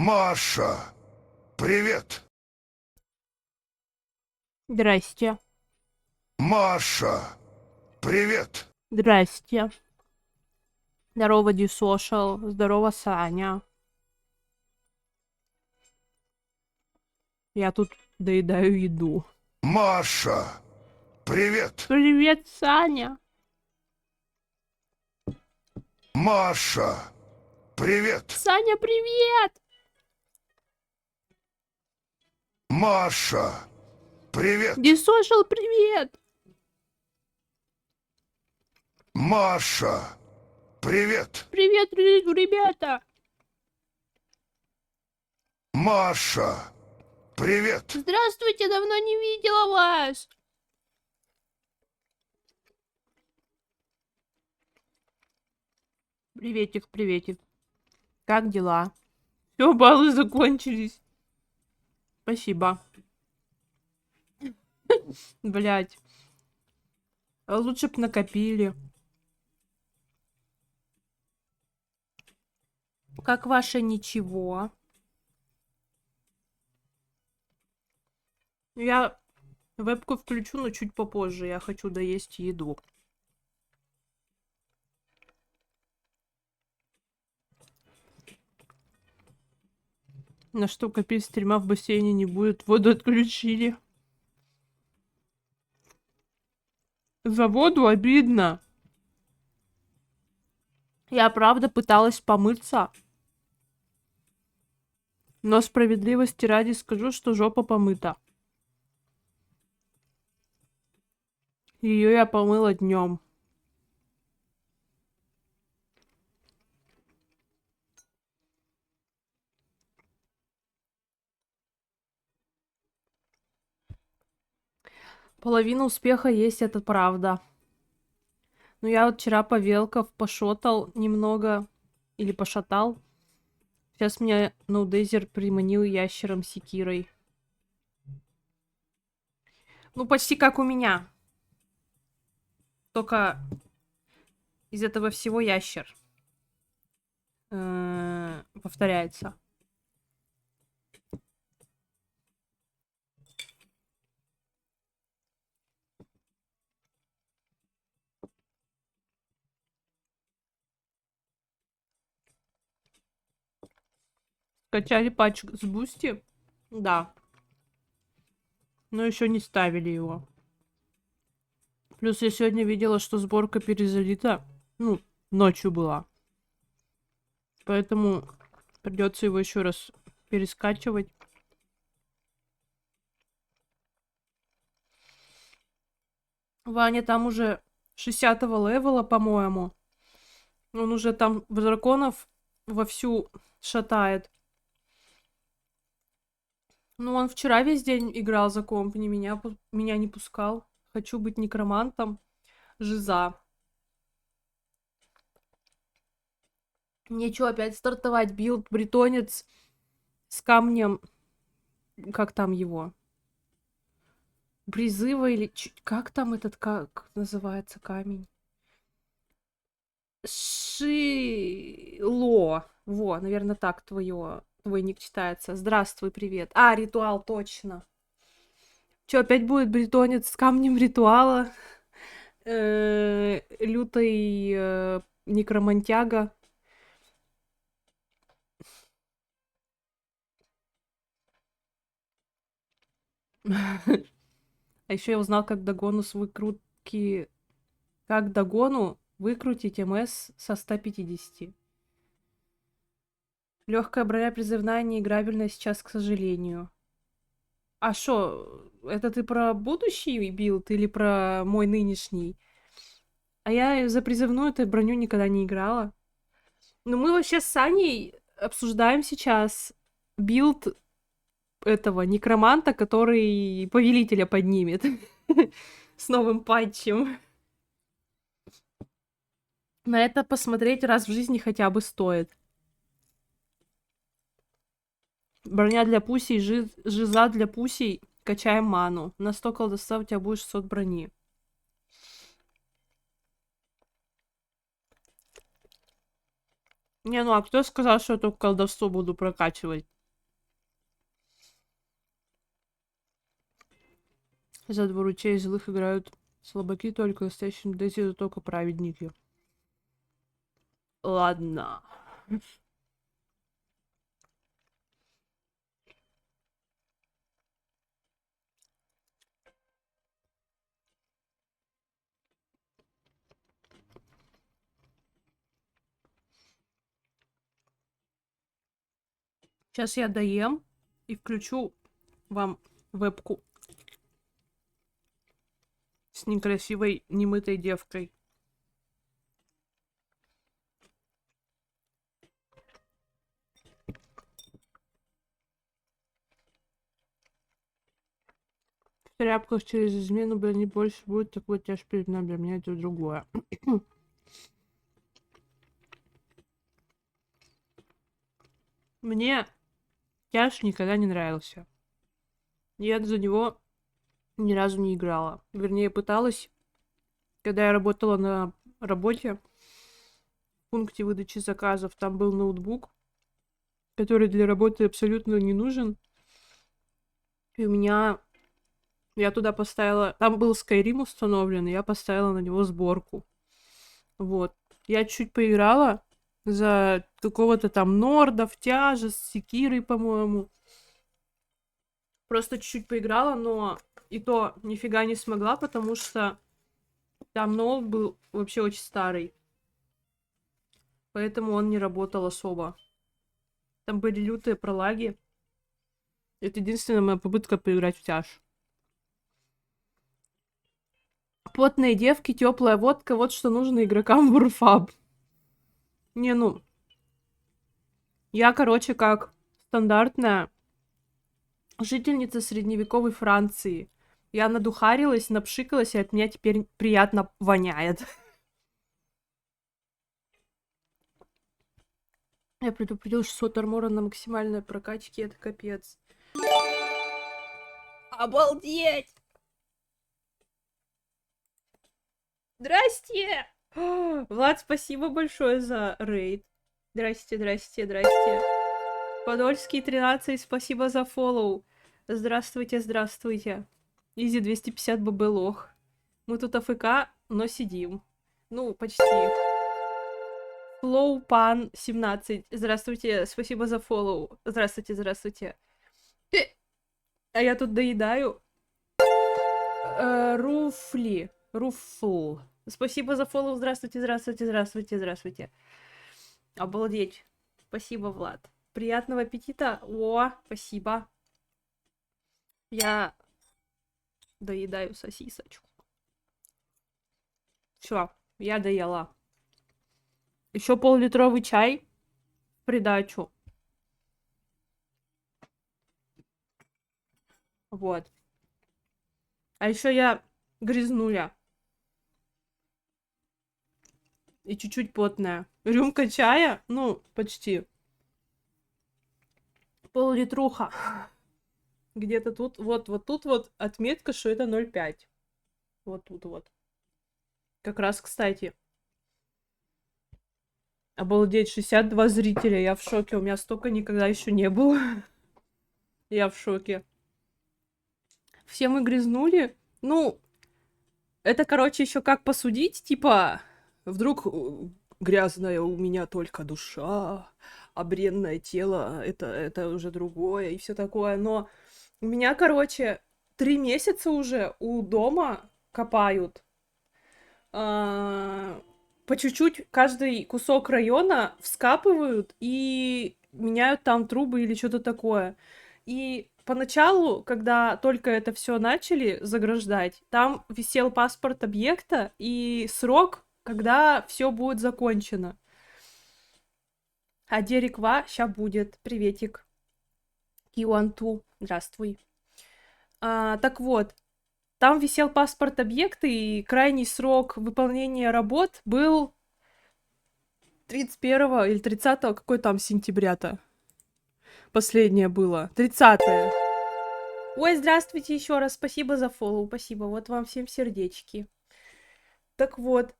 Маша, привет. Здрасте. Маша, привет. Здрасте. Здорово, Дисошал. Здорово, Саня. Я тут доедаю еду. Маша, привет. Привет, Саня. Маша, привет. Саня, привет! Маша, привет. Дисошал, привет! Маша, привет. Привет, ребята! Маша, привет. Здравствуйте, давно не видела вас! Приветик, приветик. Как дела? Все, баллы закончились. Спасибо. Блять. Лучше б накопили. Как ваше ничего? Я вебку включу, но чуть попозже. Я хочу доесть еду. На что копить стрима в бассейне не будет. Воду отключили. За воду обидно. Я правда пыталась помыться. Но справедливости ради скажу, что жопа помыта. Ее я помыла днем. Половина успеха есть, это правда. Но я вот вчера повелков пошотал немного. Или пошатал. Сейчас меня ноудезер приманил ящером секирой. Ну, почти как у меня. Только из этого всего ящер. Повторяется. Скачали патчик с Бусти? Да. Но еще не ставили его. Плюс я сегодня видела, что сборка перезалита. Ну, ночью была. Поэтому придется его еще раз перескачивать. Ваня там уже 60-го левела, по-моему. Он уже там в драконов вовсю шатает. Ну, он вчера весь день играл за комп, меня не пускал. Хочу быть некромантом. Жиза. Мне что, опять стартовать? Билд бретонец с камнем. Как там его? Призыва или... Как там этот... Как называется камень? Шило. Во, наверное, так твой ник читается. Здравствуй, привет. А, ритуал, точно. Чё, опять будет бретонец с камнем ритуала? Лютый некромантяга. А еще я узнал, как Дагону с выкрутки... Как Дагону выкрутить МС со 150. Легкая броня призывная, неиграбельная сейчас, к сожалению. А шо, это ты про будущий билд или про мой нынешний? А я за призывную этой броню никогда не играла. Ну, мы вообще с Саней обсуждаем сейчас билд этого некроманта, который повелителя поднимет. С новым патчем. На это посмотреть раз в жизни хотя бы стоит. Броня для пусей, жиза для пусей. Качаем ману. На 100 колдовства у тебя будет 600 брони. Не, ну а кто сказал, что я только колдовство буду прокачивать? За двуручей злых играют слабаки, только в настоящем Дейзи это только праведники. Ладно. Сейчас я доем и включу вам вебку с некрасивой немытой девкой. В тряпках через измену, бля, не больше будет, так вот я ж перед нами, для меня это другое. Мне Тяж никогда не нравился. Я за него ни разу не играла. Вернее, пыталась, когда я работала на работе, в пункте выдачи заказов, там был ноутбук, который для работы абсолютно не нужен. И у меня... Я туда поставила... Там был Skyrim установлен, и я поставила на него сборку. Вот. Я чуть поиграла за какого-то там Норда, в Тяже, с Секирой, по-моему. Просто чуть-чуть поиграла, но и то нифига не смогла, потому что там ноут был вообще очень старый. Поэтому он не работал особо. Там были лютые пролаги. Это единственная моя попытка поиграть в Тяж. Потные девки, теплая водка, вот что нужно игрокам в Урфаб. Не, ну... Я, короче, как стандартная жительница средневековой Франции. Я надухарилась, напшикалась, и от меня теперь приятно воняет. Я предупредил 600 армора на максимальной прокачке, это капец. Обалдеть! Здрасте! Влад, спасибо большое за рейд. Здрасте, здрасте, здрасте. Подольский 13, спасибо за фоллоу. Здравствуйте, здравствуйте. Изи 250 ББ лох. Мы тут АФК, но сидим. Ну, почти. Флоупан 17. Здравствуйте, спасибо за фоллоу. Здравствуйте, здравствуйте. А я тут доедаю. Руфли. Руфл. Спасибо за фоллоу. Здравствуйте, здравствуйте, здравствуйте, здравствуйте. Обалдеть. Спасибо, Влад. Приятного аппетита. О, спасибо. Я доедаю сосисочку. Все, я доела. Еще пол-литровый чай в придачу. Вот. А еще я грязнуля. И чуть-чуть потная. Рюмка чая, ну, почти. Пол-литруха. Где-то тут, вот тут вот отметка, что это 0,5. Вот тут вот. Как раз, кстати. Обалдеть, 62 зрителя, я в шоке. У меня столько никогда еще не было. Я в шоке. Все мы грязнули. Ну, это, короче, еще как посудить, типа, вдруг грязная у меня только душа, а бренное тело это уже другое и все такое. Но у меня, короче, 3 месяца уже у дома копают. По чуть-чуть каждый кусок района вскапывают и меняют там трубы или что-то такое. И поначалу, когда только это все начали заграждать, там висел паспорт объекта и срок, когда все будет закончено. А Дереква ща будет. Приветик. Киуанту. Здравствуй. Так вот, там висел паспорт объекта, и крайний срок выполнения работ был 31 или 30, какой там сентября-то? Последнее было. 30-е. Ой, здравствуйте еще раз. Спасибо за фоллоу. Спасибо. Вот вам всем сердечки. Так вот.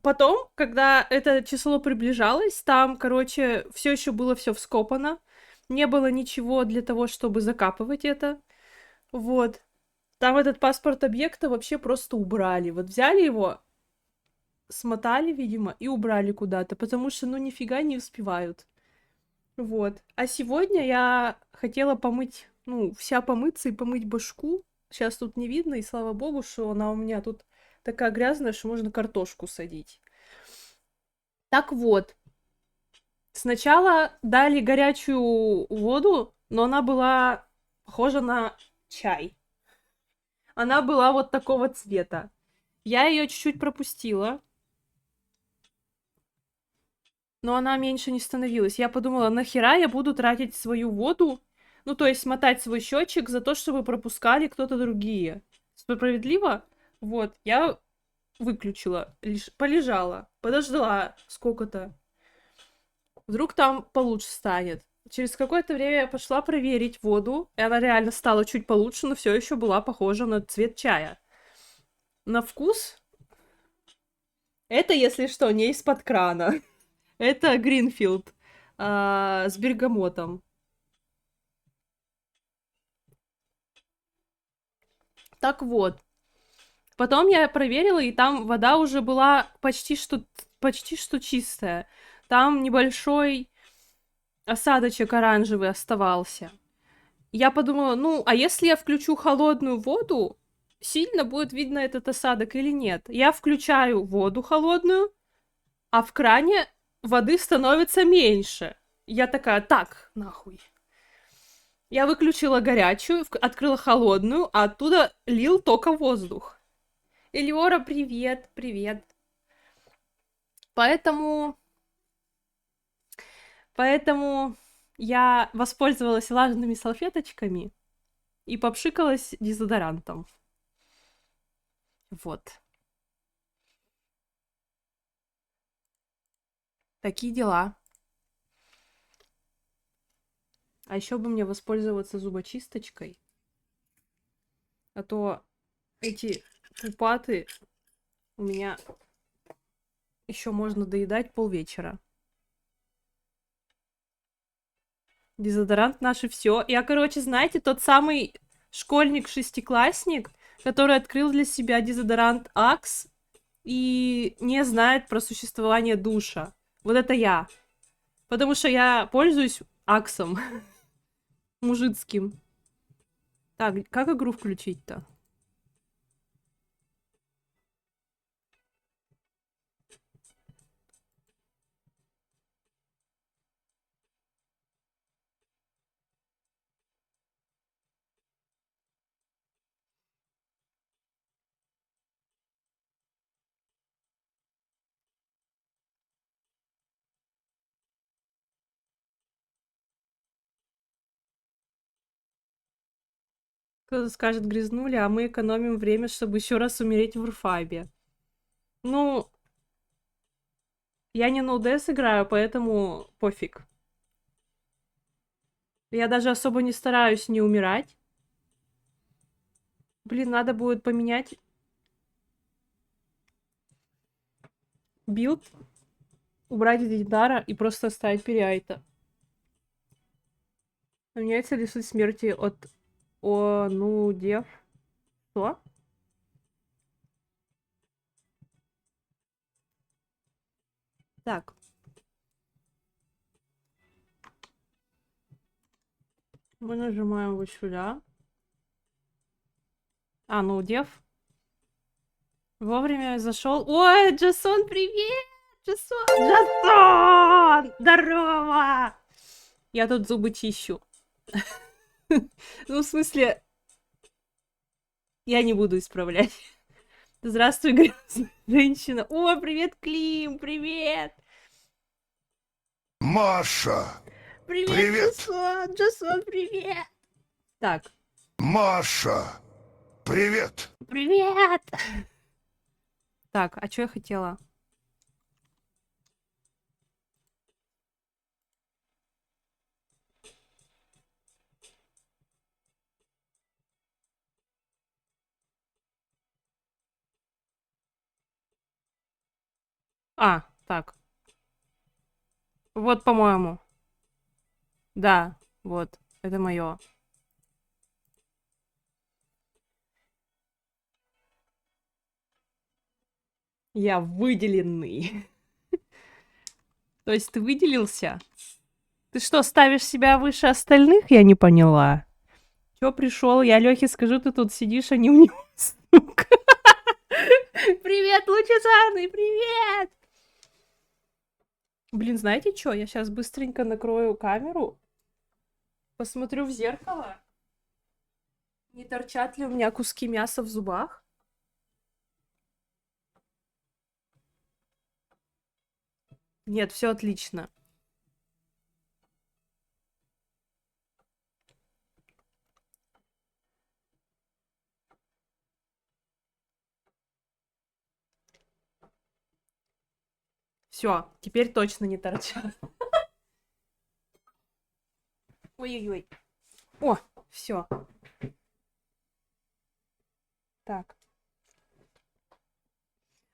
Потом, когда это число приближалось, там, короче, все еще было все вскопано. Не было ничего для того, чтобы закапывать это. Вот. Там этот паспорт объекта вообще просто убрали. Вот взяли его, смотали, видимо, и убрали куда-то, потому что, ну, нифига не успевают. Вот. А сегодня я хотела помыть, ну, вся помыться и помыть башку. Сейчас тут не видно, и слава богу, что она у меня тут такая грязная, что можно картошку садить. Так вот, сначала дали горячую воду, но она была похожа на чай. Она была вот такого цвета. Я ее чуть-чуть пропустила, но она меньше не становилась. Я подумала, нахера я буду тратить свою воду, ну, то есть мотать свой счетчик за то, чтобы пропускали кто-то другие. Справедливо? Вот, я выключила, лишь полежала, подождала сколько-то. Вдруг там получше станет. Через какое-то время я пошла проверить воду, и она реально стала чуть получше, но все еще была похожа на цвет чая. На вкус это, если что, не из-под крана. Это Гринфилд с бергамотом. Так вот. Потом я проверила, и там вода уже была почти что чистая. Там небольшой осадочек оранжевый оставался. Я подумала, ну, а если я включу холодную воду, сильно будет видно этот осадок или нет? Я включаю воду холодную, а в кране воды становится меньше. Я такая, так, нахуй. Я выключила горячую, открыла холодную, а оттуда лил только воздух. Элиора, привет, привет. Поэтому я воспользовалась влажными салфеточками и попшикалась дезодорантом. Вот. Такие дела. А еще бы мне воспользоваться зубочисточкой. А то эти пупаты у меня еще можно доедать полвечера. Дезодорант наше все. Я, короче, знаете, тот самый школьник-шестиклассник, который открыл для себя дезодорант Axe и не знает про существование душа. Вот это я. Потому что я пользуюсь Аксом мужицким. Так, как игру включить-то? Кто-то скажет, грязнули, а мы экономим время, чтобы еще раз умереть в Урфабе. Ну, я не на УДС играю, поэтому пофиг. Я даже особо не стараюсь не умирать. Блин, надо будет поменять билд, убрать Дидара и просто оставить Периайта. Меняется ли суть смерти от ну, дев? Что? Так. Мы нажимаем вот сюда. А, ну, дев. Вовремя зашел. Ой, Джасон, привет! Джасон! Джасон! Здорово! Я тут зубы чищу. Ну, в смысле, я не буду исправлять. Здравствуй, грязная женщина. О, привет, Клим, привет! Маша! Привет, Привет! Джасон! Джасон, привет! Так. Маша! Привет! Привет! Так, а что я хотела? А, так. Вот, по-моему. Да, вот. Это мое. Я выделенный. То есть ты выделился? Ты что, ставишь себя выше остальных? Я не поняла. Чё пришел? Я Лёхе скажу, ты тут сидишь, а не у него, сука. Привет, лучезарный, привет! Блин, знаете что? Я сейчас быстренько накрою камеру, посмотрю в зеркало. Не торчат ли у меня куски мяса в зубах? Нет, все отлично. Все, теперь точно не торчат. Ой-ой-ой. О, все. Так.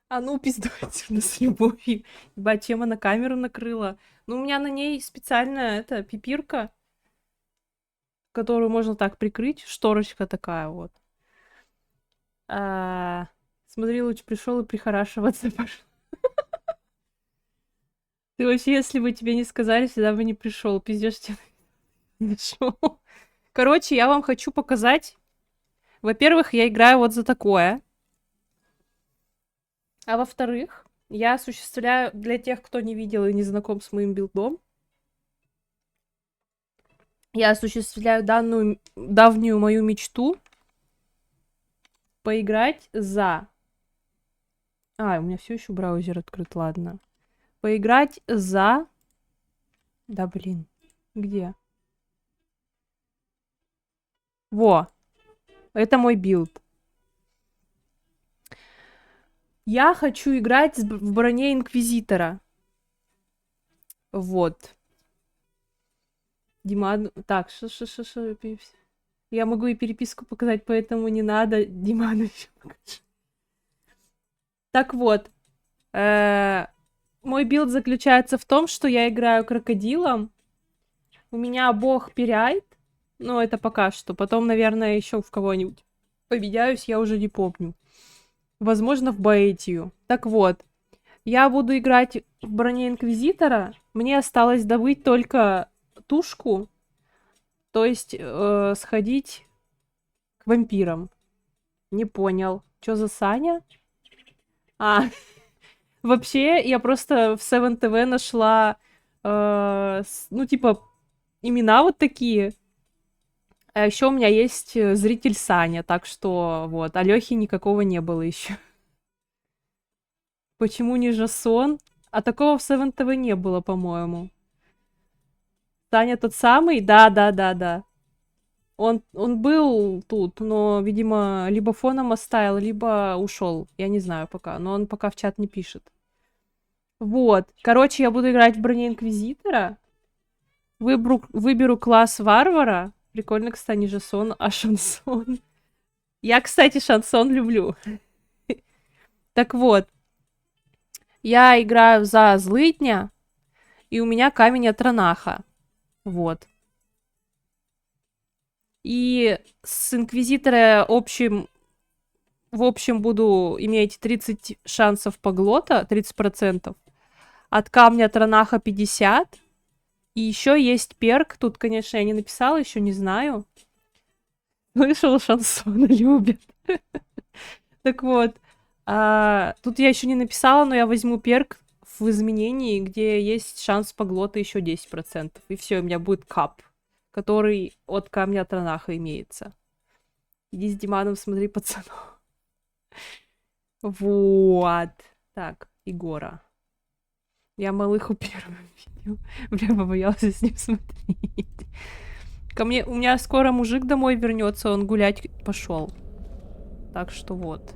А ну, пиздуй отсюда с любовью. Ебать, чем она камеру накрыла? Ну, у меня на ней специальная, это, пипирка, которую можно так прикрыть. Шторочка такая вот. Смотри, лучше пришел и прихорашиваться пошел. Ты вообще, если бы тебе не сказали, всегда бы не пришел. Пиздешь, тебе нашел. Короче, я вам хочу показать. Во-первых, я играю вот за такое. А во-вторых, я осуществляю, для тех, кто не видел и не знаком с моим билдом, я осуществляю давнюю мою мечту поиграть за... у меня все еще браузер открыт, ладно. Поиграть за... Да, блин. Где? Во. Это мой билд. Я хочу играть в броне Инквизитора. Вот. Диман... Так, что? Я могу и переписку показать, поэтому не надо. Диману еще покажу. Так вот. Мой билд заключается в том, что я играю крокодилом. У меня бог Пирайт. Ну, это пока что. Потом, наверное, еще в кого-нибудь поменяюсь, я уже не помню. Возможно, в Баэтию. Так вот. Я буду играть в броне Инквизитора. Мне осталось добыть только тушку. То есть сходить к вампирам. Не понял. Чё за Саня? Вообще, я просто в 7TV нашла, ну, типа, имена вот такие. А еще у меня есть зритель Саня, так что вот, Алёхи никакого не было еще. Почему не Жасон? А такого в 7TV не было, по-моему. Саня тот самый? Да. Он был тут, но, видимо, либо фоном оставил, либо ушел. Я не знаю пока, но он пока в чат не пишет. Вот. Короче, я буду играть в броне Инквизитора. Выберу класс варвара. Прикольно, кстати, не Жасон, а шансон. Я, кстати, шансон люблю. Так вот. Я играю за злыдня. И у меня камень от Ранаха. Вот. И с Инквизитора в общем буду иметь 30 шансов поглота, 30%. От камня от Ранаха 50. И еще есть перк. Тут, конечно, я не написала, еще не знаю. Слышал, шансона любят. Так вот. Тут я еще не написала, но я возьму перк в изменении, где есть шанс поглота еще 10%. И все, у меня будет кап, который от камня от Ранаха имеется. Иди с Диманом, смотри пацанов. Вот. Так, Егора. Я малыху первым видел. Бля, побоялся с ним смотреть. У меня скоро мужик домой вернется, он гулять пошел. Так что вот.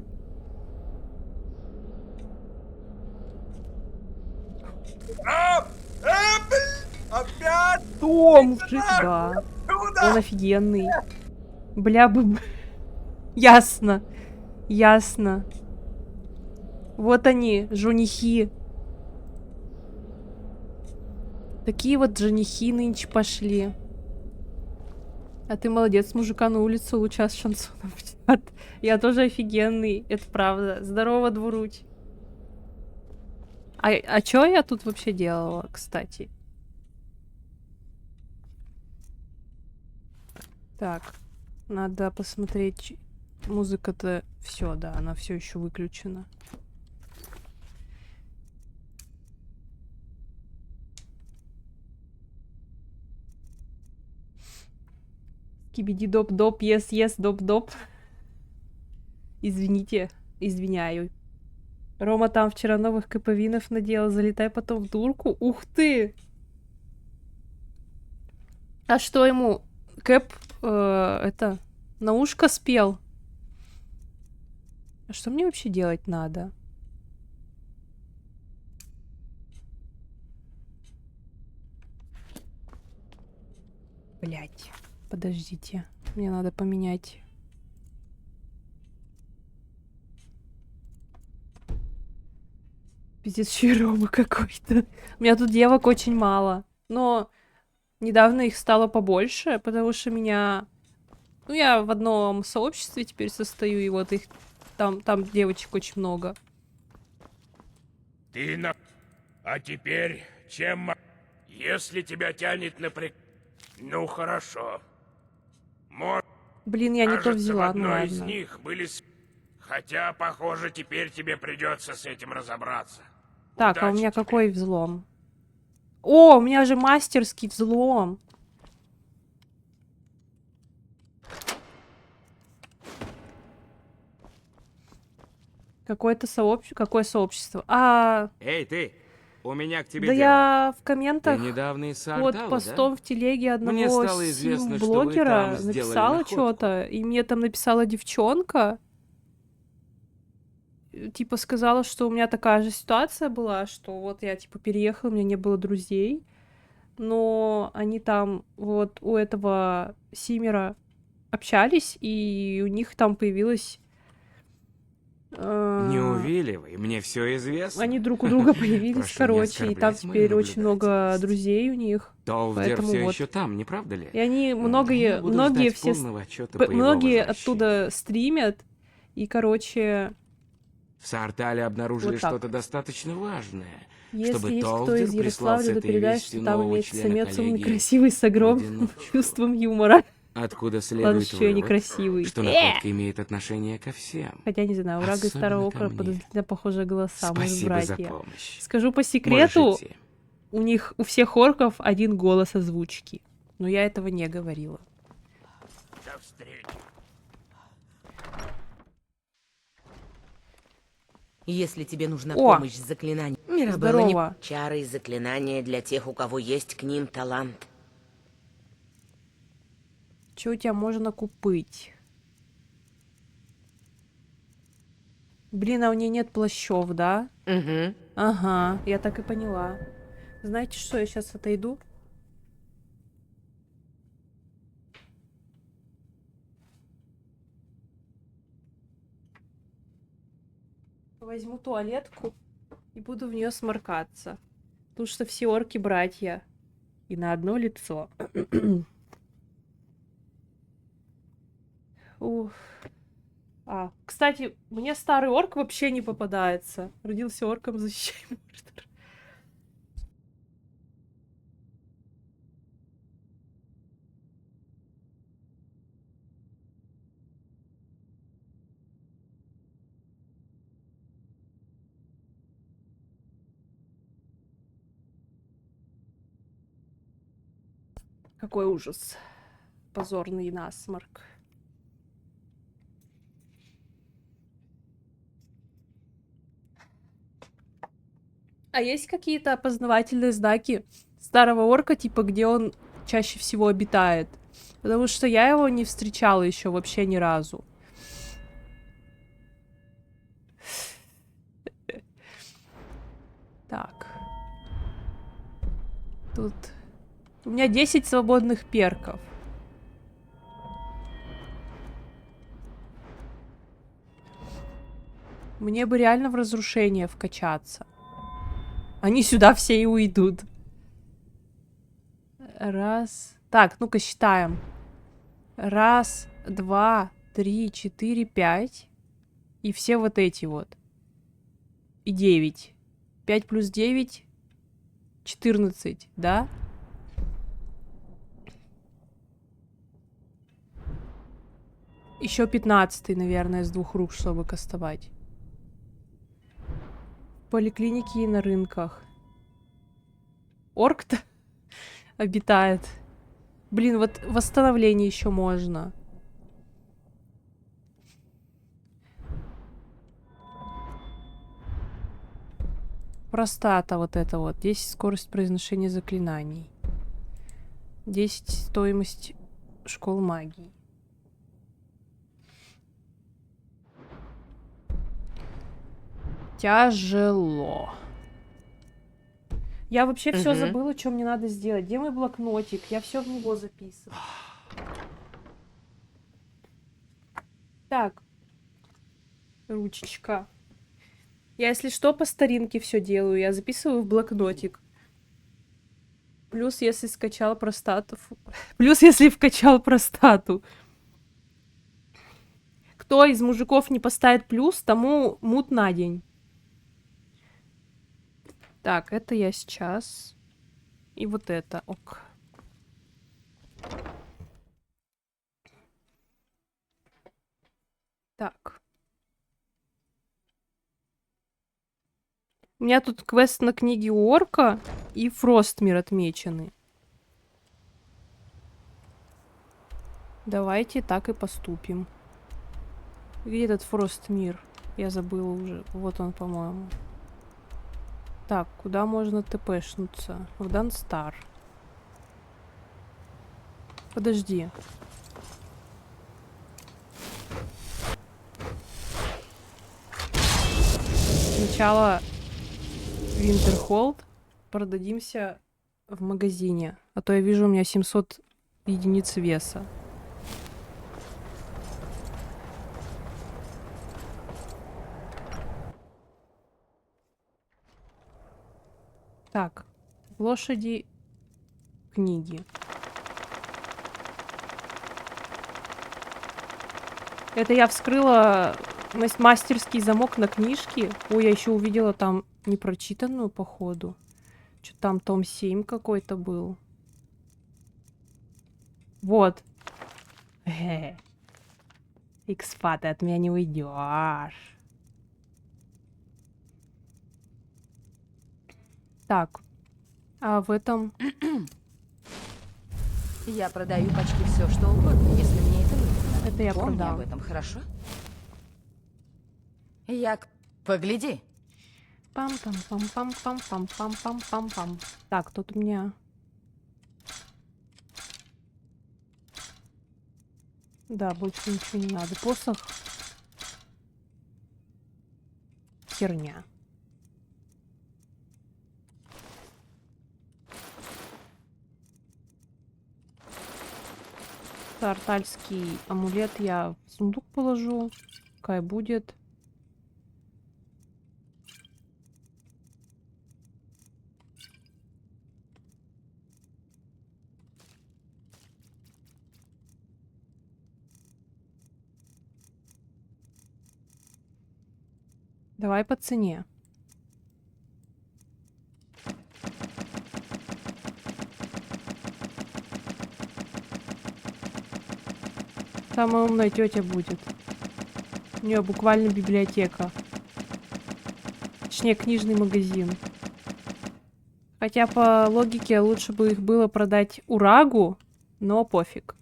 Опять! О, мужик, да. Он офигенный. Бля, Ясно. Ясно. Вот они, женихи. Такие вот женихи нынче пошли. А ты молодец, мужика на улицу луча с шансоном в чат. Я тоже офигенный, это правда. Здорово, двуруч. А чё я тут вообще делала, кстати? Так, надо посмотреть. Музыка-то все, да, она все еще выключена. Кибиди-доп-доп, ес-ес, доп-доп. Извините, извиняю. Рома там вчера новых кэповинов наделал, залетай потом в дурку. Ух ты! А что ему Кэп это на ушко спел? А что мне вообще делать надо? Блять, подождите, мне надо поменять. Пиздец, еще и Рома какой-то. У меня тут девок очень мало, но недавно их стало побольше, потому что меня... Ну, я в одном сообществе теперь состою, и вот их там девочек очень много. Ты на... А теперь, чем... Если тебя тянет на Ну, хорошо. Может, Блин, я не то кажется, в взяла, ну одной из ладно. них были... Хотя, похоже, теперь тебе придется с этим разобраться. Так, а у Удачи меня тебе. какой взлом? О, у меня же мастерский взлом. Какое-то сообщество? Какое сообщество? Эй, ты! У меня к тебе Да дело. я в Ты комментах недавно из под Саардала, постом да? в телеге Мне одного стало известно, что вы сим-блогера там сделали написала находку. что-то, и мне там написала девчонка. Типа сказала, что у меня такая же ситуация была, что вот я типа переехала, у меня не было друзей, но они там вот у этого симера общались, и у них там появилась... Не увиливай, мне все известно. Они друг у друга появились, Прошу не короче, и там оскорблять мою теперь очень много наблюдательность. друзей у них. Толвдер Поэтому все вот. еще там, не правда ли? И они Я многие буду многие ждать все полного отчета по его многие возвращению. оттуда стримят, и, короче, В Саартале обнаружили вот так. что-то достаточно важное. Если чтобы есть кто Толвдер из прислал с Ярославля, то этой передай, вестью что там нового имеется члена самец умный, коллегии красивый, с огромным Одиночества. чувством юмора. Откуда Ладно, следует что я вывод, некрасивый. что находка имеет отношение ко всем. Хотя, не знаю, у Рага и Особенно Старого ко Окра мне. подозрительно похожие голоса, может, Спасибо за братья. помощь. Скажу по Можешь секрету, идти. у них, у всех орков один голос озвучки. Но я этого не говорила. До встречи. Если тебе нужна О! помощь с заклинанием, Мирабелла, Здорово. чары и заклинания для тех, у кого есть к ним талант. Что у тебя можно купить? Блин, а у нее нет плащев, да? Угу. Ага, я так и поняла. Знаете что, я сейчас отойду. Возьму туалетку и буду в нее сморкаться. Потому что все орки братья. И на одно лицо. Ух. Кстати, мне старый орк вообще не попадается. Родился орком, защищай Мордор. Какой ужас. Позорный насморк. А есть какие-то опознавательные знаки старого орка, типа, где он чаще всего обитает? Потому что я его не встречала еще вообще ни разу. Так. Тут... У меня 10 свободных перков. Мне бы реально в разрушение вкачаться. Они сюда все и уйдут. Раз. Так, ну-ка считаем. Раз, два, три, четыре, пять. И все вот эти вот. И 9. 5 плюс 9 — 14, да? Еще 15, наверное, с 2 рук, чтобы кастовать. В поликлинике и на рынках. Орк-то обитает. Блин, вот восстановление еще можно. Простата вот это вот. 10 скорость произношения заклинаний. 10 стоимость школ магии. Тяжело. Я вообще все забыла, что мне надо сделать. Где мой блокнотик? Я все в него записываю. Так. Ручечка. Я, если что, по старинке все делаю. Я записываю в блокнотик. Плюс, если скачал простату. Плюс, если вкачал простату. Кто из мужиков не поставит плюс, тому мут на день. Так, это я сейчас. И вот это. Ок. Так. У меня тут квест на книге у орка и Фростмир отмечены. Давайте так и поступим. Где этот Фростмир? Я забыла уже. Вот он, по-моему. Так, куда можно тпшнуться? В Данстар. Подожди. Сначала Винтерхолд. Продадимся в магазине. А то я вижу, у меня 700 единиц веса. Так, лошади, книги. Это я вскрыла мастерский замок на книжке. Ой, я еще увидела там непрочитанную, походу. Что-то там том 7 какой-то был. Вот. Иксфа, ты от меня не уйдешь. Так, а в этом... Я продаю почти все, что угодно, если мне это нужно. Это я Помни продам. об этом, хорошо? Погляди. Пам-пам-пам-пам-пам-пам-пам-пам. Так, тут у меня... Да, больше ничего не надо. Посох. Херня. Артальский амулет я в сундук положу. Пускай будет. Давай по цене. Самая умная тетя будет. У нее буквально библиотека. Точнее, книжный магазин. Хотя по логике лучше бы их было продать Урагу, но пофиг.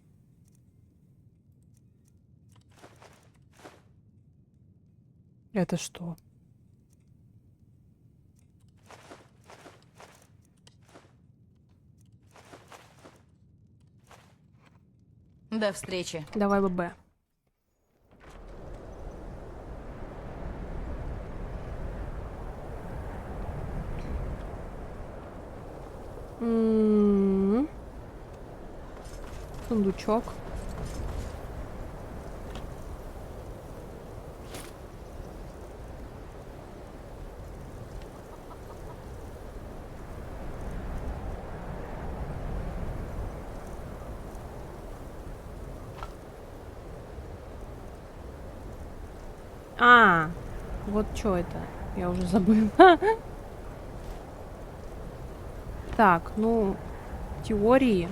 Это что? До встречи. Давай ББ. Сундучок. Вот что это? Я уже забыла. Так, ну, теории.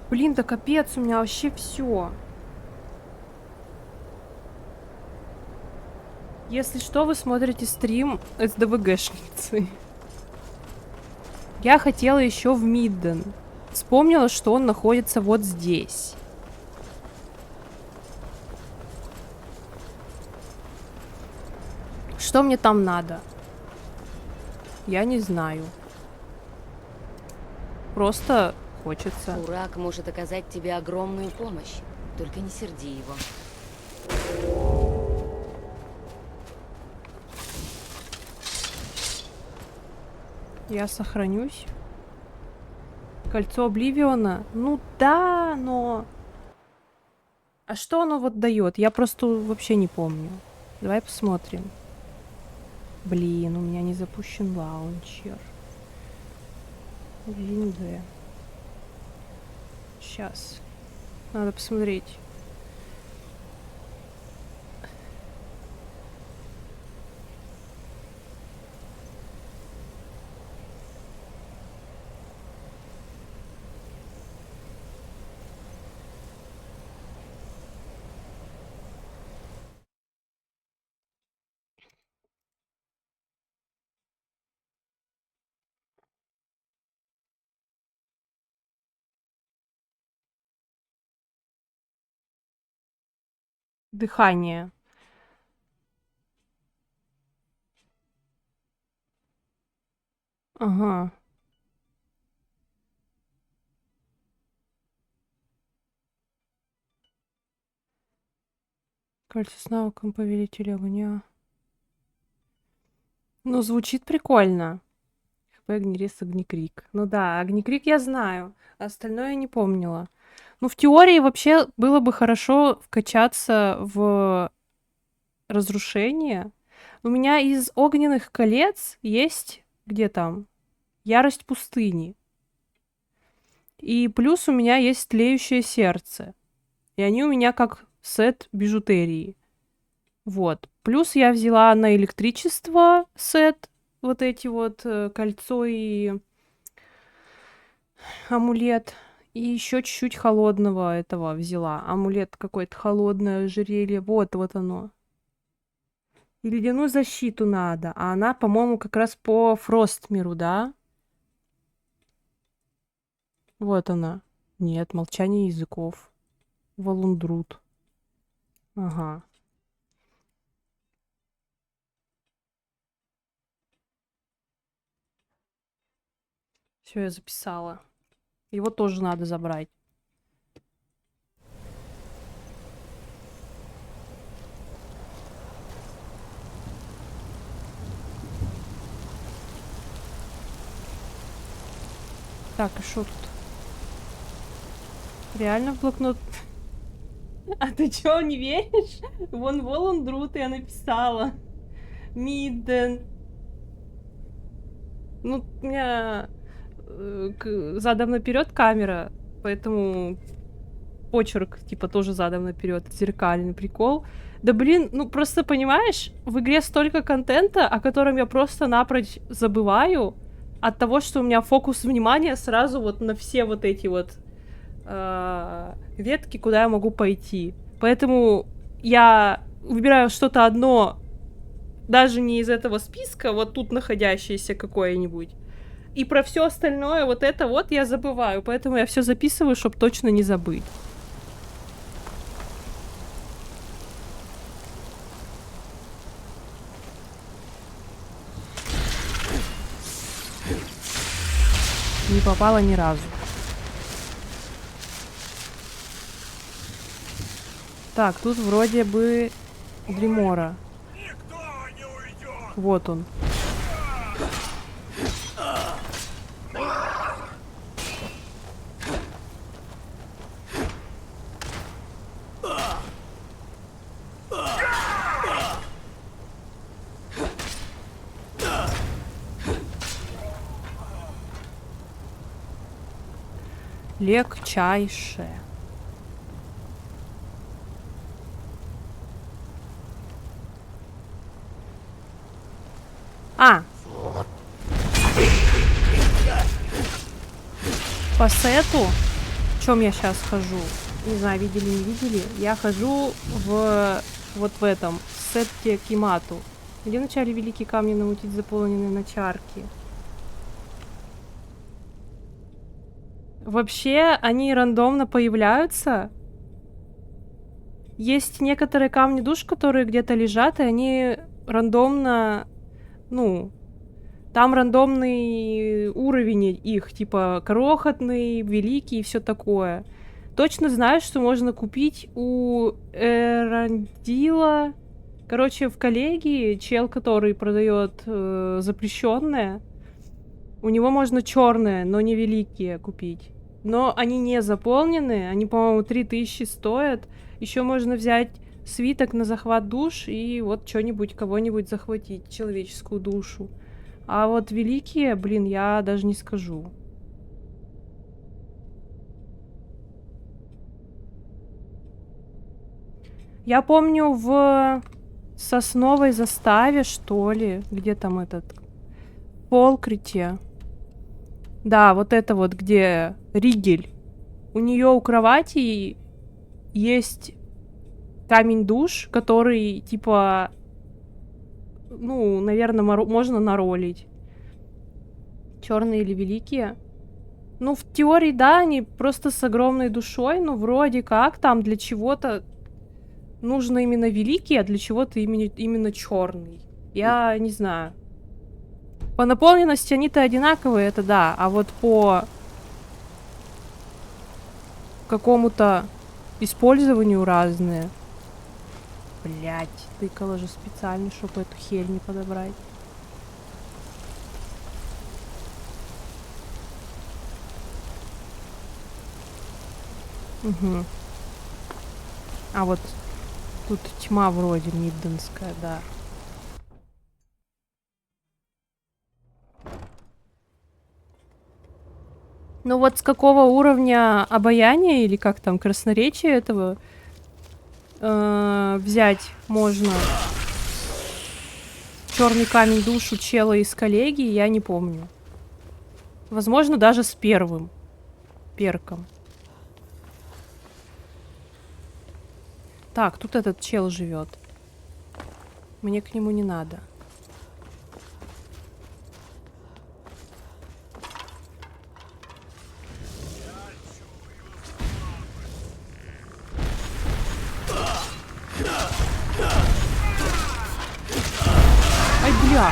Блин, да капец, у меня вообще все. Если что, вы смотрите стрим СДВГшницы. Я хотела еще в Мидден. Вспомнила, что он находится вот здесь. Что мне там надо? Я не знаю. Просто хочется. Урак может оказать тебе огромную помощь. Только не серди его. Я сохранюсь. Кольцо Обливиона? Ну да, но... А что оно вот дает? Я просто вообще не помню. Давай посмотрим. Блин, у меня не запущен лаунчер. Винды. Сейчас. Надо посмотреть. Дыхание. Ага. Кольцо с навыком повелителя огня. Ну, звучит прикольно. ХП, Огнерез, Огнекрик. Ну да, Огнекрик я знаю. А остальное я не помнила. Ну, в теории вообще было бы хорошо вкачаться в разрушение. У меня из огненных колец есть... Где там? Ярость пустыни. И плюс у меня есть тлеющее сердце. И они у меня как сет бижутерии. Вот. Плюс я взяла на электричество сет. Вот эти вот кольцо и амулет. И еще чуть-чуть холодного этого взяла. Амулет какой-то холодное ожерелье. Вот оно. И ледяную защиту надо. А она, по-моему, как раз по Фростмиру, да? Вот она. Нет, молчание языков. Волундрут. Ага. Все, я записала. Его тоже надо забрать. Так, и что тут? Реально в блокнот? А ты чё, не веришь? Вон Волундрут я написала. Мидден. Ну, у меня задом наперед камера, поэтому почерк типа тоже задом наперед, зеркальный прикол. Да блин, ну просто понимаешь, в игре столько контента, о котором я просто напрочь забываю от того, что у меня фокус внимания сразу вот на все вот эти вот ветки, куда я могу пойти. Поэтому я выбираю что-то одно, даже не из этого списка, вот тут находящееся какое-нибудь. И про все остальное вот это вот я забываю. Поэтому я все записываю, чтобы точно не забыть. Не попала ни разу. Так, тут вроде бы Гримора. Никто не уйдет! Вот он. Легчайше. А! по сету, в чем я сейчас хожу, не знаю, видели, не видели, я хожу вот в этом сетке Кимату, где в начале великие камни намутить заполненные на чарки. Вообще, они рандомно появляются. Есть некоторые камни душ, которые где-то лежат, и они рандомно, ну, там рандомный уровень их, типа крохотный, великий и все такое. Точно знаю, что можно купить у Эрандила. Короче, в коллегии чел, который продает запрещенное, у него можно черные, но не великие купить. Но они не заполнены, они, по-моему, 3000 стоят. Еще можно взять свиток на захват душ и вот что-нибудь, кого-нибудь захватить, человеческую душу. А вот великие, блин, я даже не скажу. Я помню в Сосновой заставе, что ли, где там этот Полкрите. Да, вот это вот, где Ригель. У нее у кровати есть камень душ, который, типа, ну, наверное, можно наролить. Черные или великие? Ну, в теории, да, они просто с огромной душой, но вроде как там для чего-то нужно именно великий, а для чего-то именно черный. Я не знаю. По наполненности они-то одинаковые, это да. А вот по какому-то использованию разные. Блять, тыкала же специально, чтобы эту херь не подобрать. Угу. А вот тут тьма вроде мидденская, да. Ну вот с какого уровня обаяния или как там красноречия этого взять можно черный камень душу чела из коллегии, я не помню. Возможно, даже с первым перком. Так, тут этот чел живет. Мне к нему не надо. Ай, бля!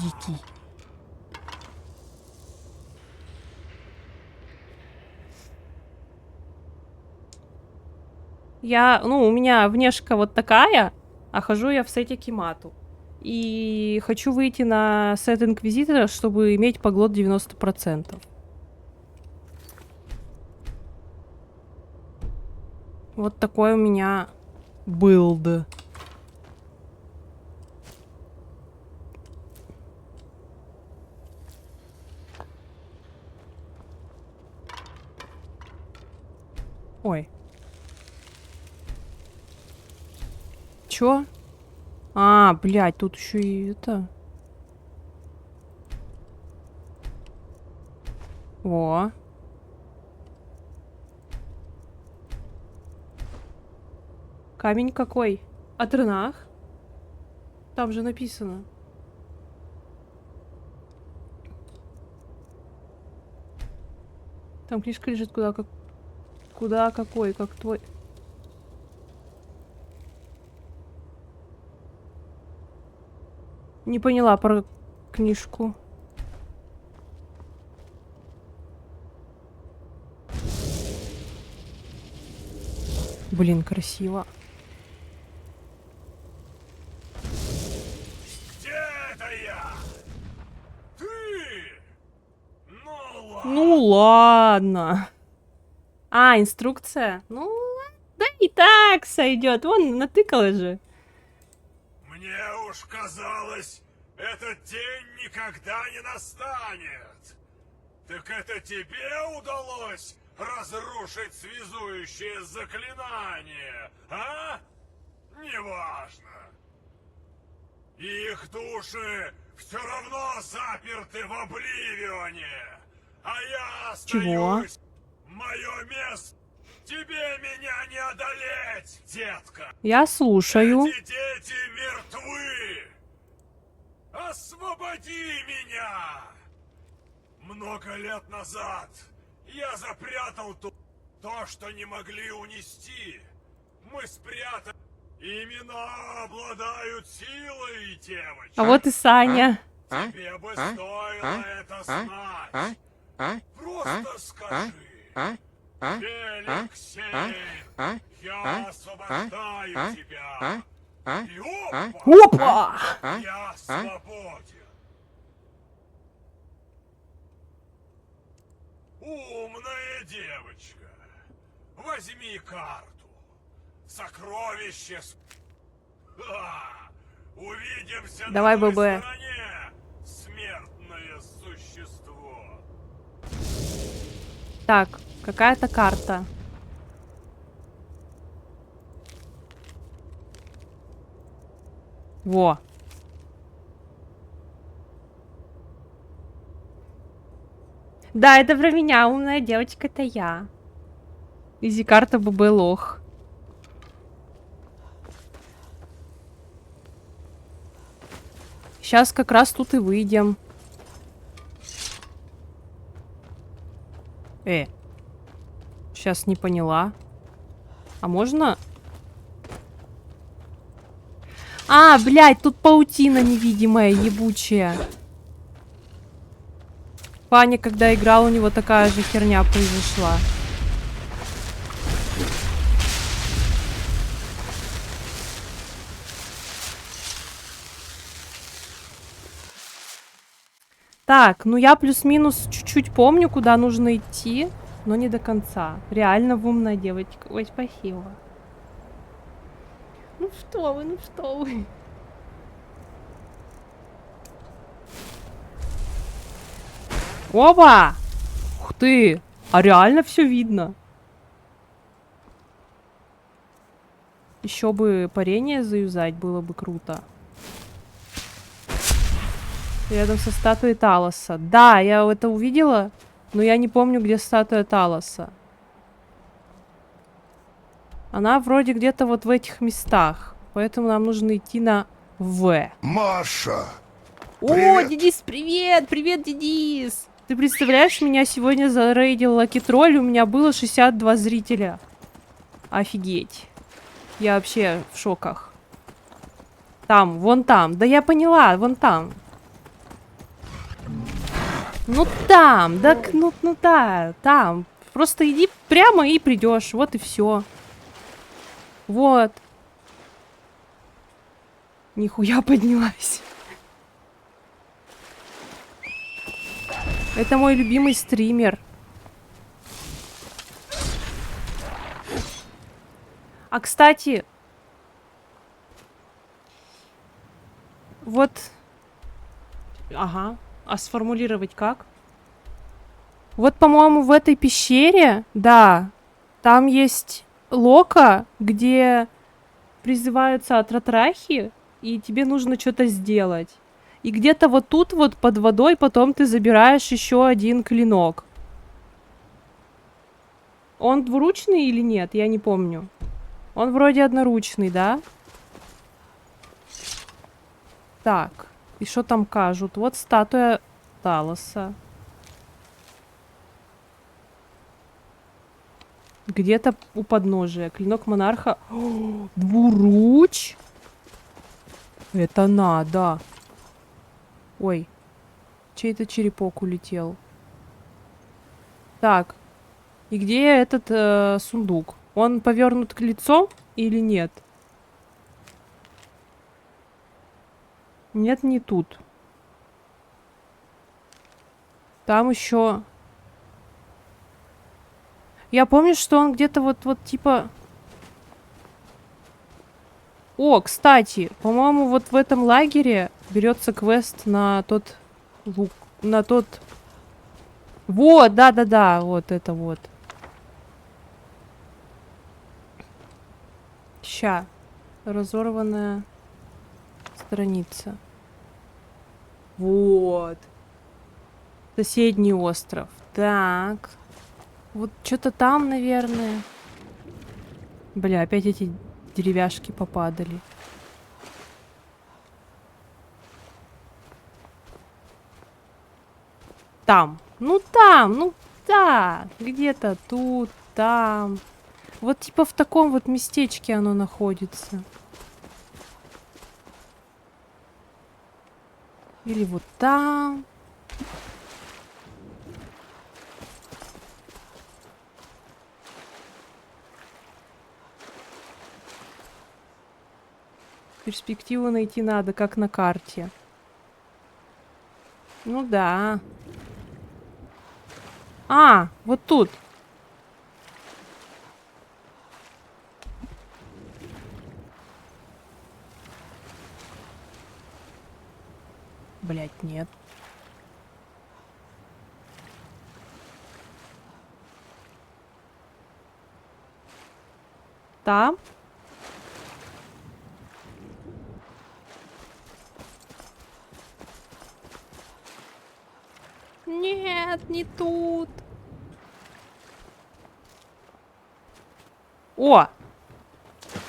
Дикий. Ну, у меня внешка вот такая, а хожу я в сете Кимату. И хочу выйти на сет Инквизитора, чтобы иметь поглот 90%. Вот такой у меня билд. Ой. Чё? А, блядь, тут еще и это. О. Камень какой? Атренах? Там же написано. Там книжка лежит куда какой, как твой. Не поняла про книжку. Блин, красиво. Где это я? Ты? Ну ладно. Ну ладно. А, инструкция? Ну, да и так сойдет. Вон, натыкала же. Мне уж казалось, этот день никогда не настанет. Так это тебе удалось разрушить связующее заклинание, а? Неважно. Их души все равно заперты в Обливионе. А я Чего? остаюсь. Мое место. Тебе меня не одолеть, детка. Я слушаю. Эти дети мертвы. Освободи меня. Много лет назад я запрятал то, что не могли унести. Мы спрятали. Имена обладают силой, девочка. А вот и Саня. Тебе бы стоило это знать. Просто скажи. Феликсей, я освобождаю тебя. И опа! Опа! Я свободен. Умная девочка. Возьми карту. Сокровище. Увидимся Давай, на той ББ. стороне, смертное существо. Так, какая-то карта. Во. Да, это про меня, умная девочка, это я. Изи-карта ББ лох. Сейчас как раз тут и выйдем. Сейчас не поняла. А можно? А, блядь, тут паутина невидимая, ебучая. Паня, когда играл, у него такая же херня произошла. Так, ну я плюс-минус чуть-чуть помню, куда нужно идти, но не до конца. Реально умная девочка. Ой, спасибо. Ну что вы, ну что вы. Опа! Ух ты! А реально все видно. Еще бы парение заюзать было бы круто. Рядом со статуей Талоса. Да, я это увидела, но я не помню, где статуя Талоса. Она вроде где-то вот в этих местах. Поэтому нам нужно идти на В. Маша! О, Привет. Денис, привет! Привет, Денис! Ты представляешь, меня сегодня зарейдил Лаки Тролль, у меня было 62 зрителя. Офигеть. Я вообще в шоках. Там, вон там. Да я поняла, вон там. Ну там, да, ну да, там. Просто иди прямо и придешь. Вот и все. Вот. Нихуя поднялась. Это мой любимый стример. А кстати, вот, ага, а сформулировать как? Вот, по-моему, в этой пещере, да, там есть лока, где призываются атратрахи, и тебе нужно что-то сделать. И где-то вот тут вот под водой потом ты забираешь еще один клинок. Он двуручный или нет? Я не помню. Он вроде одноручный, да? Так. И что там кажут? Вот статуя Талоса. Где-то у подножия. Клинок монарха. О, двуруч? Это надо. Ой. Чей-то черепок улетел. Так. И где этот сундук? Он повернут к лицу или нет? Нет, не тут. Там еще... Я помню, что он где-то вот типа... О, кстати, по-моему, вот в этом лагере берется квест на тот лук, на тот... Вот, да-да-да, вот это вот. Ща. Разорванная страница. Вот. Соседний остров. Так. Вот что-то там, наверное. Бля, опять эти деревяшки попадали. Там. Ну там, ну да. Где-то тут, там. Вот типа в таком вот местечке оно находится. Или вот там. Перспективу найти надо, как на карте. Ну да. А, вот тут. Блять, нет. Там? Нет, не тут. О!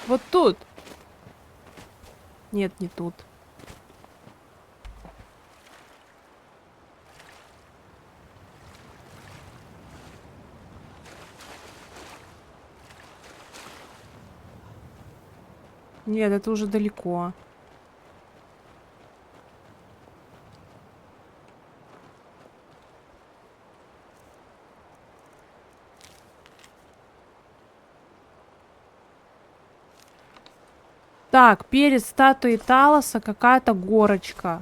Вот тут. Нет, не тут. Нет, это уже далеко. Так, перед статуей Талоса какая-то горочка.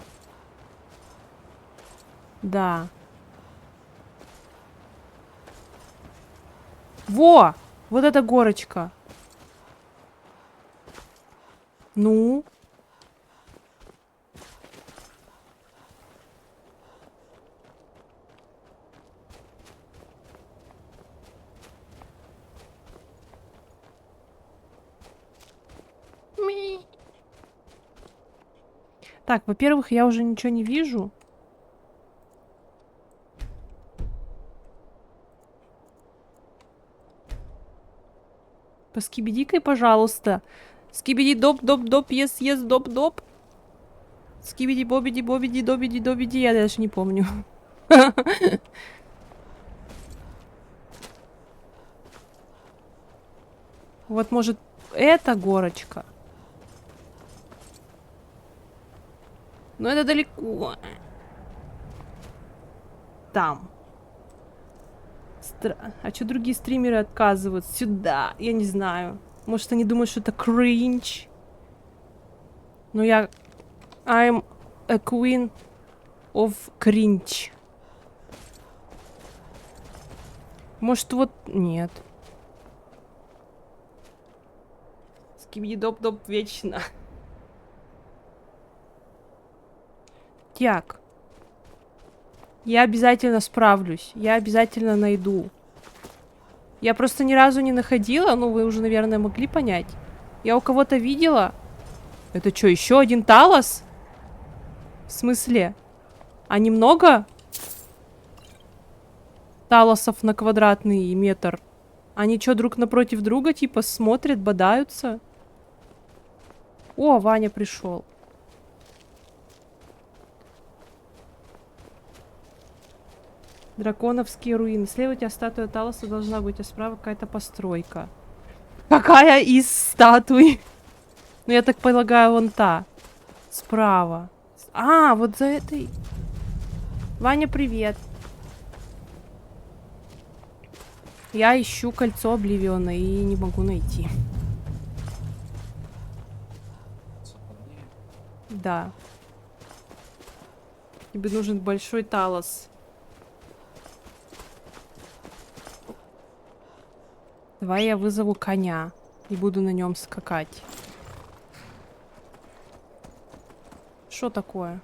Да. Во! Вот эта горочка. Ну? Ми. Так, во-первых, я уже ничего не вижу. Поскибиди-кай, пожалуйста. Скибиди доп доп доп ес ес доп доп. Скибиди бобиди бобиди добиди добиди, я даже не помню. Вот может эта горочка. Но это далеко. Там. А что другие стримеры отказывают? Сюда. Я не знаю. Может, они думают, что это кринж. Но я... I'm a queen of cringe. Может, вот... Нет. Скибиди-доп-доп вечно. Так. Я обязательно справлюсь. Я обязательно найду. Я просто ни разу не находила. Ну, вы уже, наверное, могли понять. Я у кого-то видела. Это что, еще один Талос? В смысле? А немного Талосов на квадратный метр? Они что, друг напротив друга, типа, смотрят, бодаются? О, Ваня пришел. Драконовские руины. Слева у тебя статуя Талоса должна быть, а справа какая-то постройка. Какая из статуй? Ну, я так полагаю, вон та. Справа. А, вот за этой. Ваня, привет. Я ищу кольцо Обливиона и не могу найти. Да. Тебе нужен большой Талос. Давай я вызову коня и буду на нем скакать. Что такое?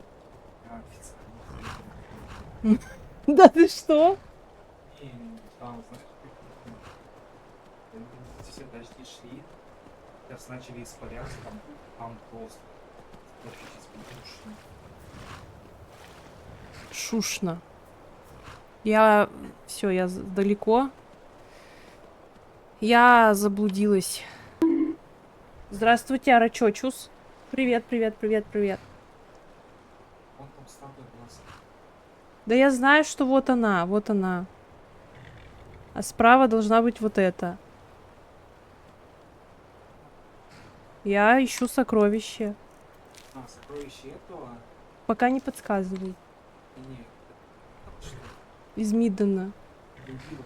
Да ты что? Все дожди шли, сейчас начали испаряться, там просто Шушна. Я... Все, я далеко. Я заблудилась. Здравствуйте, Арачочус. Привет, привет, привет, привет. Да я знаю, что вот она, вот она. А справа должна быть вот эта. Я ищу сокровище. А, сокровище этого? Пока не подсказывай. Нет. Что? Из Миддена. Убила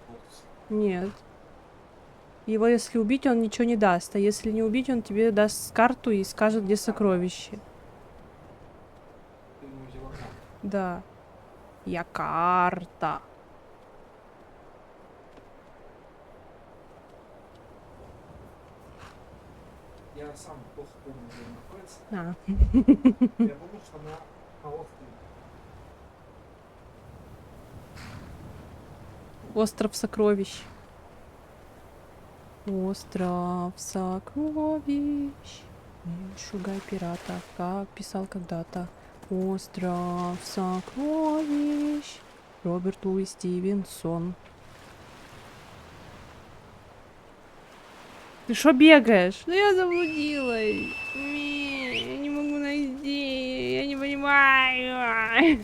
Болтуса. Нет. Его если убить, он ничего не даст. А если не убить, он тебе даст карту и скажет, где сокровище. Ты ему взяла карту. Да. Я карта. Я сам плохо помню, где она находится. А. Я помню, что она на острове. Остров сокровищ. Остров сокровищ. Шугай пирата, как писал когда-то. Остров сокровищ. Роберт Луис Стивенсон. Ты шо бегаешь? Ну я заблудилась. Я не могу найти. Я не понимаю.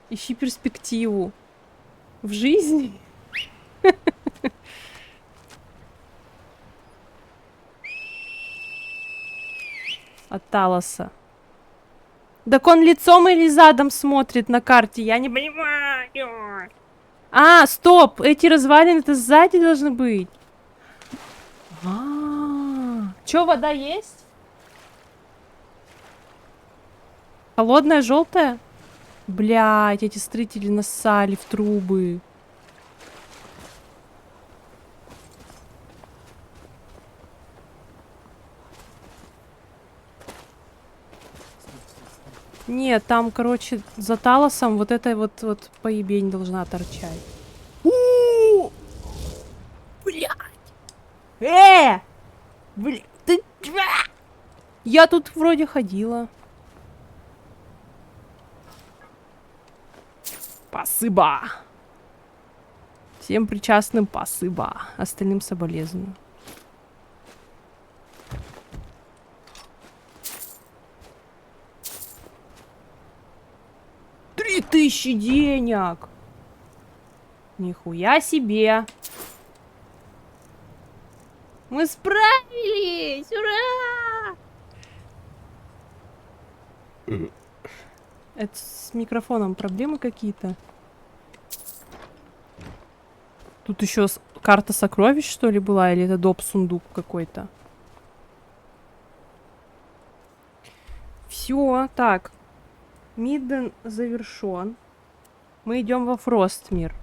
Ищи перспективу в жизни. От Талоса. Так он лицом или задом смотрит на карте? Я не понимаю. А, стоп! Эти развалины это сзади должны быть. Чё, вода есть? Холодная, желтая? Блять, эти строители нассали в трубы. Нет, там, короче, за Талосом вот эта вот поебень должна торчать. Блять! Блять, ты... Я тут вроде ходила. Спасибо. Всем причастным спасибо. Остальным соболезную. 3000 денег! Нихуя себе! Мы справились! Ура! Это с микрофоном проблемы какие-то? Тут еще карта сокровищ, что ли, была? Или это доп-сундук какой-то? Все, так. Мидден завершен. Мы идем во Фростмир.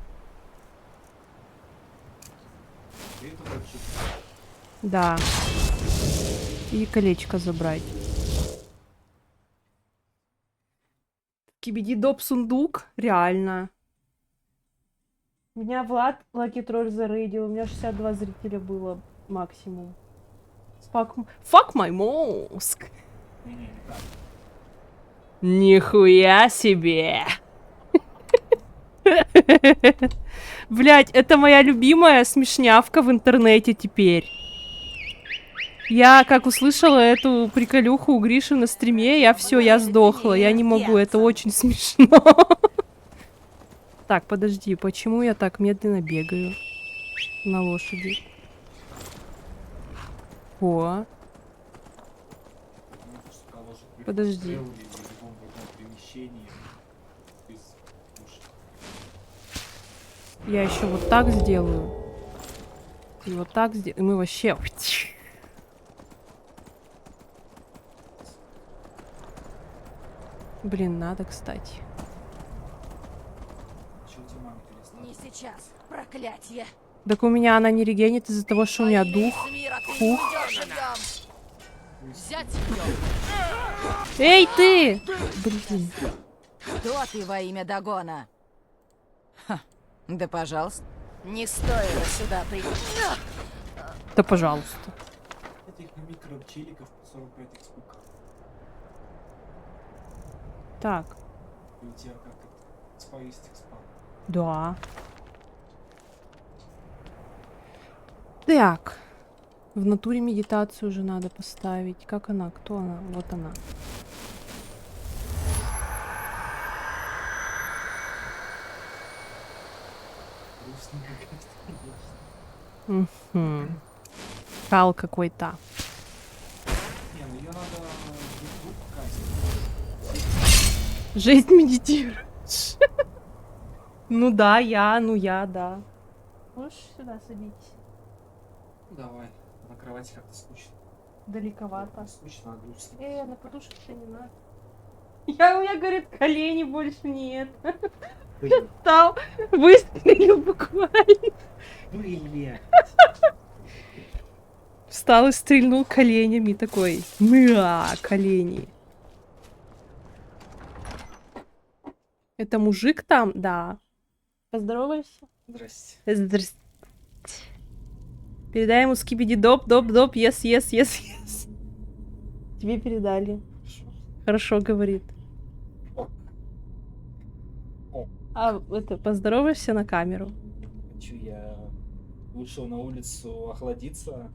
Да. И колечко забрать. Кибиди доп сундук? Реально. Меня Влад Лаки Тролль зарейдил. У меня 62 зрителя было максимум. Fuck my мозг. Нихуя себе. Блять, это моя любимая смешнявка в интернете теперь. Я, как услышала эту приколюху у Гриши на стриме, я сдохла. Я не могу, это очень смешно. Так, подожди, почему я так медленно бегаю на лошади? О. Подожди. Я еще вот так сделаю. И вот так сделаю. И мы вообще... Блин, надо, кстати. Не сейчас, проклятие. Так у меня она не регенит из-за того, что у меня дух. Фух. Взять ее. Эй, ты! Блин. Кто ты во имя Дагона? Ха, да пожалуйста. Не стоило сюда приходить. Да пожалуйста. Этих микрочеликов по 45 штук. Так, И у тебя как это? Спаистик спал. да. Так. В натуре медитацию уже надо поставить. Как она? Кто она? Вот она. Грустненько как-то, конечно. Мгм. Кал какой-то. Не, ну ее надо в YouTube кастить. Жизнь медитируешь. Ну да, я, да. Можешь сюда садитесь? Ну, давай. На кровати как-то скучно. Далековато. Скучно, а грустно. На подушке-то не надо. У меня, говорит, колени больше нет. Блин. Встал, выстрелил буквально. Блин. Встал и стрельнул коленями такой. Мя, колени. Это мужик там? Да. Поздоровайся. Здрасте. Здрасте. Передай ему скибиди доп, yes. Тебе передали. Хорошо. Хорошо, говорит. О. О. А это, поздороваешься на камеру? Хочу я вышел на улицу охладиться,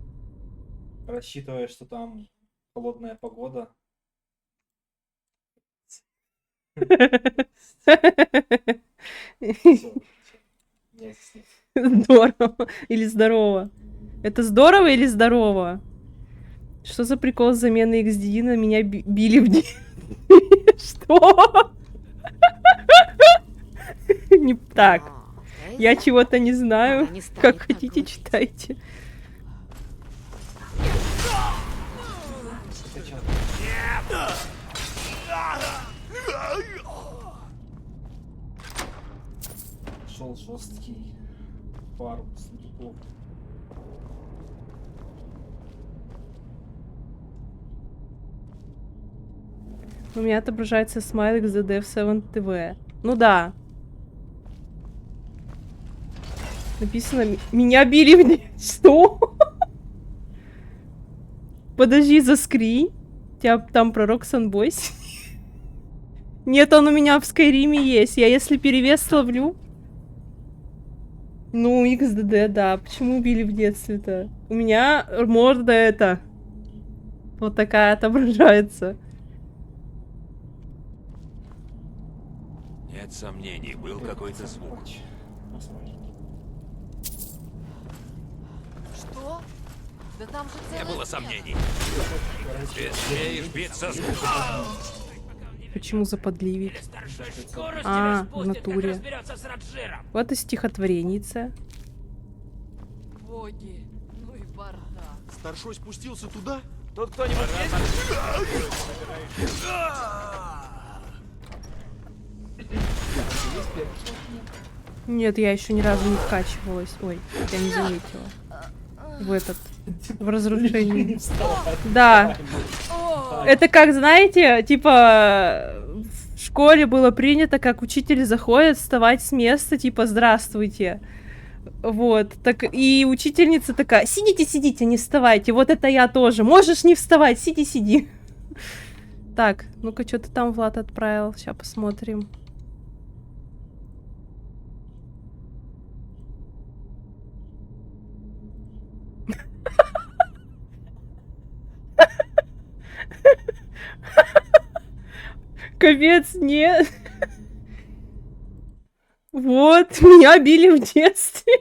рассчитывая, что там холодная погода. Всё, я здесь нет. Здорово. Или здорово. Это здорово или здорово? Что за прикол с заменой XDD на меня били в день? Что? Не так. Я чего-то не знаю. Как хотите, читайте. Зачем? Шел жесткий пару сундуков. У меня отображается смайл XDD в 7TV. Ну да. Написано, меня били в день. Что? Подожди, заскринь. У тебя там пророк Санбойс? Нет, он у меня в Скайриме есть. Я если перевес словлю... Ну, XDD, да. Почему били в детстве-то? У меня морда это... Вот такая отображается. Нет сомнений, был какой-то звук. Посмотрим. Что? Да там же Не целая было стена. сомнений. Ты смеешь биться с... Почему заподливить? А, в натуре. Вот и стихотвореница. Боги, ну и бардак. Старшой спустился туда? Тут кто-нибудь Нет, я еще ни разу не вкачивалась. Ой, я не заметила. В этот. В разрушении. Да. Это как, знаете, типа в школе было принято, как учитель заходит, вставать с места, типа здравствуйте. Вот. Так и учительница такая: сидите, не вставайте. Вот это я тоже. Можешь не вставать, сиди. Так, ну-ка, что ты там, Влад, отправил? Сейчас посмотрим. Капец, нет. Вот, меня били в детстве.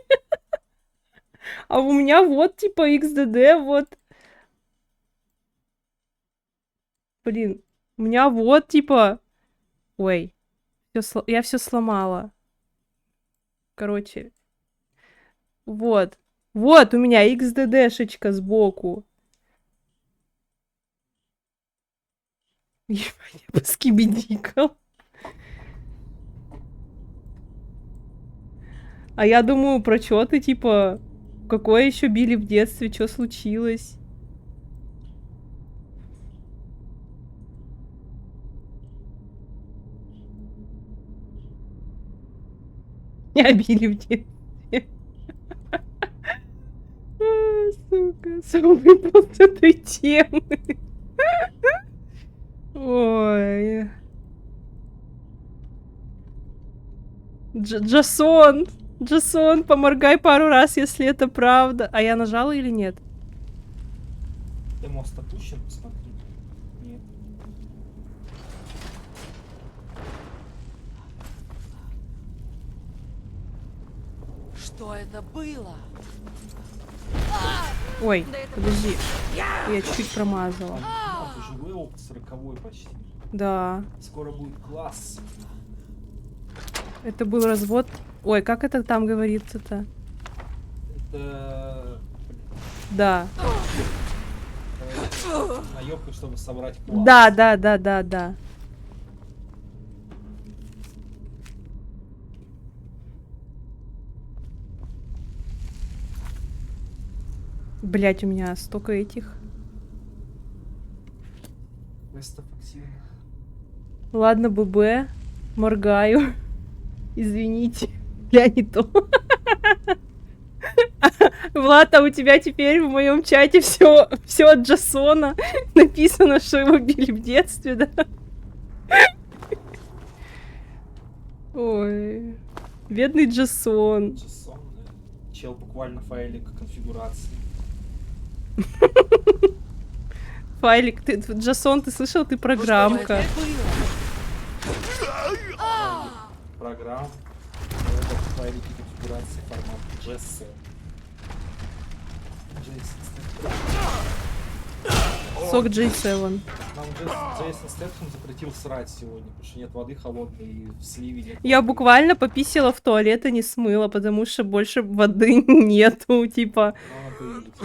А у меня вот, типа, XDD, вот. Блин, у меня вот, типа... Ой, я все сломала. Короче. Вот. Вот у меня XDD-шечка сбоку. Ебать, я поскибидикал. А я думаю, про чё ты, типа... Какое еще били в детстве? Что случилось? Меня били в детстве. выпал с этой темы. Ой. Джасон! Джасон, поморгай пару раз, если это правда. А я нажала или нет? Ты мост опущен, посмотри. Нет. Что это было? Ой, подожди. Я чуть-чуть промазала. А, ты живой опыт 40 почти. Да. Скоро будет класс. Это был развод. Ой, как это там говорится-то? Это... Да. Наебка, чтобы собрать класс. Да, да, да, да, да. Блять, у меня столько этих. Квестов активно. Ладно, ББ. Моргаю. Извините. Я не то. Влад, а у тебя теперь в моем чате все от Джасона. Написано, что его били в детстве, да? Ой. Бедный Джасон. Часом, да. Чел буквально файлик конфигурации. Файлик, ты, Джасон, ты слышал, ты программка. Программ. Это файлики конфигурации формат JSON. Сок J7. Нам Джейсон Стэтхэм запретил срать сегодня, потому что нет воды холодной и в сливе нет. Я воды. буквально пописала в туалет и не смыла, потому что больше воды нету, типа. Ну, она появится.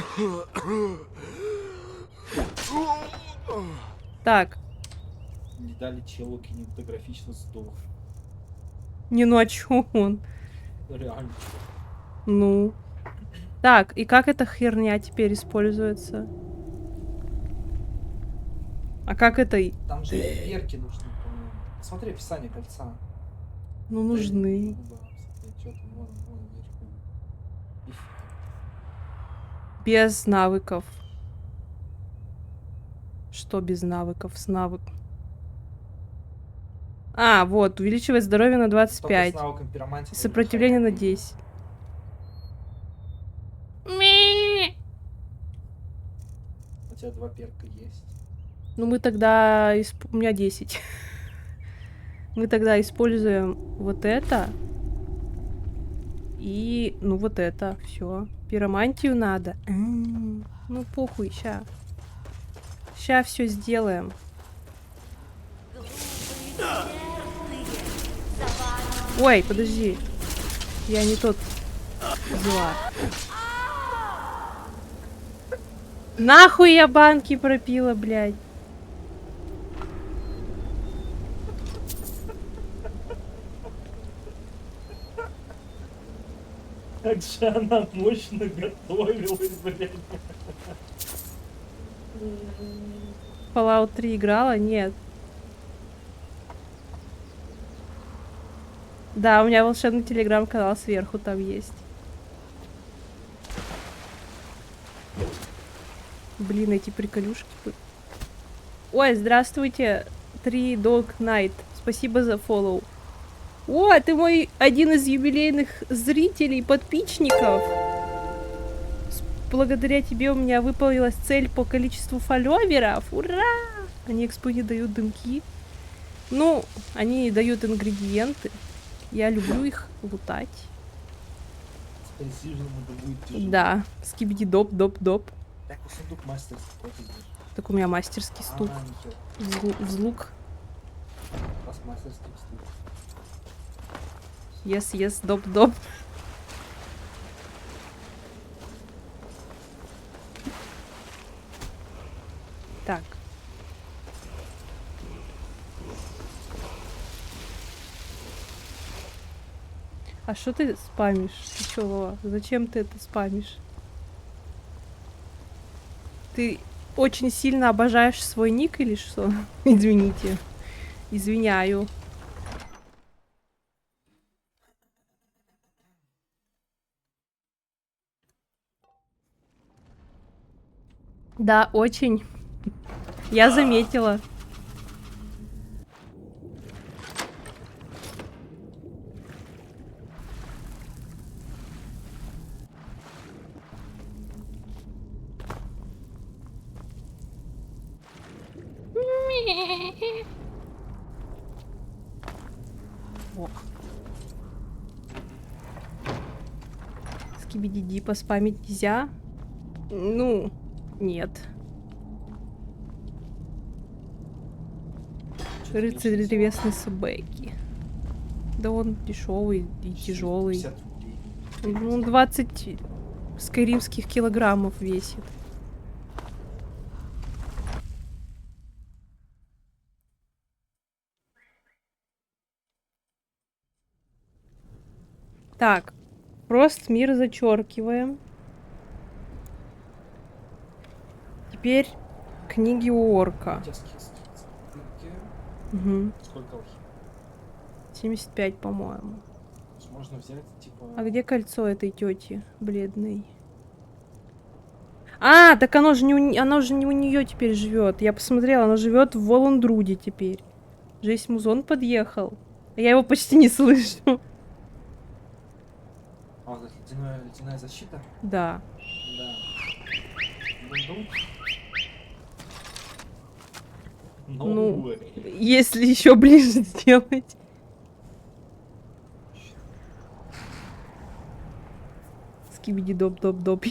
Так, Не дали челу кинематографично сдох. не ну а чё он? Реально. Ну. Так, и как эта херня теперь используется? А как это? Там же перки нужны, по-моему. Смотри описание кольца. Ну, нужны. Ну да, смотри, что там, вон вверху. Без навыков. Что без навыков? С навык. А, вот, увеличивает здоровье на Только 25. с навыком пиромантии Сопротивление на повышает. 10. У тебя 2 перка есть. Ну, мы тогда... У меня 10. Мы тогда используем вот это. И, ну, вот это. Все. Пиромантию надо. Ну, похуй, ща. Ща все сделаем. Ой, подожди. Я не тот взяла. Нахуй я банки пропила, блядь. Как же она мощно готовилась, блядь. Fallout 3 играла? Нет. Да, у меня волшебный телеграм-канал сверху там есть. Блин, эти приколюшки. Ой, здравствуйте, 3 Dog Night. Спасибо за фоллоу. О, ты мой один из юбилейных зрителей, подписчиков. Благодаря тебе у меня выполнилась цель по количеству фолловеров. Ура! Они экспу не дают дымки. Ну, они дают ингредиенты. Я люблю их лутать. Престижному это будет тяжело. Да, скибиди-доп-доп-доп. Так, у сундук мастерский, как ты идешь? Так у меня мастерский стук. нихер. Взлук. Раз мастерский стук. Yes, доп-доп. Так. А что ты спамишь? Ты чё, Вова? Зачем ты это спамишь? Ты очень сильно обожаешь свой ник или что? Извините. Извиняю. Да, очень. Я заметила. О. Скибиди поспамить нельзя? Ну, нет. Рыцарь древесной собаки. Да он дешевый и тяжелый. 50 рублей. Ну, 20 скайримских килограммов весит. Так, прост мир зачеркиваем. Теперь книги у орка. Детские статистики. Угу. Сколько алхимии? 75, по-моему. То есть можно взять, типа... А где кольцо этой тети бледной? А, так оно же не у нее теперь живет. Я посмотрела, оно живет в Воландруде теперь. Жесть, музон подъехал. А я его почти не слышу. А, вот эта ледяная защита? Да. Да. Бум-бум. Ну, way. если еще ближе сделать. Скибиди доп-доп-доп.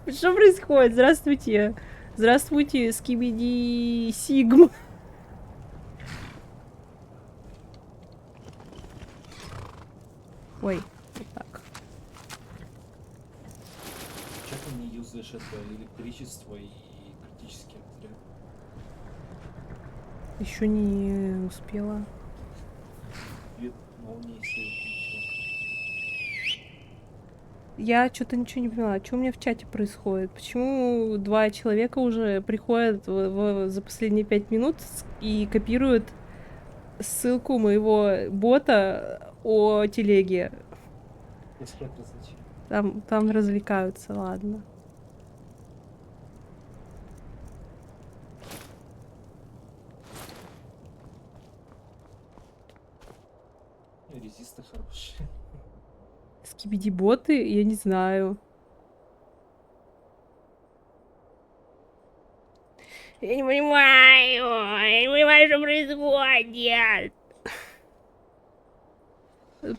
Что происходит? Здравствуйте. Здравствуйте, Скибиди Сигма. Ой, вот так. Че ты не юзаешь это электричество и критический разряд? Еще не успела. Вид молнии светит. Я что-то ничего не поняла. Что у меня в чате происходит? Почему 2 человека уже приходят за последние 5 минут и копируют ссылку моего бота о телеге? Инспектор зачем? Там развлекаются, ладно. Резисты хорошие. Скибиди-боты? Я не знаю. Я не понимаю, что происходит.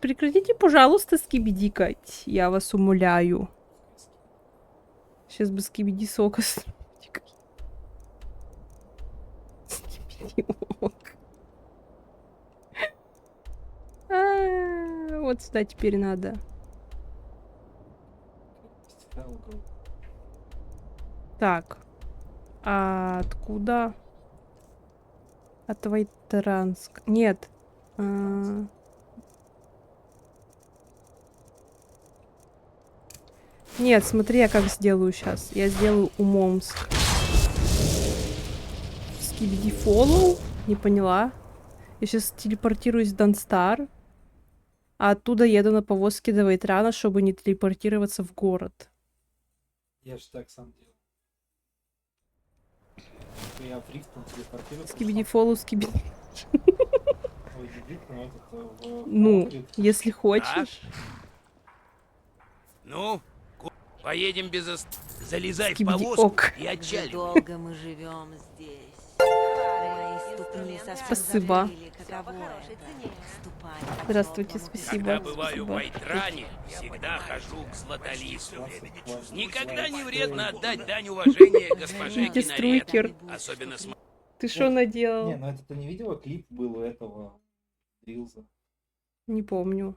Прекратите, пожалуйста, скибидикать. Я вас умоляю. Сейчас бы скибиди сока Скибиди-ок. Вот сюда теперь надо. Так. А откуда? От Вайтранска. Нет. Нет, смотри, я как сделаю сейчас. Я сделаю Умомск. Скибиди фоллоу? Не поняла. Я сейчас телепортируюсь в Данстар. А оттуда еду на повозке до Вайтрана, чтобы не телепортироваться в город. Я же так сам делал. Я в рифтом телепортировался. Скибиди фоллоу, скибиди... Ой, не в рифтом, а этот, Ну, Окрик. если хочешь. Наш? Ну, поедем без Залезай в Скибиди повозку ок. и Как же отчаливай. долго мы живем здесь. Мои ступни совсем Спасибо. забыли, каково это. Ступать по Здравствуйте, теплому спасибо. Когда бываю в спасибо. Вайтране, всегда хожу к Златолису. Классный Никогда не класс. вредно отдать дань уважения госпоже Видите, Кинарет. Струйкер. Особенно с Ты что наделал? Не, ну это ты не видела? Клип был у этого Рилза. Не помню.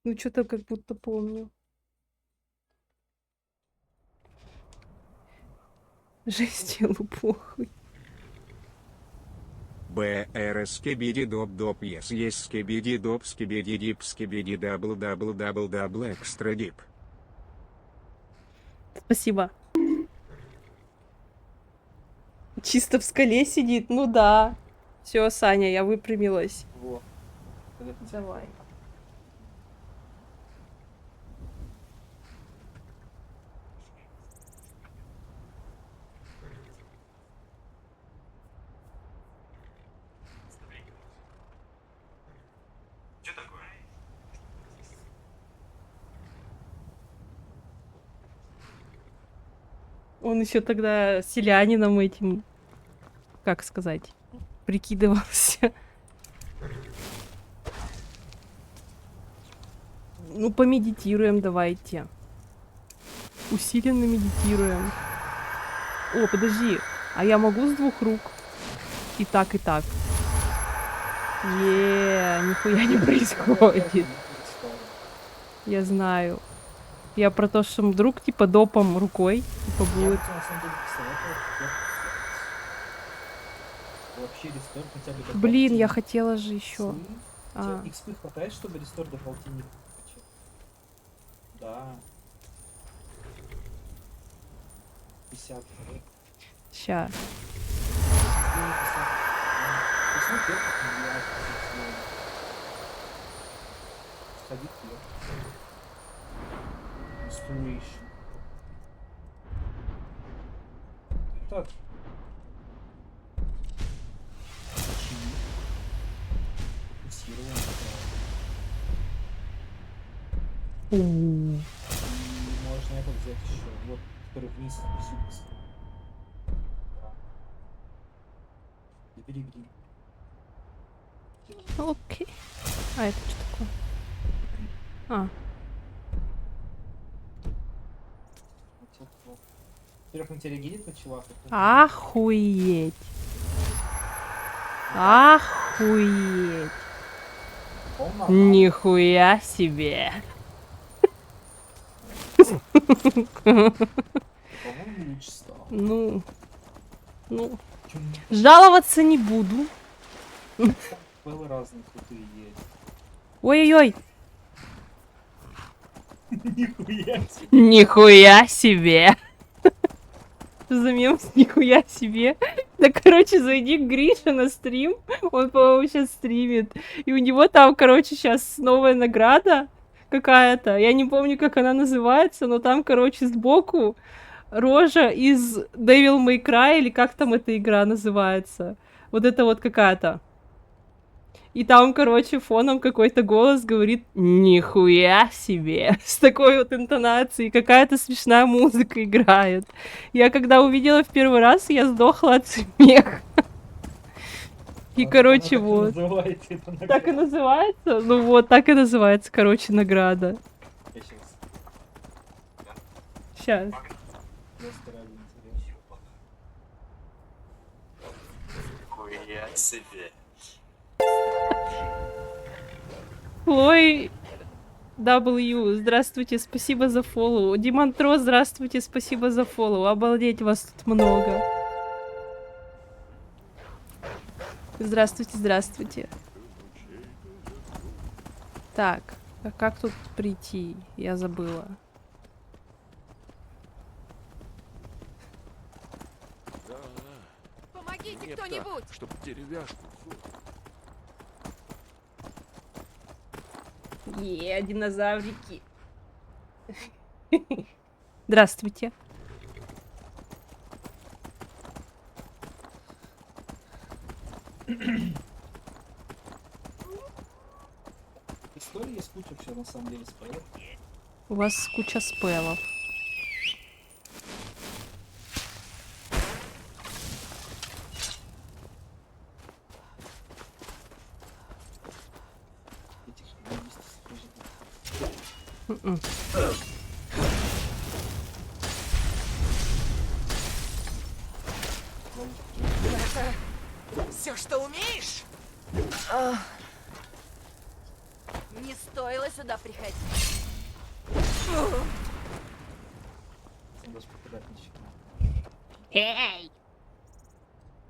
Ну, что-то как будто помню. Жесть, делу похуй. БР скибиди доп доп yes скибиди доп скибиди дип скибиди дабл дабл дабл дабл экстра дип. Спасибо. Чисто в скале сидит? Ну да. Все, Саня, я выпрямилась. Вот. Когда ты Давай. Он еще тогда селянином этим, как сказать, прикидывался. Ну, помедитируем давайте. Усиленно медитируем. О, подожди. А я могу с 2 рук? И так, и так. Нихуя не происходит. Я знаю. Я про то, что вдруг, типа, допом рукой, типа, Я будет. бы тебе, на самом деле посоветовал вообще рестор хотя бы до Блин, я полтинника. хотела же еще. У А. тебя XP хватает, чтобы рестор до полтинника прокачать? Да. 50. да? Ща. Ну, не 50. Если нет, то не сходи вверх. Restoration. Так. Фиксировано. И можно это взять еще. Вот, который вниз сюда. Да. Бери. Окей. А это что такое? А, Во-первых, на тебя регенит начала. охуеть. Охуеть. Нихуя себе. По-моему, лучше стало. Ну, жаловаться не буду. Было разные крутые есть. Ой-ой-ой. Нихуя себе. Нихуя себе. Что за мем с нихуя себе? Да, короче, зайди к Грише на стрим. Он, по-моему, сейчас стримит. И у него там, короче, сейчас новая награда какая-то. Я не помню, как она называется, но там, короче, сбоку рожа из Devil May Cry, или как там эта игра называется. Вот это вот какая-то. И там, короче, фоном какой-то голос говорит «Нихуя себе!» с такой вот интонацией. Какая-то смешная музыка играет. Я когда увидела в первый раз, я сдохла от смеха. И, короче, вот. Так и называется? Ну вот, так и называется, короче, награда. Сейчас. Хлой W, здравствуйте, спасибо за фоллоу. Димантро, здравствуйте, спасибо за фоллоу. Обалдеть, вас тут много. Здравствуйте, здравствуйте. Так, а как тут прийти? Я забыла. Помогите кто-нибудь! Чтоб деревяшку. Динозаврики. Здравствуйте. История есть куча вообще на самом деле споет. У вас куча спелов. Этих лингвистов тоже. М-м. Все, что умеешь? Не стоило сюда приходить. Даже попадать ничего.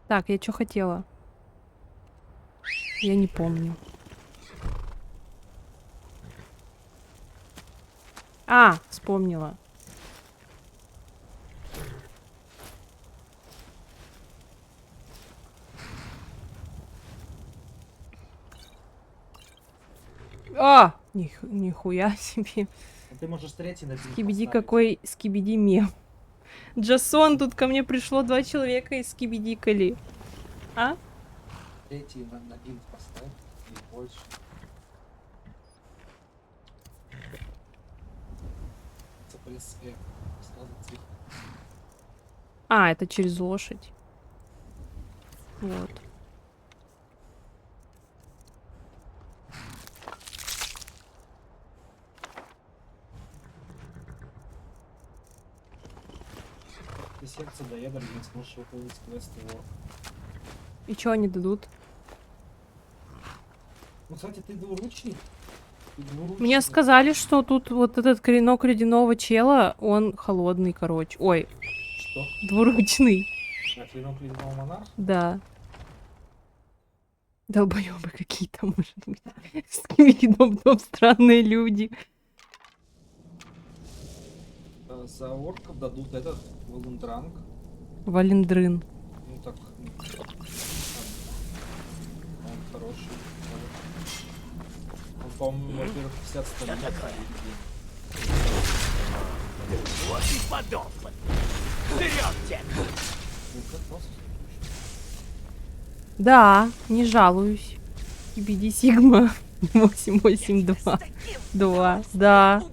Так, я что хотела? Я не помню. А, вспомнила. А! Нихуя себе. А ты можешь третий на бинт Скибиди поставить. какой скибиди мем. Джасон, тут ко мне пришло 2 человека из скибидикали. А? Третий на бинт поставь. И больше. CPS сразу цвет. А, это через лошадь. Вот. Ты сердце доеда, не сможешь выполнить квест его. И что они дадут? Ну, кстати, ты двуручный? Ты двуручный. Мне сказали, что тут вот этот клинок ледяного чела, он холодный, короче. Ой, Что? двуручный. А клинок ледяного монарха? Да. Долбоёбы какие-то, может быть. С какими-то странные люди. За орков дадут этот Волендранг. Валендрын. Ну так. Ну, он хороший. Он, по-моему, во-первых, 50 столетий. Вот и подохла. Вперед, тебе! Да, не жалуюсь. BD Sigma 882. 2, да.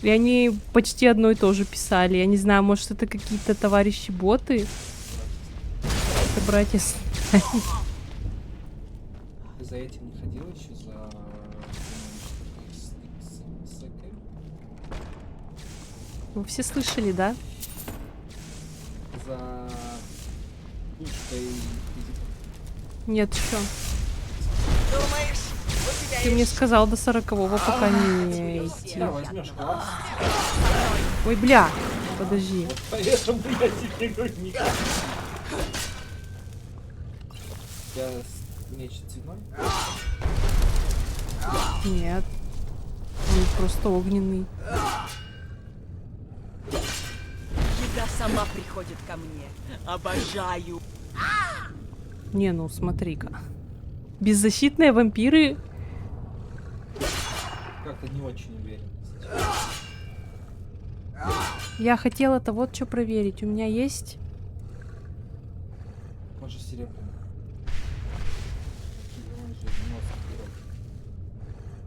И они почти одно и то же писали. Я не знаю, может, это какие-то товарищи-боты? Это братья. Ты за этим не ходил еще за... Вы все слышали, да? За... Пушкой... Нет, что? Думаешь, у тебя Ты мне сказал до 40-го, пока не идти. Да, возьмешь класс. Ой, бля, подожди. Вот поэтому я тебе говорю, не ходи. Я меч цветной? Нет. Он просто огненный. еда сама приходит ко мне. Обожаю. Не, ну смотри-ка. Беззащитные вампиры. Как-то не очень уверен. Я хотела-то вот что проверить. У меня есть... Он же серебряный. Он же нос вперед.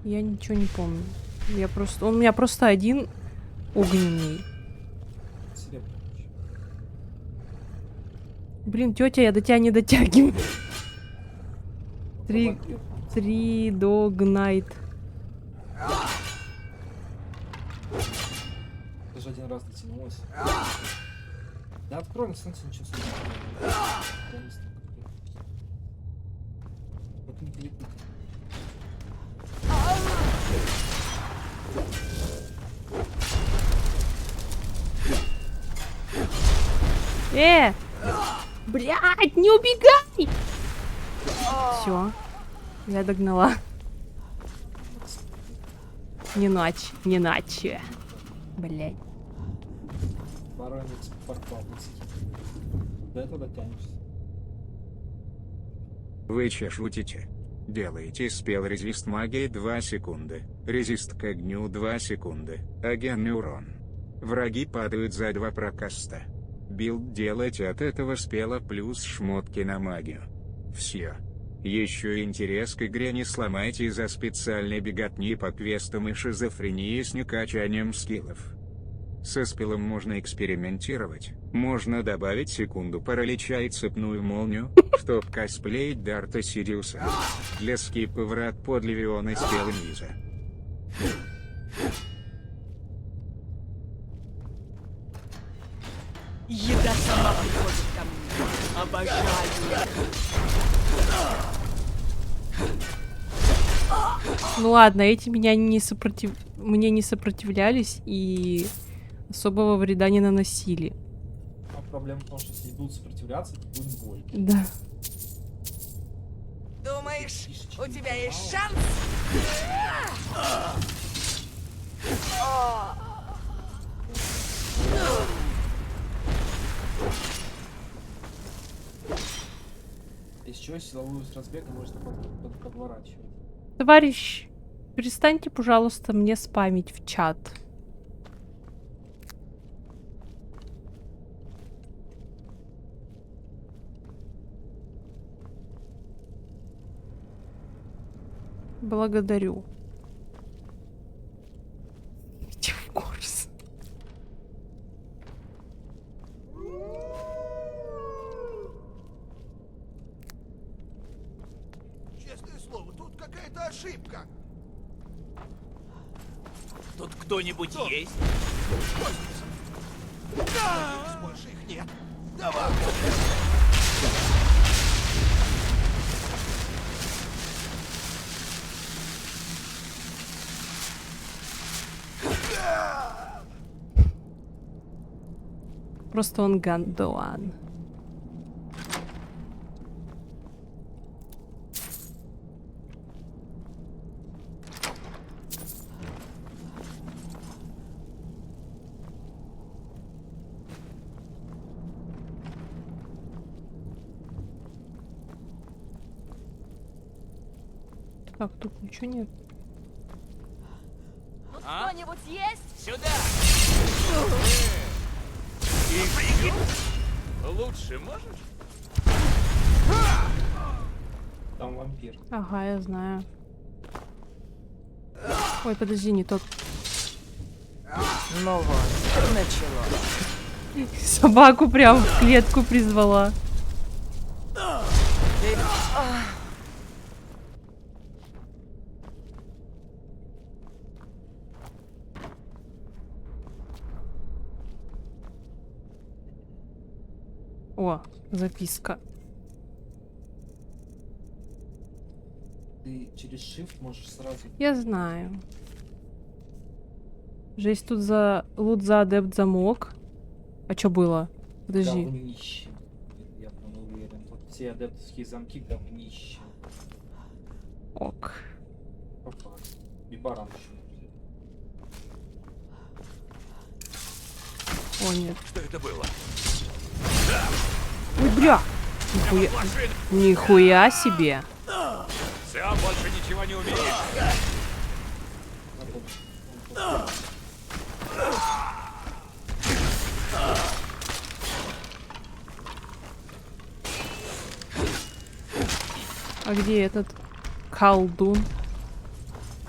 Я ничего не помню. Я просто... Он у меня просто один огненный. Серебряный. Блин, тетя, я до тебя не дотягиваю. Три- Вампир. 3 Dognight. Ты же один раз дотянулась. Да открой, на солнце ничего сложного. Вот не перепутай. Блядь, не убегай! Все, я догнала. Не ночь, не ночь. Блядь. Баронец порталовский. До этого дотянешься. Вы че шутите? Делаете спел резист магии 2 секунды, резист к огню 2 секунды, агенный урон. Враги падают за 2 прокаста. Билд делать от этого спела плюс шмотки на магию. Все. Еще интерес к игре не сломайте из-за специальной беготни по квестам и шизофрении с некачанием скиллов. Со спелом можно экспериментировать, можно добавить секунду паралича и цепную молнию, чтоб косплеить Дарта Сириуса. Для скипа враг под Левиона спел инвиза. Еда сама приходит ко мне. Обожаю. Ну ладно, эти меня мне не сопротивлялись и особого вреда не наносили. А проблема в том, что если будут сопротивляться, то будет боль. Да. Думаешь, у тебя есть шанс? Из чего силовую с разбега можно подворачивать. Товарищ, перестаньте, пожалуйста, мне спамить в чат. Благодарю. Иди в курс. какая-то ошибка. Тут кто-нибудь есть? Больше их нет. Давай. Просто он гандон. Так, тут ничего нет. Тут кто-нибудь есть? Сюда! Лучше можешь? Там вампир. Ага, я знаю. Ой, подожди, не тот. Ну вот, начало. Собаку прям в клетку призвала. О, записка. Ты через shift можешь сразу... Я знаю. Жесть тут за лут за адепт замок. А чё было? Подожди. Говнище. Я прям уверен. Тут все адептовские замки говнище. Ок. По факту. И баран еще. О, нет. Что это было? Ой, бля! Нихуя... Нихуя себе! Сам больше ничего не умеешь. А где этот колдун?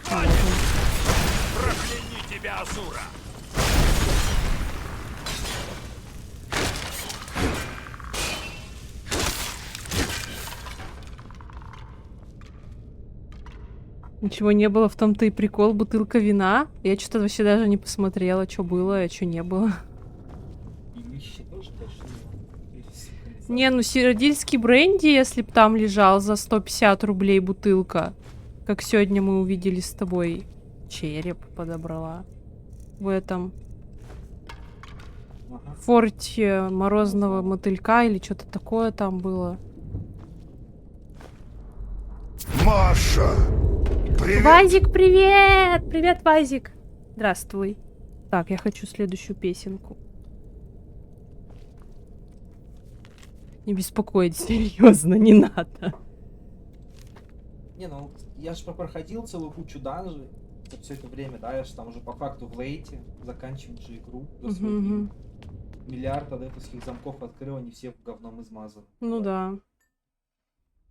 А, вот он. Прокляни тебя, Азура! Ничего не было, в том-то и прикол. Бутылка вина. Я что-то вообще даже не посмотрела, что было, а что не было. И вещи тоже, конечно, Не, ну сиродильский бренди, если б там лежал за 150 рублей бутылка. Как сегодня мы увидели с тобой. Череп подобрала. В этом Ага. форте морозного мотылька или что-то такое там было. Маша! Привет! Вазик, привет! Привет, Вазик! Здравствуй. Так, я хочу следующую песенку. Не беспокоить, серьезно, не надо. Не, ну я же проходил целую кучу данжей за все это время, да, я же там уже по факту в лейте, заканчиваю же игру за свой Мгм, билд. мгм. Миллиард адептовских замков открыл, они все говном измазаны. Ну да.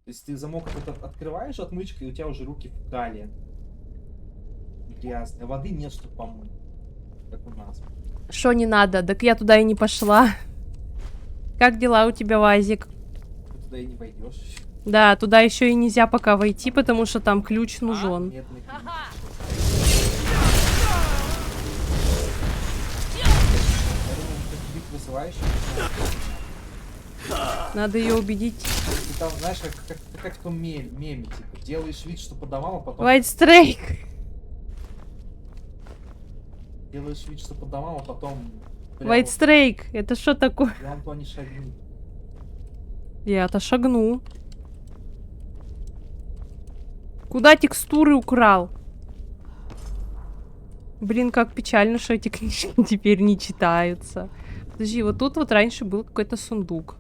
То есть ты замок этот открываешь отмычкой, и у тебя уже руки в кале. Грязные. Воды нет, чтобы помыть. Как у нас. Шо не надо? Так я туда и не пошла. Как дела у тебя, Вазик? Ты туда и не войдешь. Да, туда еще и нельзя пока войти, потому что там ключ нужен. Медный ключ. Я думаю, ты бит вызываешь. Надо ее убедить. Ты там, знаешь, как в том меме, типа, делаешь вид, что по домам, а потом... White Strike. Делаешь вид, что по домам, а потом... White Strike. Это что такое? Прям то не шагни. Я-то шагну. Куда текстуры украл? Блин, как печально, что эти книжки теперь не читаются. Подожди, вот тут вот раньше был какой-то сундук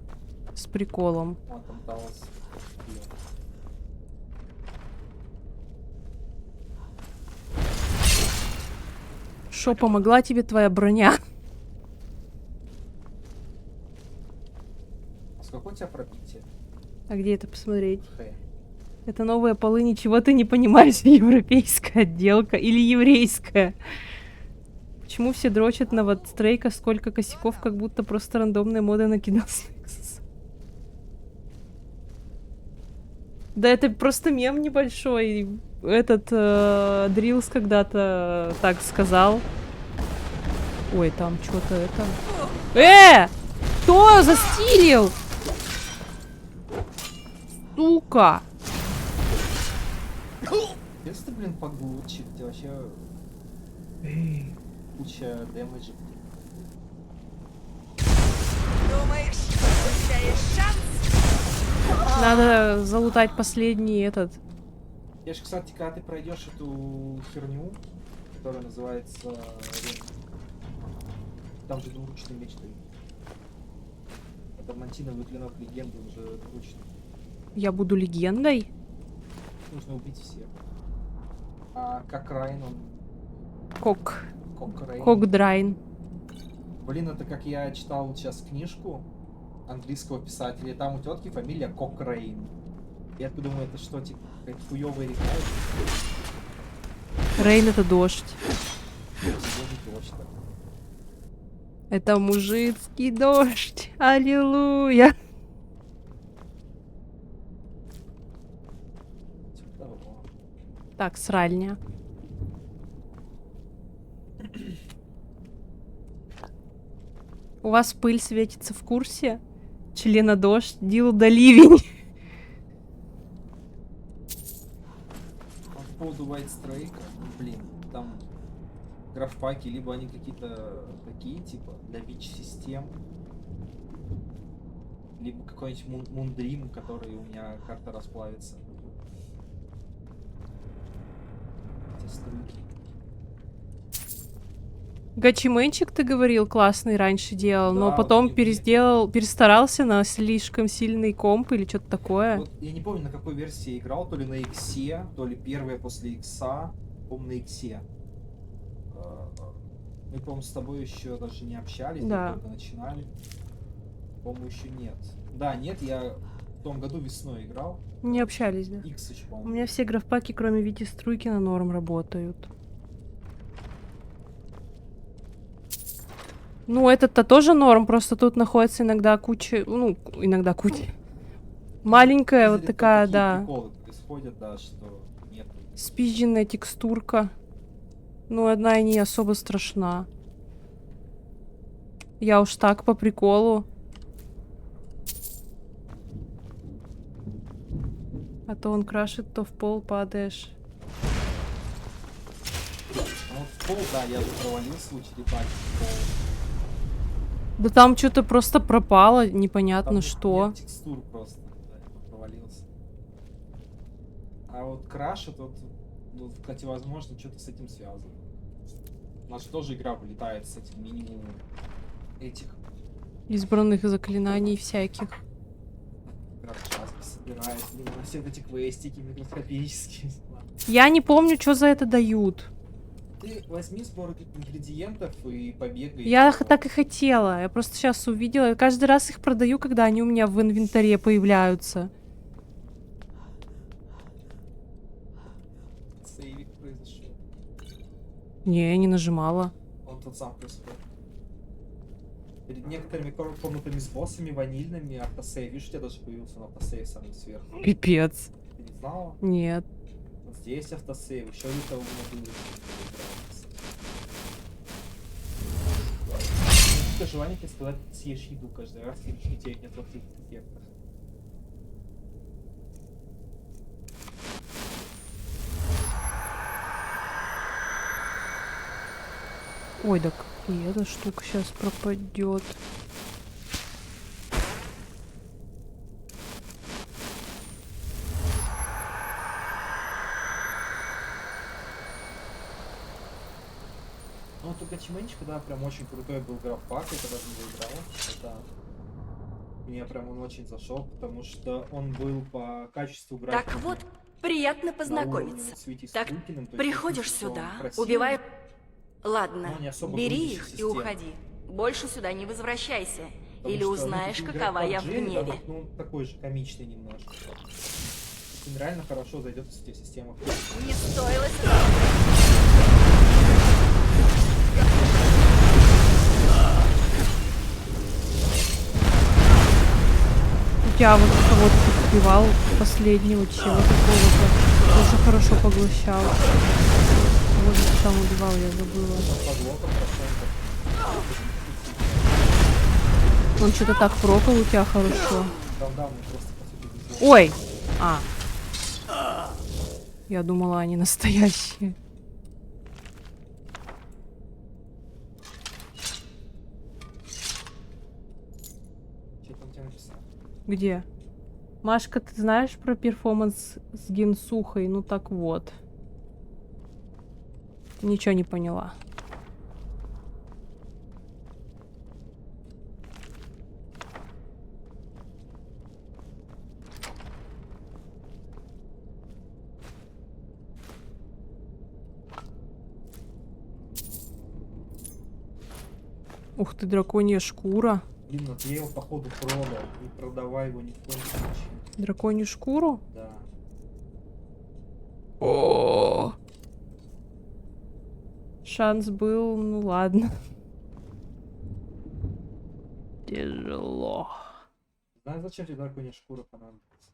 с приколом. Вот там Талос. Шо, помогла тебе твоя броня? А сколько у тебя пробитие? А где это посмотреть? Хэ. Это новые полы, ничего ты не понимаешь, европейская отделка или еврейская. Почему все дрочат на вот стрейка, сколько косяков, как будто просто рандомные моды накидал Nexus. Да это просто мем небольшой. Этот Дрилс когда-то так сказал. Ой, там что-то это... Кто застилил? Сука! Если ты, блин, погулчик, ты вообще... Куча дэмэджа. Думаешь, у тебя есть шанс? Надо залутать последний этот. Я ж, кстати, когда ты пройдешь эту херню, которая называется... Там же двуручный меч стоит. Адамантиновый клинок легенды уже двуручный. Я буду легендой? Нужно убить всех. А как Райн, он... Кок Райн. Кокдрайн. Блин, это как я читал сейчас книжку английского писателя, и там у тетки фамилия Кокрейн. Я думаю, это что, типа, какая-то хуёвая река? Рейн — это дождь. Сегодня точно. Это мужицкий дождь. Аллилуйя. Типа того. Так, сральня. У вас пыль светится в курсе? Члена дождь, дилда ливень. А по поводу White Strike, блин, там графпаки, либо они какие-то такие, типа, для бич-систем, либо какой-нибудь Мундрим, который у меня карта расплавится. Эти струйки. Гачименчик, ты говорил, классный раньше делал, но Да, потом вот перестарался на слишком сильный комп или что-то такое. Вот я не помню, на какой версии я играл, то ли на Иксе, то ли первая после Икса, по-моему, на Иксе. Мы, по-моему, с тобой еще даже не общались, Да. только начинали. По-моему, еще нет. Да, нет, я в том году весной играл. Не общались, да? Икс еще, У по-моему. меня все графпаки, кроме Вити Струйки, на норм работают. Ну, этот-то тоже норм, просто тут находится иногда куча... Ну, иногда куча. Маленькая вот Изредка такая, такие да. приколы происходят, да, что нет. Спизженная текстурка. Ну, одна и не особо страшна. Я уж так по приколу. А то он крашит, то в пол падаешь. Ну, вот в пол, да, я же провалился в черепахе в пол. Да там что-то просто пропало, Там непонятно нет- что. нет текстур просто, да, я провалился. А вот краш, это вот, ну, кстати, возможно, что-то с этим связано. У нас же тоже игра вылетает с этим минимумом этих Избранных заклинаний всяких. графшаски собирает, блин, на все эти квестики микроскопические. Я не помню, что за это дают. Ты возьми сбор ингредиентов и побегай. Я так и хотела. Я просто сейчас увидела. Я каждый раз их продаю, когда они у меня в инвентаре появляются. Сейвик произошел. Не, я не нажимала. Он тот сам происходит. Перед некоторыми комнатами с боссами ванильными автосейв. Видишь, у тебя даже появился на автосейв самый сверху. Пипец. Ты не знала? Нет. Вот здесь автосейв, еще где-то модуль. Только желание тебе сказать, съешь еду каждый раз, и тебе нет плохих эффектов. Ой, так и эта штука сейчас пропадет. Ну, только Чименчика, да, прям очень крутой был графпак, я когда в него играл. Это... Мне прям он очень зашел, потому что он был по качеству графики. Так вот, приятно на уровне познакомиться. вот с Витей Так, Струкиным, то есть приходишь чувствую, что он сюда, красивый. убиваешь... Ладно, Но не особо бери грузящая их и система. уходи. Больше сюда не возвращайся. Потому Или что, узнаешь, ну, какова я в Джерри, да, гневе. вот, ну, он такой же комичный немножко. Он реально хорошо зайдет в те системы. Не стоило сюда. У тебя вот это вот убивал последнего чела какого-то. Тоже хорошо поглощал. Кого же ты там убивал, я забыла. Подлока процентов. Он что-то так прокал у тебя хорошо. Да, мы просто по сути без Ой! А. Я думала, они настоящие. Что там тебе написано? Где? Машка, ты знаешь про перформанс с Генсухой? Ну так вот. Ничего не поняла. Ух ты, драконья шкура. Блин, вот я его походу продал. Не продавай его ни в коем случае. Драконью шкуру? Да. О, шанс был, ну ладно. Тяжело. Знаешь, зачем тебе драконья шкура понадобится?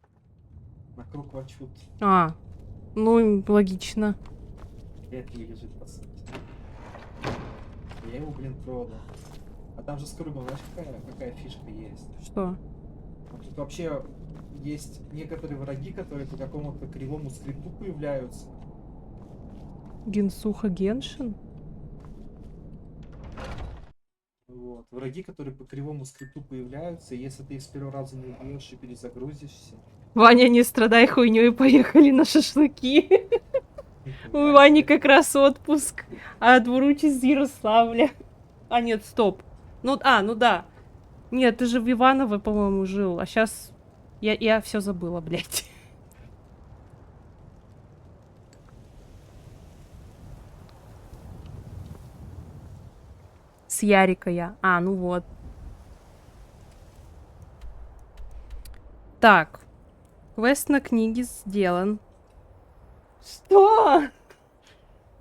На круг вачут. А, ну логично. 5 лежит по сути. Я его, блин, продал. А там же с кругом, знаешь, какая фишка есть? Что? Вот тут вообще есть некоторые враги, которые по какому-то кривому скрипту появляются. Генсуха Геншин? Вот. Враги, которые по кривому скрипту появляются, и если ты их с первого раза не убьешь и перезагрузишься. Ваня, не страдай хуйней, поехали на шашлыки. У Вани как раз отпуск, а Двуручий из Ярославля. А нет, стоп. Ну да. Нет, ты же в Иваново, по-моему, жил, а сейчас я все забыла, блядь. С Ярика я. А, ну вот. Так. Квест на книге сделан. Что?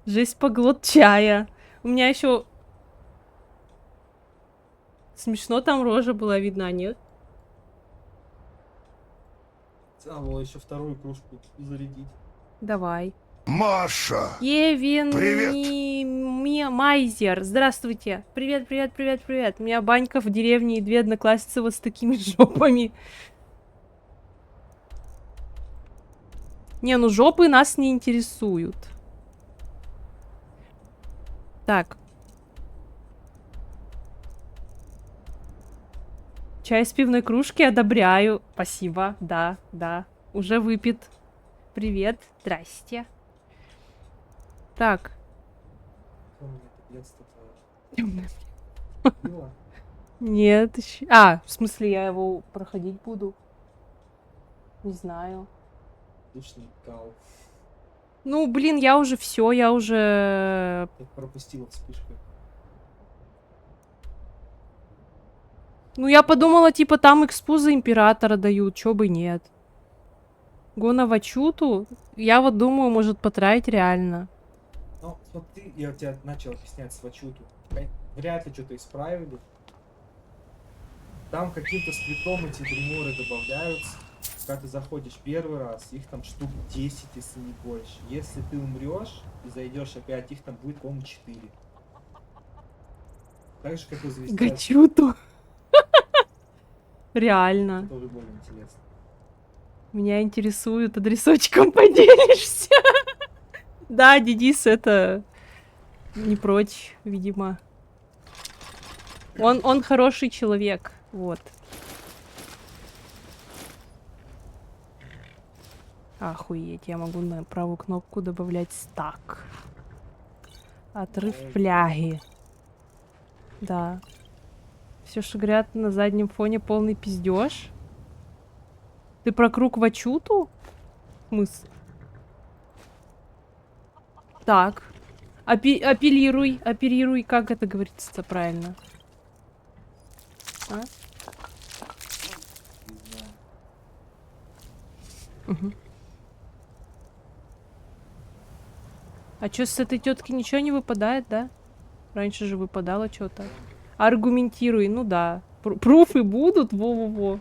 Жизнь поглот чая. У меня еще смешно там рожа была видна, нет? Надо было еще вторую кружку зарядить. Давай. Маша! Евин Привет. Майзер. Здравствуйте. Привет. У меня банька в деревне и 2 одноклассницы вот с такими жопами. Не, ну жопы нас не интересуют. Так. Чай с пивной кружки одобряю. Спасибо. Да. Уже выпит. Привет. Здрасте. Так. Что у меня это детство-то было? Нет, еще... А, в смысле, я его проходить буду? Не знаю. Душный кал. Ну, блин, я уже все, я уже... Я пропустила вспышку. Ну, я подумала, типа, там экспу за императора дают, чё бы нет. Гона Вачуту, я вот думаю, может потратить реально. Ну, смотри, я тебя начал объяснять свачуту. Вряд ли что-то исправили. Там каким-то скриптом эти гриморы добавляются. Когда ты заходишь первый раз, их там штук 10, если не больше. Если ты умрешь и зайдешь опять, их там будет, по-моему, 4. Так же, как и звезда. Гачуту. Реально. Тоже более интересно. Меня интересует, адресочком поделишься. Да, Дидис это не прочь, видимо. Он хороший человек, вот. Охуеть, я могу на правую кнопку добавлять стак. Отрыв фляги. Да. Все, что говорят на заднем фоне, полный пиздеж. Ты про круг Вачуту? Смысл? Так. Оперируй, как это говорится правильно? А? Не знаю. Угу. А чё с этой тетки ничего не выпадает, да? Раньше же выпадало что-то. Аргументируй, ну да. Пруфы будут, во-во-во.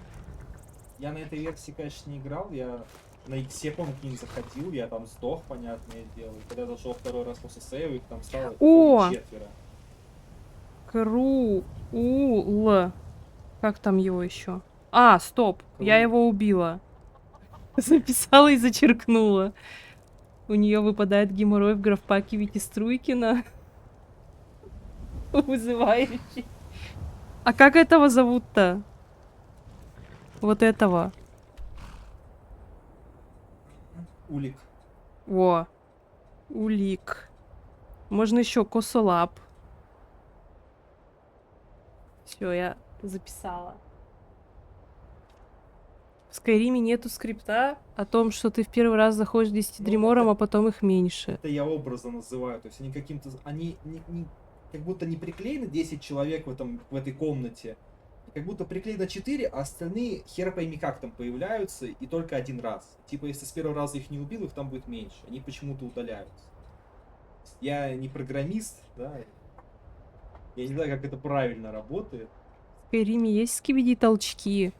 Я на этой версии, конечно, не играл. Я на иксе, по-моему, к ним заходил. Я там сдох, понятное дело. И когда зашел второй раз после сейва, их там стало О! 4. Круул. Как там его еще? А, стоп. Я Круул. его убила. Записала и зачеркнула. У нее выпадает геморрой в графпаке Вити Струйкина. Вызывающий. А как этого зовут-то? Вот этого. Улик. Во. Улик. Можно еще косолап. Все, я записала. В Скайриме нету скрипта о том, что ты в первый раз заходишь 10 дримором, а потом их меньше. Это я образно называю. То есть они каким-то... Они как будто не приклеены 10 человек в этой комнате. Как будто приклеено 4, а остальные хер пойми как там появляются и только один раз. Типа, если с первого раза их не убил, их там будет меньше. Они почему-то удаляются. Я не программист, да. Я не знаю, как это правильно работает. В Скайриме есть скибиди толчки.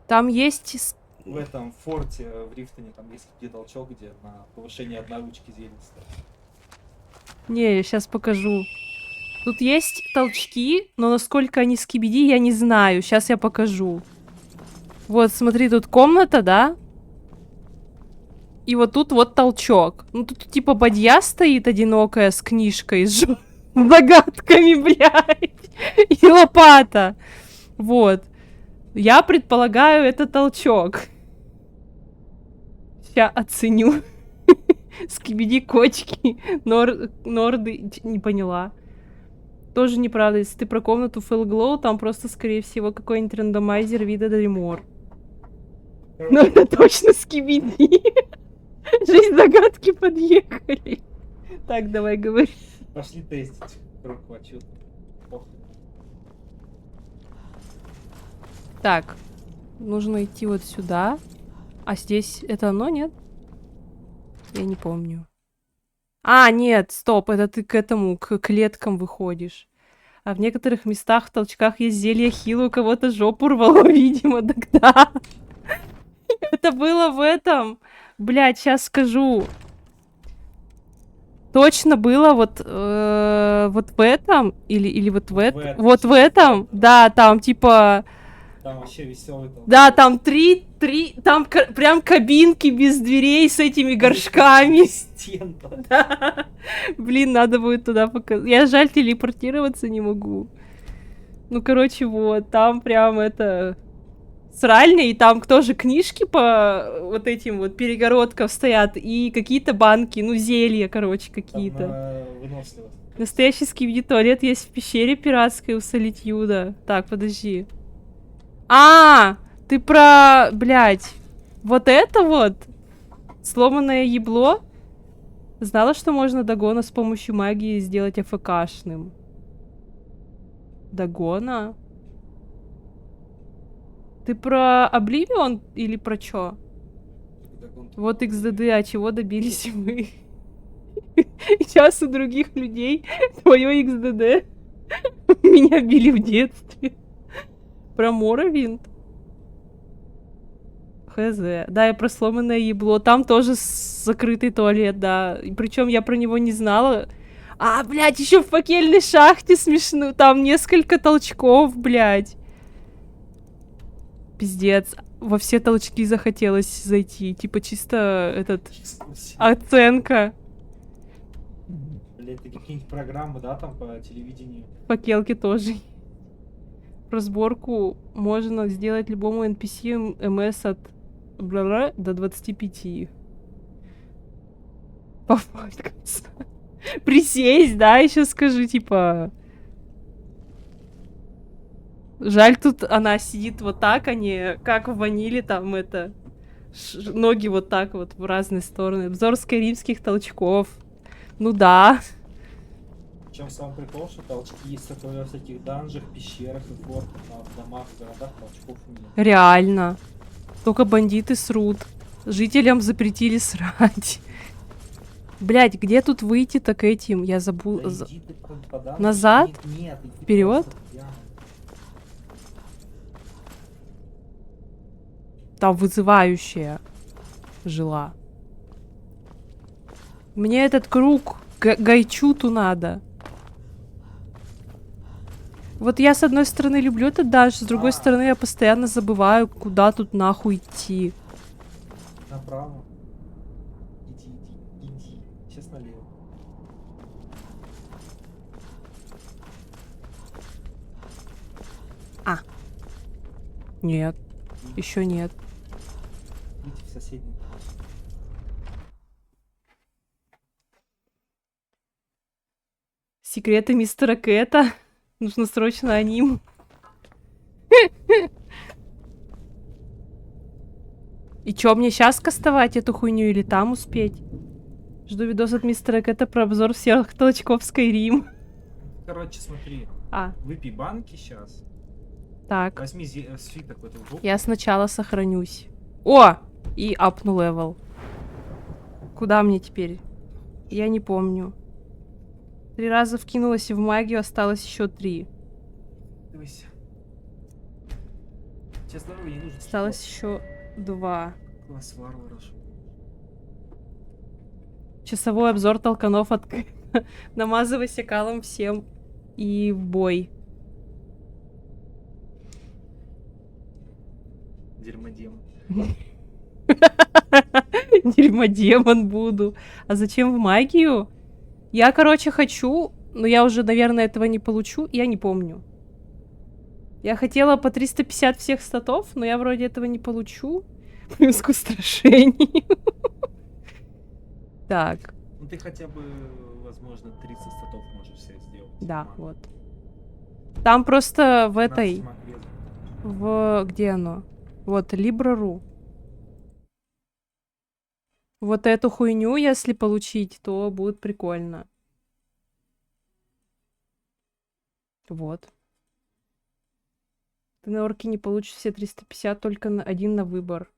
Там есть... В этом форте в Рифтоне там есть где толчок, где на повышение одной ручки зелень ставят. Не, я сейчас покажу. Тут есть толчки, но насколько они скибиди, я не знаю. Сейчас я покажу. Вот, смотри, тут комната, да? И вот тут вот толчок. Ну, тут типа бадья стоит одинокая с книжкой, с загадками, блядь. И лопата. Вот. Я предполагаю, это толчок. Сейчас оценю. Скибиди кочки. Норды... Не поняла. Тоже неправда. Если ты про комнату Fellglow, там просто, скорее всего, какой-нибудь рандомайзер вида Дримор. Ну это точно скибиди. Жизнь загадки подъехали. Так, давай говори. Пошли тестить. Руководчет. Так, нужно идти вот сюда. А здесь это оно, нет? Я не помню. А, нет, стоп, это ты к этому, к клеткам выходишь. А в некоторых местах в толчках есть зелье хила, у кого-то жопу рвало, видимо, тогда. Это было в этом. Блядь, сейчас скажу. Точно было вот в этом или вот в этом. Вот в этом. Да, там типа... Там вообще веселый толчок. Да, там там прям кабинки без дверей с этими горшками. Стен. Да. Блин, надо будет туда показать. Я жаль, телепортироваться не могу. Ну, короче, вот, там прям это... Сральня, и там тоже книжки по вот этим вот перегородкам стоят, и какие-то банки, ну, зелья, короче, какие-то. Настоящий скибиди-туалет есть в пещере пиратской у Солитьюда. Так, подожди. А, ты про, блядь, вот это вот? Сломанное ебло? Знала, что можно Дагона с помощью магии сделать АФКшным? Дагона? Ты про Обливион или про чё? Вот XDD, а чего добились мы? Сейчас у других людей твое XDD меня били в детстве. Про Моровинд? Хз. Да, и про сломанное ебло. Там тоже закрытый туалет, да. Причем я про него не знала. А, блядь, еще в факельной шахте смешно. Там несколько толчков, блядь. Пиздец. Во все толчки захотелось зайти. Типа чисто этот... Оценка. Блядь, это какие-нибудь программы, да, там по телевидению? Факелки тоже. Про сборку можно сделать любому NPC МС от бла-бла до 25. Пофоткаться. Присесть, да, еще скажу, типа... Жаль, тут она сидит вот так, а не как в ваниле, там это... Ноги вот так вот в разные стороны. Обзор скайримских толчков. Ну да. Причем сам прикол, что толчки есть только во всяких данжах, пещерах и фортах, а в домах, в городах толчков нет. Реально. Только бандиты срут. Жителям запретили срать. Блять, где тут выйти-то к этим? Я забыл. Да иди ты по данжам. Назад? Нет, иди Вперед? просто прямо. Там вызывающая жила. Мне этот круг Гайчуту надо. Вот я с одной стороны люблю этот данж, с другой стороны я постоянно забываю, куда тут нахуй идти. Направо. Иди. Сейчас налево. Нет, еще нет. Идите в соседний. Секреты мистера Кэта. Нужно срочно о ним. И чё, мне сейчас кастовать эту хуйню или там успеть? Жду видос от мистера Кэта про обзор всех толчков Skyrim. Короче, смотри. А, Выпей банки сейчас. так. Возьми свиток в эту руку. Я сначала сохранюсь. О! И апну левел. Куда мне теперь? Я не помню. 3 раза вкинулась в магию, осталось еще 3. Дивися. Тебе здоровье не нужно. Осталось еще 2. Класс варвара. Часовой обзор толканов от намазывайся калом всем и в бой. Дерьмодем. Дерьмодемон буду. А зачем в магию? Я, короче, хочу, но я уже, наверное, этого не получу. Я не помню. Я хотела по 350 всех статов, но я вроде этого не получу. Плюс к устрашению. Так, Ну ты хотя бы, возможно, 30 статов можешь себе сделать. да, Маг. вот. Там просто в 15 этой... маг резать. В... Где оно? Вот, Libra.ru. Вот эту хуйню, если получить, то будет прикольно. Вот. Ты на орке не получишь все 350, только один на выбор.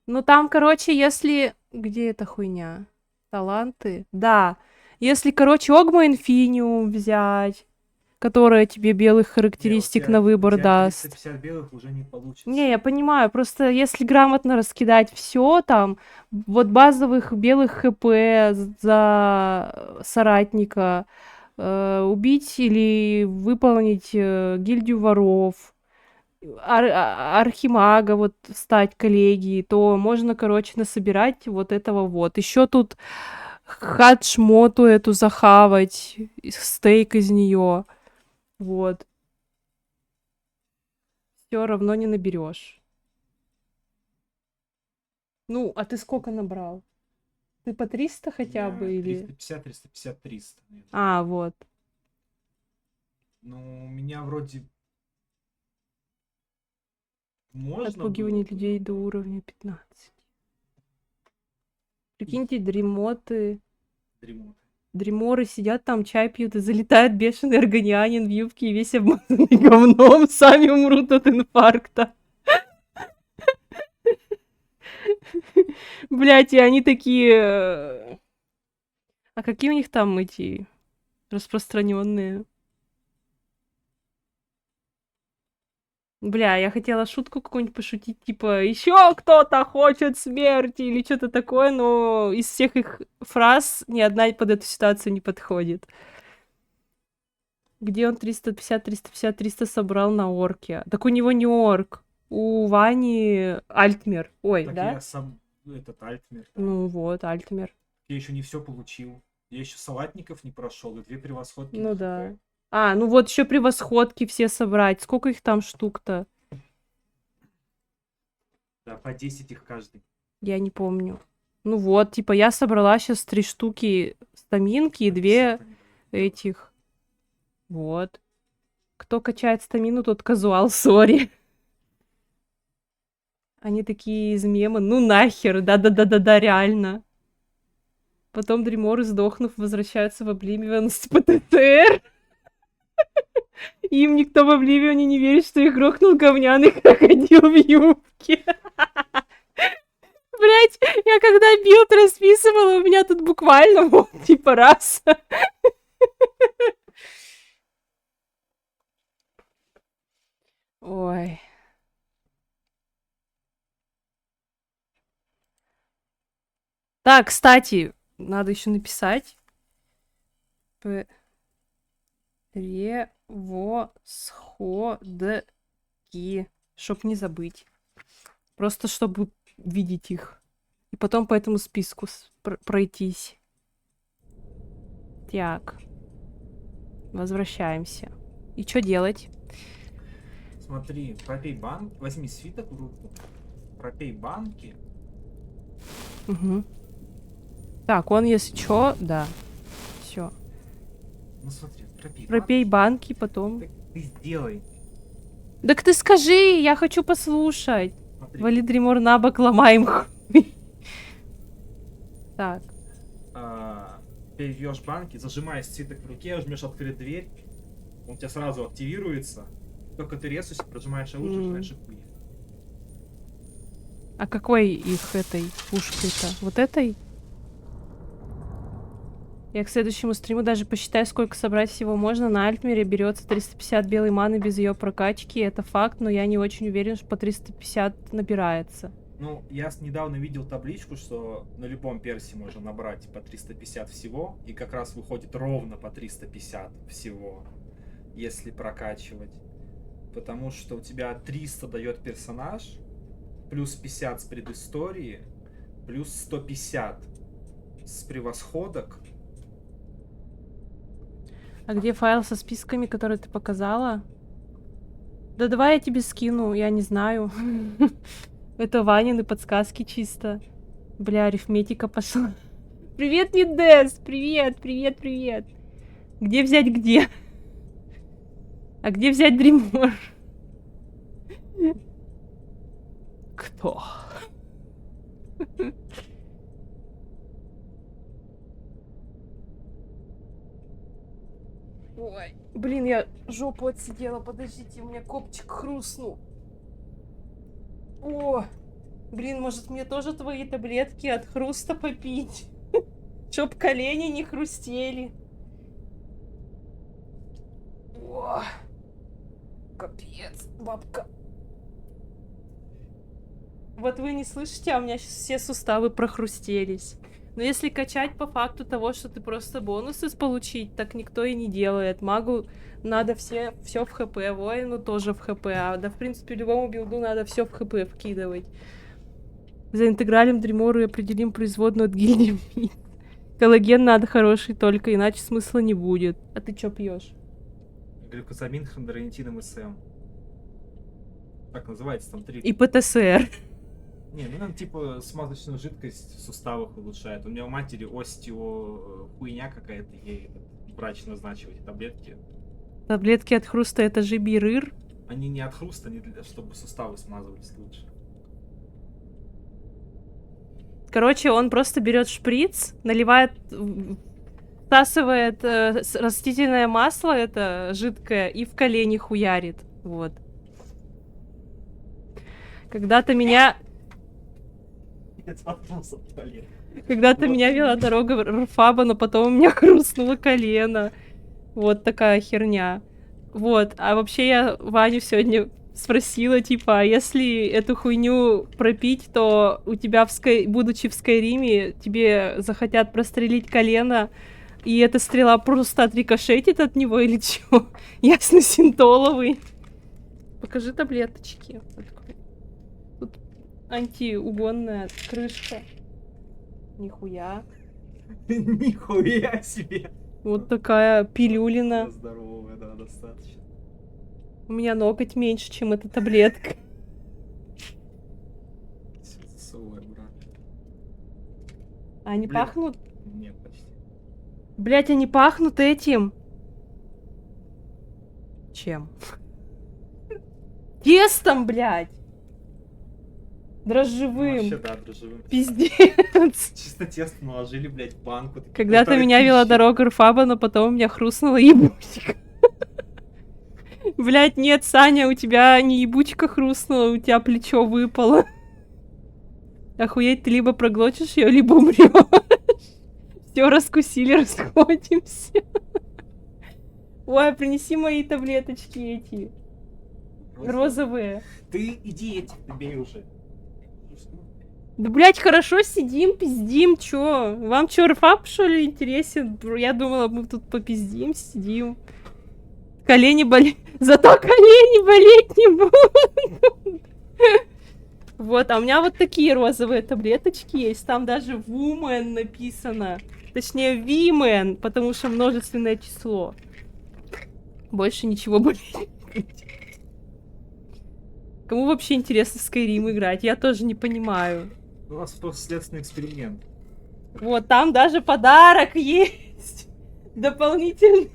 Ну там, короче, если... Где эта хуйня? Таланты? Да. Если, короче, Огма Инфиниум взять, которая тебе белых характеристик на выбор даст. 350 белых уже не получится. Не, я понимаю, просто если грамотно раскидать все там, вот базовых белых ХП за соратника, убить или выполнить гильдию воров, архимага вот стать коллегией, то можно, короче, насобирать вот этого вот. Еще тут хадшмоту эту захавать, стейк из нее. Вот. Все равно не наберешь. Ну, а ты сколько набрал? Ты по 300 хотя бы или... 350, 350, 300. Наверное. А, вот. Ну, у меня вроде... Можно Отпугивание было бы, людей но- до уровня 15. Прикиньте, дремоты. Дремоты. Дреморы сидят там, чай пьют, и залетает бешеный органианин в юбке и весь обмазанный говном. Сами умрут от инфаркта. Блять, и они такие... А какие у них там эти распространенные? Бля, я хотела шутку какую-нибудь пошутить, типа, еще кто-то хочет смерти или что-то такое, но из всех их фраз ни одна под эту ситуацию не подходит. Где он 350 собрал на орке? Так у него не орк. У Вани Альтмер. Ой, Так да? я сам этот Альтмер. Да. Ну вот, Альтмер. Я еще не все получил. Я еще салатников не прошел, и 2 превосходки. Ну на да. ХП. А, ну вот еще превосходки все собрать. Сколько их там штук-то? Да, по 10 их каждый. Я не помню. Ну вот, типа, я собрала сейчас 3 штуки стаминки и 2 50 они дают. этих. Вот. Кто качает стамину, тот казуал, сори. Они такие из мема. Ну нахер, да-да-да-да-да, реально. Потом дреморы, сдохнув, возвращаются в Обливион с ПТТР. Им никто в Обливионе не верит, что их грохнул говняный крокодил в юбке. Блять, я когда билд расписывала, у меня тут буквально вот, типа раз. Ой. Так, кстати, надо еще написать. Превосходки. Чтоб не забыть. Просто чтобы видеть их. И потом по этому списку пройтись. Так. Возвращаемся. И что делать? Смотри, пропей банк, возьми свиток в руку, пропей банки. Угу. Так, он если что, да. Все. Ну смотри, пропей, Пропей банки, потом. Ты сделай. Так ты скажи, я хочу послушать. Смотри. Вали Дримор на бок, ломаем хуй. Так. Перевьешь банки, зажимаешь свиток в руке, жмешь открыть дверь, он у тебя сразу активируется. Только ты резаешься, прожимаешь ауч, нажимаешь и хуй. А какой их этой пушкой-то? Вот этой? Я к следующему стриму даже посчитаю, сколько собрать всего можно. На Альтмере берется 350 белой маны без ее прокачки. Это факт, но я не очень уверен, что по 350 набирается. Ну, я недавно видел табличку, что на любом персе можно набрать по 350 всего, и как раз выходит ровно по 350 всего, если прокачивать. Потому что у тебя 300 дает персонаж, плюс 50 с предыстории, плюс 150 с превосходок. А где файл со списками, которые ты показала? Да давай я тебе скину, я не знаю. Это Ванины подсказки чисто. Бля, арифметика пошла. Привет, Нидес! Привет, привет, привет. Где взять где? А где взять Дримор? Кто? Ой, блин, я жопу отсидела. Подождите, у меня копчик хрустнул. О, блин, может мне тоже твои таблетки от хруста попить? Чтоб колени не хрустели. О, капец, бабка. Вот вы не слышите, а у меня сейчас все суставы прохрустелись. Но если качать по факту того, что ты просто бонусы получить, так никто и не делает. Магу надо все в хп, воину тоже в хп, а да в принципе любому билду надо все в хп вкидывать. За интегралем Дримору и определим производную от гильдии. Коллаген надо хороший только, иначе смысла не будет. А ты чё пьешь? Глюкозамин, хондроитином и СМ. Так называется, там 3. И ПТСР. Не, ну там типа смазочную жидкость в суставах улучшает. У меня у матери остео хуйня какая-то, ей врач назначил эти таблетки. Таблетки от хруста это же бирыр. Они не от хруста, они для, чтобы суставы смазывались лучше. Короче, он просто берет шприц, наливает, всасывает растительное масло, это жидкое, и в колени хуярит. Вот. Когда-то меня... Когда-то меня вела дорога Рфаба, но потом у меня хрустнуло колено. Вот такая херня. Вот. А вообще я Ваню сегодня спросила, типа, а если эту хуйню пропить, то у тебя, будучи в Скайриме, тебе захотят прострелить колено, и эта стрела просто отрикошетит от него или чё? Ясно, синтоловый. Покажи таблеточки. Тут антиугонная крышка. Нихуя. Нихуя себе. Вот такая пилюлина. Здоровая, да, достаточно. У меня ноготь меньше, чем эта таблетка. Засовывай, брат. А они Блин. пахнут? Нет, почти. Блять, они пахнут этим. Чем? Тестом, блядь. Дрожжевым. Вообще, да, дрожжевым. Пиздец. Чисто тесто наложили, блядь, в банку. Когда-то меня вела дорога Рфаба, но потом у меня хрустнула ебучка. Блять, нет, Саня, у тебя не ебучка хрустнула, у тебя плечо выпало. Охуеть, ты либо проглотишь ее, либо умрешь. Все, раскусили, расходимся. Ой, принеси мои таблеточки эти. Розовые. Ты иди эти, ты бей уже. Да, блядь, хорошо сидим, пиздим, чё? Вам чё, рфап, что ли, интересен? Я думала, мы тут попиздим, сидим. Колени болеть. Зато колени болеть не будут. Вот, а у меня вот такие розовые таблеточки есть. Там даже woman написано. Точнее, women, потому что множественное число. Больше ничего болеть. Кому вообще интересно в Skyrim играть? Я тоже не понимаю. У нас просто следственный эксперимент. Вот, там даже подарок есть. Дополнительный.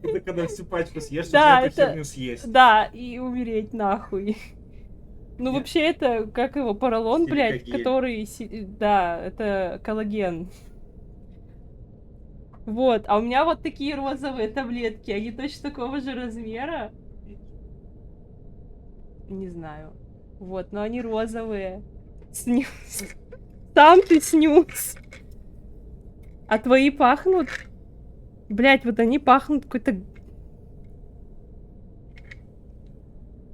Это когда всю пачку съешь, Да, чтобы эту это- херню съесть. Да, и умереть нахуй. Ну, Нет. вообще, это, как его, поролон, блядь, Силикагель. который... Да, это коллаген. Вот, а у меня вот такие розовые таблетки, они точно такого же размера. Не знаю. Вот, но они розовые. Снюс. Там ты снюс. А твои пахнут... Блять, вот они пахнут какой-то...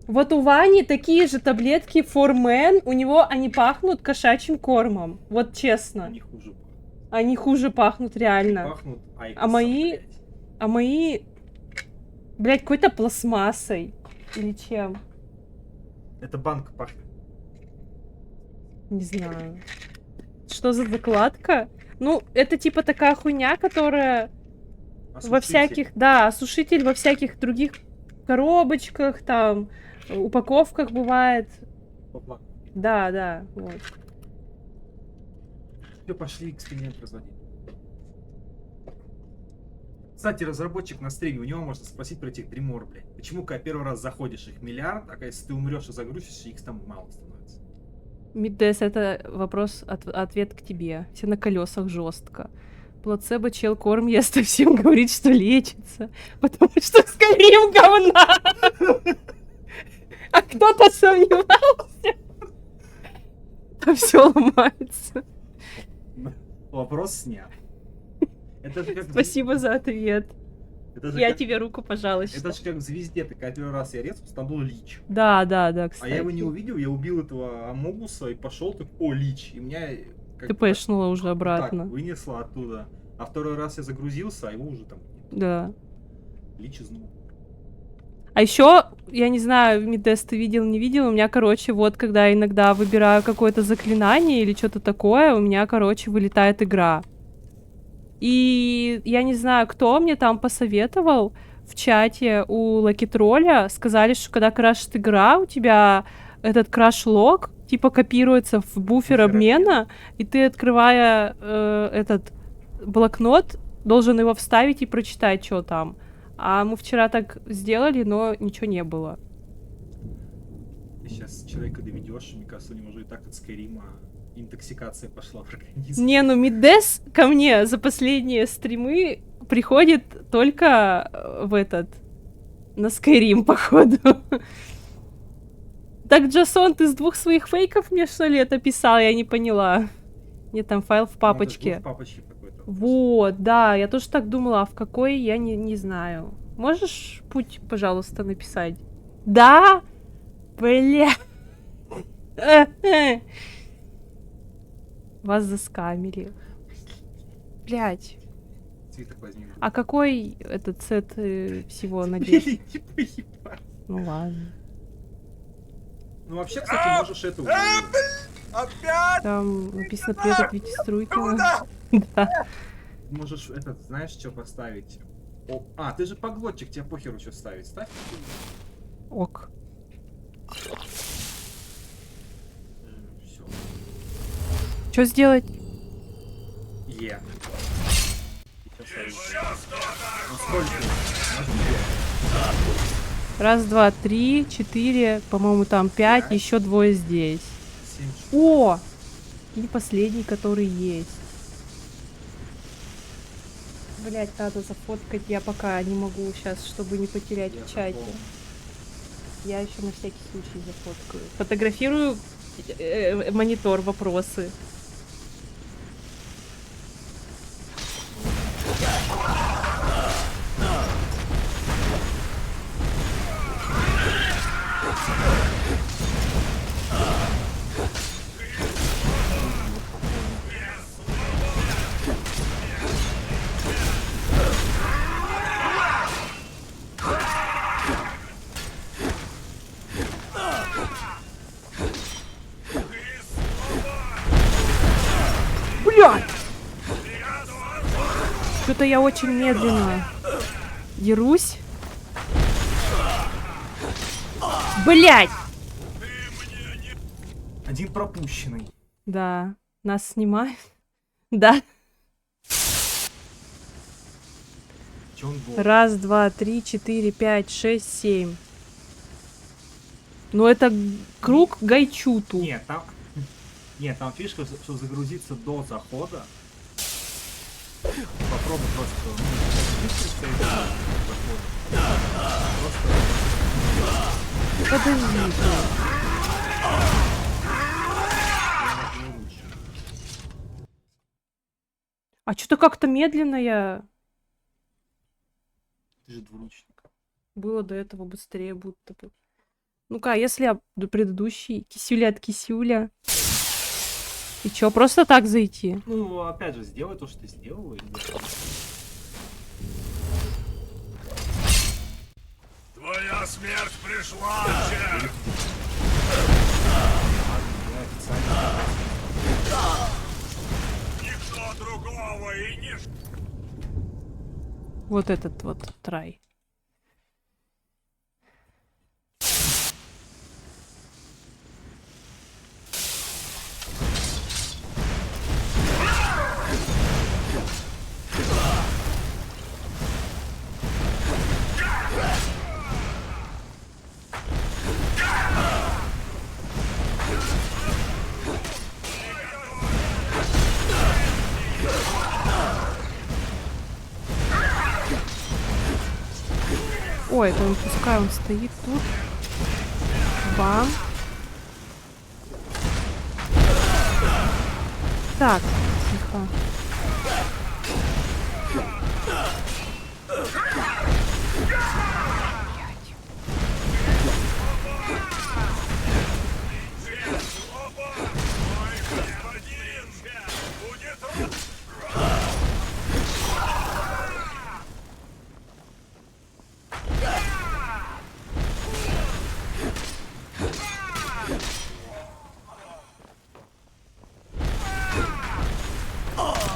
Вот у Вани такие же таблетки For Men, у него они пахнут кошачьим кормом. Вот честно. Они хуже пахнут. Они хуже пахнут, реально. Пахнут А мои... А мои... Блять, какой-то пластмассой. Или чем? Это банк пахнет. Не знаю. Что за закладка? Ну, это типа такая хуйня, которая во всяких... Да, осушитель во всяких других коробочках, там, упаковках бывает. Да, да, вот. Все, пошли эксперимент разводить. Кстати, разработчик на стриме, у него можно спросить про этих Дримор, блядь. Почему, когда первый раз заходишь, их миллиард, а если ты умрешь и загрузишься, их там мало становится? Мидес, это вопрос, ответ к тебе. Все на колесах жестко. Плацебо чел корм ест, и всем говорит, что лечится. Потому что Skyrim говна. А кто-то сомневался. Там все ломается. Вопрос снят. Это же как Спасибо за ответ. Это же Я как... тебе руку пожала. Это же как в звезде, ты когда первый раз я резался, там был Лич. Да, да, да, А кстати. я его не увидел, я убил этого Амогуса и пошел так, о, Лич. И меня как Ты бы пэшнула уже так обратно. вынесло оттуда. А второй раз я загрузился, а его уже там Да. Лич изнул. А еще, я не знаю, Мидес, ты видел, не видел, у меня, короче, вот, когда я иногда выбираю какое-то заклинание или что-то такое, у меня, короче, вылетает игра. И я не знаю, кто мне там посоветовал в чате у Лакитроля, сказали, что когда крашит игра, у тебя этот краш-лог, типа, копируется в буфер обмена, и ты, открывая этот блокнот, должен его вставить и прочитать, что там. А мы вчера так сделали, но ничего не было. Ты сейчас человека доведешь, мне кажется, у него уже и так от Скайрима интоксикация пошла в организм. Не, ну Мидес ко мне за последние стримы приходит только в этот... на Skyrim, походу. Так, Джасон, ты с 2 своих фейков мне, что ли, это писал? Я не поняла. Нет, там файл в папочке. В папочке какой-то. Вот, да, я тоже так думала, а в какой, я не знаю. Можешь путь, пожалуйста, написать? Да? Бля. Вас заскамили. Блять. Цветок возьми. А какой этот сет всего надеть? Типа ебать. Ну ладно. Ну вообще, кстати, можешь это уже... Опять? Там написано «Привет от Вити Струйкина». Да. Можешь этот, знаешь, что поставить? О, а, ты же поглотчик, тебе похеру что ставить. Ставь. Ок. Все. Что сделать? Е. Ну сколько? Раз, два, три, 4, по-моему, там 5, еще 2 здесь. 7. О! И последний, который есть. Блять, надо зафоткать. Я пока не могу сейчас, чтобы не потерять в чате. Я еще на всякий случай зафоткаю. Фотографирую монитор, вопросы. Что-то я очень медленно дерусь. Блять! Один пропущенный. Да, нас снимают. Да. Че он был? Раз, два, три, 4, 5, 6, 7. Ну это круг Гайчуту. Нет, там... Нет, там фишка, что загрузиться до захода. Попробуй просто... загрузиться и до захода. Просто... Подожди. А что-то как-то медленно я... Ты же двуручник. Было до этого быстрее будто бы. Ну-ка, а если я до предыдущий кисюля от кисюля? И чё, просто так зайти? Ну, опять же, сделай то, что ты сделал. И... Твоя смерть пришла, Джек! Никто другого и не... Вот этот вот трай. Ой, это он, пускай он стоит тут. Бам. Так, тихо.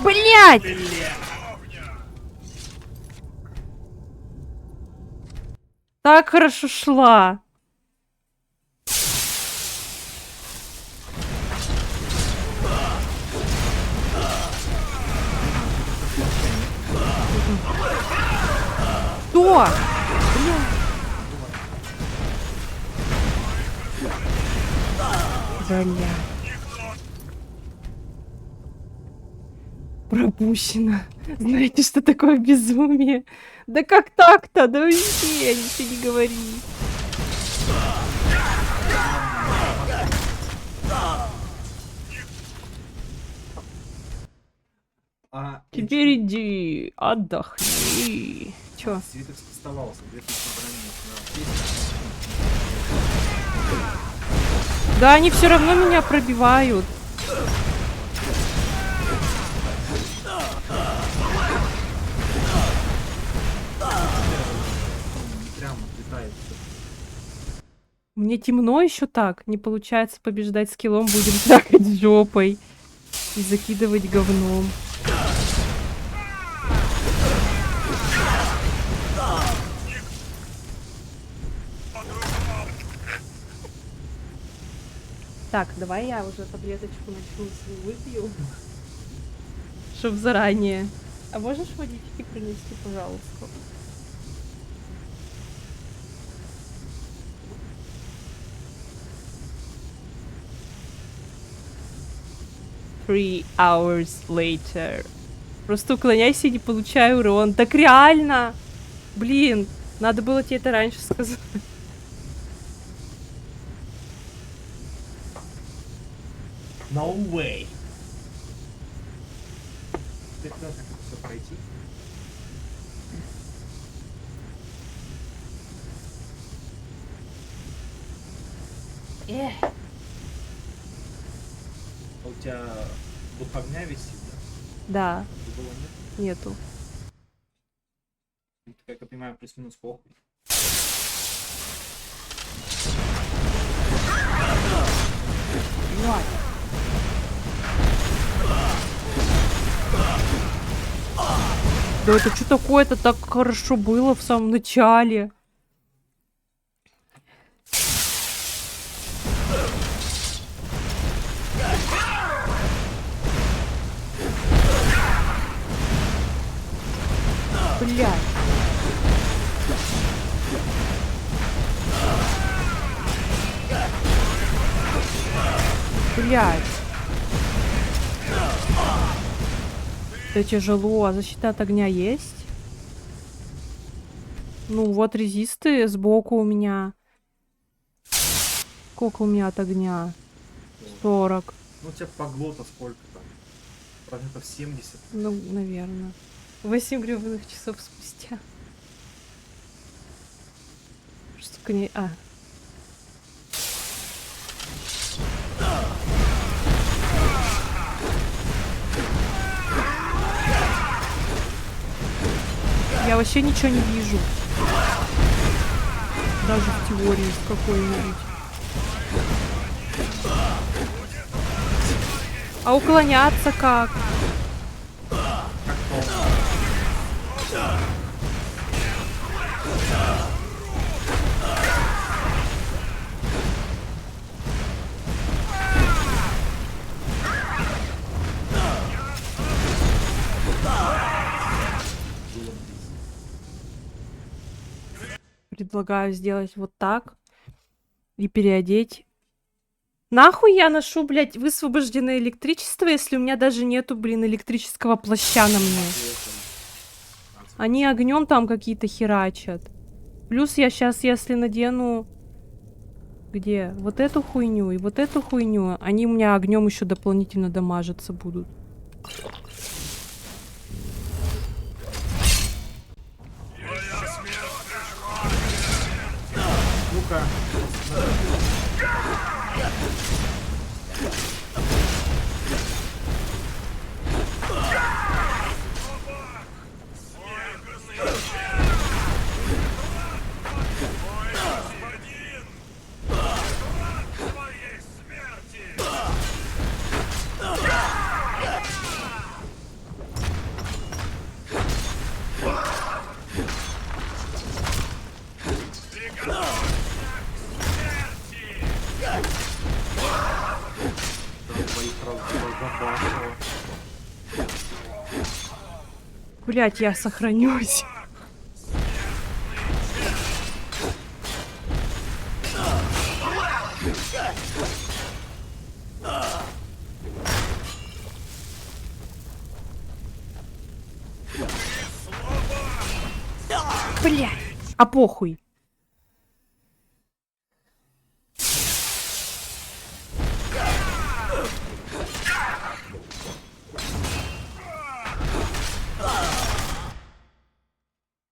Блять! Так хорошо шла. Что? Бля. Пропущено. Знаете, что такое безумие? Да как так-то? Да вообще ничего не говори. Теперь иди, отдохни. Чё? Свиток оставался, 2000 брони. Да они все равно меня пробивают. Прямо летает. Мне темно еще так. Не получается побеждать скиллом. Будем трахать жопой. И закидывать говном. Так, давай я уже таблеточку начну свою выпью. Чтоб заранее. А можешь водички принести, пожалуйста? Three hours later. Просто уклоняйся и не получай урон. Так реально! Блин, надо было тебе это раньше сказать. No way. Ты куда так все пройти? А у тебя дух огня висит, да? Да, Другого нет? нету. Ну, ты, как я понимаю, плюс-минус похуй. Да это что такое? Это так хорошо было в самом начале. Блядь. Блядь. Это тяжело. А защита от огня есть? Ну, вот резисты сбоку у меня. Сколько у меня от огня? 40. Ну, у тебя поглота сколько там? Процентов 70. Ну, наверное. 8 гребаных часов спустя. Штука не... А. Я вообще ничего не вижу. Даже в теории какой-нибудь. А уклоняться как? Предлагаю сделать вот так и переодеть. Нахуй я ношу, блядь, высвобожденное электричество, если у меня даже нету, блин, электрического плаща на мне. Они огнем там какие-то херачат. Плюс я сейчас, если надену... Где? Вот эту хуйню и вот эту хуйню, они у меня огнем еще дополнительно дамажиться будут. Ну-ка. Блять, я сохранюсь. Блять. А похуй.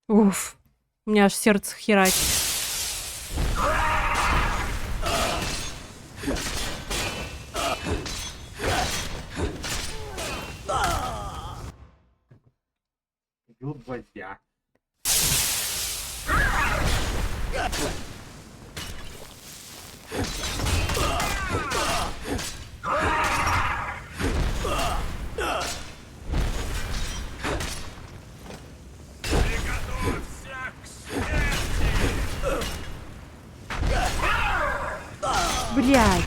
Уф. У меня аж сердце херачит. Убил гвоздя. Блядь.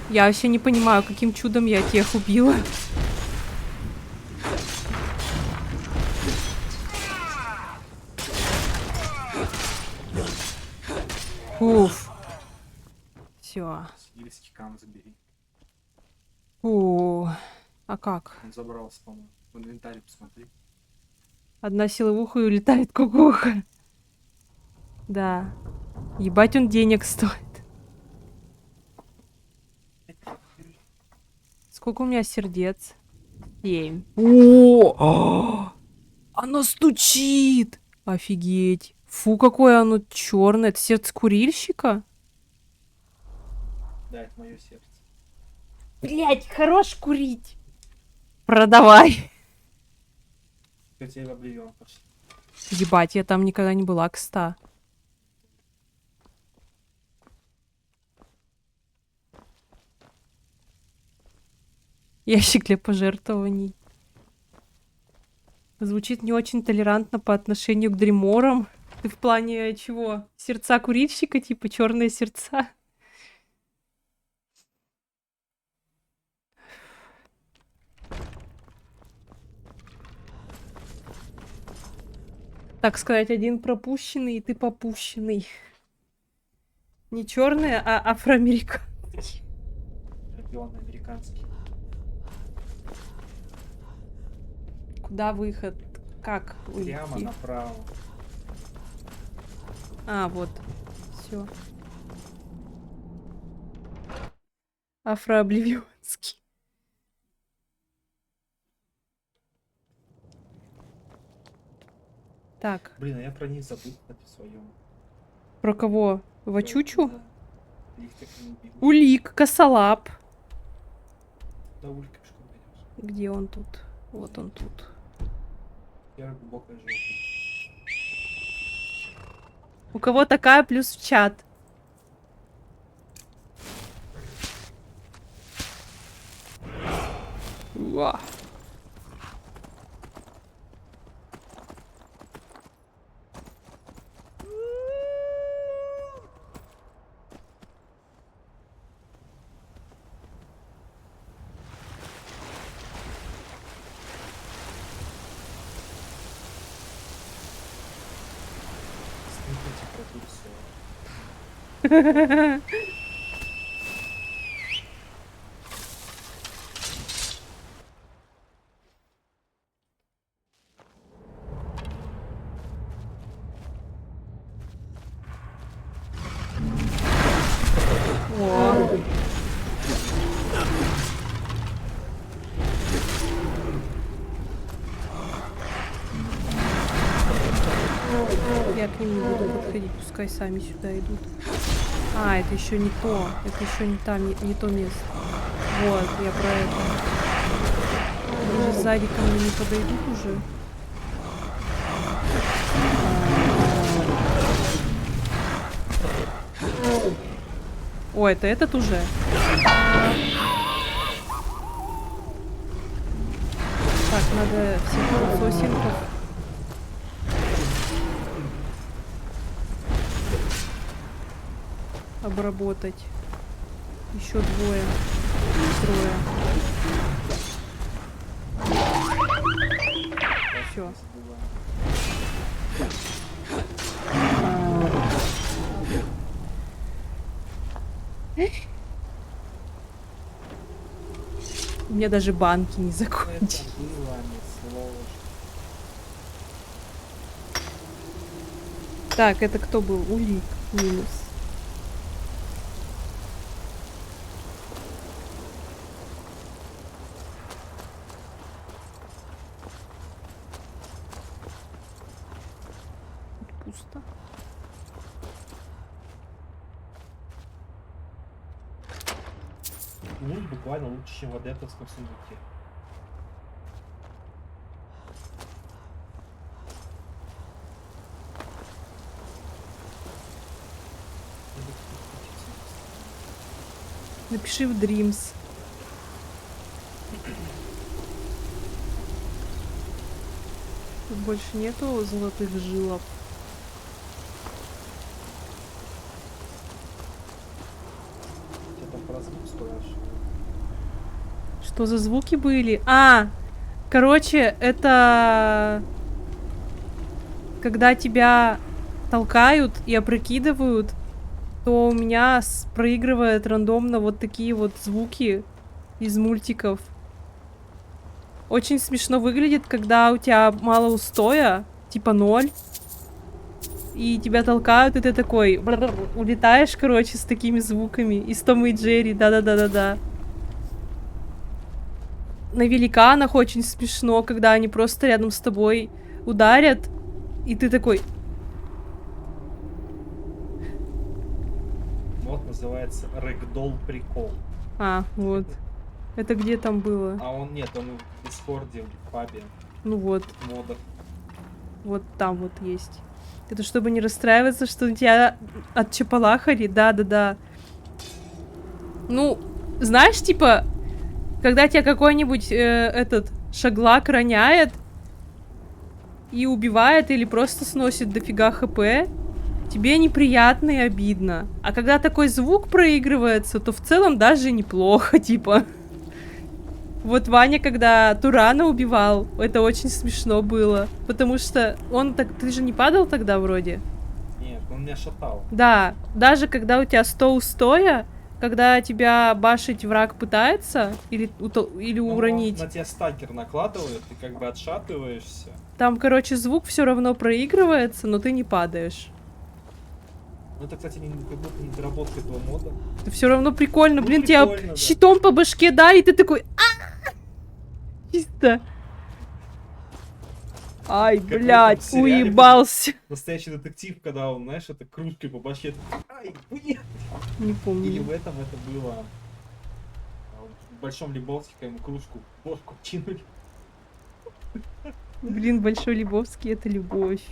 Я вообще не понимаю, каким чудом я тех убила. Уф. Все. Ильскикам забери. О, а как? Он забрался, по-моему. В инвентаре посмотри. Одна силовуха и улетает кукуха. Да. Ебать, он денег стоит. Сколько у меня сердец? 7. О! Оно стучит! Офигеть. Фу, какое оно черное. Это сердце курильщика? Да, это мое сердце. Блять, хорош курить. Продавай. Теперь в Обливион пошли. Ебать, я там никогда не была, кста. Ящик для пожертвований. Звучит не очень толерантно по отношению к дриморам. Ты в плане чего? Сердца курильщика, типа черные сердца? Так сказать, один пропущенный, и ты попущенный. Не черные, а афроамериканские. Чемпион американский. Куда выход? Как Прямо уйти? направо. А, вот. Все. Афрообливионский. Так, Блин, а я про них забыл, кстати, в своем. про кого? Вачучу? Да. Я их так и не убил. Улик, косолап. Да, Улька пешком пойдешь. Где он тут? Вот он тут. Первая глубокая жопа. У кого такая, плюс в чат. Уа. Смотрите продукцию. О. Я к ним не буду подходить, пускай сами сюда идут. А, это еще не то. Это еще не там, не то место. Вот, я про это. Они же сзади ко мне не подойдут уже. О, это этот уже. Так, надо всех сосенков. Обработать. Еще двое. Трое. Все. У меня даже банки не Это закончились. было не сложно. Так, это кто был? Улик. Минус. Пусто. Лут буквально лучше, чем в адептовском сундуке. Напиши в Dreams. Тут больше нету золотых жилов. Я там про звук спрашиваю. Что за звуки были? А, короче, это когда тебя толкают и опрокидывают, то у меня проигрывает рандомно вот такие вот звуки из мультиков. Очень смешно выглядит, когда у тебя мало устоя, типа 0, и тебя толкают, и ты такой улетаешь, короче, с такими звуками. Из Тома и Джерри, да-да-да-да-да. На великанах очень смешно, когда они просто рядом с тобой ударят, и ты такой... Мод называется Рэгдолл Прикол. А, вот. Это где там было? А он нет, он в Дискорде, в пабе, Ну вот, в модах. вот там вот есть. Это чтобы не расстраиваться, что тебя отчапалахали? Да-да-да. Ну, знаешь, типа, Когда тебя какой-нибудь этот шаглак роняет и убивает или просто сносит дофига хп, тебе неприятно и обидно. А когда такой звук проигрывается, то в целом даже неплохо, типа. Вот Ваня, когда Турана убивал, это очень смешно было. Потому что он так... Ты же не падал тогда вроде? Нет, он меня шатал. Да, даже когда у тебя 100 устоя, когда тебя башить враг пытается, или Ну, он уронить, на тебя стагер накладывает, ты как бы отшатываешься. там, короче, звук все равно проигрывается, но ты не падаешь. Ну, это, кстати, как будто недоработка этого мода. Это все равно прикольно. Ну, Блин, прикольно, тебя да. щитом по башке дали, и ты такой... Чисто. Ай, Как в этом блядь, сериале уебался. Настоящий детектив, когда он, знаешь, это кружкой по башке. Ай, блин. Не Или помню. в этом это было... В Большом Лебовске, когда ему кружку в бошку кинули. Блин, Большой Лебовский — это любовь.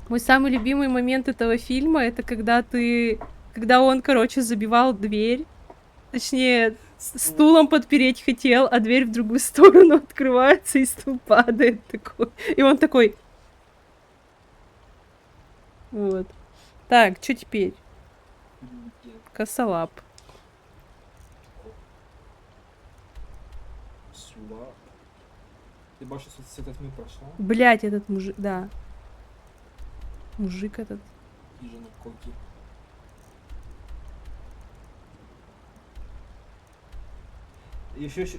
Мой самый любимый момент этого фильма — это когда ты... Когда он, короче, забивал дверь. Точнее, стулом подпереть хотел, а дверь в другую сторону открывается, и стул падает такой. И он такой... Вот. Так, что теперь? Косолап. Сюда. Ты больше с этой тьмы прошла? Блять, этот мужик... Да. Мужик этот. Ниже на колки.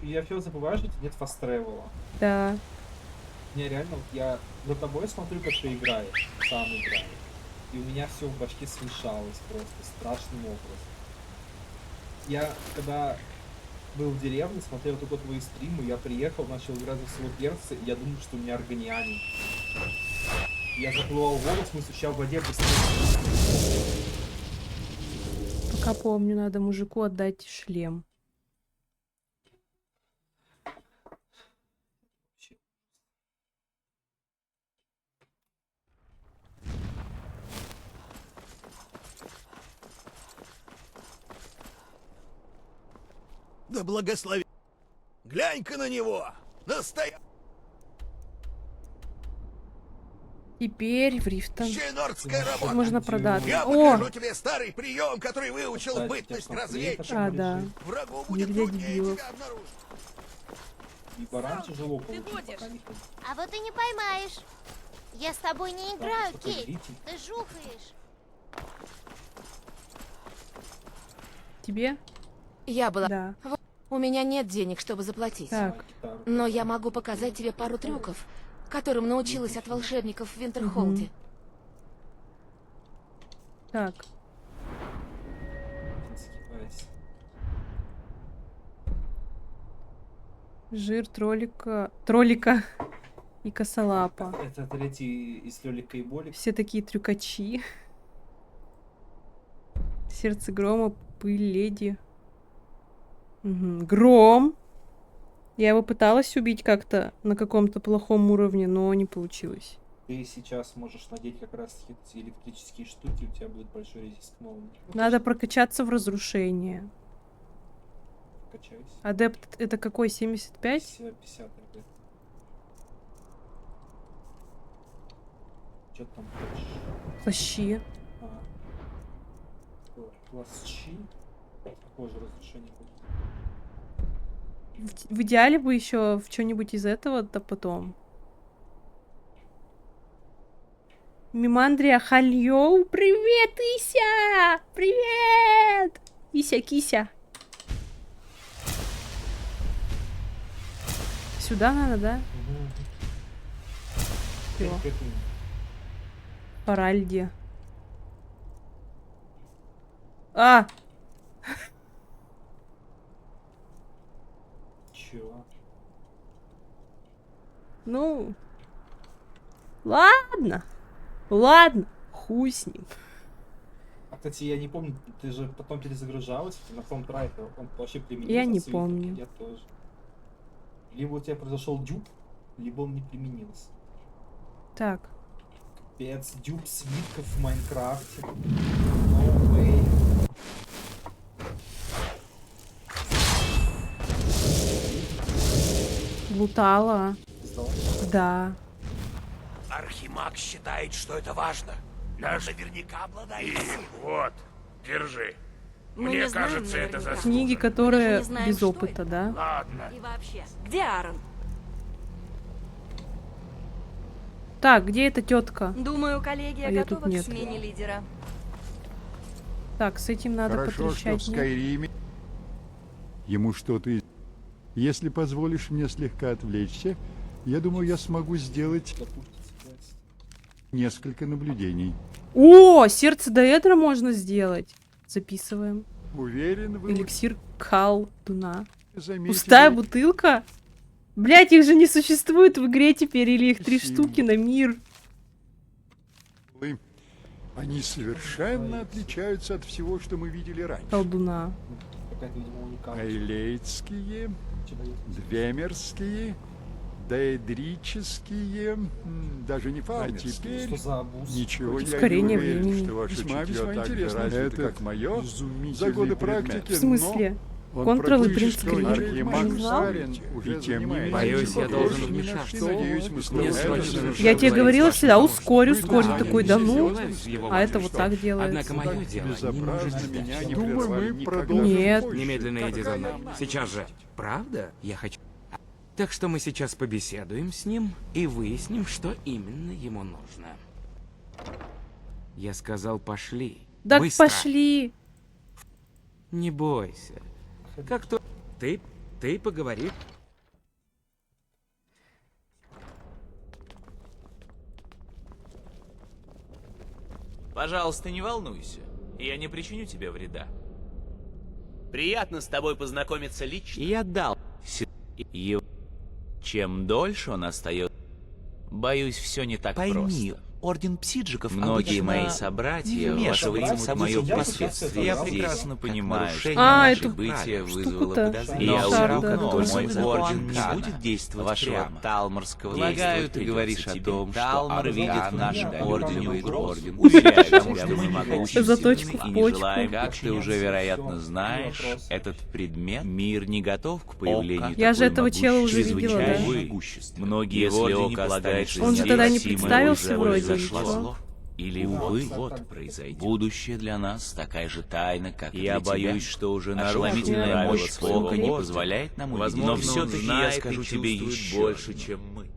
Я все забываю, что нет фаст-тревела. Да. Мне реально, вот я за тобой смотрю, как ты играешь, сам играешь. И у меня все в башке смешалось просто страшным образом. Я, когда был в деревне, смотрел только твои стримы, я приехал, начал играть за своего перца, и я думал, что у меня органианин. Я заплывал в воду, в смысле, сейчас в воде быстрее. Пока помню, надо мужику отдать шлем. Да благослови. Глянь-ка на него. Теперь в Рифтон. Настоящая работа. Можно продаться. Я О! покажу тебе старый прием, который выучил в бытность разведчиком. А, да. Врагу будет Для труднее дебилов. тебя обнаружить. И баран тяжело получить. А вот и не поймаешь. Я с тобой не играю, Кейт. Ты жухаешь. Тебе? Я была... Да. У меня нет денег, чтобы заплатить. Так. Но я могу показать тебе пару трюков, которым научилась от волшебников в Винтерхолде. Так. Жир троллика... Троллика и косолапа. Это третий из Лёлика и Болик. Все такие трюкачи. Сердце грома, пыль леди. Угу. Гром. Я его пыталась убить как-то на каком-то плохом уровне, но не получилось. Ты сейчас можешь надеть как раз эти электрические штуки, у тебя будет большой резист к молнии. Надо прокачаться в разрушение. Качайся. Адепт это какой? 75? 50 ребят. Чё ты там хочешь? Плащи. Плащи. Какое же разрушение будет? В идеале бы еще в что-нибудь из этого-то потом. Мимандрия Хальоу. Привет, Ися! Привет! Ися-кися. Сюда надо, да? Всё. Паральди. А! Чё? Ну... Ладно. Ладно. Хуй с ним. А, кстати, я не помню, ты же потом перезагружалась на каком трайфе, он вообще применился? Я не свиток? помню. Я тоже. Либо у тебя произошел дюб, либо он не применился. Так. Пец, дюб свитков в Майнкрафте. No way. залутала. Сдал. Да. Архимаг считает, что это важно. Наш Наверняка обладает И силой. вот, держи. Мы Мне не знаем кажется, это наверняка. заслуженно. Книги, которые Мы же не знаем, без что опыта, да? Ладно. И вообще, где Аарон? Так, где эта тетка? Думаю, коллегия А её тут готова к нет. смене лидера. Так, с этим надо Хорошо, что в потрещать. нет? Скайриме ему что-то... Если позволишь мне слегка отвлечься, я думаю, я смогу сделать Да пушки цепляются. несколько наблюдений. О, сердце Даэдра можно сделать. Записываем. Уверен, вы Эликсир колдуна. заметили... Пустая бутылка? Блять, их же не существует в игре теперь, или их 3 Спасибо. штуки на мир. Они совершенно отличаются от всего, что мы видели раньше. Колдуна. Какая-то, видимо, уникальная. Айлейтские, Что дает? двемерские, даэдрические, даже не А теперь... Что за абуз? Ничего, Ускорение я не уверен, времени. что ваше Весьма, чутье весьма так же интересно. развито, Это как мое. изумительный За годы предмет. практики, В смысле? но он Контрол и практически принц Грин. Архимаг Не знал? Сарин уже И тем не менее, Боюсь, я должен Больше ни на вмешаться. что, надеюсь, мы снова Мне встретимся. срочно нужно Я тебе поговорить говорила с всегда, вашим ускорю, помощником. ускорю. Такой, да ну. Его А это вот что? так делается. Однако мое дело не может Безобразно ждать. меня не Думаю, прервали мы никогда. продолжим Нет. позже. Немедленно иди за мной. Сейчас же. Правда? Я хочу. Так что мы сейчас побеседуем с ним и выясним, что именно ему нужно. Я сказал, пошли. Так Быстро. пошли. Не бойся. Как то... Ты поговори. Пожалуйста, не волнуйся. Я не причиню тебе вреда. Приятно с тобой познакомиться лично. Я дал его. Чем дольше он остается, боюсь, все не так Пойми, просто. Орден Псиджиков Многие обычно мои собратья вмешиваются вмешиваются в мое Я присутствие. прекрасно Я это прекрасно понимаю, нарушение что наших наше бытие правил. вызвало Штука-то. подозрение. Я Шарда, уверен, это но тоже мой закон. орден не будет действовать вашего прямо. талморского Полагаю, действия ты говоришь придется о тебе. том, что Талмор видит в Аркан нашем дает ордене нам угрозу. угрозу. Уверяю тебя, Потому что мы мы не могущественны Заточку в и не почку. желаем, как ты уже, вероятно, Всё, знаешь, вопрос. этот предмет, мир не готов к появлению Я же такой этого чела уже видела, да? могущественной. Многие Если если Ока Ока останется Он же тогда не независимым, представился уже вроде, произошло ничего. зло. Или, Да, увы, так, вот так. произойдет. Будущее для нас такая же тайна, как и Я для тебя. боюсь, что уже Ошеломительная нарушено мощь правила слова своего не ордена. позволяет нам увидеть. Возможно, Но все-таки я знает и скажу тебе чувствует еще больше, одно. чем мы.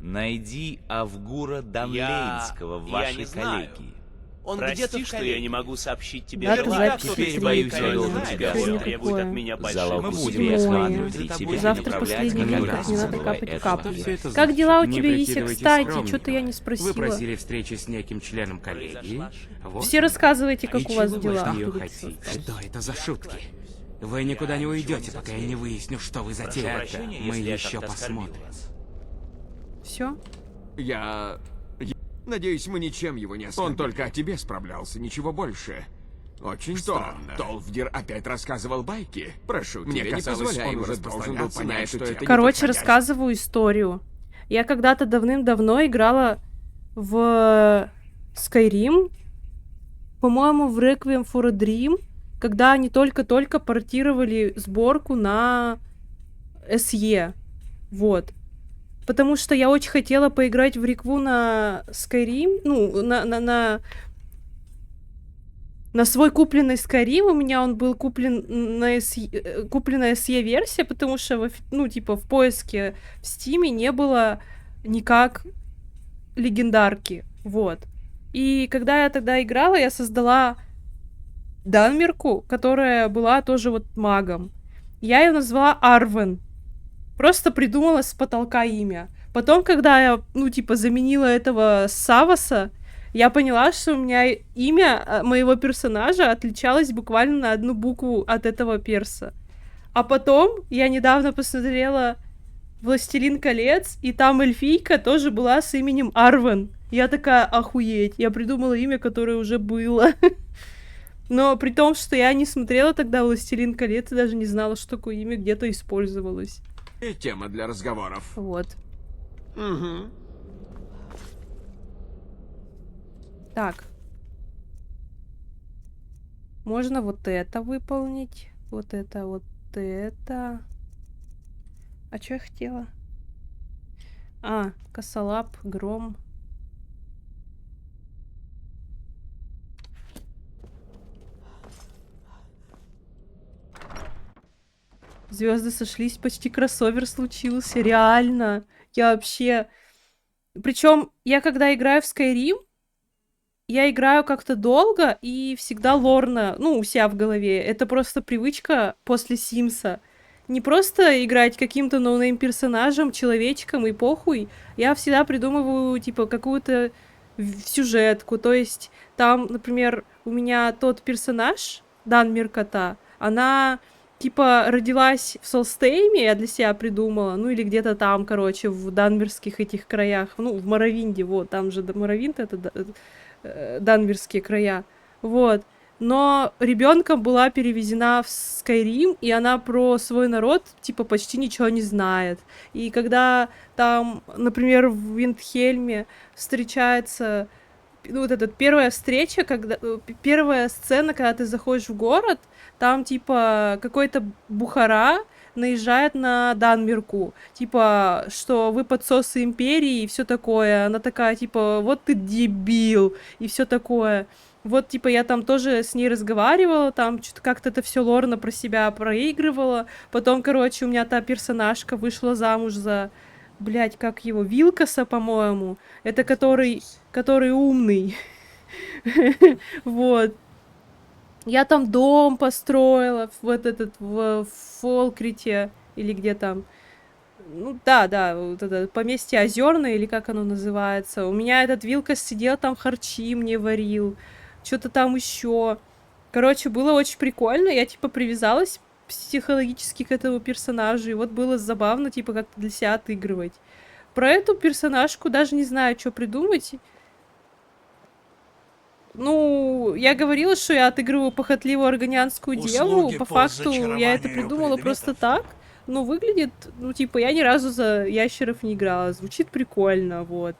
Найди Авгура Данлейнского в вашей не знаю. коллегии. Он Прости, где-то в что коллеге. я не могу сообщить тебе Дата желаемое. записи Теперь, 3 боюсь, я июня. должен тебя Сегодня оставить. какое? Залог Мы успеха будем осматривать осматривать тебя, Завтра направлять, последний как день, раз как не надо забывай капать это. капли. Всё это Как значит? дела у Не тебя, Ися, прикидывайтесь кстати? скромником. Что-то я не Вы спросила. просили встречи с неким членом коллегии. Вот. Все рассказывайте, как И у вас чего вы дела. от неё хотите? Что это за шутки? Вы никуда не уйдете, пока я не выясню, что вы затеяли. Прощения, Мы если я еще как-то оскорбил посмотрим. вас. Все? Я... Надеюсь, мы ничем его не оставим. Он только о тебе справлялся, ничего больше. Очень странно. Толфдир опять рассказывал байки. Прошу, мне тебе не казалось, позволяем он уже должен был понять, что это Короче, рассказываю историю. Я когда-то давным-давно играла в Skyrim, по-моему, в Requiem for a Dream, когда они только-только портировали сборку на SE. Вот. Потому что я очень хотела поиграть в Рекву на Skyrim, ну, на свой купленный Skyrim. У меня он был куплен на купленная SE-версия, потому что, ну, типа, в поиске в Стиме не было никак легендарки. Вот. И когда я тогда играла, я создала Данмерку, которая была тоже вот магом. Я ее назвала Арвен. Просто придумала с потолка имя. Потом, когда я, ну, типа, заменила этого Саваса, я поняла, что у меня имя моего персонажа отличалось буквально на одну букву от этого перса. А потом я недавно посмотрела «Властелин колец», и там эльфийка тоже была с именем Арвен. Я такая, охуеть, я придумала имя, которое уже было. Но при том, что я не смотрела тогда «Властелин колец» и даже не знала, что такое имя где-то использовалось. И тема для разговоров. Вот. Угу. Так. Можно вот это выполнить. Вот это, вот это. А что я хотела? А, косолап, гром. Звезды сошлись, почти кроссовер случился. Реально. Я вообще... Причем я когда играю в Skyrim, я играю как-то долго и всегда лорно, ну, у себя в голове. Это просто привычка после Симса. Не просто играть каким-то ноунейм персонажем, человечком и похуй. Я всегда придумываю, типа, какую-то сюжетку. То есть там, например, у меня тот персонаж, Данмир Кота, она, типа, родилась в Солстейме, я для себя придумала, ну или где-то там, короче, в данмирских этих краях, ну, в Моровинде, вот, там же Моровинд, это данмирские края, вот. Но ребенком была перевезена в Skyrim, и она про свой народ, типа, почти ничего не знает. И когда там, например, в Виндхельме встречается, ну, вот эта первая встреча, когда первая сцена, когда ты заходишь в город, там, типа, какой-то бухара наезжает на Данмирку, типа, что вы подсосы империи и все такое. Она такая, типа, вот ты дебил, и все такое. Вот, типа, я там тоже с ней разговаривала, там что-то как-то это все лорно про себя проигрывала. Потом, короче, у меня та персонажка вышла замуж за, блядь, как его, Вилкаса, по-моему. Это который умный. Вот. Я там дом построила, вот этот, в Фолкрите, или где там. Ну, да, вот это поместье Озерное, или как оно называется. У меня этот Вилкас сидел там, харчи мне варил, что-то там еще. Короче, было очень прикольно, я, типа, привязалась психологически к этому персонажу, и вот было забавно, типа, как-то для себя отыгрывать. Про эту персонажку даже не знаю, что придумать. Ну, я говорила, что я отыгрываю похотливую органианскую деву. По факту я это придумала просто так. Но выглядит, ну, типа, я ни разу за ящеров не играла. Звучит прикольно, вот.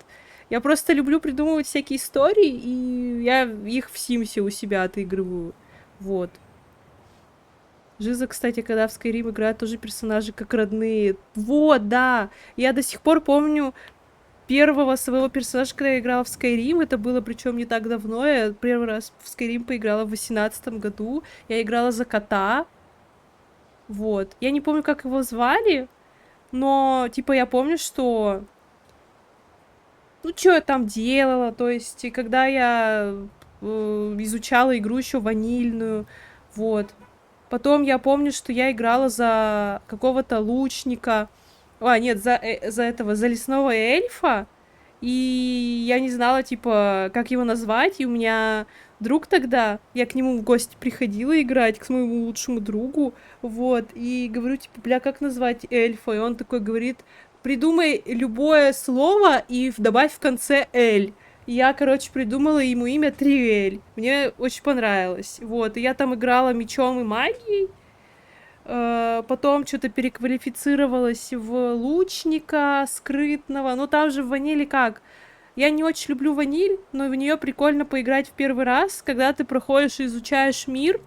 Я просто люблю придумывать всякие истории, и я их в Симсе у себя отыгрываю. Вот. Жиза, кстати, когда в Skyrim играют тоже персонажи как родные. Вот, да! Я до сих пор помню первого своего персонажа, когда я играла в Skyrim. Это было причем не так давно. Я первый раз в Skyrim поиграла в 2018 году. Я играла за кота. Вот. Я не помню, как его звали, но, типа, я помню, что... Ну, что я там делала, то есть, когда я изучала игру еще ванильную, вот. Потом я помню, что я играла за какого-то лучника, нет, за этого, за лесного эльфа, и я не знала, типа, как его назвать, и у меня друг тогда, я к нему в гости приходила играть, к своему лучшему другу, вот, и говорю, типа, бля, как назвать эльфа, и он такой говорит, придумай любое слово и добавь в конце «эль». И я, короче, придумала ему имя Триэль. Мне очень понравилось. Вот, и я там играла мечом и магией. Потом что-то переквалифицировалась в лучника скрытного. Ну, там же в ваниле как? Я не очень люблю ваниль, но в нее прикольно поиграть в первый раз, когда ты проходишь и изучаешь мир.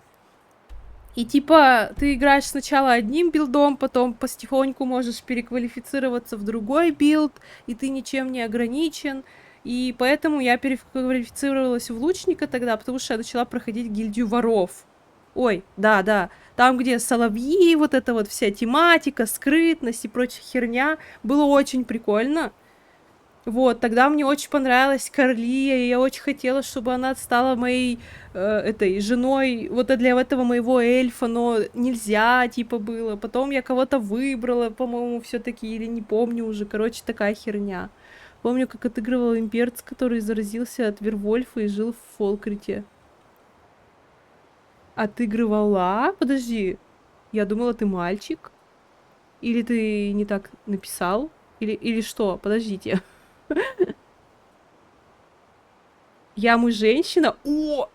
И типа ты играешь сначала одним билдом, потом потихоньку можешь переквалифицироваться в другой билд, и ты ничем не ограничен. И поэтому я переквалифицировалась в лучника тогда, потому что я начала проходить гильдию воров. Ой, да, там, где соловьи, вот эта вот вся тематика, скрытность и прочая херня, было очень прикольно. Вот, тогда мне очень понравилась Карлия, и я очень хотела, чтобы она стала моей этой женой, вот для этого моего эльфа, но нельзя, типа, было. Потом я кого-то выбрала, по-моему, все-таки, или не помню уже, короче, такая херня. Помню, как отыгрывал имперц, который заразился от Вервольфа и жил в Фолкрите. Отыгрывала? Подожди, я думала, ты мальчик? Или ты не так написал? Или что? Подождите. Я женщина. О!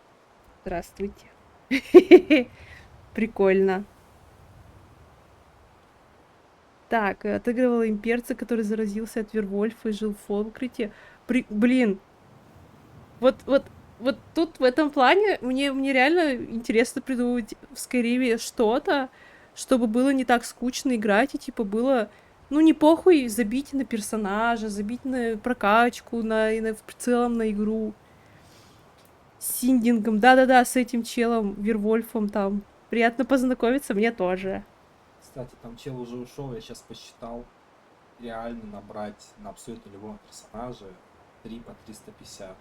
Здравствуйте. Прикольно. Так, отыгрывала имперца, который заразился от Вервольфа и жил в Фолкрите. Блин. Вот тут в этом плане мне реально интересно придумывать в Скайриме что-то, чтобы было не так скучно играть, и типа было Ну, не похуй забить на персонажа, забить на прокачку, в целом на игру. С Синдингом, да-да-да, с этим челом, Вервольфом там. Приятно познакомиться, мне тоже. Кстати, там чел уже ушел, я сейчас посчитал. Реально набрать на абсолютно любого персонажа 3 по 350.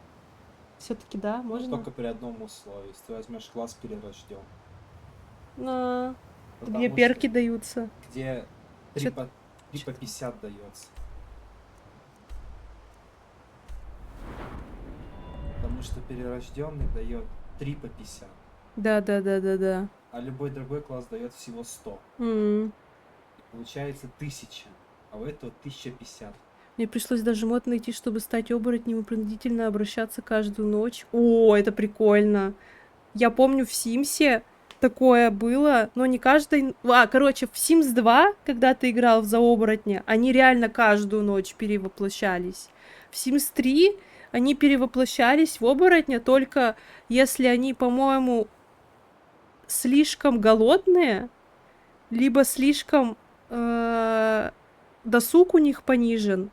Все-таки да, можно? Только при одном условии, если ты возьмешь класс перерожден. На... Потому Где что- перки даются. Где 3 Чё- по 50 дается. Потому что перерожденный дает 3 по 50, Да-да-да-да-да. а любой другой класс дает всего 100. М. И получается 1000, а у этого 1050. Мне пришлось даже мод найти, чтобы стать оборотнем и принудительно обращаться каждую ночь. О, это прикольно. Я помню в Симсе такое было, но не каждый... короче, в Sims 2, когда ты играл в за оборотня, они реально каждую ночь перевоплощались. В Sims 3 они перевоплощались в оборотня только если они, по-моему, слишком голодные, либо слишком досуг у них понижен.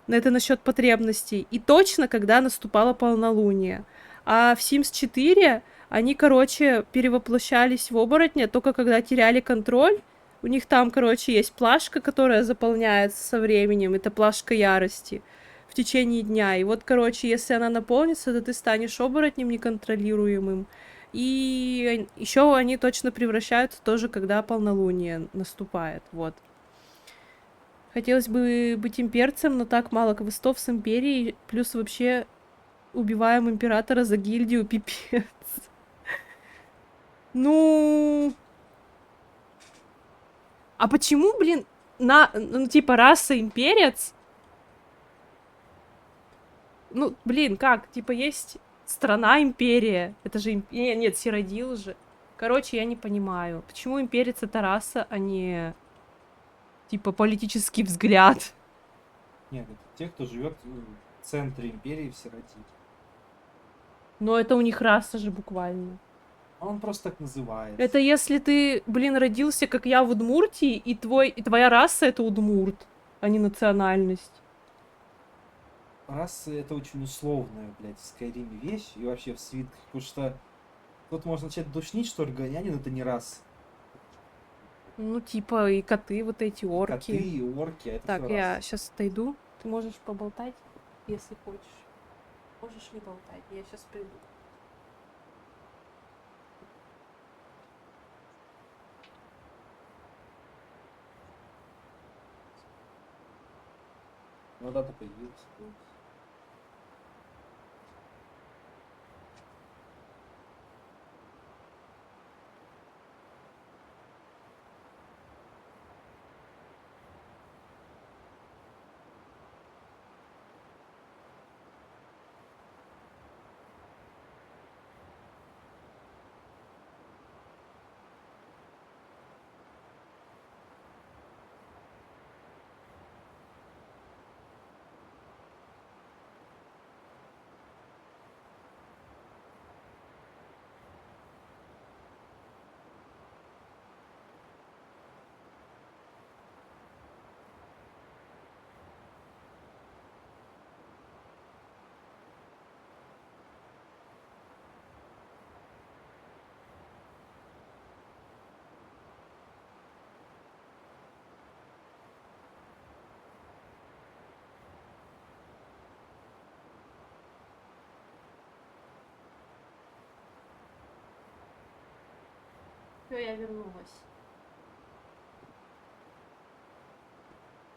Но это насчет потребностей. И точно, когда наступало полнолуние. А в Sims 4 они, короче, перевоплощались в оборотня только когда теряли контроль. У них там, короче, есть плашка, которая заполняется со временем. Это плашка ярости в течение дня. И вот, короче, если она наполнится, то ты станешь оборотнем неконтролируемым. И еще они точно превращаются тоже, когда полнолуние наступает. Вот. Хотелось бы быть имперцем, но так мало квестов с империей. Плюс вообще убиваем императора за гильдию, пипец. Ну... А почему, блин, ну, типа, раса имперец? Ну, блин, как? Типа, есть страна империя. Это же... Нет, Сиродил же. Короче, я не понимаю. Почему имперец это раса, а не... Типа, политический взгляд? Нет, это те, кто живет в центре империи, в Сиротиле. Но это у них раса же буквально. А он просто так называется. Это если ты, блин, родился, как я, в Удмуртии, и твоя раса — это удмурт, а не национальность. Раса это очень условная, блядь, в Скайриме вещь и вообще в свитках, потому что тут можно начать душнить, что аргонянин это не раса. Ну, типа, и коты, вот эти орки. Коты и орки, а это Так, всё я раса. сейчас отойду. Ты можешь поболтать, если хочешь. Можешь не болтать, я сейчас приду. Вода-то появилась. Все, я вернулась.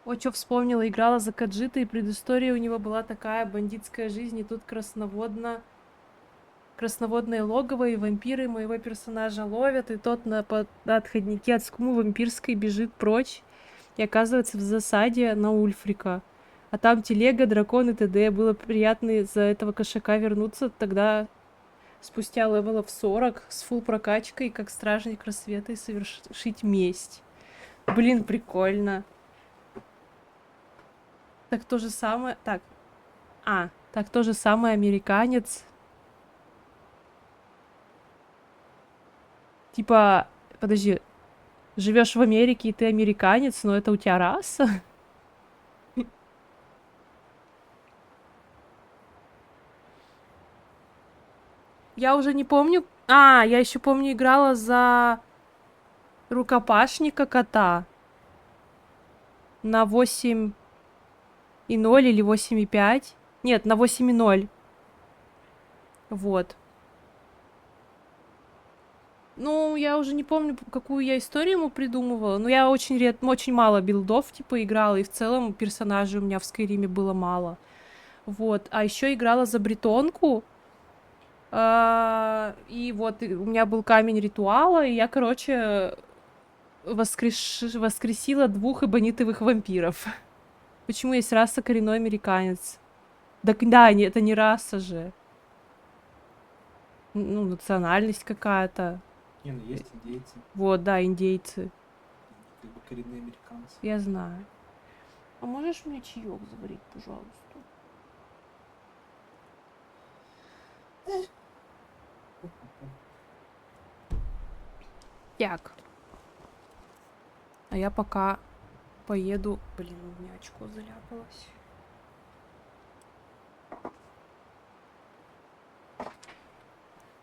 О, что вспомнила, играла за Каджита, и предыстория у него была такая: бандитская жизнь, и тут красноводное логово, и вампиры моего персонажа ловят, и тот на отходнике от скумы вампирской бежит прочь, и оказывается в засаде на Ульфрика. А там телега, дракон и т.д. Было приятно из-за этого кошака вернуться тогда, спустя левелов 40, с фулл прокачкой, как стражник рассвета, и совершить месть. Блин, прикольно. Так то же самое... Так. Так то же самое американец. Типа... Подожди. Живешь в Америке, и ты американец, но это у тебя раса? Я уже не помню. А, я еще помню, играла за рукопашника кота. На 8,0 или 8,5. Нет, на 8,0. Вот. Ну, я уже не помню, какую я историю ему придумывала. Но я очень мало билдов, типа, играла. И в целом персонажей у меня в Скайриме было мало. Вот. А еще играла за бретонку. И вот у меня был камень ритуала. И я, короче, воскресила 2 эбонитовых вампиров. Почему есть раса коренной американец? Так да, это не раса же. Ну, национальность какая-то. Не, ну есть индейцы. Вот, да, индейцы. Как бы коренные американцы. Я знаю. А можешь мне чаек заварить, пожалуйста? Так. А я пока поеду... Блин, у меня очко заляпалось.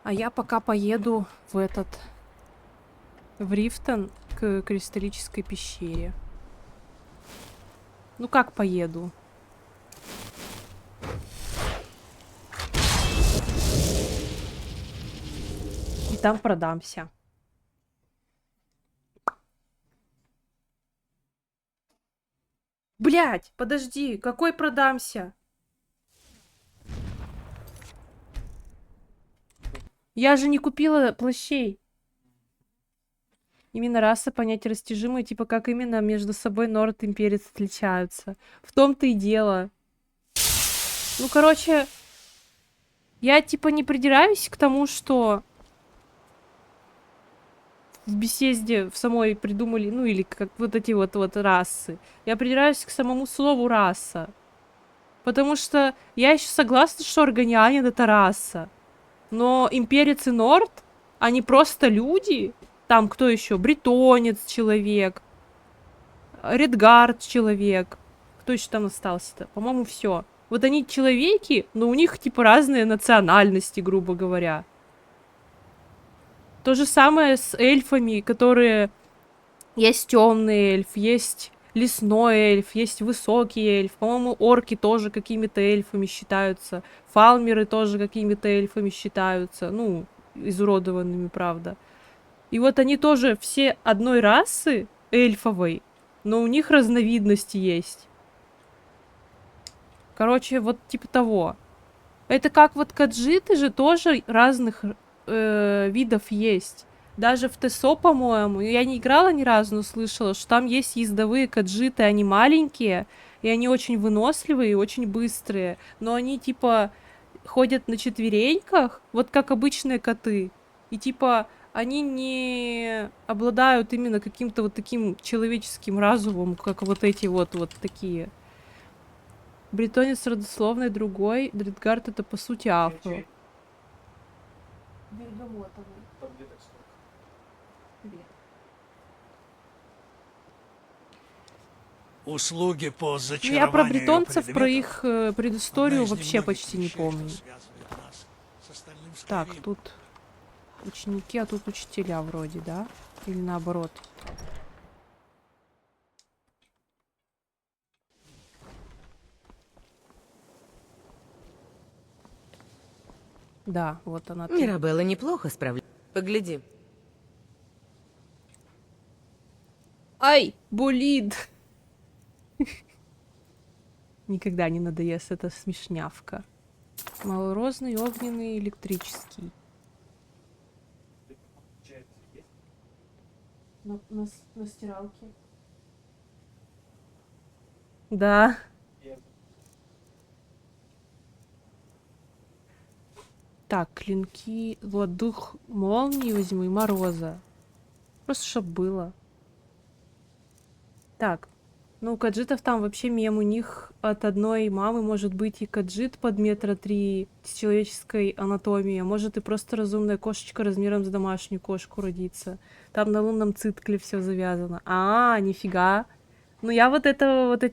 А я пока поеду в Рифтон к кристаллической пещере. Ну как поеду? И там продамся. Блять, подожди, какой продамся? Я же не купила плащей. Именно раса, понятия растяжимые, типа как именно между собой Норд и Имперец отличаются. В том-то и дело. Ну, короче, я типа не придираюсь к тому, что в беседе в самой придумали, ну или как вот эти вот расы. Я придираюсь к самому слову раса. Потому что я еще согласна, что Органианин это раса. Но Имперец и Норд, они просто люди. Там кто еще? Бретонец человек. Редгард человек. Кто еще там остался-то? По-моему, все. Вот они человеки, но у них типа разные национальности, грубо говоря. То же самое с эльфами, которые... Есть темный эльф, есть лесной эльф, есть высокий эльф. По-моему, орки тоже какими-то эльфами считаются. Фалмеры тоже какими-то эльфами считаются. Ну, изуродованными, правда. И вот они тоже все одной расы, эльфовой, но у них разновидности есть. Короче, вот типа того. Это как вот каджиты же тоже разных видов есть. Даже в ТСО, по-моему, я не играла ни разу, но слышала, что там есть ездовые каджиты, они маленькие, и они очень выносливые и очень быстрые. Но они типа ходят на четвереньках, вот как обычные коты. И типа они не обладают именно каким-то вот таким человеческим разумом, как вот эти вот такие. Бретонец родословный другой. Редгард это по сути афро. Услуги по Ну, зачарованию. я про бретонцев, про их предысторию вообще почти не помню. Так, тут ученики, а тут учителя вроде, да? Или наоборот? Да, вот она. Мирабелла неплохо справляется. Погляди. Ай, болит! Никогда не надоест эта смешнявка. Малорозный, огненный, электрический. На стиралке. Да. Так, клинки. Вот, дух молнии возьму и мороза. Просто чтоб было. Так. Ну, у каджитов там вообще мем, у них от одной мамы может быть и каджит под 1,3 м с человеческой анатомией, а может и просто разумная кошечка размером с домашнюю кошку родится. Там на лунном цикле все завязано. А, нифига. Ну, я вот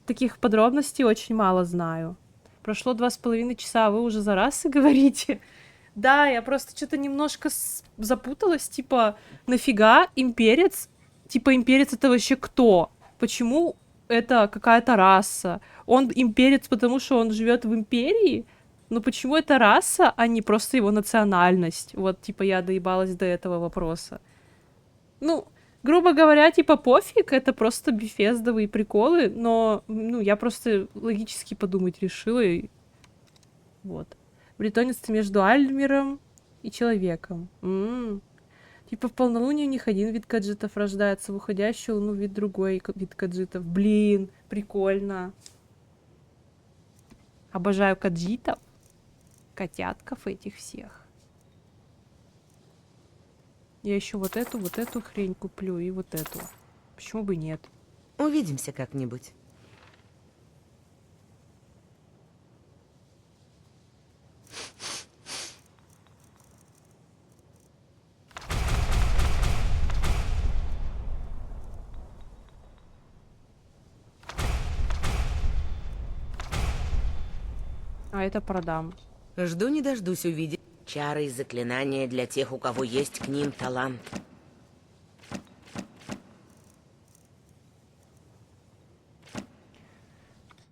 таких подробностей очень мало знаю. Прошло 2,5 часа, а вы уже за расы говорите? Да, я просто что-то немножко запуталась, типа, нафига имперец? Типа, имперец это вообще кто? Почему это какая-то раса? Он имперец, потому что он живет в империи? Но почему это раса, а не просто его национальность? Вот, типа, я доебалась до этого вопроса. Ну, грубо говоря, типа, пофиг, это просто бефездовые приколы, но, ну, я просто логически подумать решила, и... Вот. Бретонец между Альмером и человеком. Типа в полнолуние у них один вид каджитов рождается, в уходящую луну вид другой вид каджитов. Блин, прикольно. Обожаю каджитов. Котятков этих всех. Я еще вот эту хрень куплю и вот эту. Почему бы нет? Увидимся как-нибудь. А это продам. Жду не дождусь увидеть чары и заклинания для тех, у кого есть к ним талант.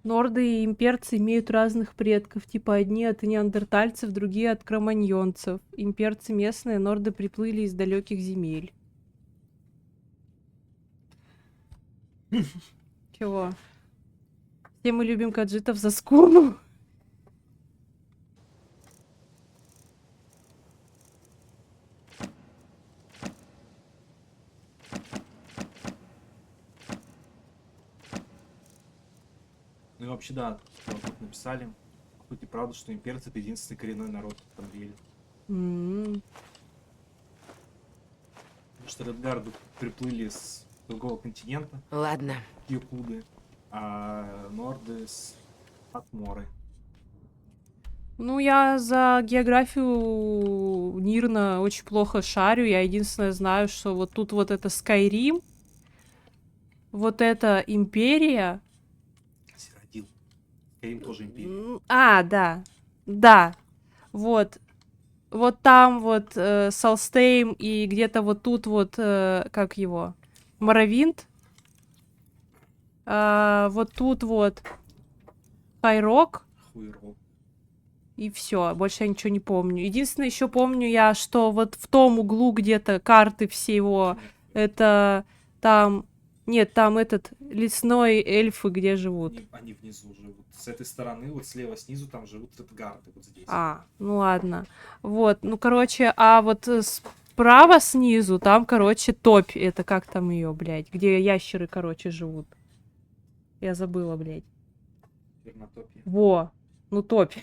Норды и имперцы имеют разных предков. Типа одни от неандертальцев, другие от кроманьонцев. Имперцы местные, норды приплыли из далеких земель. Чего? Все мы любим каджитов за скуну. Ну и вообще, да, вот тут написали, хоть и правда, что имперцы — это единственный коренной народ в Тамриэле. Потому что Редгарду приплыли с другого континента. Ладно. Якуды, а норды от Моры. Ну, я за географию Нирна очень плохо шарю. Я единственное знаю, что вот тут вот это Скайрим, вот это Империя. Сиродил. Скайрим тоже империя. А, да. Да. Вот. Вот там вот Салстейм и где-то вот тут вот, как его, Моровинд. Вот тут вот Хайрок. Хуйрок. И все, больше я ничего не помню. Единственное, еще помню я, что вот в том углу где-то карты всего, это там... Нет, там этот лесной эльфы где живут. Они внизу живут. С этой стороны, вот слева снизу, там живут Редгарды, вот здесь. А, ну ладно. Вот, ну короче, а вот справа снизу, там, короче, топь. Это как там ее, блядь, где ящеры, короче, живут. Я забыла, блядь. Вернотопия. Во, ну топь.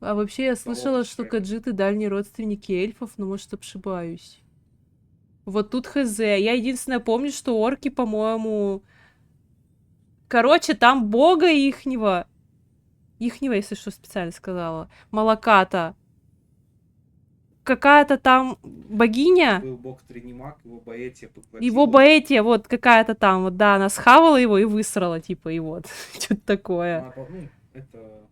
А вообще я слышала, что каджиты дальние родственники эльфов, но может ошибаюсь. Вот тут хз. Я единственное помню, что орки, по-моему... Короче, там бога ихнего, если что, специально сказала, молоката. Какая-то там богиня. Был бог Тринимак, его Боэтия поглотила. Его Боэтия, вот какая-то там, вот, да, она схавала его и высрала, типа, и вот. Что-то такое. Ну, это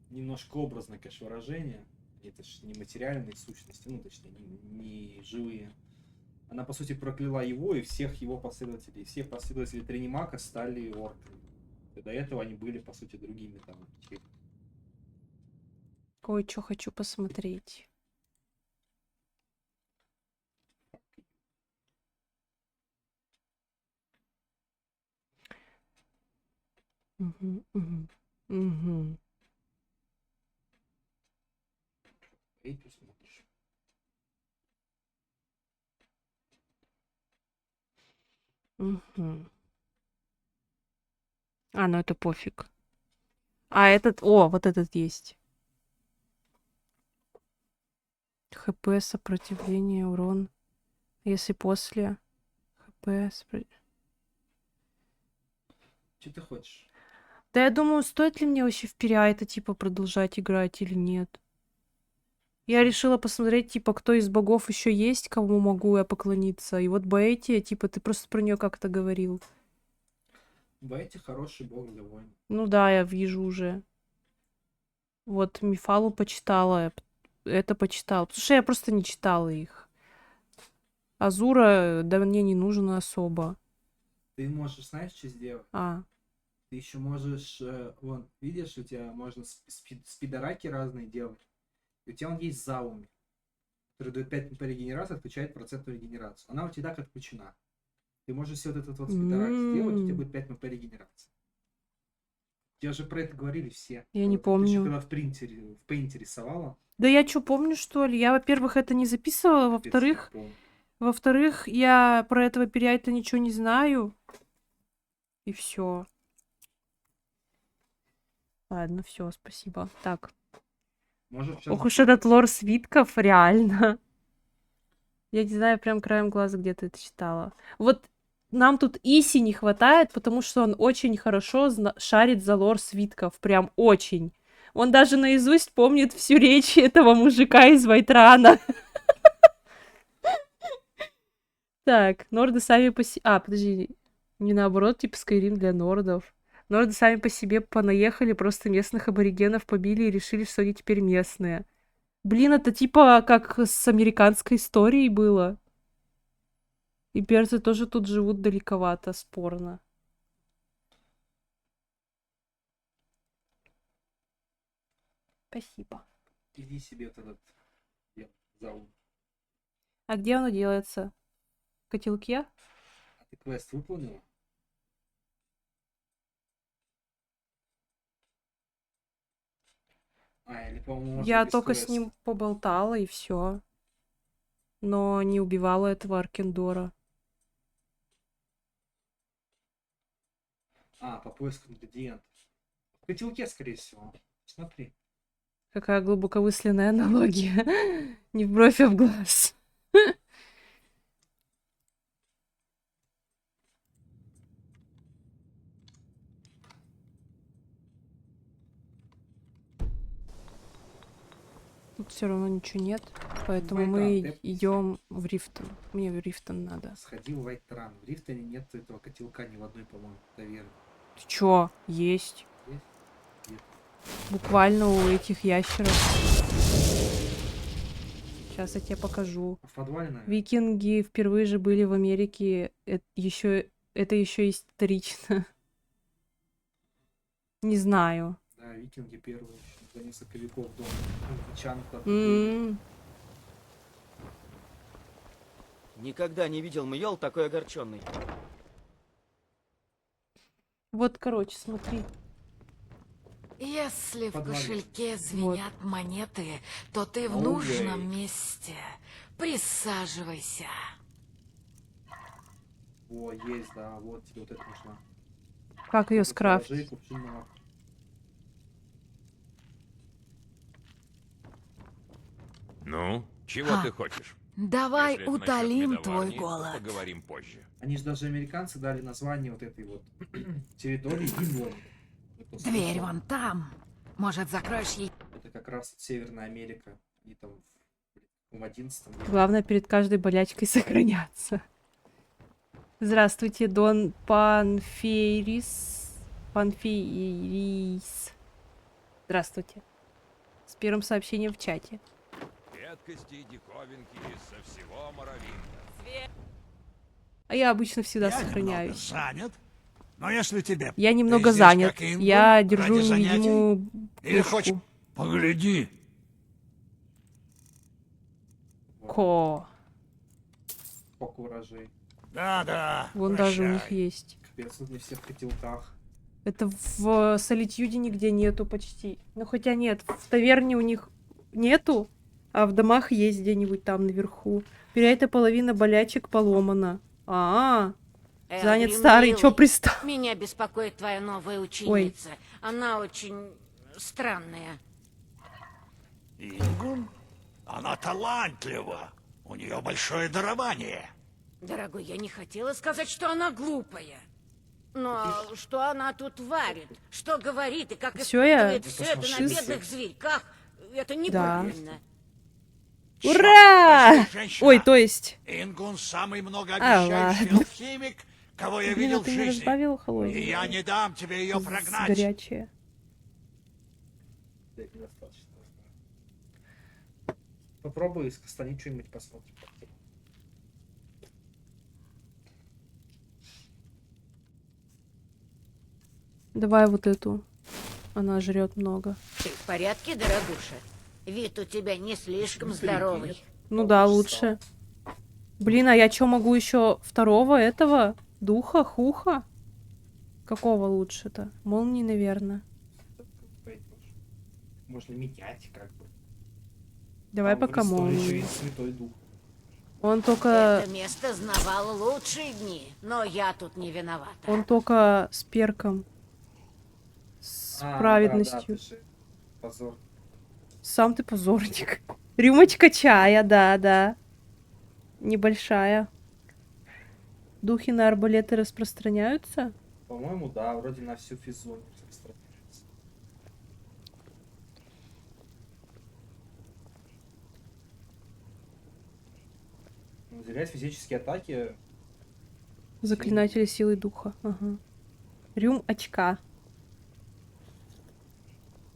немножко образное, конечно, выражение. Это же не материальные сущности, ну, точнее, не живые. Она, по сути, прокляла его и всех его последователей. Все последователи Тринимака стали орками. И до этого они были, по сути, другими там. Кое-что хочу посмотреть. Угу, угу, угу. Смотришь. Угу. А, ну это пофиг. А этот... О, вот этот есть. ХП, сопротивление, урон. Если после... ХП... Что ты хочешь? Да я думаю, стоит ли мне вообще в Пиря это типа продолжать играть или нет. Я решила посмотреть, типа, кто из богов еще есть, кому могу я поклониться. И вот Баэтия, типа, ты просто про нее как-то говорил. Баэти хороший бог для войн. Ну да, я вижу уже. Вот Мифалу почитала, это почитала. Потому что я просто не читала их. Азура, да мне не нужен особо. Ты можешь, знаешь, что сделать? А, Ты еще можешь, вон, видишь, у тебя можно спидораки разные делать. И у тебя он есть зауми, который дает 5 МП регенерации, отключает процентную регенерацию. Она у тебя так отключена. Ты можешь все вот этот вот спидорак сделать, у тебя будет 5 МП регенерации. Тебе же про это говорили все. я не Ты еще помню. когда в пейнте рисовала, Да я что, помню, что ли? Я, во-первых, это не записывала, во-вторых, я про этого Пиря-то ничего не знаю. И все. Ладно, все, спасибо. Так. можешь Ох уж этот лор свитков, реально. Я не знаю, прям краем глаза где-то это читала. Вот нам тут Иси не хватает, потому что он очень хорошо шарит за лор свитков. Прям очень. Он даже наизусть помнит всю речь этого мужика из Вайтрана. Так, норды сами по себе... А, подожди. Не наоборот, типа Скайрим для нордов. Норды сами по себе понаехали, просто местных аборигенов побили и решили, что они теперь местные. Блин, это типа как с американской историей было. Имперцы тоже тут живут далековато, спорно. Спасибо. иди себе вот этот заум. А где оно делается? В котелке? А ты квест выполнила? Или, по-моему, Я без только с квеста. ним поболтала и все. Но не убивала этого Аркендора. По поиску ингредиентов. В котелке, скорее всего. Смотри. Какая глубокомысленная аналогия. Не в бровь, а в глаз. Тут все равно ничего нет, поэтому мы идем в Рифтон. Мне в Рифтон надо. Сходи в Вайтран. В Рифтоне нет этого котелка ни в одной, по-моему, таверне. Ты чё? Есть. Есть? Нет. Буквально у этих ящеров. Сейчас я тебе покажу. В подвале, наверное? Викинги впервые же были в Америке. Это еще исторично. Не знаю. Да, викинги первые еще за несколько веков до англичан. Никогда не видел Мьёл такой огорченный. Вот, короче, смотри. Если в Подвале. кошельке звенят монеты, то ты в нужном месте. Присаживайся. О, есть, да, вот тебе вот это нужно. Как ее Положи скрафтить? кувшинного. Ну, чего ты хочешь? Давай Если это насчет утолим твой медоварни, то голод. поговорим позже. Они же даже американцы дали название вот этой вот территории Гимлон. Дверь вон там. Может, закроешь ей? Это как раз Северная Америка. И там в 11-м веке. Главное перед каждой болячкой сохраняться. Здравствуйте, Дон Панферис. Панферис. Здравствуйте. С первым сообщением в чате. Редкости и диковинки со всего Моровинда. А я обычно всегда Я сохраняюсь. немного занят, но если тебе... Я немного Ты здесь занят. как Ингун Я держу ради занятий? невидимую Или пушку. хочешь... Погляди. Ко. Сколько урожай. Да-да, Вон даже у них есть. Капец, тут не все в котелках. Это в Солитюде нигде нету почти. Ну хотя нет, в таверне у них нету, а в домах есть где-нибудь там наверху. Перед половина болячек поломана. Занят Элвин, старый, милый, чё пристал? Меня беспокоит твоя новая ученица. Она очень странная. Ингун? Она талантлива. У нее большое дарование. Дорогой, я не хотела сказать, что она глупая. Но что она тут варит? Что говорит и как Всё, я испытывает все это на бедных зверьках? Это неправильно. Ура! Женщина. Ой, то есть... Ингун самый многообещающий ладно. алхимик, кого я Блин, видел а в ты не жизни. разбавил холодную? И я не дам тебе ее прогнать. Горячее. Недостаточно. Попробуй скостанить что-нибудь, посмотрим. Давай вот эту. Она жрет много. Ты в порядке, дорогуша? Вид у тебя не слишком здоровый. Ну да, лучше. Блин, а я чё, могу еще второго этого? Духа, хуха? Какого лучше-то? Молнии, наверное. Можно менять, как бы. Давай Там в пока истории еще молнии. есть Святой Дух. Он только... Это место знавало лучшие дни, но я тут не виновата. Он только с перком. С праведностью. ты же позор. Сам ты позорник. Рюмочка чая, да. Небольшая. Духи на арбалеты распространяются? По-моему, да, вроде на всю физу распространяется. Выделять физические атаки. Заклинатели силы духа. Ага. Рюм очка.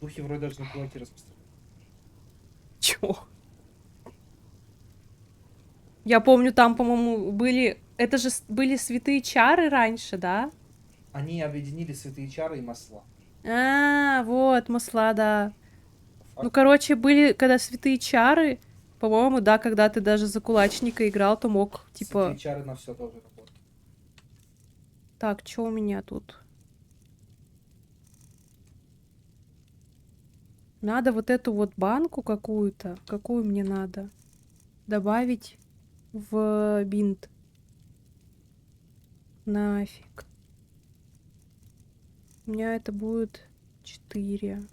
Духи вроде даже на кулаки распространяются. Чё? Я помню, там, по-моему, были... Это же были святые чары раньше, да? Они объединили святые чары и масла. А, вот, масла, да. Ну, короче, были, когда святые чары, по-моему, да, когда ты даже за кулачника играл, то мог, типа... Святые чары на все тоже работают. Так, что у меня тут? Надо вот эту вот банку какую-то. Какую мне надо? Добавить в бинт. Нафиг. У меня это будет 4.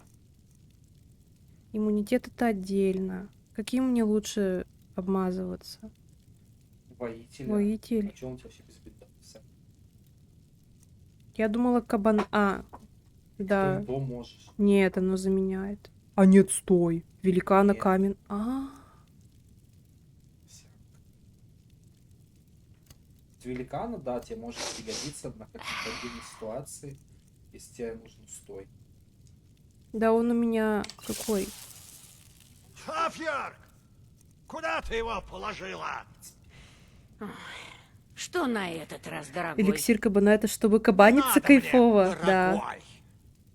Иммунитет это отдельно. Каким мне лучше обмазываться? Воитель. Воитель. А что он у тебя вообще без бинта? Я думала кабан... А, да. Что можешь? Нет, оно заменяет. А нет, стой. Великана Нет. камень. Великана, да, тебе может пригодиться на какой-то отдельной ситуации, если тебе нужен стой. Да он у меня какой? Хафьярк! Куда ты его положила? Что на этот раз, дорогой? Эликсир кабана, это чтобы кабаниться Надо кайфово. мне, Да. дорогой.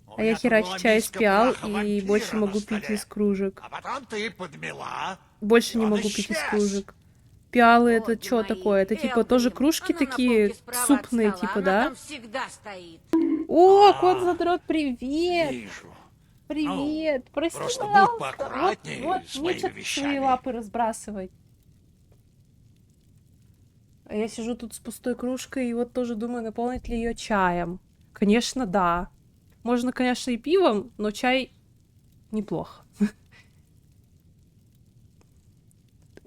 У А я меня тут херачу была чай из миска пиал праха и вампира больше на могу столе. пить из кружек. А потом ты подмела. Больше не он могу пить из исчез. кружек. Пиалы это Боги что мои, такое? Это типа тоже Элвин, кружки она на такие полке справа от супные, стола, типа, она да? там всегда стоит. О, кот задрот, привет! Вижу. Привет! Прости, просто будь пожалуйста. поаккуратнее Вот с моими нечего свои вещами. лапы разбрасывать. А я сижу тут с пустой кружкой и вот тоже думаю, наполнить ли ее чаем. Конечно, да. Можно, конечно, и пивом, но чай неплохо.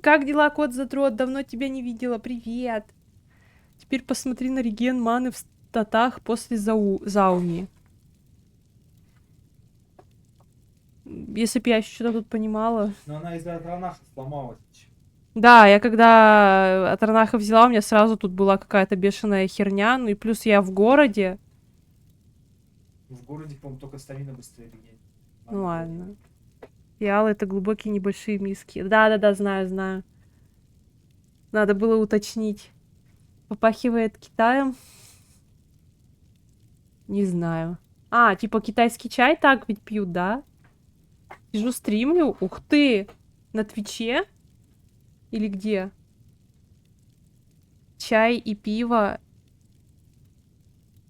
Как дела, кот задрот? Давно тебя не видела. Привет. Теперь посмотри на реген маны в статах после зауми. Если бы я еще что-то тут понимала. Но она из-за Атранаха сломалась. Да, я когда от Арнаха взяла, у меня сразу тут была какая-то бешеная херня. Ну и плюс я в городе. В городе, по-моему, только стамина быстрее регенит. Ну ладно. Пиалы это глубокие небольшие миски. Да-да-да, знаю. Надо было уточнить. Попахивает Китаем? Не знаю. А, типа китайский чай так ведь пьют, да? Сижу, стримлю. Ух ты! На Твиче? Или где? Чай и пиво.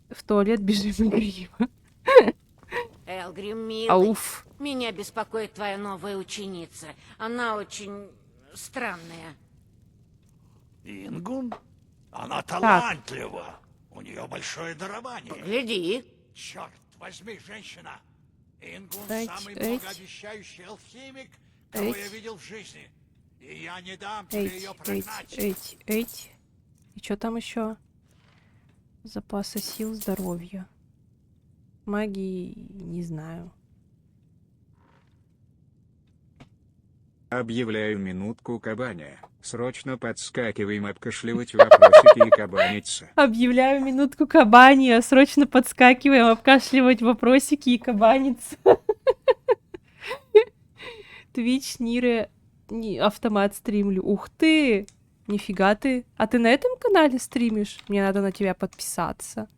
В туалет бежим игриво. Элгрим, милый, Ауф. меня беспокоит твоя новая ученица. Она очень странная. Ингун? Она талантлива. У нее большое дарование. Гляди. Черт возьми, женщина. Ингун Эть, самый эть. многообещающий алхимик, кого я Эть. видел в жизни. И я не дам тебе ее прогнать. Эть. И что там еще? Запаса сил, здоровья. Магии не знаю. Объявляю минутку кабаня. Срочно подскакиваем обкашливать вопросики и кабаниться. Объявляю минутку кабания. Срочно подскакиваем, обкашливать вопросики и кабаниться. Твич, Нире, автомат стримлю. Ух ты! Нифига ты. А ты на этом канале стримишь? Мне надо на тебя подписаться.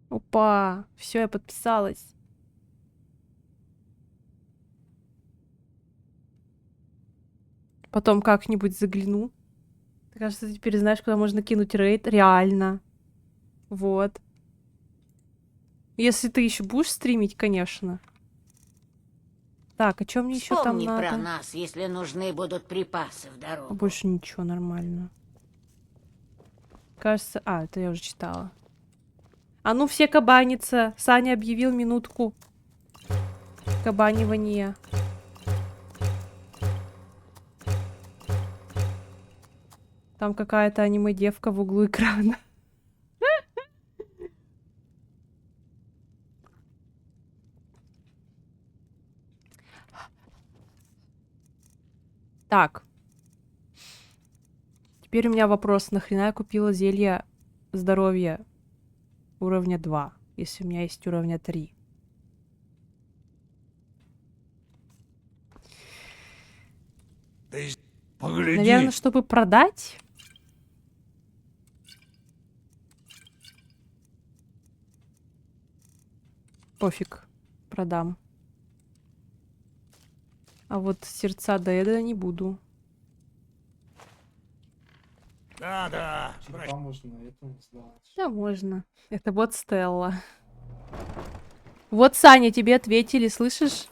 Опа, все, я подписалась. Потом как-нибудь загляну. Ты, кажется, ты теперь знаешь, куда можно кинуть рейд. Реально. Вот. Если ты еще будешь стримить, конечно. Так, а что мне еще там Вспомни надо? про нас, если нужны будут припасы в дорогу. Больше ничего, нормально. Кажется... А, это я уже читала. А ну все кабаниться. Саня объявил минутку кабанивания. Там какая-то аниме-девка в углу экрана. Так. Теперь у меня вопрос. Нахрена я купила зелье здоровья уровня 2, если у меня есть уровня 3? Погляди. Наверное, чтобы продать? Пофиг. Продам. А вот сердца Деда не буду. Да-да. Черепа можно это сдавать. Да, можно. Это вот Стелла. Вот, Саня, тебе ответили, слышишь?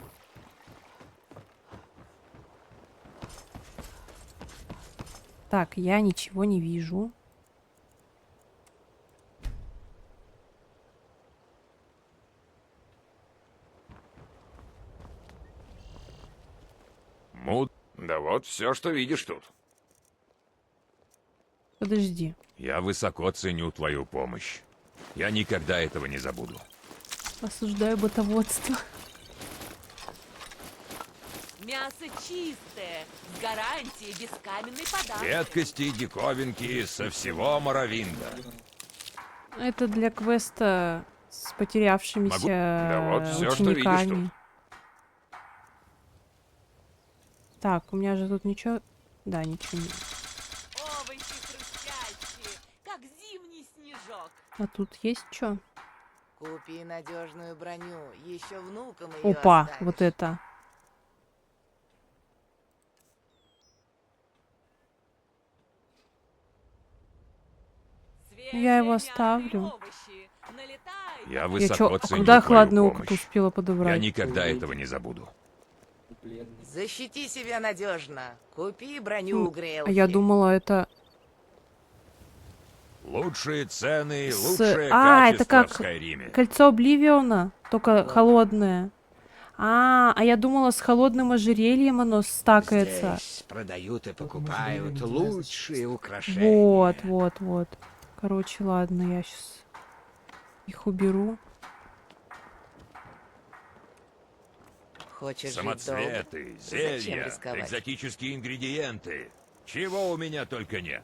Так, я ничего не вижу. Да вот, все, что видишь тут. Подожди. Я высоко ценю твою помощь. Я никогда этого не забуду. Осуждаю ботоводство. Мясо чистое, с гарантией, без каменной подачи. Редкости и диковинки со всего Моровинда. Это для квеста с потерявшимися Да вот всё, что видишь учениками. тут. Так, у меня же тут ничего... Да, ничего не... Овощи хрустящие, как зимний снежок. А тут есть что? Купи надежную броню, еще внукам ее Опа, оставишь. вот это. Я его оставлю. Я Я высоко чё, а ценю когда твою хладный округ помощь. успела Я подобрать? никогда этого не забуду. Защити себя надежно. Купи броню у Грейлки. А я думала, это... Лучшие цены, с- лучшее А, это качество как в Скайриме. кольцо Обливиона, только холодное. А я думала, с холодным ожерельем оно стакается. Здесь продают и покупают лучшие украшения. Вот. Короче, ладно, я сейчас их уберу. Хочешь жить Самоцветы, долго? Зачем зелья, рисковать? экзотические ингредиенты. Чего у меня только нет.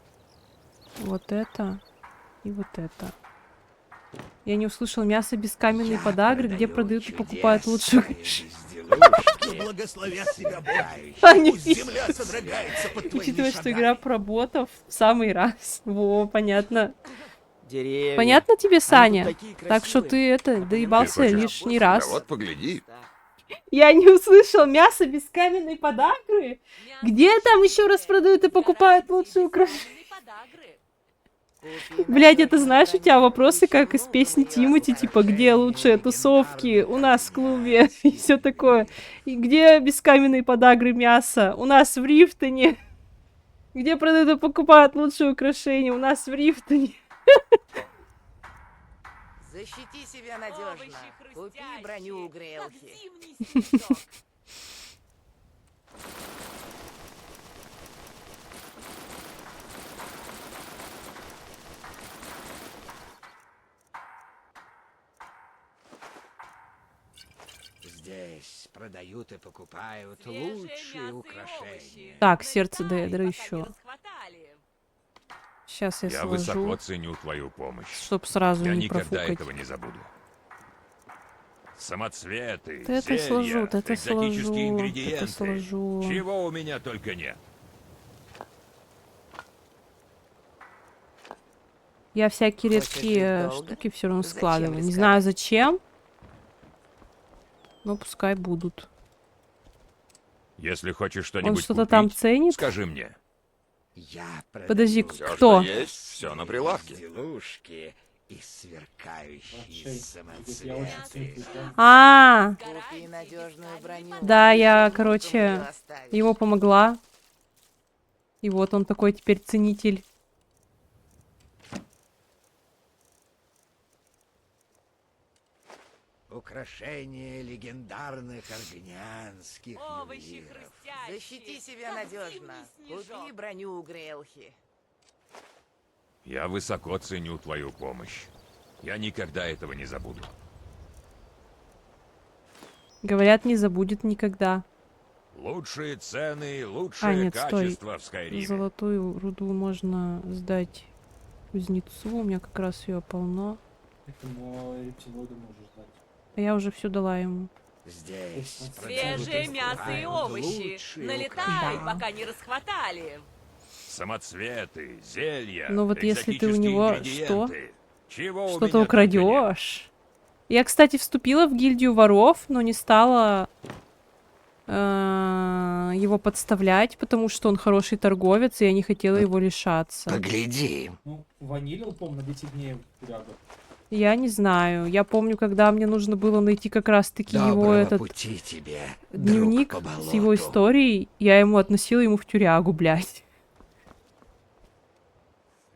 Вот это и вот это. Я не услышал мясо без каменной подагры, где продают и покупают лучшую. Да благословят тебя боги. Они Пусть земля содрогается под твоими Учитывая, что шагами. игра про ботов в самый раз. Во, понятно. Деревья. Понятно тебе, Они Саня? тут такие Так что ты это, доебался Ты хочешь- лишний раз. Да вот погляди. Я не услышал мясо без каменной подагры? Где там еще раз продают и покупают лучшие украшения? Блять, это знаешь, у тебя вопросы, как из песни Тимати, типа, где лучшие тусовки у нас в клубе и все такое. И где без каменной подагры мясо? У нас в Рифтоне. Где продают и покупают лучшие украшения? У нас в Рифтоне. Защити себя надежно. Купи броню у Грелки. Здесь продают и покупают лучшие украшения. Так, сердце Деэдра еще. Сейчас я Я сложу, высоко ценю твою помощь. чтоб сразу Я не никогда профукать. этого не забуду. Самоцветы, Да это зелья, сложу, да это экзотические сложу, ингредиенты. это сложу. Чего у меня только нет. Я всякие редкие жить долго? штуки все равно Зачем складываю. Не рисковать? знаю зачем, но пускай будут. Если хочешь что-нибудь что-то там купить, ценит? скажи мне. Я Подожди, продаю кто? Все на прилавке. безделушки и сверкающие самоцветы. А, Купи надежную броню. да, я, Кому короче, её оставишь? ему помогла. И вот он такой теперь ценитель. Украшения легендарных аргнянских ювелиров. Защити себя надежно. Купи броню у Грелки. Я высоко ценю твою помощь. Я никогда этого не забуду. Говорят, не забудет никогда. Лучшие цены, А, лучшее нет, стой. качество в Скайриме. Золотую руду можно сдать кузнецу. У меня как раз ее полно. Этому рептилоиду можешь дать. А я уже все дала ему. Здесь Свежее мясо и овощи. лучшие Налетай, Да. пока не расхватали. Самоцветы, зелья, Ну вот если ты у экзотические него ингредиенты. Чего у Что-то меня только нет. украдешь. Я, кстати, вступила в гильдию воров, но не стала его подставлять, потому что он хороший торговец, и я не хотела его лишаться. Погляди. Ну, ванилил, помню, на 10 дней рядом. Я не знаю. Я помню, когда мне нужно было найти как раз-таки его Доброго этот пути тебе, дневник друг по с его болоту. историей, я ему относила ему в тюрягу, блядь.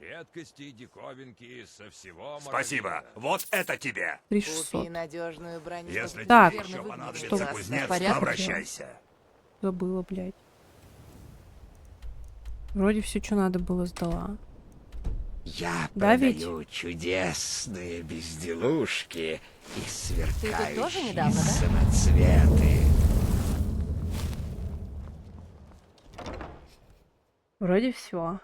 Редкости и диковинки со всего Спасибо. Марагида. Вот это тебе. 3600. Купи надежную броню. Если Так, тебе еще что? понадобится В кузнец, порядке? обращайся. Забыла, блядь. Вроде все, что надо было, сдала. Я Да ведь? продаю чудесные безделушки и сверкающие тоже недавно, да? самоцветы. Вроде все.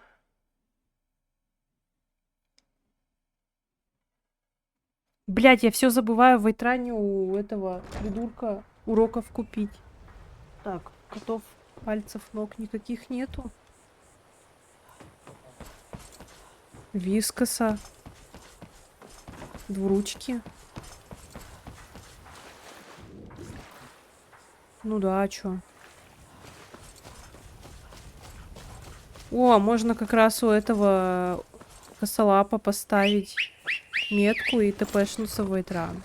Блять, я все забываю в Вайтране у этого придурка уроков купить. Так, котов, пальцев, ног никаких нету. Вискоса. Двуручки. Ну да, а чё? О, можно как раз у этого косолапа поставить метку и тпшнуться в Вайтран.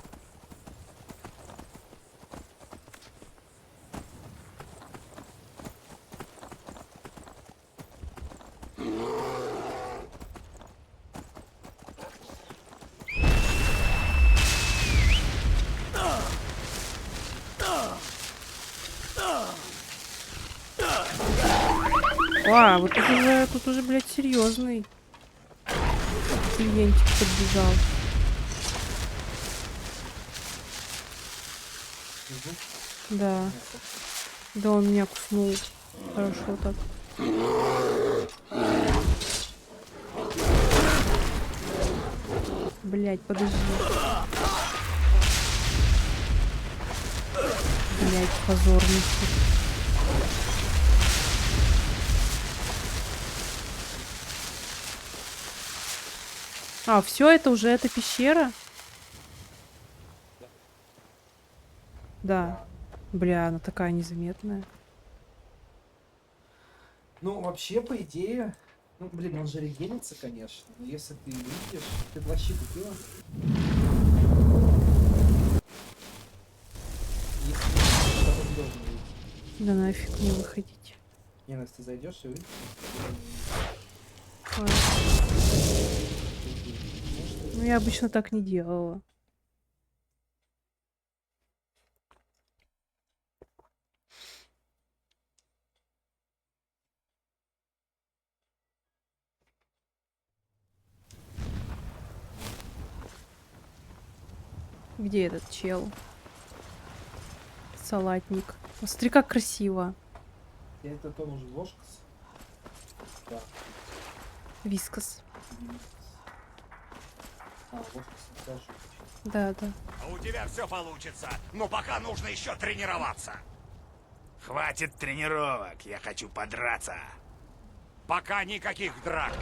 А, вот тут уже, блядь, серьезный клиентик подбежал. Да. Да, он меня куснул. Хорошо так. Блядь, подожди. Блядь, позорница. А, все, это уже эта пещера? Да. Бля, она такая незаметная. Ну, вообще, по идее... Ну, блин, он же регенится, конечно. Но если ты видишь... Ты плащи купила? Если что-то ты должен видеть. Да нафиг не выходить. Не, Настя, ты зайдешь и увидишь. Ну, я обычно так не делала. Где этот чел? Салатник. Смотри, как красиво. Я это тоже уже ложкас. Да. Вискас. А, ложкас тоже. Да, да. А у тебя все получится, но пока нужно еще тренироваться. Хватит тренировок, я хочу подраться. Пока никаких драк.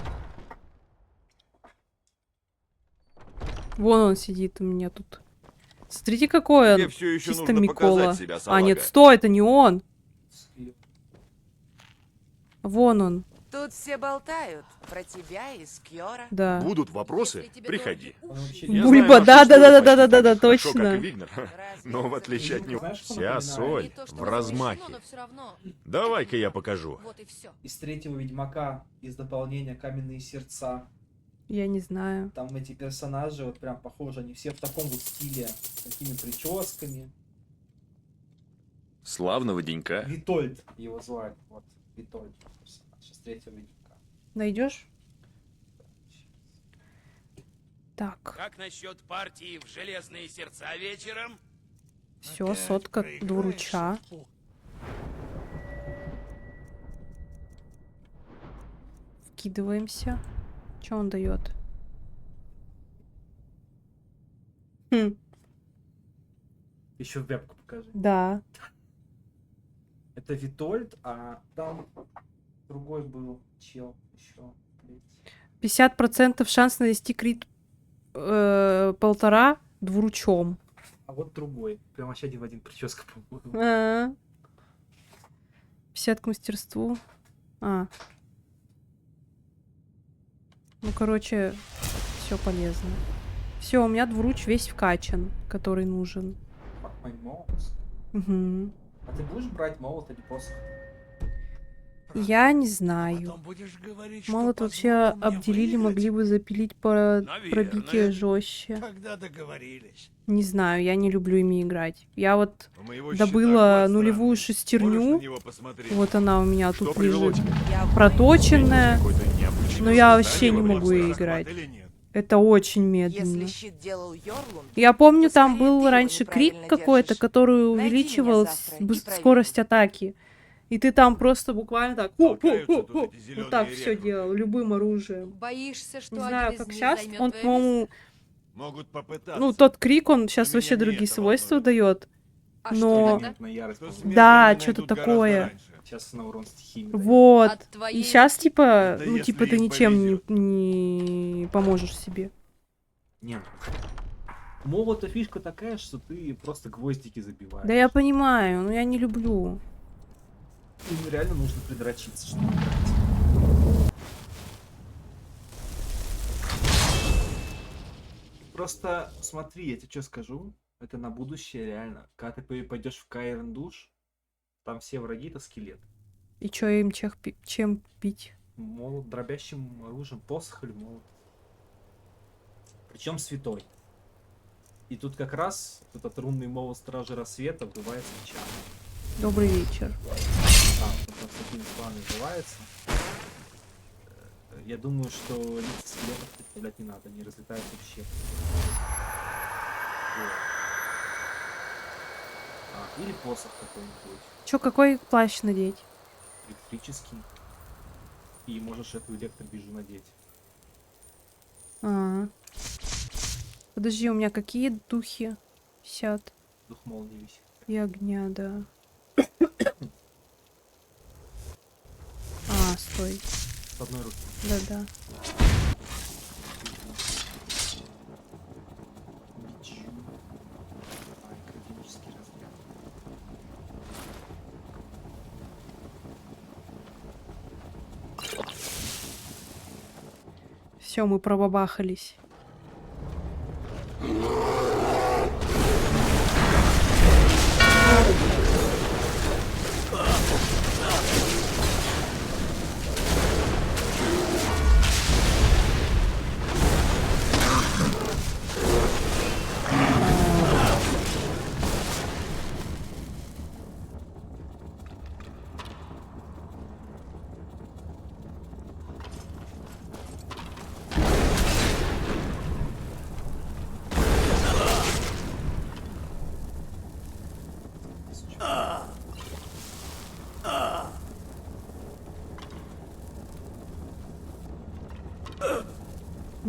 Вон он сидит у меня тут. Смотрите, какой он. Тебе всё ещё Чисто нужно Микола. показать себя, А, салага. нет, стой, это не он. Вон он. Тут все болтают про тебя и Скьора. Да. Будут вопросы? Приходи. Бульба, да, Хорошо, точно. как и Вигнер. Но в отличие от него, вся соль в размахе. Давай-ка я покажу. Вот и все. Из третьего Ведьмака, из дополнения «Каменные сердца». Я не знаю. Там эти персонажи вот прям похожи, они все в таком вот стиле, с такими прическами. Славного денька. Витольд его звали, вот, Витольд, персонаж из третьего Ведьмака. Найдешь? Так, Как насчет партии в железные сердца вечером? все, сотка двуруча. Вкидываемся. Что он дает? Хм, Еще вебку покажи. да. Это Витольд, а там другой был чел еще. 50% шанс нанести крит 1,5 двуручом. А вот другой. Прям вообще один в один прическа, по-моему. А. 50 к мастерству. А. Ну, короче, все полезно. Все, у меня двуруч весь вкачан, который нужен. Мой молот. Угу. А ты будешь брать молот или посох? Я не знаю. Молот вообще обделили, могли бы запилить по пробитие жестче. Когда договорились. Не знаю, я не люблю ими играть. Я вот У моего добыла щита нулевую Можешь шестерню. на него посмотреть? Вот она у меня Что тут привело лежит. тебя? Проточенная. Но я вообще не создание могу вопроса, ей играть. или нет? Это очень Если медленно. щит делал Йорлунд, Я помню, то там скорее был ты его раньше крик неправильно какой-то, держишь. который Найди увеличивал меня завтра и проверь. скорость атаки. И ты там просто буквально так, Толкаются тут эти вот зелёные так все рекруты. делал, любым оружием. Боишься, что Не один знаю, из как них сейчас. займет Он, твое по-моему, Могут попытаться. ну, тот крик, он сейчас И вообще меня не другие это свойства волнует. дает. А Но, что тогда? Ярость, Что по-моему. смерть да, они что-то найдут гораздо такое. раньше. Сейчас на урон стихии. Вот. От твоей- И сейчас, типа, Это ну, если типа, ты им ничем повезет. не поможешь себе. Нет. Молота фишка такая, что ты просто гвоздики забиваешь. Да я понимаю, но я не люблю. Им реально нужно придрочиться, чтобы играть. Просто смотри, я тебе что скажу, это на будущее реально. Когда ты пойдешь в Кайрен душ, там все враги это скелет. И чё им чем пить? Молот, дробящим оружием, посох или молот. Причем святой. И тут как раз этот рунный молот Стражи Рассвета вбивает свеча. Добрый вечер. Он просто такими словами называется. Я думаю, что лица скелетов представлять не надо, они разлетаются вообще. Вот. Или посох какой-нибудь, Чё, какой плащ надеть? электрический. И можешь эту электробижу надеть. А. Подожди, у меня какие духи висят? Дух молнии висит. И огня, да. А, стой. С одной руки. Да-да. Бич. Академический разряд. Все, мы пробабахались.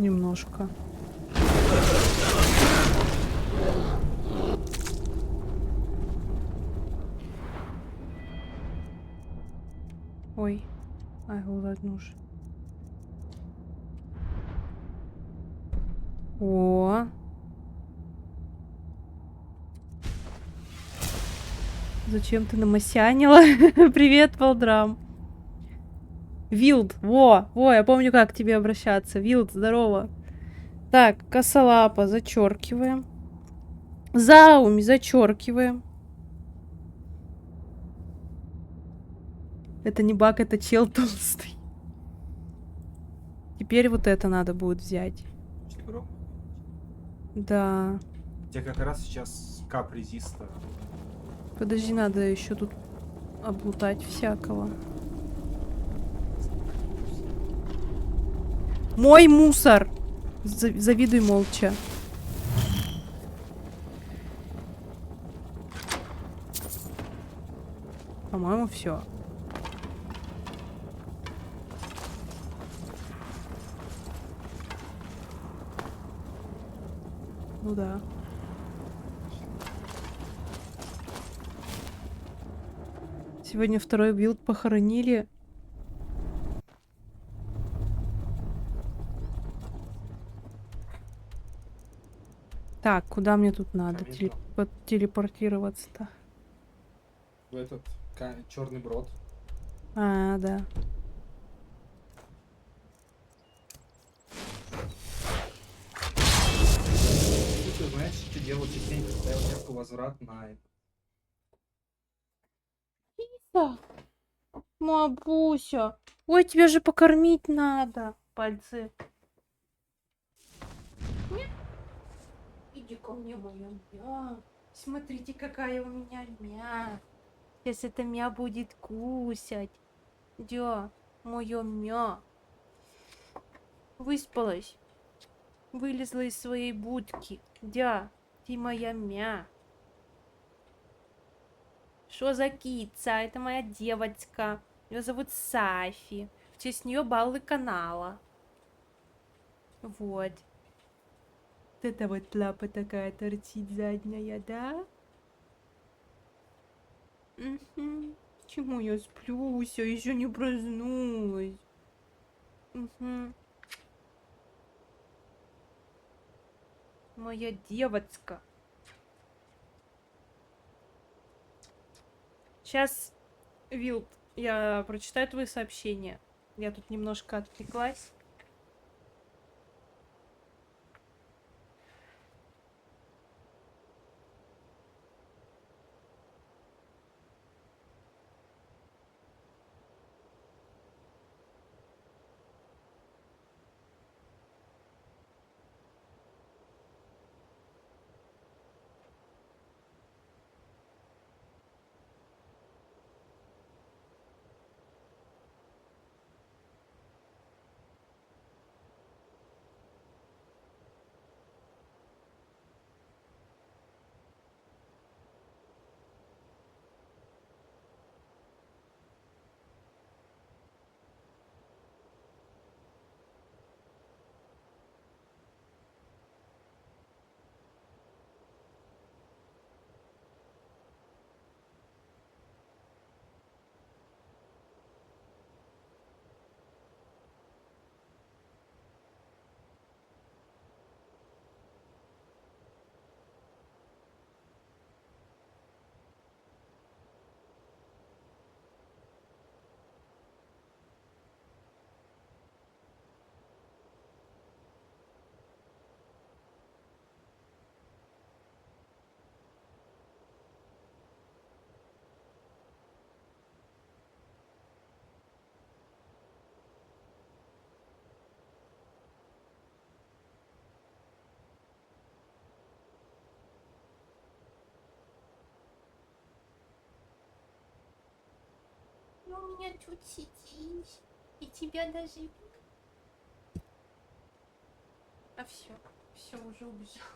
Немножко. Ой. Ай, ладно уж. О. Зачем ты намасянила? Привет, Валдрам. Вилд, во, я помню, как к тебе обращаться. Вилд, здорово. Так, косолапа, зачеркиваем. Зауми, зачеркиваем. Это не баг, это чел толстый. Теперь вот это надо будет взять. Да. Тебе как раз сейчас кап резиста. Подожди, надо еще тут облутать всякого. Мой мусор! Завидуй молча. По-моему, все. Ну да. Сегодня второй билд похоронили. Так, куда мне тут надо телепортироваться-то? В этот черный брод. А, да. Ты знаешь, что делать частенько, ставил метку возврат на это. Киса, Мабуся. Ой, тебя же покормить надо. Пальцы. Нет? Иди ко мне, моя мя. Смотрите, какая у меня мя. Сейчас это мя будет кусать. Дё, моё мя. Выспалась. Вылезла из своей будки. Дя, ты моя мя. Что за кица? Это моя девочка. Ее зовут Сафи. В честь нее баллы канала. Вот. Вот это вот лапа такая торчит задняя, да? Угу. Чему я сплюсь? Я еще не проснулась. Угу. Моя девочка. Сейчас, Вилд, я прочитаю твои сообщения. Я тут немножко отвлеклась. У меня тут сидишь, и тебя даже... А все уже убежал.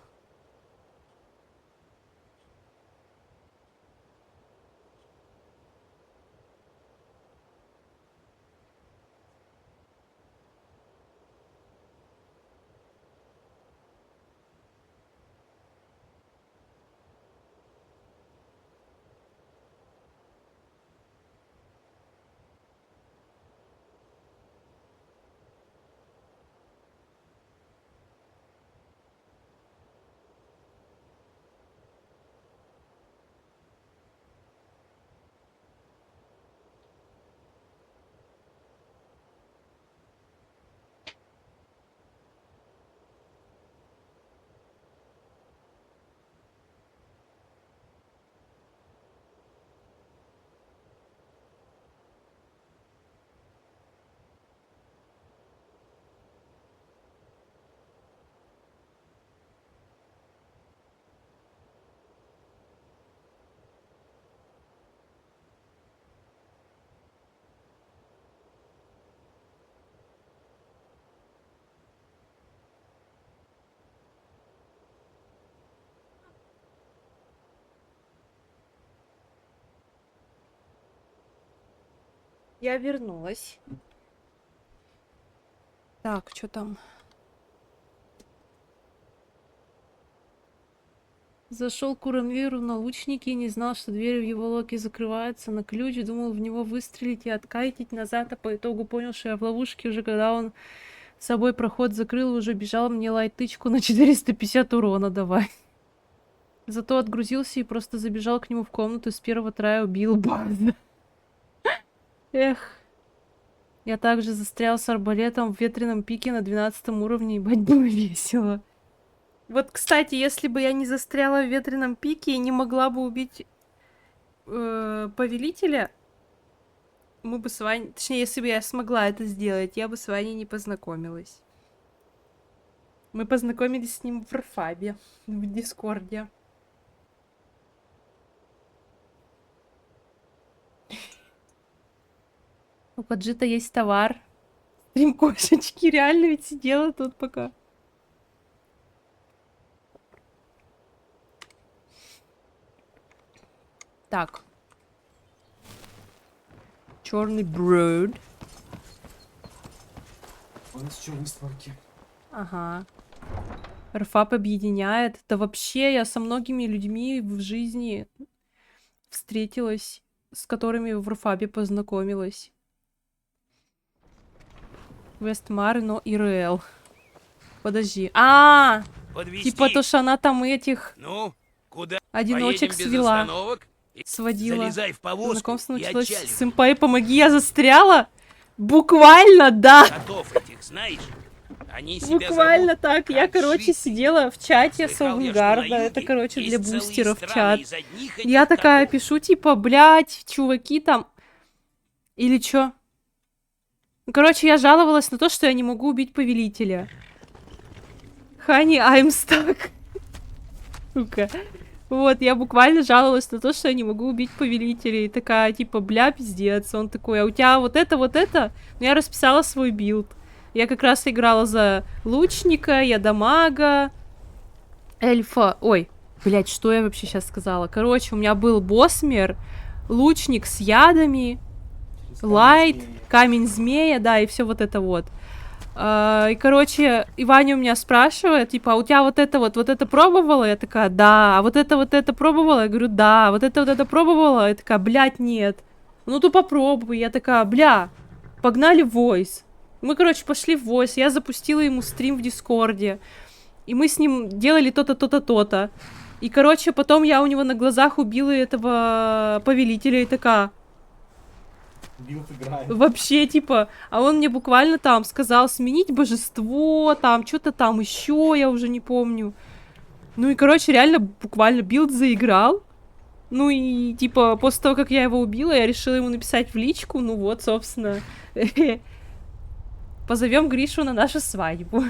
Я вернулась. Так, что там? Зашел к Уранвиру на лучнике и не знал, что дверь в его локе закрывается на ключ. Думал в него выстрелить и откатить назад, а по итогу понял, что я в ловушке уже, когда он с собой проход закрыл, уже бежал мне лайт-тычку на 450 урона давай. Зато отгрузился и просто забежал к нему в комнату и с первого трая убил База. Эх. Я также застрял с арбалетом в ветреном пике на 12 уровне, ебать, было весело. Вот, кстати, если бы я не застряла в ветреном пике и не могла бы убить повелителя, мы бы с Ваней... Точнее, если бы я смогла это сделать, я бы с Ваней не познакомилась. Мы познакомились с ним в Рфабе, в Дискорде. У Каджита есть товар. Стрим кошечки. Реально ведь сидела тут пока. Так. Черный брод. У нас еще выставки. Ага. РФАП объединяет. Да вообще, я со многими людьми в жизни встретилась, с которыми в РФАПе познакомилась. Вестмар, но ИРЛ. Подожди. Типа то, что она там этих... Ну, куда? Одиночек Поедем без свела. остановок? Сводила. Залезай в повозку Знакомство и началось отчаливай. с сэмпай, помоги, я застряла? Буквально, да. Котов этих, знаешь? Они себя Буквально зовут так. Я, короче, сидела в чате Слыхал я, что Саундгарда. на Это, юге короче, для есть целые бустеров страны чат. из одних Я этих такая пишу, типа, блядь, чуваки там... Или чё? Ну, короче, я жаловалась на то, что я не могу убить повелителя. Honey, I'm stuck. Сука. Вот, я буквально жаловалась на то, что я не могу убить повелителя. И такая, типа, бля, пиздец. Он такой, а у тебя вот это, вот это? Ну, я расписала свой билд. Я как раз играла за лучника, я дамага, эльфа... Ой, блядь, что я вообще сейчас сказала? Короче, у меня был босмер, лучник с ядами, лайт, камень змея, да, и все вот это вот. И, короче, и Ваня у меня спрашивает, типа, а у тебя вот это пробовала? Я такая, да. А вот это пробовала? Я говорю, да. Вот это пробовала? Я такая, блядь, нет. Ну, то попробуй. Я такая, бля, погнали в войс. Мы, короче, пошли в войс. Я запустила ему стрим в Дискорде. И мы с ним делали то-то, то-то, то-то. И, короче, потом я у него на глазах убила этого повелителя и такая... Вообще, типа, а он мне буквально там сказал сменить божество, там, что-то там еще, я уже не помню. Ну и, короче, реально, буквально билд заиграл. Ну и, типа, после того, как я его убила, я решила ему написать в личку, ну вот, собственно. Позовем Гришу на нашу свадьбу.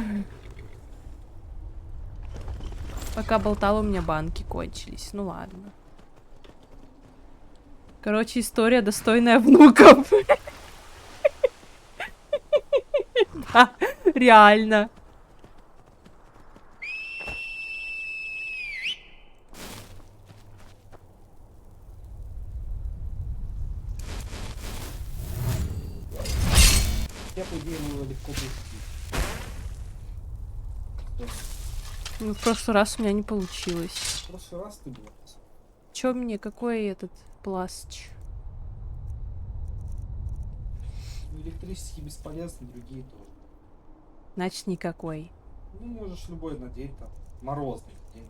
Пока болтала, у меня банки кончились, ну ладно. Короче, история, достойная внуков. Да, реально. Я, по идее, его легко пустить. Ну, в прошлый раз у меня не получилось. В прошлый раз ты была. Чё мне, какой этот плащ? Электрические бесполезны, другие тоже. Значит, никакой. Ну, можешь любой надеть, там, морозный день.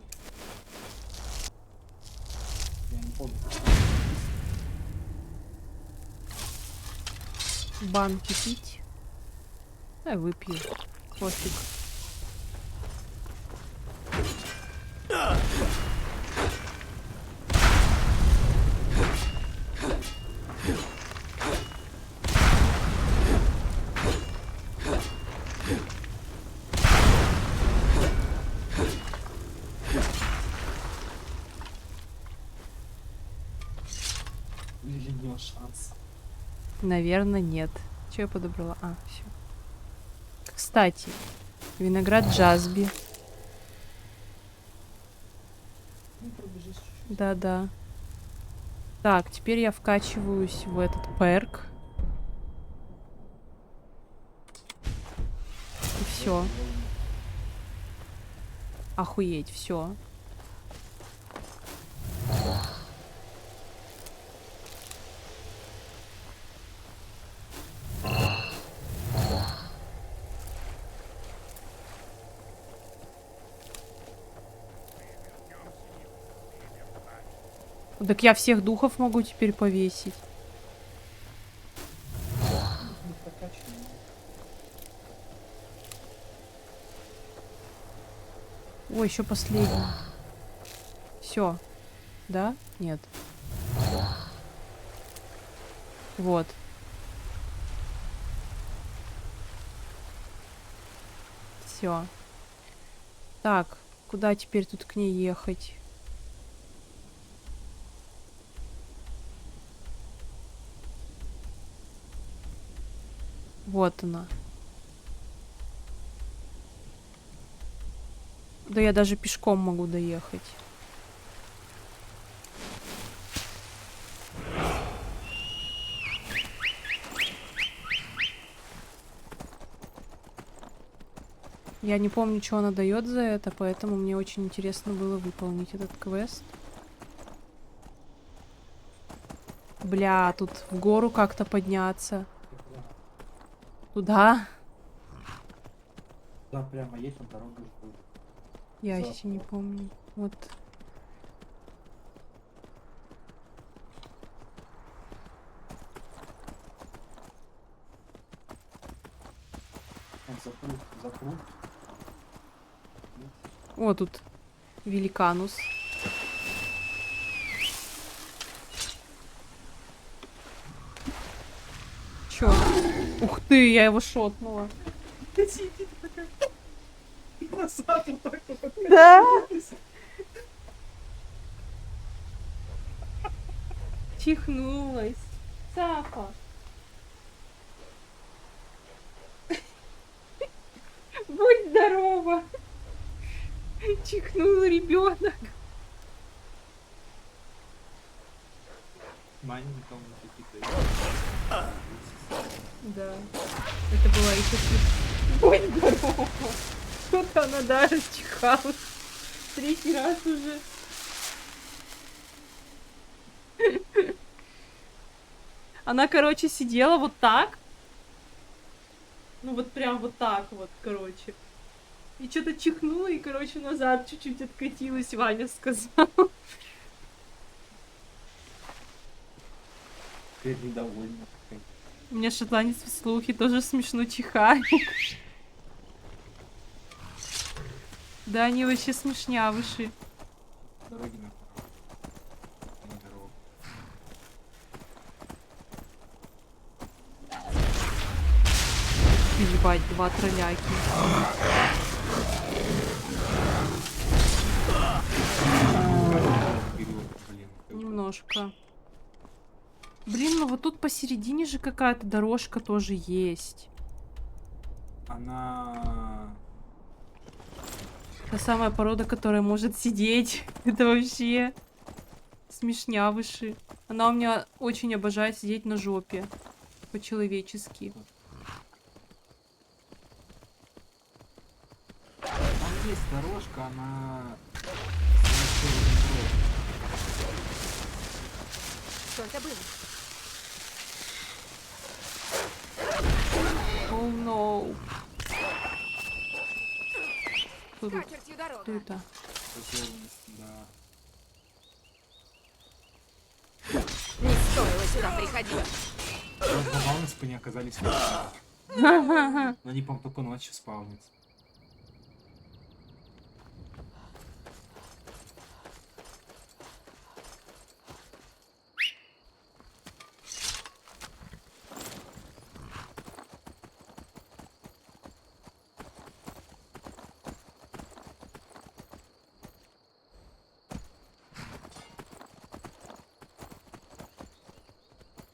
Я не помню. Банки пить? А выпью. Пофиг. Или нет шанс. Наверное, нет. Че я подобрала? А, все. Кстати, виноград Джазби. Ну, пробежись чуть-чуть. Да-да. Так, теперь я вкачиваюсь в этот перк. Все. Охуеть, все. Так я всех духов могу теперь повесить. Ой, еще последний. Все. Да? Нет. Вот. Все. Так, куда теперь тут к ней ехать? Вот она. Да я даже пешком могу доехать. Я не помню, что она дает за это, поэтому мне очень интересно было выполнить этот квест. Бля, тут в гору как-то подняться. Туда? Да, прямо есть на дорогу. Я еще не помню. Вот. Запрут. О, тут великанус. Чё? Ух ты, я его шотнула. Да? Чихнулась. Цапа. Будь здорова. Чихнул ребенок. Маленькому какие-то. Да. Это была еще Будь здорова. Что-то она даже чихалась. Третий раз уже. Она, короче, сидела вот так. Ну вот прям вот так вот, короче. И что-то чихнула и, короче, назад чуть-чуть откатилась, Ваня сказал. Теперь недовольна. У меня шотландец в слухе тоже смешно чихает. Да, они вообще смешнявыши. Дороги на дорогу. Ебать, два тролляки. Немножко. Блин, ну вот тут посередине же какая-то дорожка тоже есть. Она... Та самая порода, которая может сидеть. Это вообще смешнявыши. Она у меня очень обожает сидеть на жопе. По-человечески. Там есть дорожка, она... Что это было? Oh no. Что тут? Скатертью дорога. Что это? Да. Не стоило сюда приходить. Забавно, что они оказались в Но они, по-моему, только ночью спавнятся.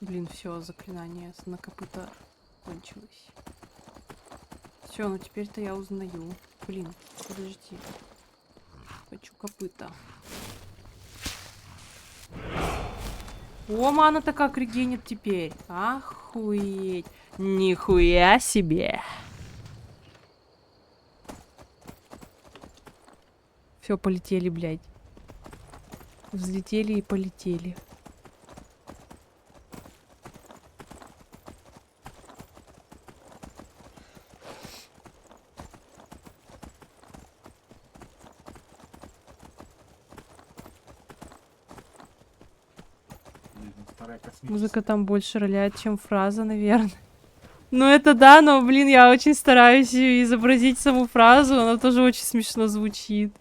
Блин, все, заклинание на копыта кончилось. Все, ну теперь-то я узнаю. Блин, подожди. Хочу копыта. О, мана-то как регенит теперь. Охуеть. Нихуя себе. Все, полетели, блядь. Взлетели и полетели. Музыка там больше роляет, чем фраза, наверное. Ну это да, но, блин, я очень стараюсь изобразить саму фразу, она тоже очень смешно звучит.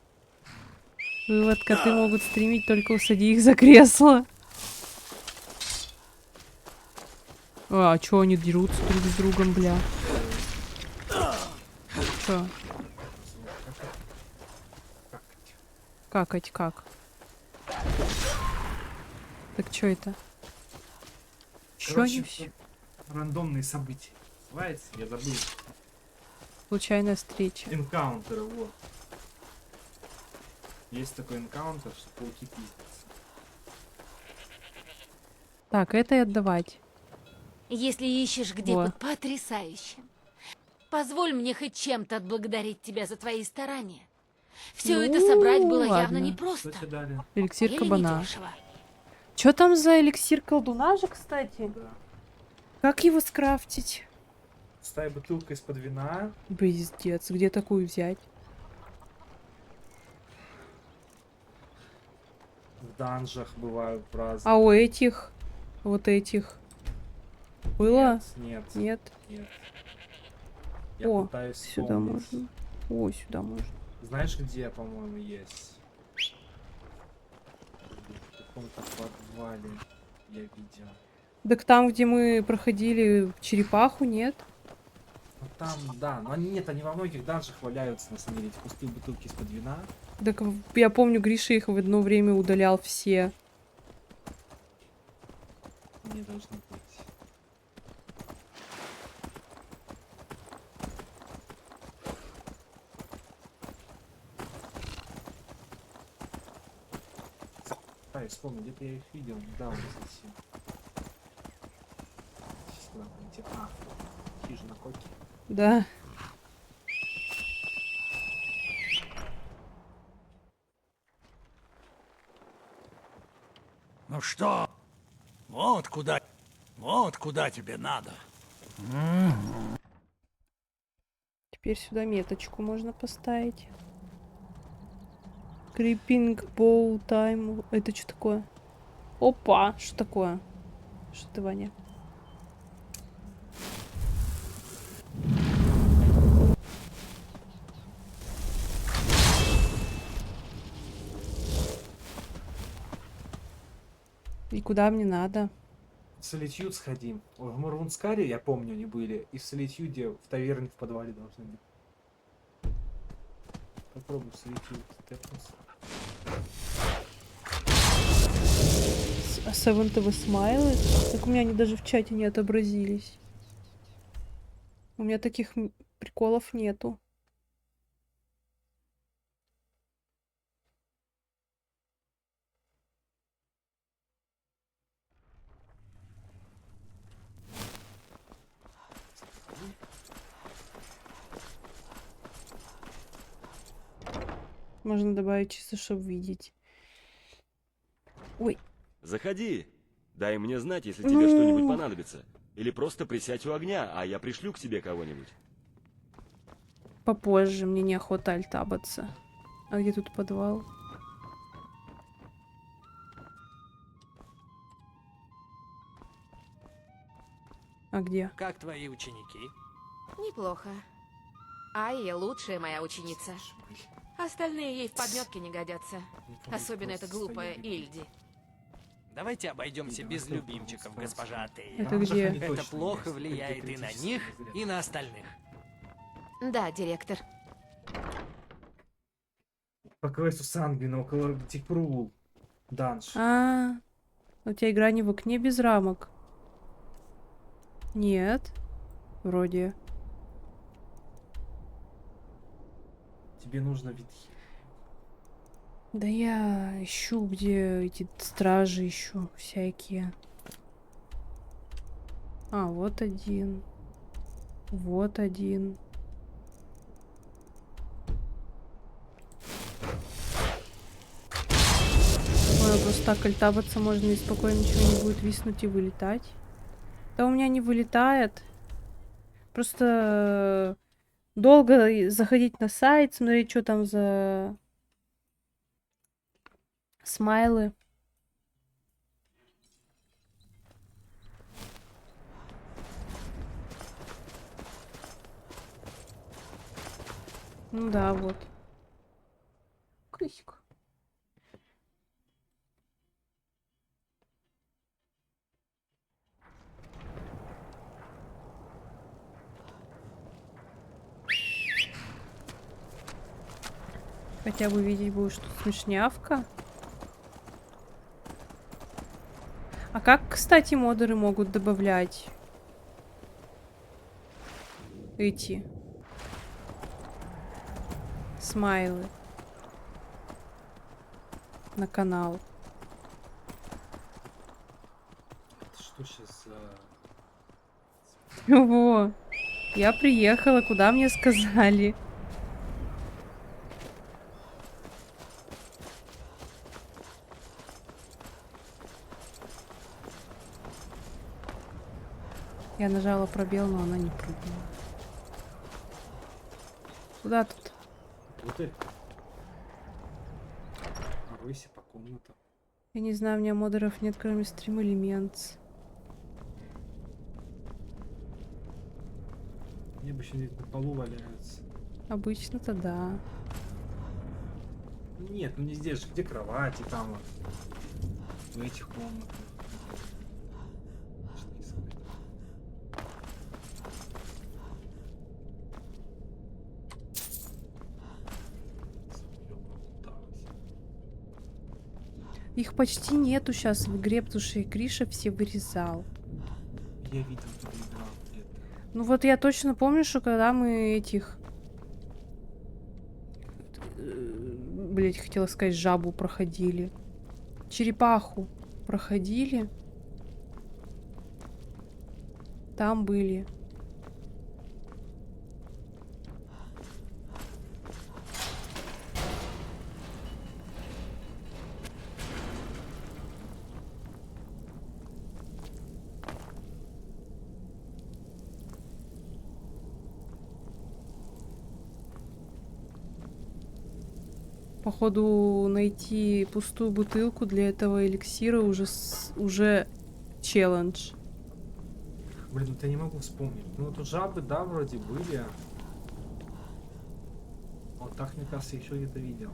Вывод: коты могут стримить, только усади их за кресло. А чё они дерутся друг с другом, бля? Чё? Какать как? Так чё это? Чё они все? Рандомные события. Называется? Я забыл. Случайная встреча. Энкаунтеры, вот. Есть такой энкаунтер, что пауки пиздятся. Так, это и отдавать. Если ищешь где Вот. потрясающе. Позволь мне хоть чем-то отблагодарить тебя за твои старания. Все это собрать было явно ладно. непросто. Эликсир Или кабана. недешево. Чё там за эликсир колдуна же, кстати? Как его скрафтить? Пустая бутылка из-под вина. Пиздец, где такую взять? В данжах бывают разные. А у этих? Вот этих? Было? Нет. Нет? Нет. Я О, пытаюсь сюда вспомнить. можно. О, сюда можно. Знаешь, где, по-моему, есть? В каком-то подвале я видел. Так там, где мы проходили черепаху, нет? Ну там, да, но нет, они во многих данжах валяются, на самом деле, эти пустые бутылки из-под вина. Так я помню, Гриша их в одно время удалял все. Не должны быть. Да, я вспомнил, где-то я их видел недавно совсем. Сейчас надо найти. А, хижина Коки. Да. Ну что? Вот куда тебе надо. Теперь сюда меточку можно поставить. Creeping Bow Time. Это что такое? Опа! Что такое? Что ты, Ваня? И куда мне надо? В Солитьюд сходим. В Мурмунскаре, я помню, они были. И в Солитьюде в таверне в подвале должны быть. Попробуй в Солитьюд тэпнуться. А Севентовы смайлы? Так у меня они даже в чате не отобразились. У меня таких приколов нету. Можно добавить чисто, чтобы видеть. Ой. Заходи. Дай мне знать, если тебе что-нибудь понадобится. Или просто присядь у огня, а я пришлю к тебе кого-нибудь. Попозже, мне неохота альтабаться. А где тут подвал? А где? Как твои ученики? Неплохо. Айя лучшая моя ученица. Остальные ей в подметке не годятся. Особенно эта глупая Ильди. Давайте обойдемся без любимчиков, госпожа Атея. Это где? Это плохо влияет и на них, и на остальных. Да, директор. По квесту Сангвина около Тикрул. Данж. У тебя игра не в окне без рамок? Нет. Вроде. Тебе нужно ветхи. Да я ищу, где эти стражи ищу всякие. А, вот один. Вот один. думаю, просто так альтабаться можно и спокойно ничего не будет виснуть и вылетать. Да у меня не вылетает. Просто долго заходить на сайт, смотреть, что там за смайлы. Ну да, вот. Крысик. Хотя бы видеть будешь, что смешнявка. А как, кстати, модеры могут добавлять эти смайлы на канал? Что сейчас за... Во, я приехала, куда мне сказали. Я нажала пробел, но она не прыгнула. Куда тут? Внутрь. Ройся по комнатам. Я не знаю, у меня модеров нет, кроме стрим элементс. Мне обычно на полу валяются. Обычно-то да. Нет, ну не здесь же, где кровати, там вот. В этих комнатах. Что искать? Их почти нету сейчас в игре, потому что Гриша все вырезал. Я видел, ты играл где-то. Ну вот я точно помню, что когда мы этих... Блять, хотела сказать, жабу проходили. Черепаху проходили. Там были. Походу, найти пустую бутылку для этого эликсира уже челлендж. Блин, вот я не могу вспомнить. Ну вот у жабы, да, вроде были. Вот так, мне кажется, еще где-то видел.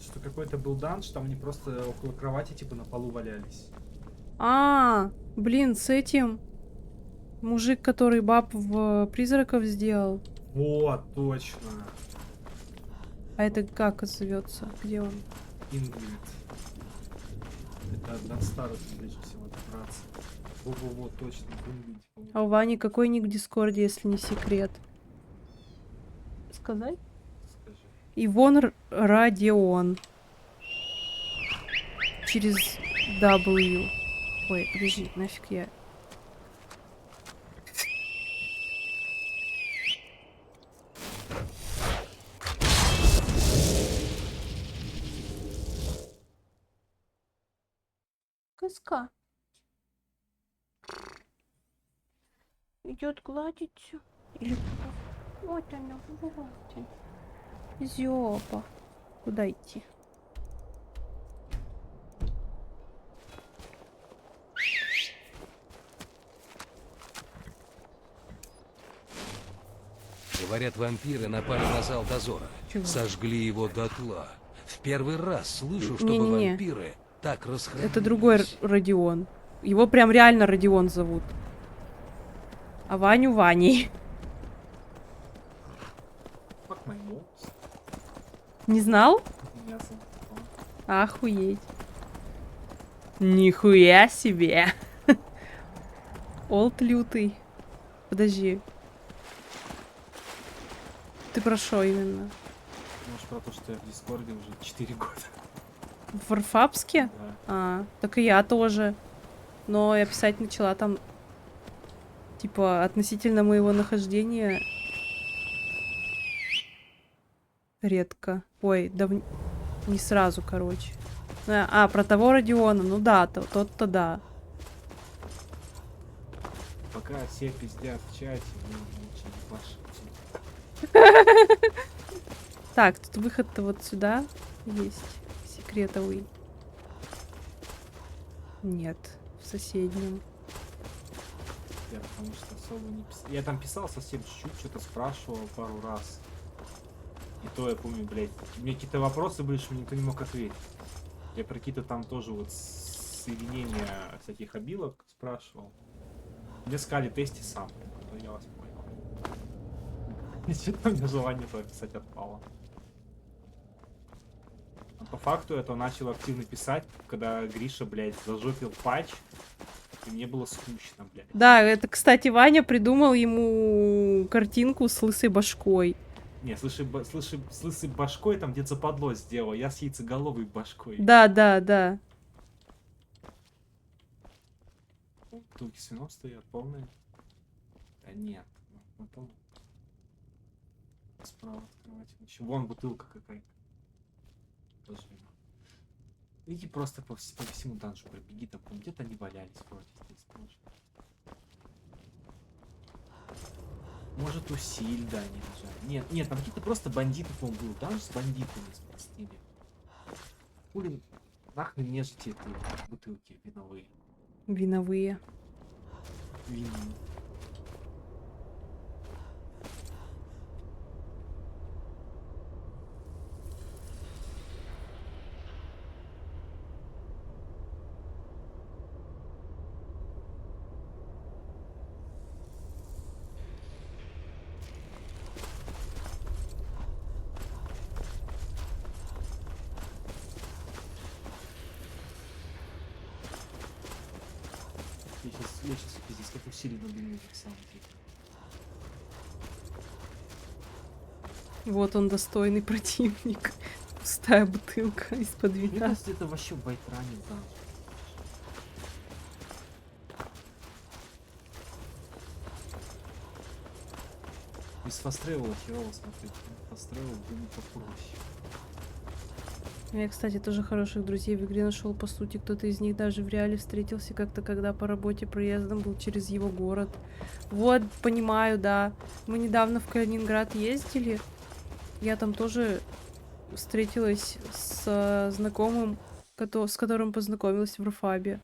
Что какой-то был данж, там они просто около кровати типа на полу валялись. Блин, с этим мужик, который баб в призраков сделал. Вот, точно. А это как зовется? Где он? Ингрид. Это одна старых, ближе всего, добраться. Во-во-во, точно, Ингрид. А у Вани какой ник в Дискорде, если не секрет? Сказать? Скажи. Ивон Радион. Через W. Ой, подожди, нафиг я. Кыска. Идет гладить всё. Или куда? Вот она, вот он. Зёба. Куда идти? Говорят, вампиры напали на зал дозора. Чего? Сожгли его дотла. В первый раз слышу, чтобы Не-не-не. вампиры так расхрабрились. Это другой Родион. Его прям реально Родион зовут. А Ваню Ваней. Не знал? Охуеть. Нихуя себе. Олд лютый. Подожди. Ты про что именно? Может, про то, что я в Дискорде уже 4 года. В Варфапске? Да. Так и я тоже. Но я писать начала там, типа, относительно моего нахождения. редко. Ой, не сразу, короче. Про того Родиона. Ну да, тот-то да. Пока все пиздят в чате, мы лучше не пошли. Так, тут выход-то вот сюда есть. Секретовый. Нет, в соседнем. Я потому что особо не писал. Я там писал совсем чуть-чуть, что-то спрашивал пару раз. И то я помню, блядь, у меня какие-то вопросы были, что никто не мог ответить. Я про какие-то там тоже вот соединения всяких обилок спрашивал. Мне сказали, тесте сам. Ну, я вас понял. Действительно, у меня желание туда писать отпало. А по факту это начал активно писать, когда Гриша, блядь, зажопил патч. И мне было скучно, блядь. Да, это, кстати, Ваня придумал ему картинку с лысой башкой. Не, с лысой башкой там где-то западло сделал. Я с яйцеголовой башкой. Да, да, да. Бутылки с вином стоят полные. Да нет. Потом справа открывать. Еще вон бутылка какая-то. Тоже вино. Иди просто по всему данжу пробеги, там где-то они валялись вроде здесь тоже. Может, у Сильда они лежали. Нет, там какие-то просто бандиты, по-моему, был. Данж с бандитами простыми. Хули нахрен мне же эти бутылки виновые. Виновые. Винные. Я сейчас пиздец, как усиленно думаю, на самом деле. Вот он, достойный противник. Пустая бутылка из-под Мне вина. кажется, это вообще байтране данж. Без фастрейвела херово смотреть. Фастрейвел думаю попроще. Я, кстати, тоже хороших друзей в игре нашел. По сути, кто-то из них даже в реале встретился как-то, когда по работе проездом был через его город. Вот, понимаю, да. Мы недавно в Калининград ездили. Я там тоже встретилась с знакомым, с которым познакомилась в Руфабе.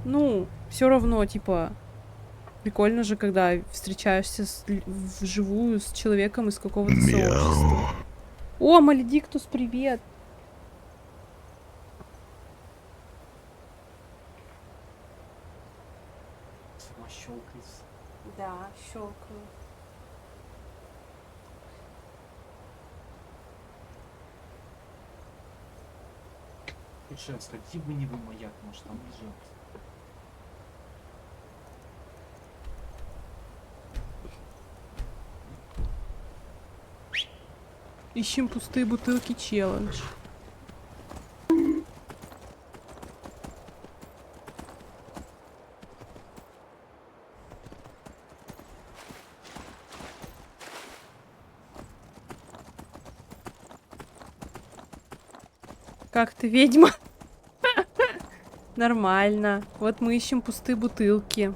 Ну, все равно, типа, прикольно же, когда встречаешься вживую с человеком из какого-то сообщества. О, Маледиктус, привет! Сама щелкается. Да, щелкаю. Лучше сходи в ленивый маяк, может там лежат. Ищем пустые бутылки челлендж. Как ты, ведьма? Нормально. Вот мы ищем пустые бутылки.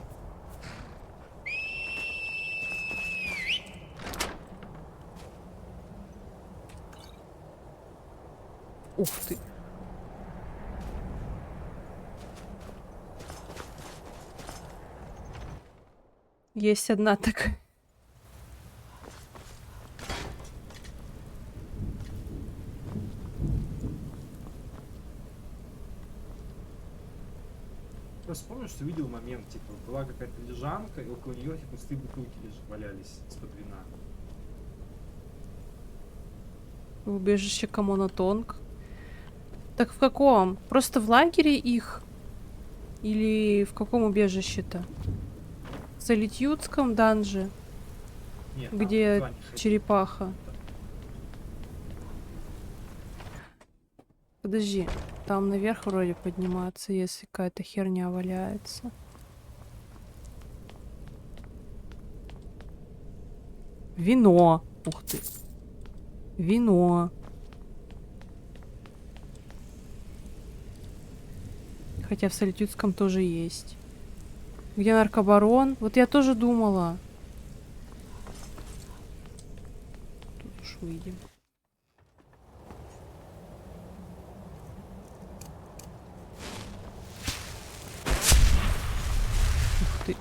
Ух ты. Есть одна такая. Просто помню, что видел момент, типа, была какая-то лежанка, и около нее типа пустые бутылки валялись из-под вина. Убежище Камонотонг. Так в каком? Просто в лагере их? Или в каком убежище-то? В Солитюдском данже? Нет, там где никуда не ходил. черепаха? Подожди, там наверх вроде подниматься, если какая-то херня валяется. Вино. Ух ты. Вино. Хотя в Солитюдском тоже есть. Где наркобарон? Вот я тоже думала. Тут уж выйдем. Ух ты.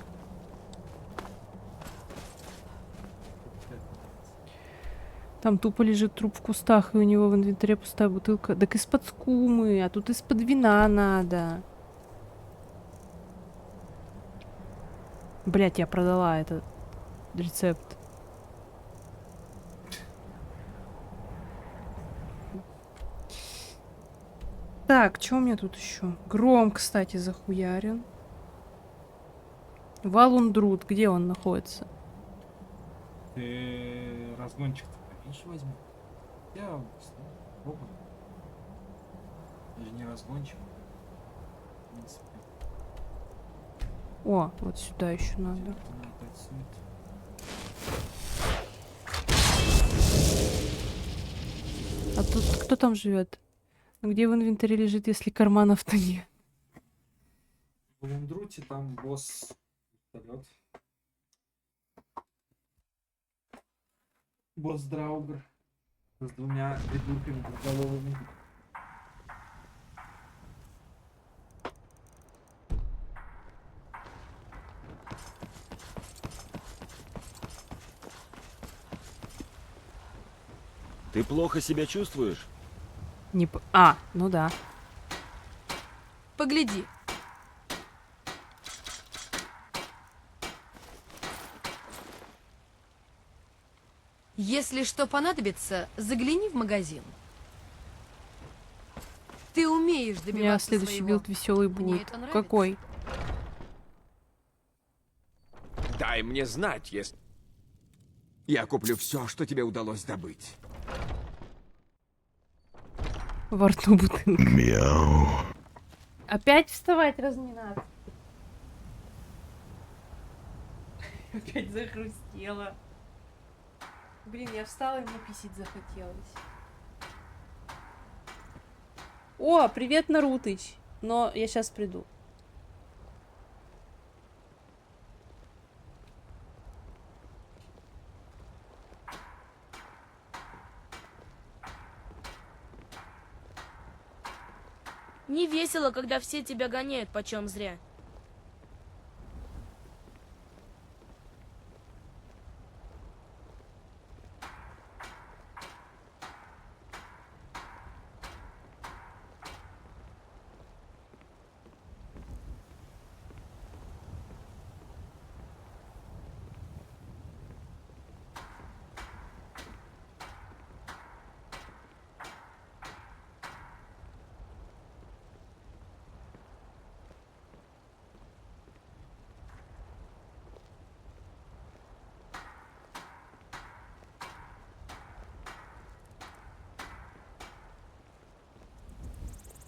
Там тупо лежит труп в кустах, и у него в инвентаре пустая бутылка. Так из-под скумы, а тут из-под вина надо. Блять, я продала этот рецепт. Так, что у меня тут еще? Гром, кстати, захуярен. Валундрут, где он находится? Ты разгончик-то поменьше возьми. Я попробую. Я же не разгончик. В принципе. О, вот сюда еще надо. А тут кто там живет? Где в инвентаре лежит, если карманов-то нет? В Лундруте там босс вертолет. Босс Драугр с двумя придурками головами. Ты плохо себя чувствуешь? Ну да. Погляди. Если что понадобится, загляни в магазин. Ты умеешь У меня добиваться следующий своего. билд веселый Мне будет. это нравится. Какой? Дай мне знать, если... Я куплю все, что тебе удалось добыть. Во рту бутылка. Мяу. Опять вставать раз не надо. Опять захрустела. Блин, я встала и мне писать захотелось. О, привет, Нарутыч. Но я сейчас приду. Не весело, когда все тебя гоняют почем зря.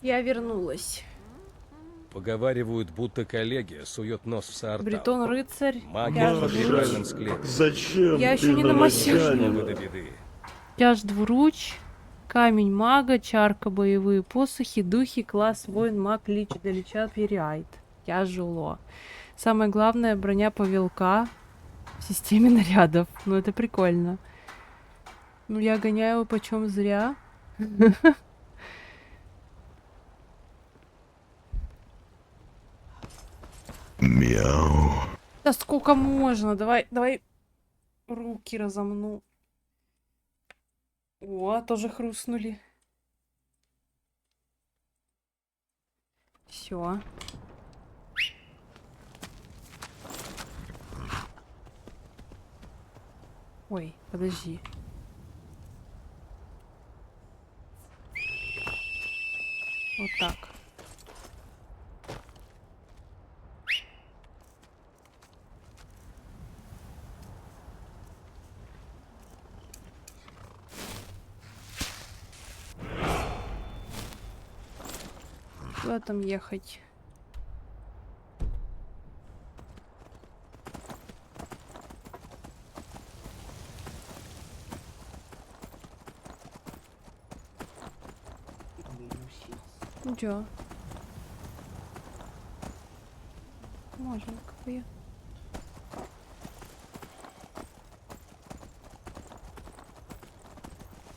Я вернулась. Поговаривают, будто коллеги сует нос в Саартал. Бретон рыцарь. Магия в погребальном склепе. Зачем Я еще не намасила. До беды. Тяж двуруч. Камень мага, чарка, боевые посохи, духи, класс, воин, маг, лич, далеча, периайт. Тяжело. Самое главное, броня повелка в системе нарядов. Ну, это прикольно. Ну, я гоняю почем зря. Мяу. Да сколько можно? Давай руки разомну. О, тоже хрустнули. Все. Ой, подожди. Вот так. Куда там ехать? Ну чё? Можно, какое.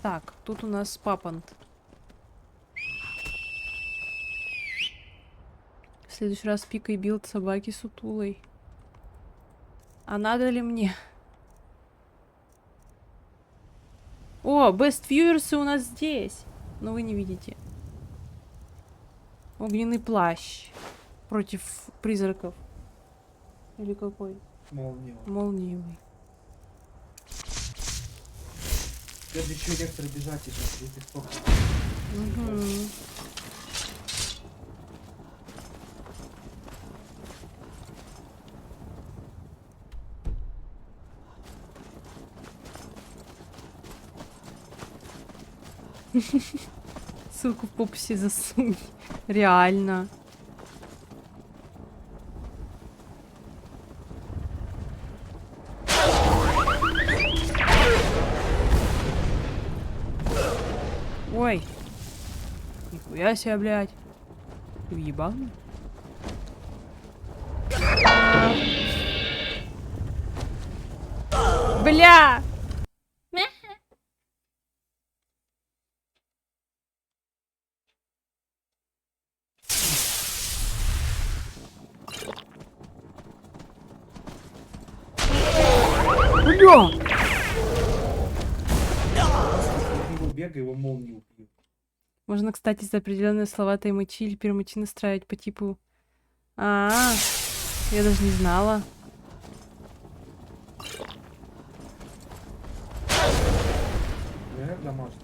Так, тут у нас папант. В следующий раз пикай билд собаки сутулой. А надо ли мне? О, best viewers у нас здесь. Но вы не видите. Огненный плащ. Против призраков. Или какой? Молниевый. Молниевый. Даже еще ректор бежать сейчас, если столько. Ссылку в попусе засунь. Реально. Ой. Нихуя себе, блядь. Ты въебал? Бля! Бля! Бегай, его молнию убьют. Можно, кстати, за определенные слова таймачи или пермачи настраивать по типу. Я даже не знала. Наверное, домашний.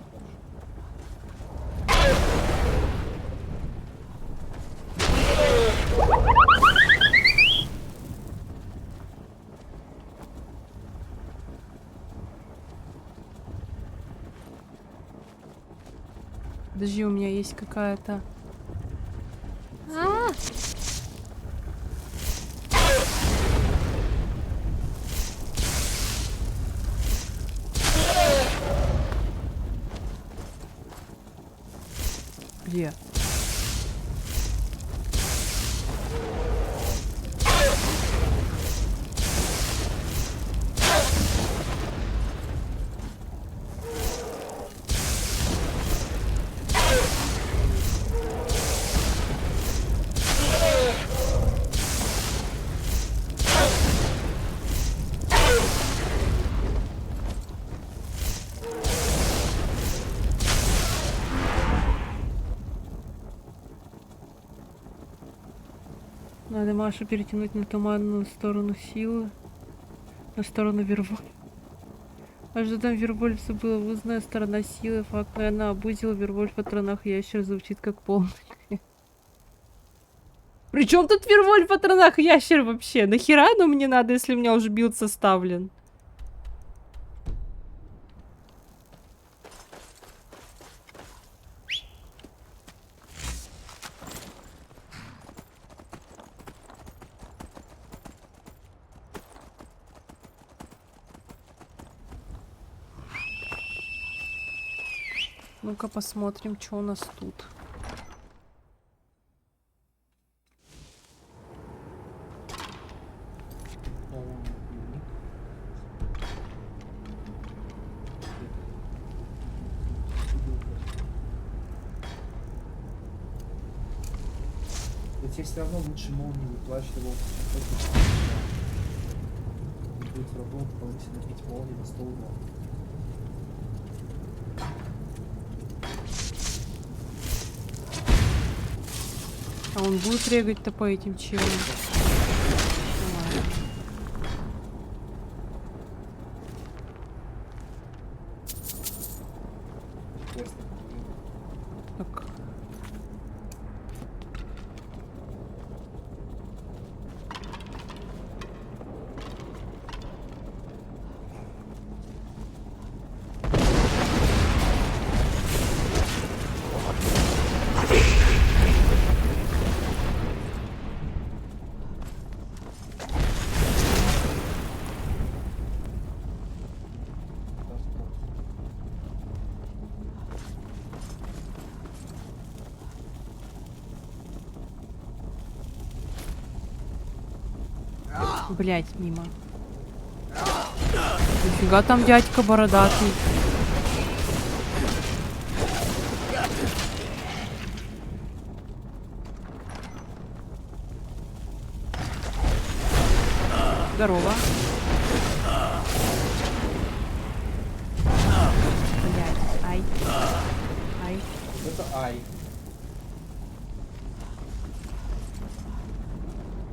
Подожди, у меня есть какая-то... Где? Надо Машу перетянуть на туманную сторону силы. На сторону Вервольфа. А что там Вервольфа была вузная сторона силы? Факт, но она обузила Вервольфа тронах ящер, звучит как полный. Причем тут Вервольф в тронах ящер вообще? Нахера оно мне надо, если у меня уже билд составлен? Ну-ка посмотрим, что у нас тут. Но тебе все равно лучше молнии плащ его. Будет врагом дополнительно бить молнии на 100 урона. А он будет регать-то по этим челам? Так. Блять, мимо. Нифига там дядька бородатый. Здорово. Блять, ай. Ай. Вот это ай.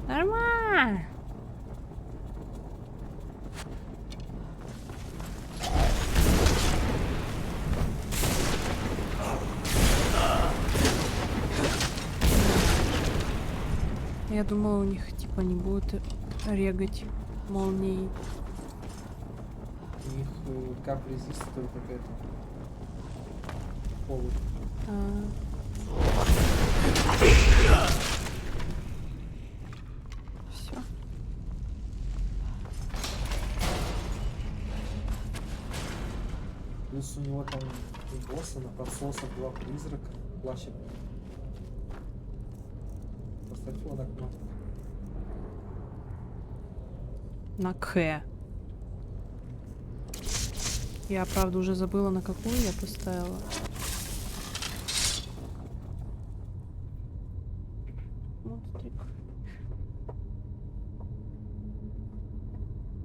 Нормально. Я думала, у них типа не будут регать молнией. У них кап резист только к этому. Полу. Все. Плюс у него там у босса на подсосах 2 призрака. Плащик. Поставь его на кнопку. На К. Я, правда, уже забыла, на какую я поставила.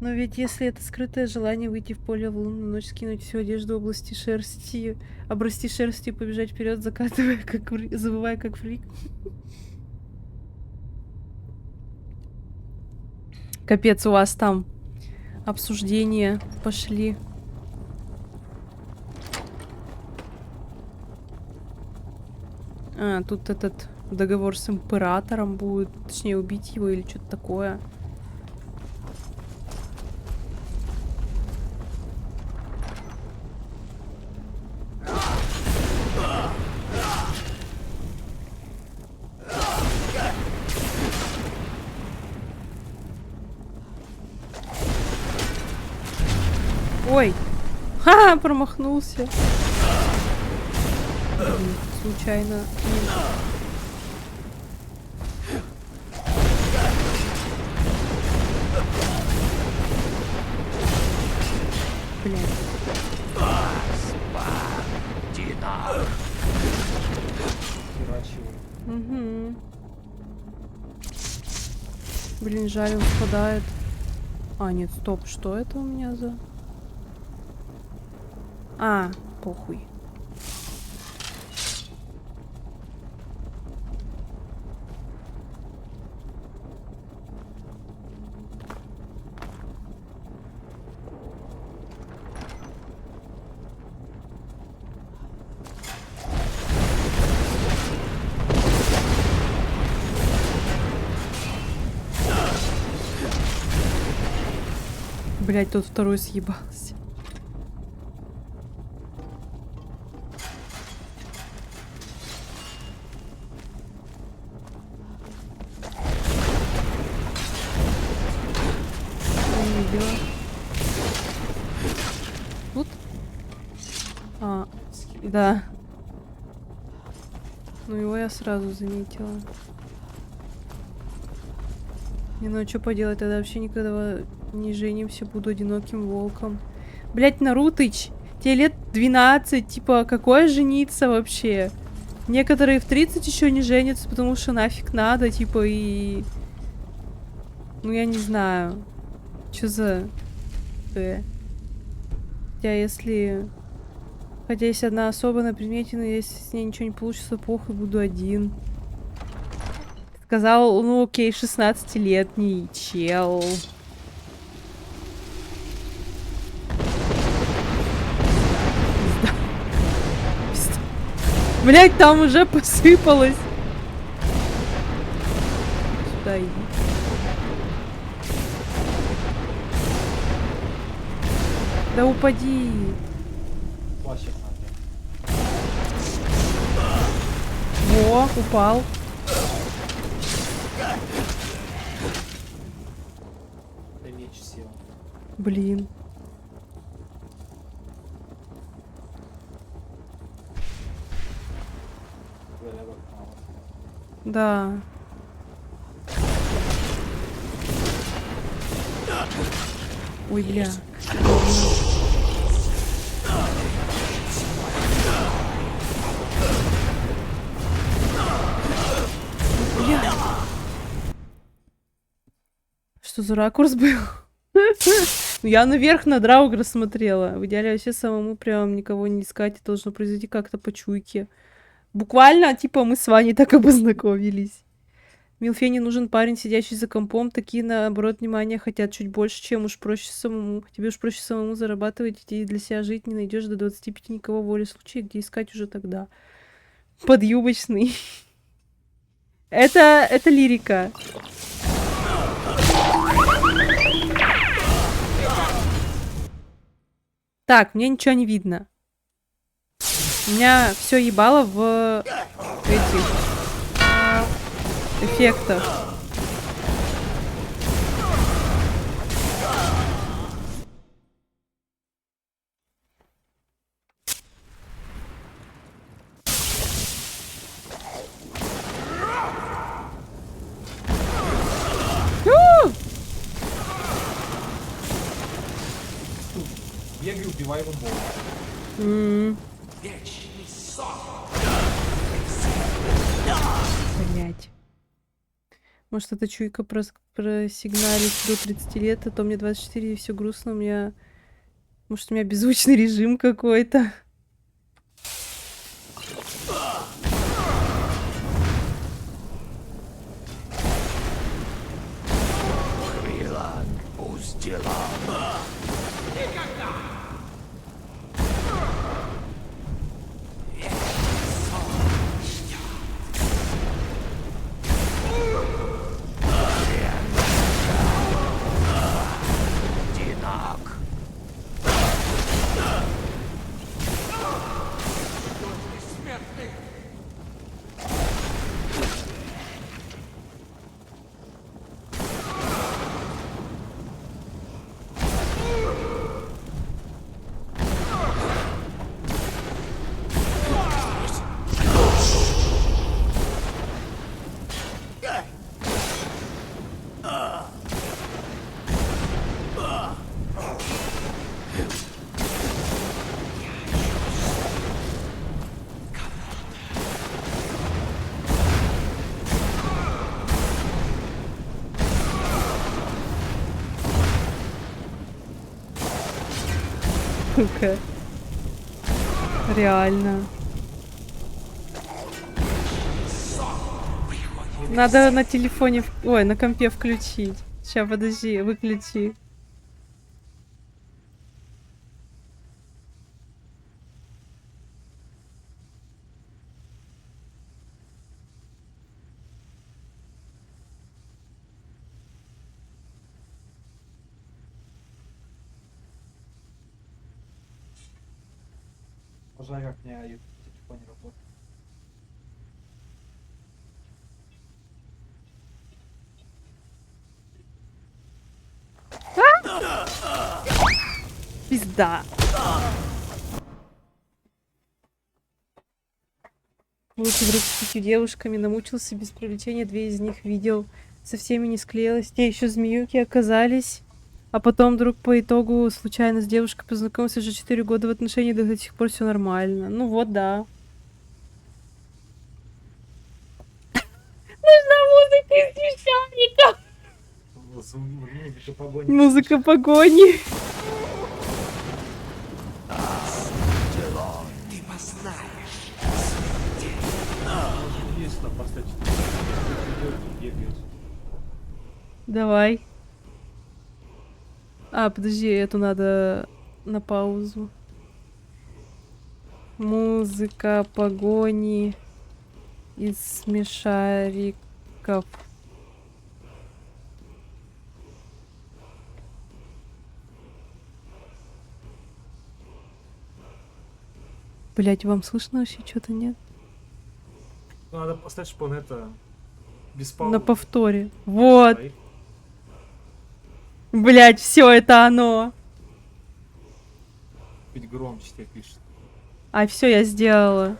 Но ведь если это скрытое желание выйти в поле в лунную ночь, скинуть всю одежду в области шерсти, обрасти шерстью и побежать вперед, закатывая, как забывая, как фрик. Капец, у вас там обсуждения пошли. А, тут этот договор с императором будет, точнее, убить его или что-то такое. Ой! Ха-ха, промахнулся. Случайно. Блядь. Угу. Блин, жаль, он спадает. А, нет, стоп, что это у меня за... А, похуй. Блять, тот второй съебался. Тут? А, да. Ну его я сразу заметила. Не, ну что поделать, тогда вообще никогда не женимся, буду одиноким волком. Блять, Нарутыч, тебе лет 12, типа, какое жениться вообще? Некоторые в 30 еще не женятся, потому что нафиг надо, типа, и... Ну, я не знаю. Что за... Хотя если... Хотя есть одна особа на примете, но если с ней ничего не получится, похуй, буду один. Сказал, ну окей, 16-летний чел. Блять, там уже посыпалось. Сюда иди. Да упади. Во, упал. Блин. Да. Ой, бля. Бля. Что за ракурс был? Я наверх на Драугра смотрела. В идеале вообще самому прям никого не искать. Это должно произойти как-то по чуйке. Буквально, типа, мы с Ваней так и познакомились. Милфе не нужен парень, сидящий за компом. Такие, наоборот, внимания хотят чуть больше, чем уж проще самому. Тебе уж проще самому зарабатывать и для себя жить. Не найдешь до 25 никого, воли случая, где искать уже тогда. Подъюбочный. Это лирика. Так, мне ничего не видно. У меня все ебало в этих эффектах. Бегай, убивай его бомбу. Блять. Может, эта чуйка просигналит до 30 лет, а то мне 24 и все грустно. У меня... Может, у меня беззвучный режим какой-то. Сука. Реально. Надо на телефоне... Ой, на компе включить. Сейчас, подожди, выключи. Жаль, как мне телефон не работает. Пизда. Лучший друг с 5 девушками, намучился без привлечения, 2 из них видел. Со всеми не склеилось. Те еще змеюки оказались. А потом вдруг по итогу случайно с девушкой познакомился, уже 4 года в отношениях, до сих пор все нормально. Ну вот, да. Нужна музыка из смешарников. Музыка погони. Ты познаешь. Давай. А, подожди, эту надо на паузу. Музыка погони из смешариков. Блять, вам слышно вообще что-то, нет? Надо поставить, чтобы он это... без паузы. На повторе. Вот. Блять, все это оно. Чуть громче тебе пишет. А, все, я сделала.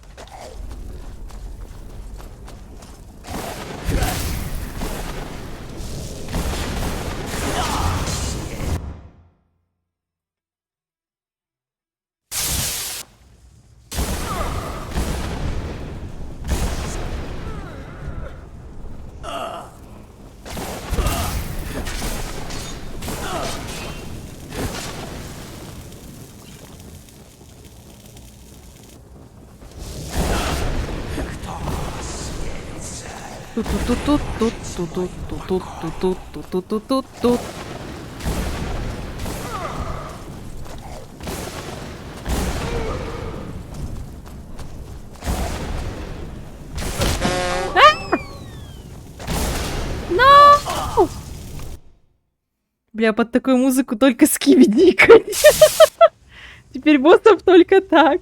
Тут-тут-тут-тут-тут-тут-тут-тут-тут-тут-тут-тут. No! Бля, под такую музыку только скибиди. Теперь боссов только так.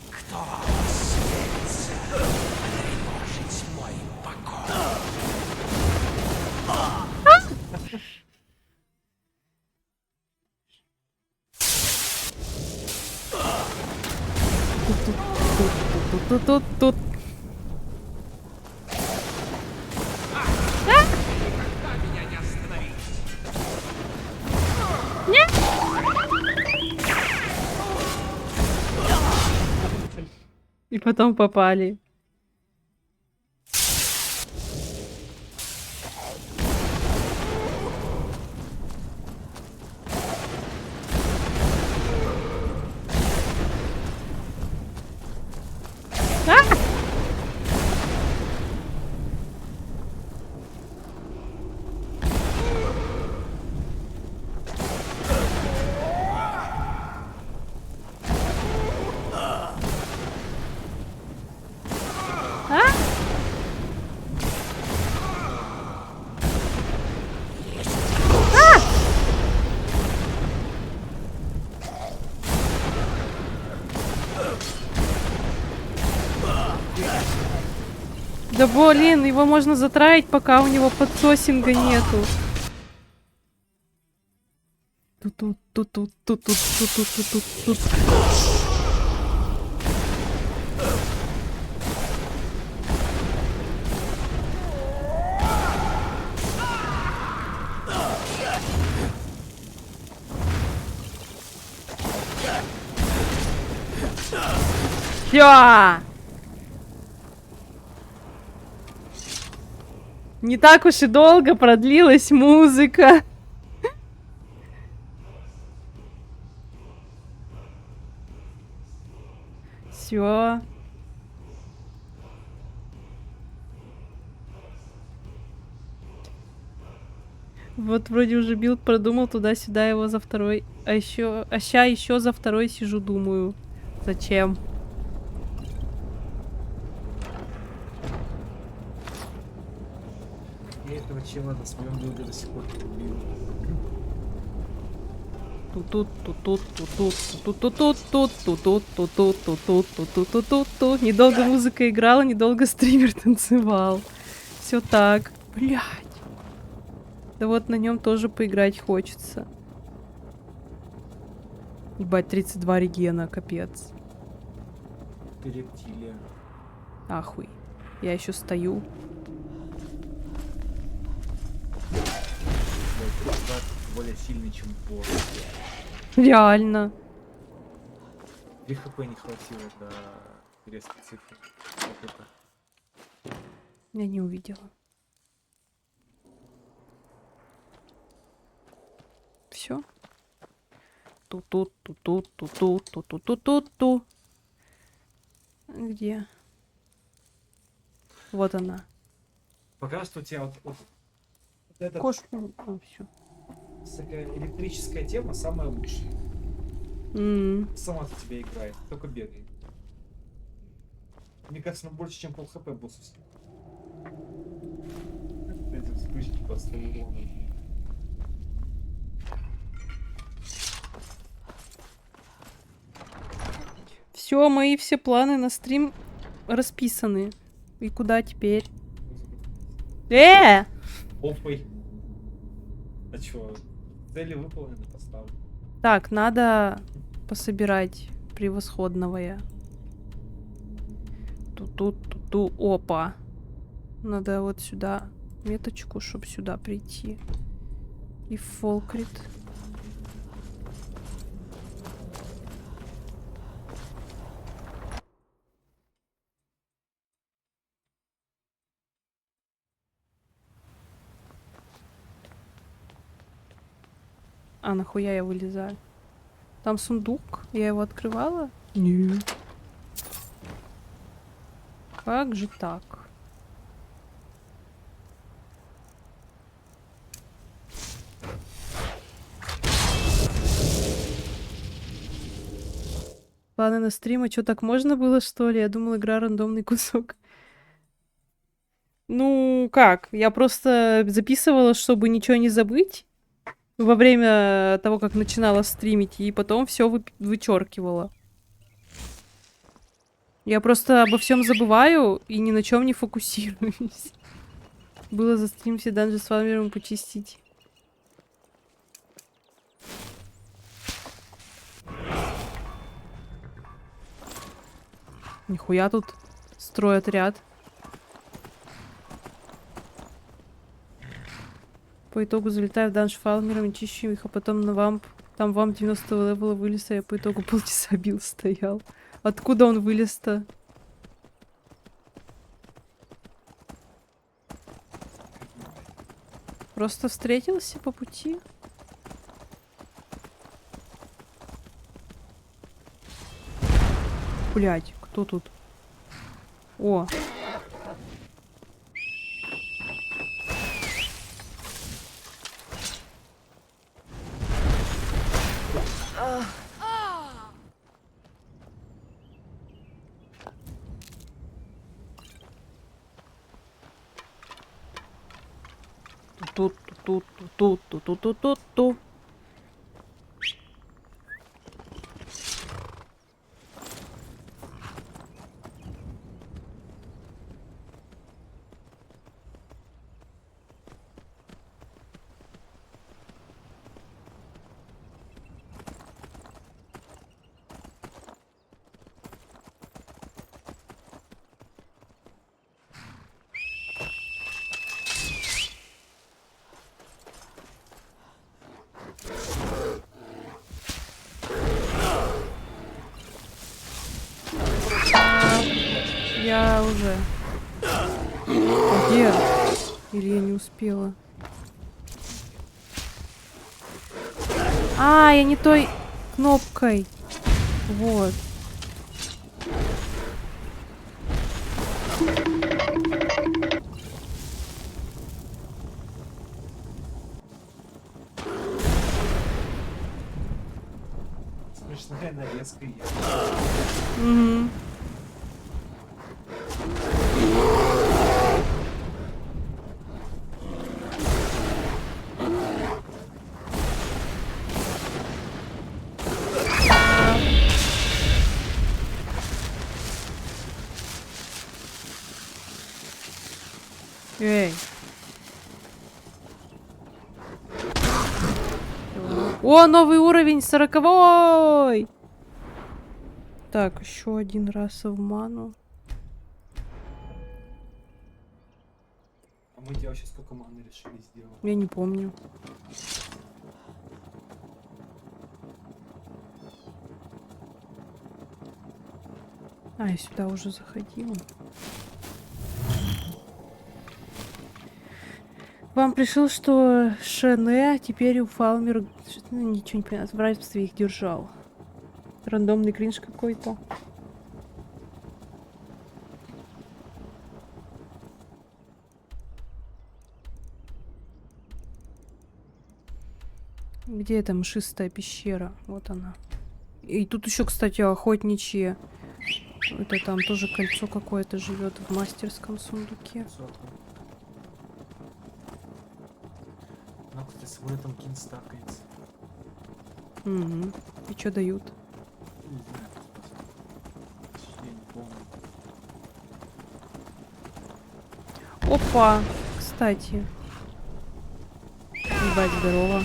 Кто осмелится тревожить мой покой? Тут. Нет. И потом попали. Да блин, его можно затраить, пока у него подсосинга нету. Тут. Всё! Не так уж и долго продлилась музыка. Всё. Вот вроде уже билд продумал туда-сюда его за второй. А ща еще за второй сижу, думаю. Зачем? Я этого чела на своем билде до сих пор не убил. Недолго музыка играла, недолго стример танцевал. Все так. Блять. Да вот на нем тоже поиграть хочется. Ебать, 32 регена, капец. Ты рептилия. Ахуй. Я еще стою. Более сильный, чем босс. Реально. 3 хп не хватило до резкой цифры. Вот это. Я не увидела. Все. Ту-ту-ту-ту-ту-ту-ту-ту-ту-ту. Где? Вот она. Пока что у тебя вот эта кошку. Все. Такая электрическая тема самая лучшая. Сама за тебя играет, только бегай. Мне кажется, она больше, чем пол хп боссу. Эти вспышки по 100 урона. Все, мои все планы на стрим расписаны. И куда теперь? Опой. А чё? Цели выполнены, поставлю. Так, надо пособирать превосходного я. Ту-ту-ту-ту. Опа. Надо вот сюда меточку, чтобы сюда прийти. И фолкрит. А, нахуя я вылезаю? Там сундук? Я его открывала? Нет. Как же так? Планы на стрим, а чё, так можно было, что ли? Я думала, игра рандомный кусок. Ну, как? Я просто записывала, чтобы ничего не забыть во время того, как начинала стримить, и потом все вычеркивала. Я просто обо всем забываю и ни на чем не фокусируюсь. Было за стрим все данжи с вами почистить. Нихуя тут строят ряд. По итогу залетаю в данж фалмером, чищу их, а потом на вамп. Там вамп 90 левела вылез, а я по итогу полчаса бил, стоял. Откуда он вылез-то? Просто встретился по пути? Блять, кто тут? О! Тут. Я уже. Где? Или я не успела? А, я не той кнопкой. Вот. Смешная нарезка есть. Угу. Эй. О, новый уровень, 40-й! Так, еще один раз в ману. А мы тебе вообще сколько маны решили сделать? Я не помню. А, я сюда уже заходила. Вам пришло, что Шене теперь у Фалмер... Ну, ничего не понятно. В рабстве их держал. Рандомный кринж какой-то. Где эта мшистая пещера? Вот она. И тут еще, кстати, охотничье. Это там тоже кольцо какое-то живет в мастерском сундуке. Ну, кстати, свой там кин стакается. Угу. И что дают? Не знаю, я не помню. Опа! Кстати. Ебать, здорово.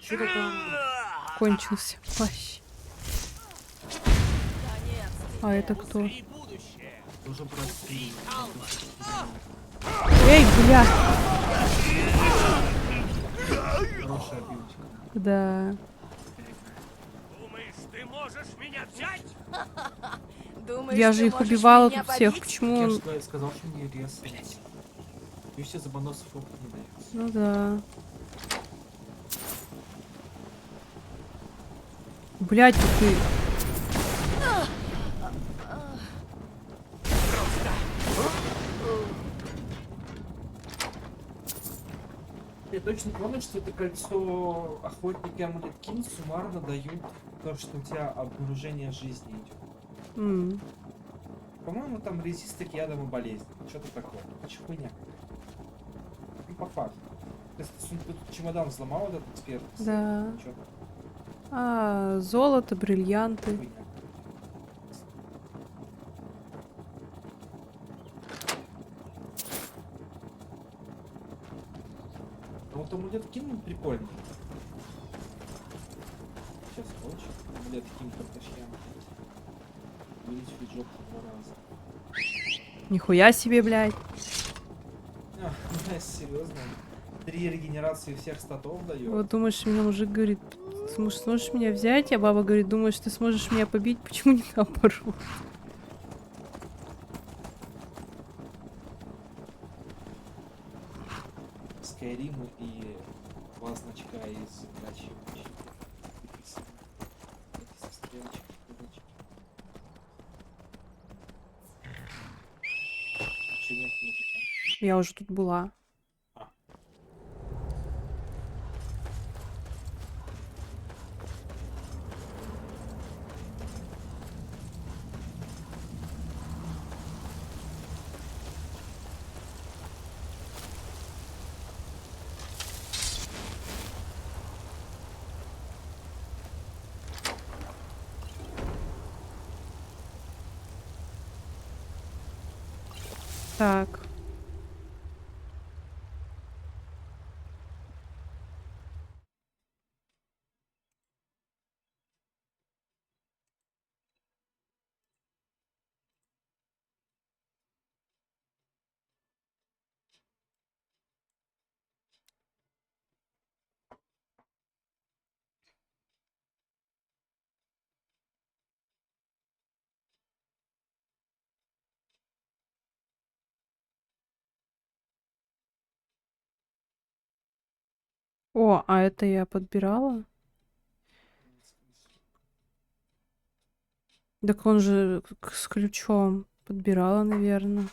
Что-то там... Кончился плащ. А это кто? Тоже прости. Эй, бля! Хорошая бьючка. Да. Думаешь, ты можешь меня взять? Думаешь, Я ты же их можешь убивала меня тут всех. побить? Почему? Я он- же сказал, что мне резать. И все забоносов опыт не дается. Ну да. Блять, ты. Я точно помню, что это кольцо охотники амулет Кин суммарно дают то, что у тебя обнаружение жизни идет. По-моему, там резисты к ядам и болезням. Что-то такое. Че хуйня. Ну, по факту. То есть, ты тут чемодан взломал, этот эксперт? Да. Чё? А, золото, бриллианты. Хуйня. А вот амулет Кин прикольный. Сейчас получим. Амулет Кин Карташьян. Увеличивает жопу в 2 раза. Нихуя себе, блядь. А, серьезно? 3 регенерации всех статов дает. Вот думаешь, меня мужик говорит, сможешь меня взять? А баба говорит, думаешь, ты сможешь меня побить? Почему не наоборот? Скайрим и 2 значка из гачи. Я уже тут была. Так. О, а это я подбирала? Так он же с ключом подбирала, наверное.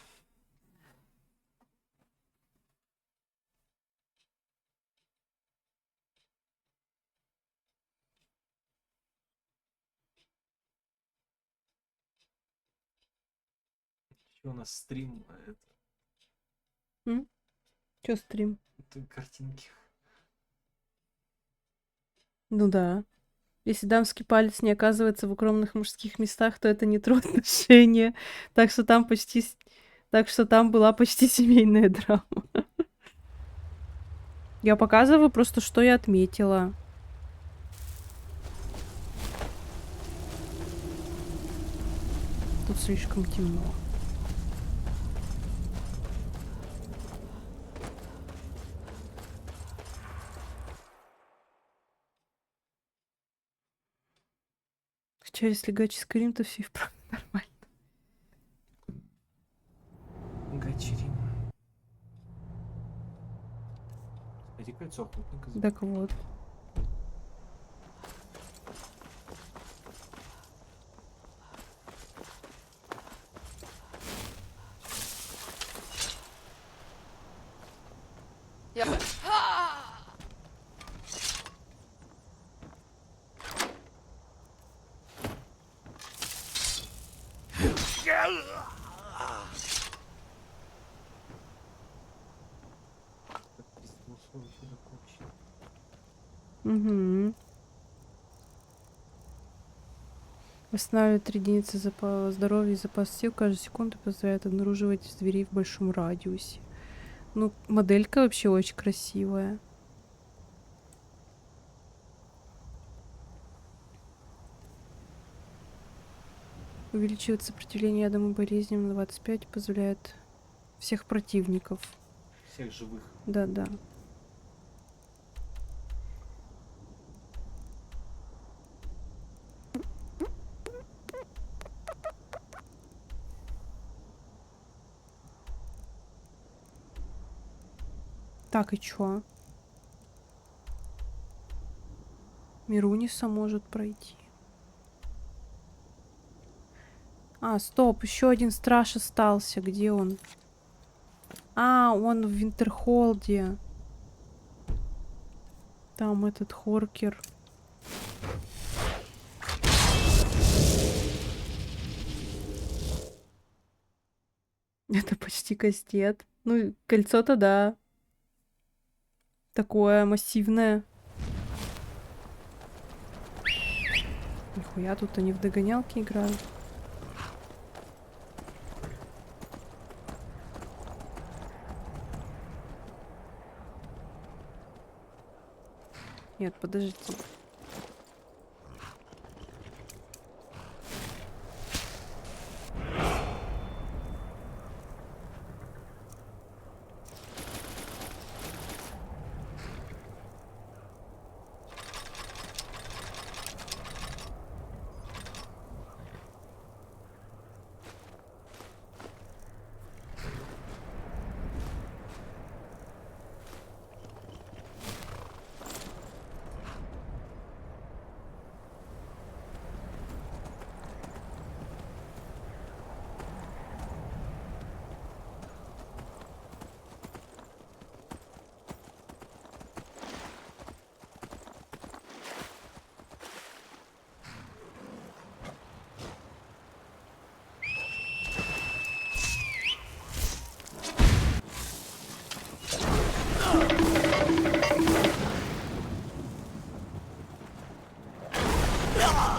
Что у нас стрим? Чё стрим? Это картинки. Ну да. Если дамский палец не оказывается в укромных мужских местах, то это не труд отношения. Так что там почти... Так что там была почти семейная драма. Я показываю просто, что я отметила. Тут слишком темно. Хотя, если гачи Скайрим, то все и вправду нормально. Гачирим. Эти кольцо охотника. Так вот. Я... Угу. Восстанавливает 3 единицы здоровья и запас сил. Каждую секунду позволяет обнаруживать зверей в большом радиусе. Ну, моделька вообще очень красивая. Увеличивает сопротивление ядам и болезням на 25, позволяет всех противников. Всех живых. Да-да. Так, и чё? Мируниса может пройти. А, стоп, еще один страж остался. Где он? А, он в Винтерхолде. Там этот Хоркер. Это почти кастет. Ну, кольцо-то да. Такое массивное. Нихуя, тут они в догонялки играют. Нет, подождите.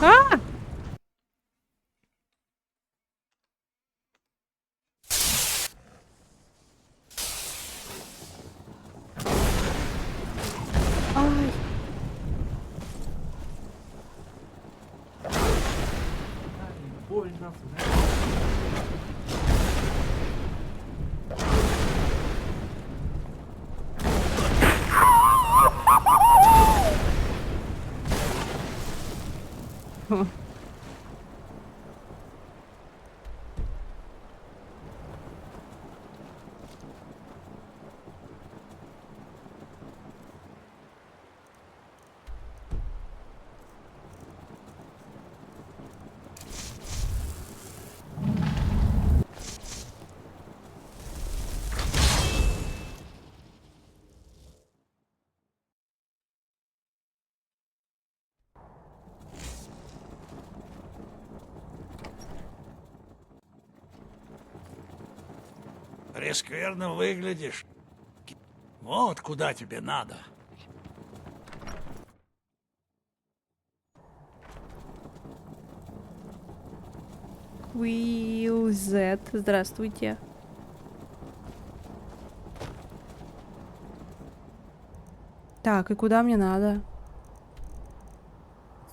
А! Ай. Больно. Прескверно выглядишь. Вот куда тебе надо. Will Z. Здравствуйте. Так, и куда мне надо?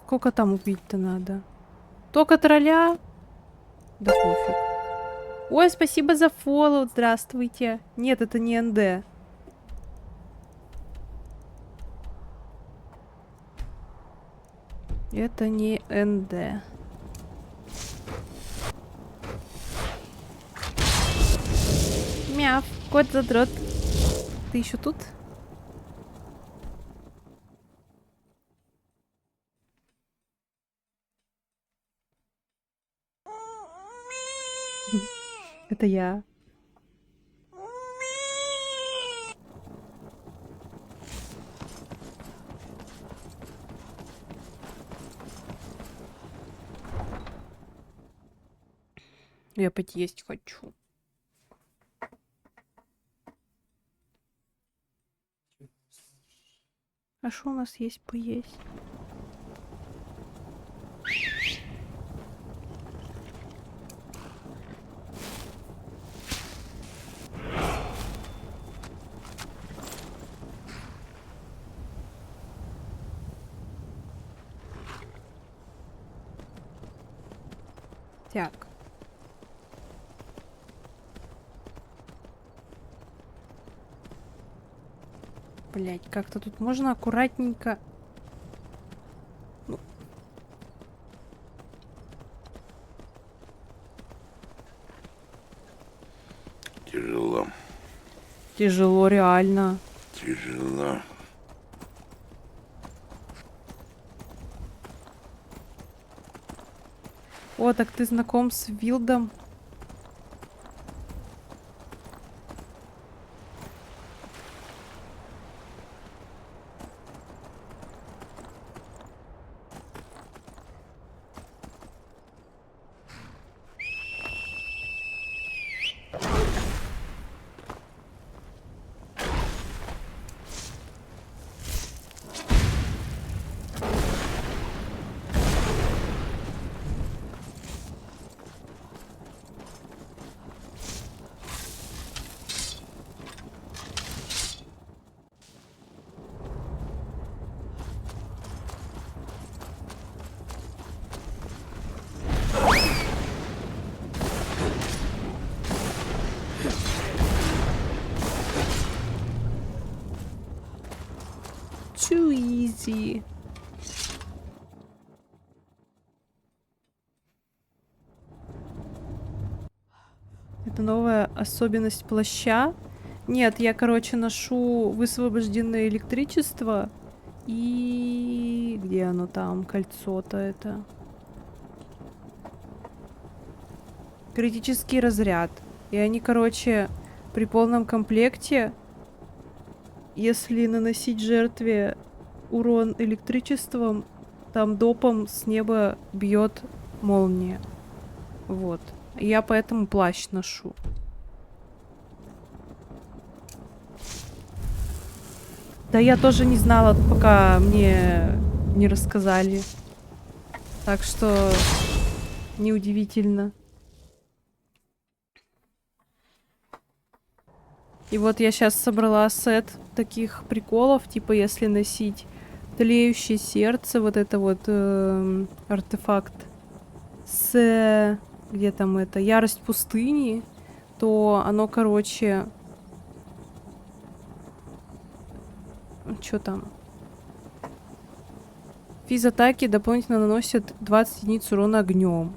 Сколько там убить-то надо? Только тролля? Да пофиг. Ой, спасибо за фоллоу. Здравствуйте. Нет, это не НД. Это не НД. Мяв, кот задрот. Ты еще тут? Это я. Я есть хочу. А что у нас есть поесть? Так. Блять, как-то тут можно аккуратненько. Ну. Тяжело. Тяжело, реально. Тяжело. О, так ты знаком с Вилдом? Too easy. Это новая особенность плаща. Нет, я, короче, ношу высвобожденное электричество. И... Где оно там? Кольцо-то это. Критический разряд. И они, короче, при полном комплекте, если наносить жертве урон электричеством, там допом с неба бьет молния. Вот. Я поэтому плащ ношу. Да я тоже не знала, пока мне не рассказали. Так что неудивительно. И вот я сейчас собрала сет таких приколов, типа если носить тлеющее сердце, вот это вот артефакт с... Где там это? Ярость пустыни, то оно, короче... Что там? Физатаки дополнительно наносят 20 единиц урона огнем.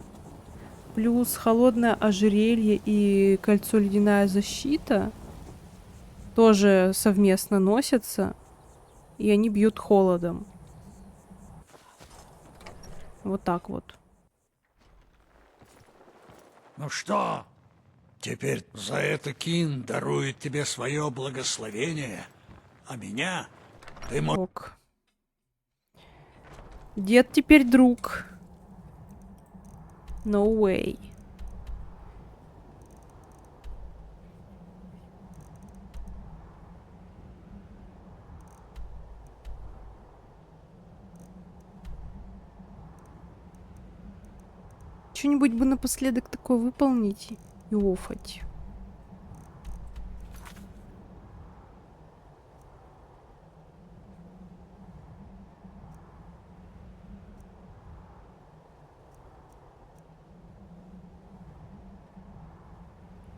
Плюс холодное ожерелье и кольцо ледяная защита тоже совместно носятся. И они бьют холодом. Вот так вот. Ну что, теперь за это Кин дарует тебе свое благословение, а меня ты можешь... Дед теперь друг. No way. Что-нибудь бы напоследок такое выполнить и офать.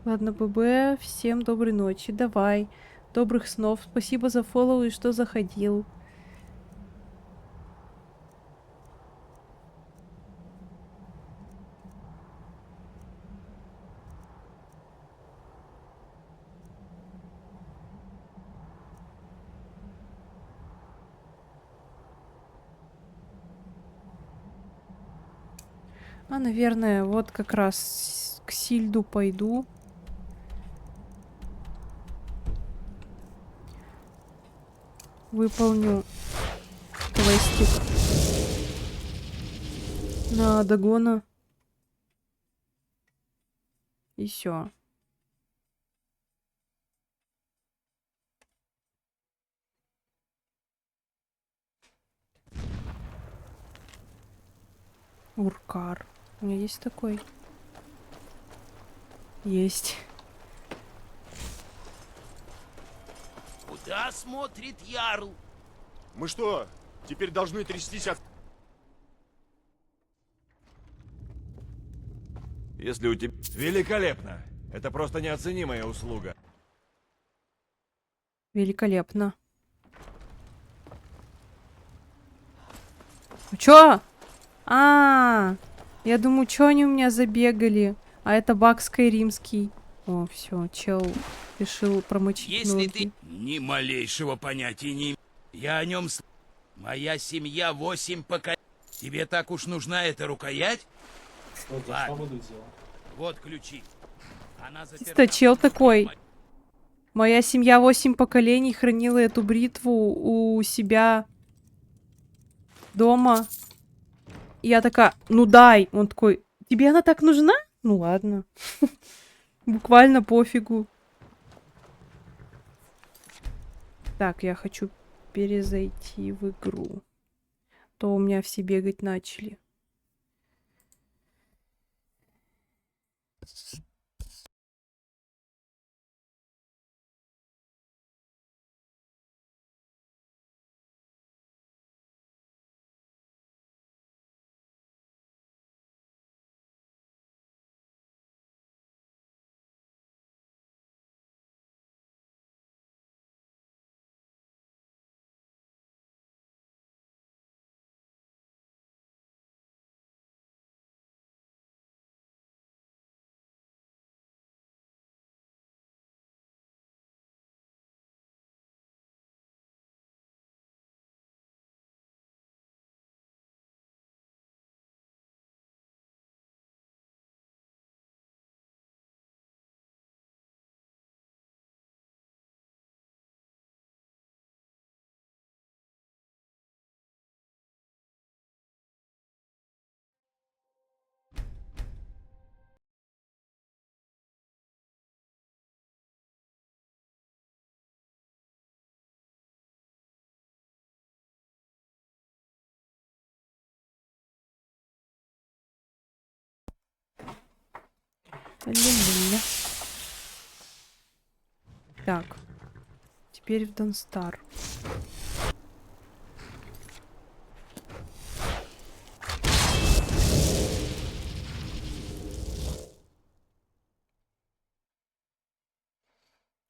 Ладно, ББ, всем доброй ночи, давай. Добрых снов, спасибо за фоллоу и что заходил. А, наверное, вот как раз к Сильду пойду. Выполню квестик на Дагона. И все. Уркар. У меня есть такой? Есть. Куда смотрит Ярл? Мы что, теперь должны трястись от... Если у тебя... Великолепно! Это просто неоценимая услуга. Великолепно. Чё? Я думаю, чё они у меня забегали? А это баг скайримский. О, все, чел решил промочить Если ноги. ты ни малейшего понятия не имеешь, я о нем моя семья 8 поколений. Тебе так уж нужна эта рукоять? Ладно. Вот ключи. Она Чисто чел такой. Моя семья 8 поколений хранила эту бритву у себя дома. И я такая, ну дай. Он такой, тебе она так нужна? Ну ладно. Буквально пофигу. Так, я хочу перезайти в игру. То у меня все бегать начали. Ля-ля-ля. Так. Теперь в Донстар.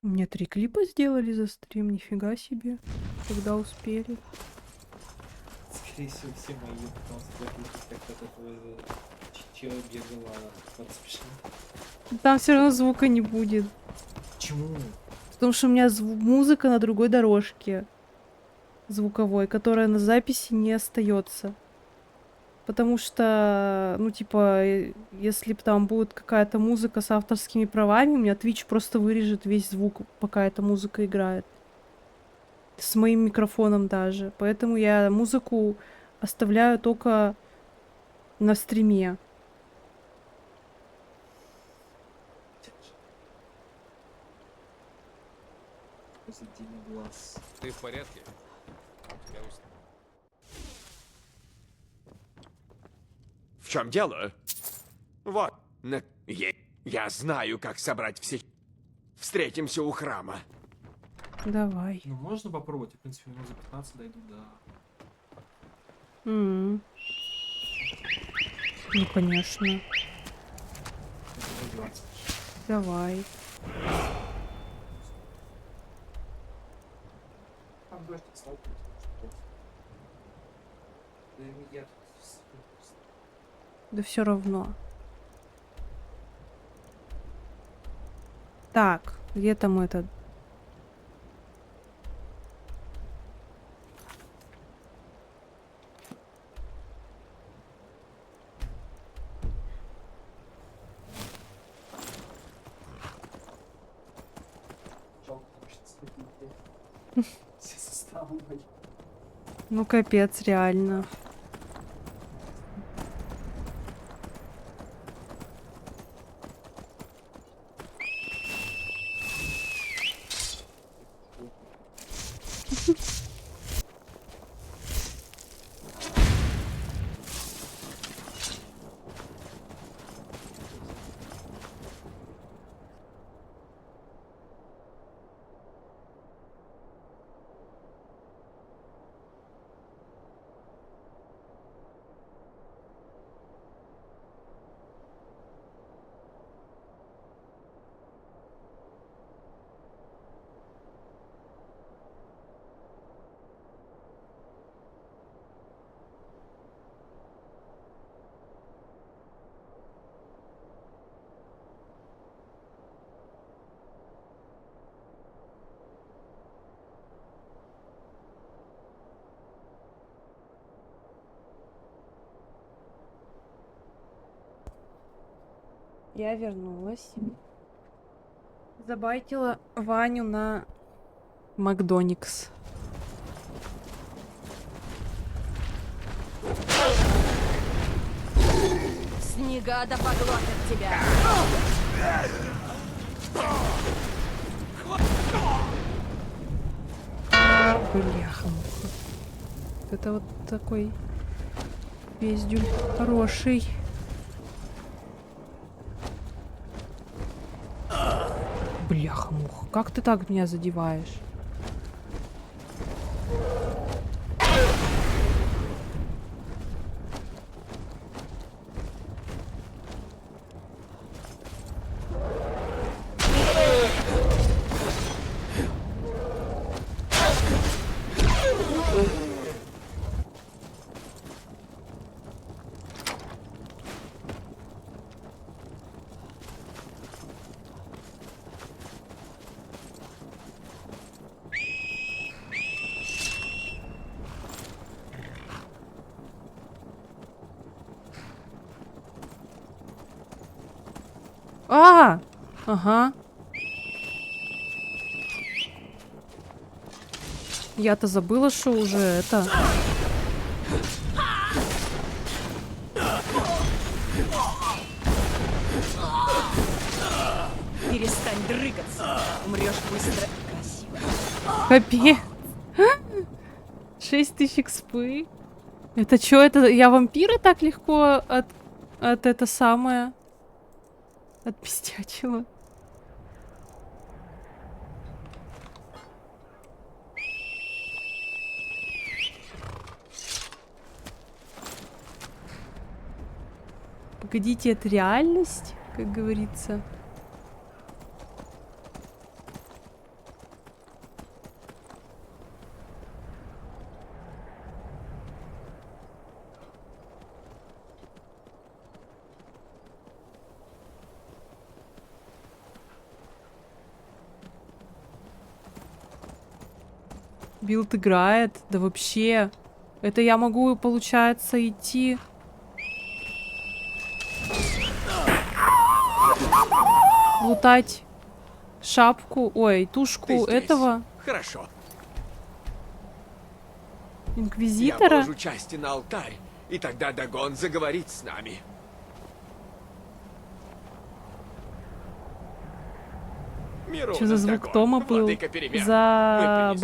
У меня 3 клипа сделали за стрим, нифига себе. Когда успели. Скорее всего, все мои, потому что как-то такое чел бегала под спешно. Там все равно звука не будет. Почему? Потому что у меня музыка на другой дорожке звуковой, которая на записи не остается. Потому что, ну, типа, если там будет какая-то музыка с авторскими правами, у меня Twitch просто вырежет весь звук, пока эта музыка играет. С моим микрофоном даже. Поэтому я музыку оставляю только на стриме. Ты в порядке? Я устал. В чем дело? Вот, я знаю, как собрать всех. Встретимся у храма. Давай. Ну, можно попробовать. В принципе, минут за 15 дойду до... Ну, конечно. Давай. Там дождь стал. Да все равно. Так, где там этот? Ну капец, реально. Я вернулась. Забайтила Ваню на Макдоникс. Снега да поглотят тебя. Бляха-муха. Это вот такой пиздюль хороший. Бляха-муха. Как ты так меня задеваешь? Ага. Я-то забыла, что уже это... Перестань дрыгаться. Умрешь быстро и красиво. Капец. 6000 экспы. Это чё, это я вампира так легко от это самое... Отпиздячила. Погодите, это реальность, как говорится. Билд играет, да вообще. Это я могу, получается, идти... Лутать шапку, ой, тушку этого... Хорошо. Инквизитора? Я положу части на алтарь, и тогда Дагон заговорит с нами. Что за звук Тома был? За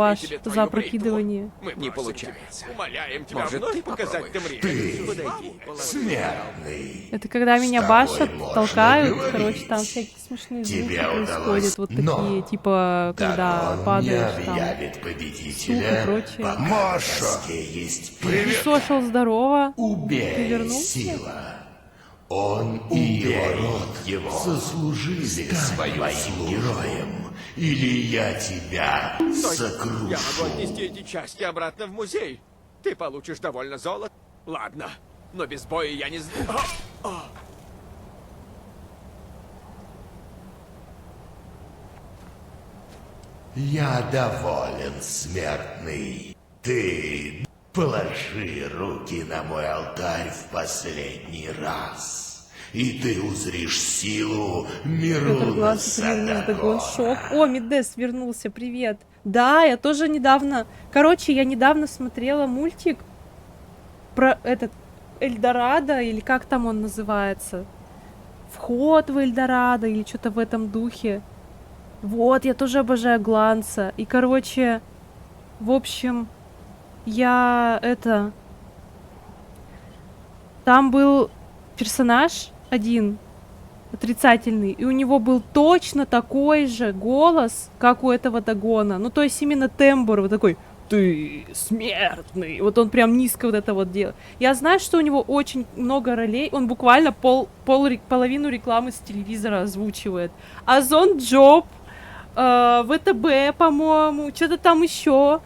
за опрокидывание. Не получается. Умоляем тебя Может, вновь ты показать попробуешь? Тамриэль. Смертный. Это когда меня С башат, тобой можно толкают, говорить. короче, там всякие смешные звуки Тебе происходят, удалось, вот но такие, типа, когда Дагон падаешь не там, объявит суп и победителя, прочее. пока в доске есть привет. Сошел, здорово. Ты Убей, вернулся? сила. Он и его род заслужили свою героем. Или я тебя Стой. сокрушу. Я могу отнести эти части обратно в музей. Ты получишь довольно золота. Ладно, но без боя я не... Я доволен, смертный. Ты положи руки на мой алтарь в последний раз, и ты узришь силу Пётр Мируна Глаз вернулся, Дагон Садагона. шок. О, Мидес вернулся, привет. Да, я тоже недавно... Короче, я недавно смотрела мультик про этот Эльдорадо, или как там он называется? Вход в Эльдорадо, или что-то в этом духе. Вот, я тоже обожаю Гланца. И, короче, в общем, я это... Там был персонаж один, отрицательный, и у него был точно такой же голос, как у этого Дагона. Ну, то есть именно тембр вот такой: «Ты смертный». Вот он прям низко вот это вот делает. Я знаю, что у него очень много ролей. Он буквально половину рекламы с телевизора озвучивает. Озон Джоб, ВТБ, по-моему, что-то там еще.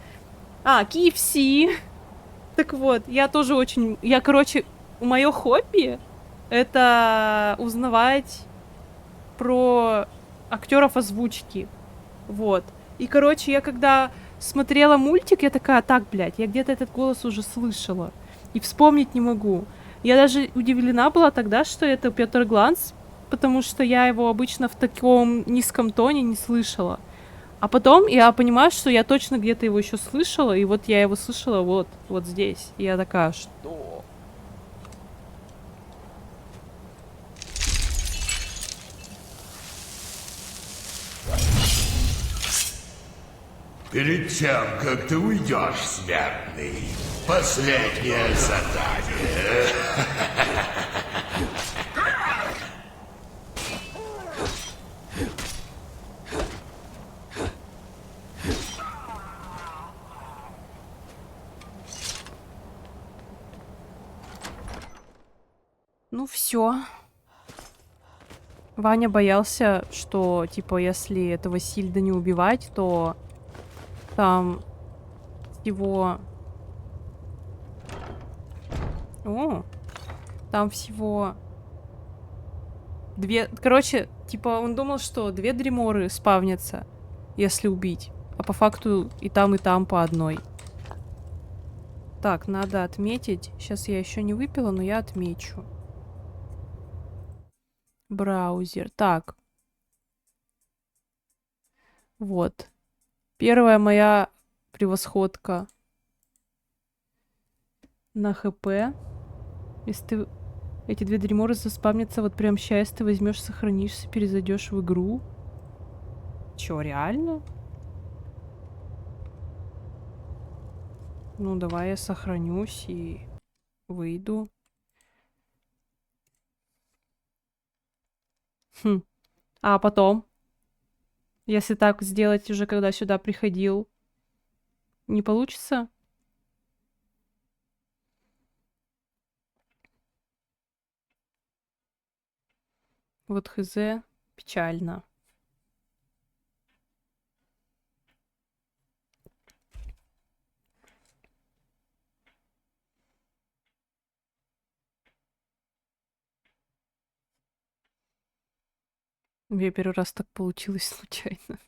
KFC. Так вот, я тоже очень... Я, короче, мое хобби — это узнавать про актеров озвучки. Вот. И, короче, я когда смотрела мультик, я такая: так, блядь, я где-то этот голос уже слышала. И вспомнить не могу. Я даже удивлена была тогда, что это Пётр Гланц потому что я его обычно в таком низком тоне не слышала. А потом я понимаю, что я точно где-то его еще слышала, и вот я его слышала вот здесь. И я такая, что? Перед тем, как ты уйдешь, смертный, последнее задание. Ну все. Ваня боялся, что, типа, если этого Сильда не убивать, то там всего... О, там всего... Короче, типа, он думал, что 2 Дриморы спавнятся, если убить. А по факту и там по одной. Так, надо отметить. Сейчас я еще не выпила, но я отмечу. Браузер. Так. Вот. Первая моя превосходка на ХП. Если ты... Эти 2 Дриморы заспавнятся вот прям сейчас, ты возьмешь, сохранишься, перезайдешь в игру. Чё, реально? Ну, давай я сохранюсь и выйду. А потом, если так сделать уже, когда сюда приходил, не получится? Вот хз, печально. У меня первый раз так получилось случайно.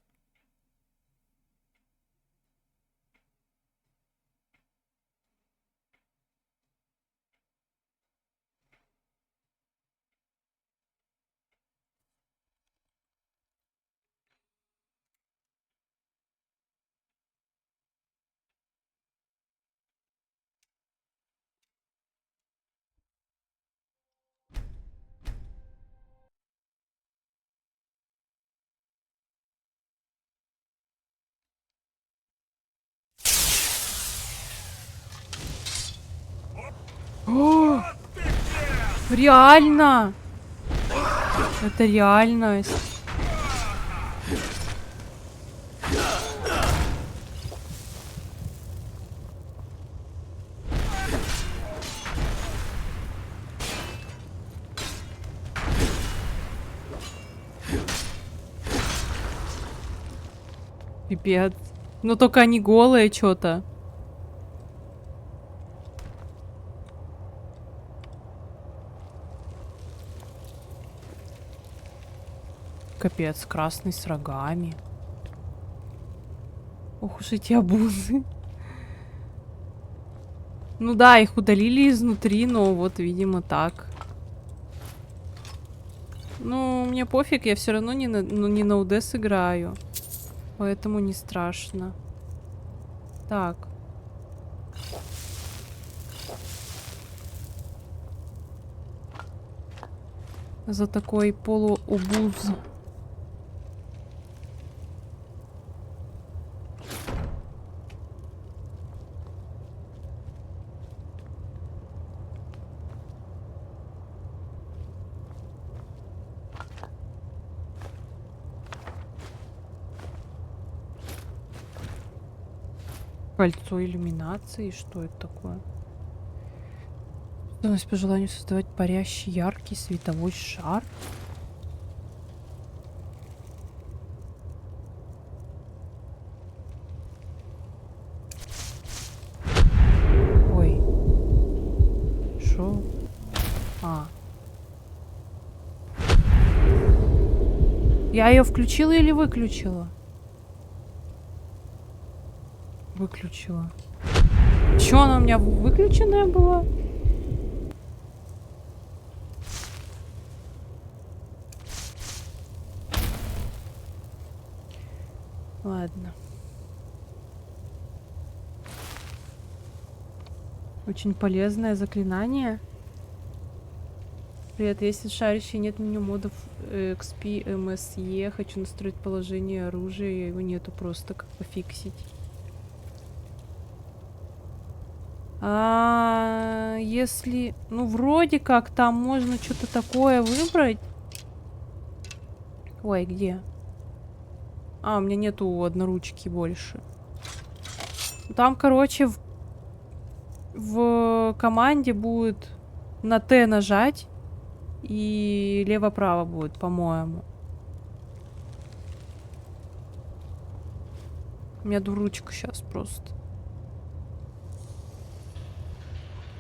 О! Реально! Это реальность. Пипец. Но только они голые что-то. Капец, красный с рогами. Ох уж эти обузы. Ну да, их удалили изнутри, но вот, видимо, так. Ну, мне пофиг, я все равно не на УД сыграю. Поэтому не страшно. Так. За такой полуубуз. Кольцо иллюминации, что это такое? Способность по желанию создавать парящий яркий световой шар. Ой. Шо? А. Я ее включила или выключила? Выключила. Чё, она у меня выключенная была? Очень полезное заклинание. Привет, если шарящий нет меню модов XP, MSE, хочу настроить положение оружия, его нету, просто как пофиксить. Если... Ну, вроде как там можно что-то такое выбрать. Ой, где? У меня нету одноручки больше. Там, короче, в команде будет на Т нажать. И лево-право будет, по-моему. У меня дуручка сейчас просто.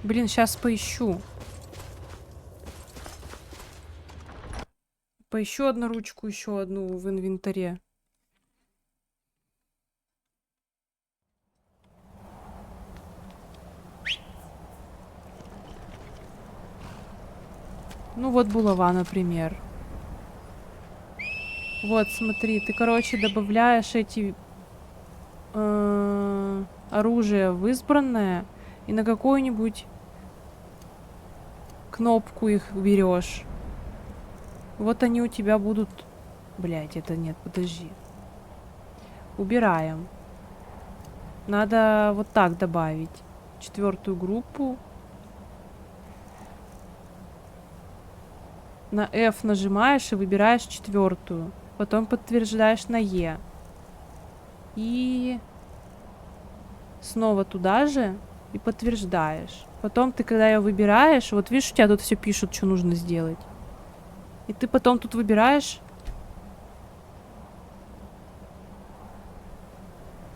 Блин, сейчас поищу. Поищу одну ручку, еще одну в инвентаре. Ну вот булава, например. Вот, смотри, ты, короче, добавляешь эти оружие в избранное и на какую-нибудь кнопку их берешь. Вот они у тебя будут... Блять, это нет, подожди. Убираем. Надо вот так добавить. 4-ю группу. На F нажимаешь и выбираешь 4-ю. Потом подтверждаешь на E. И снова туда же и подтверждаешь. Потом ты, когда ее выбираешь, вот видишь, у тебя тут все пишут, что нужно сделать. И ты потом тут выбираешь.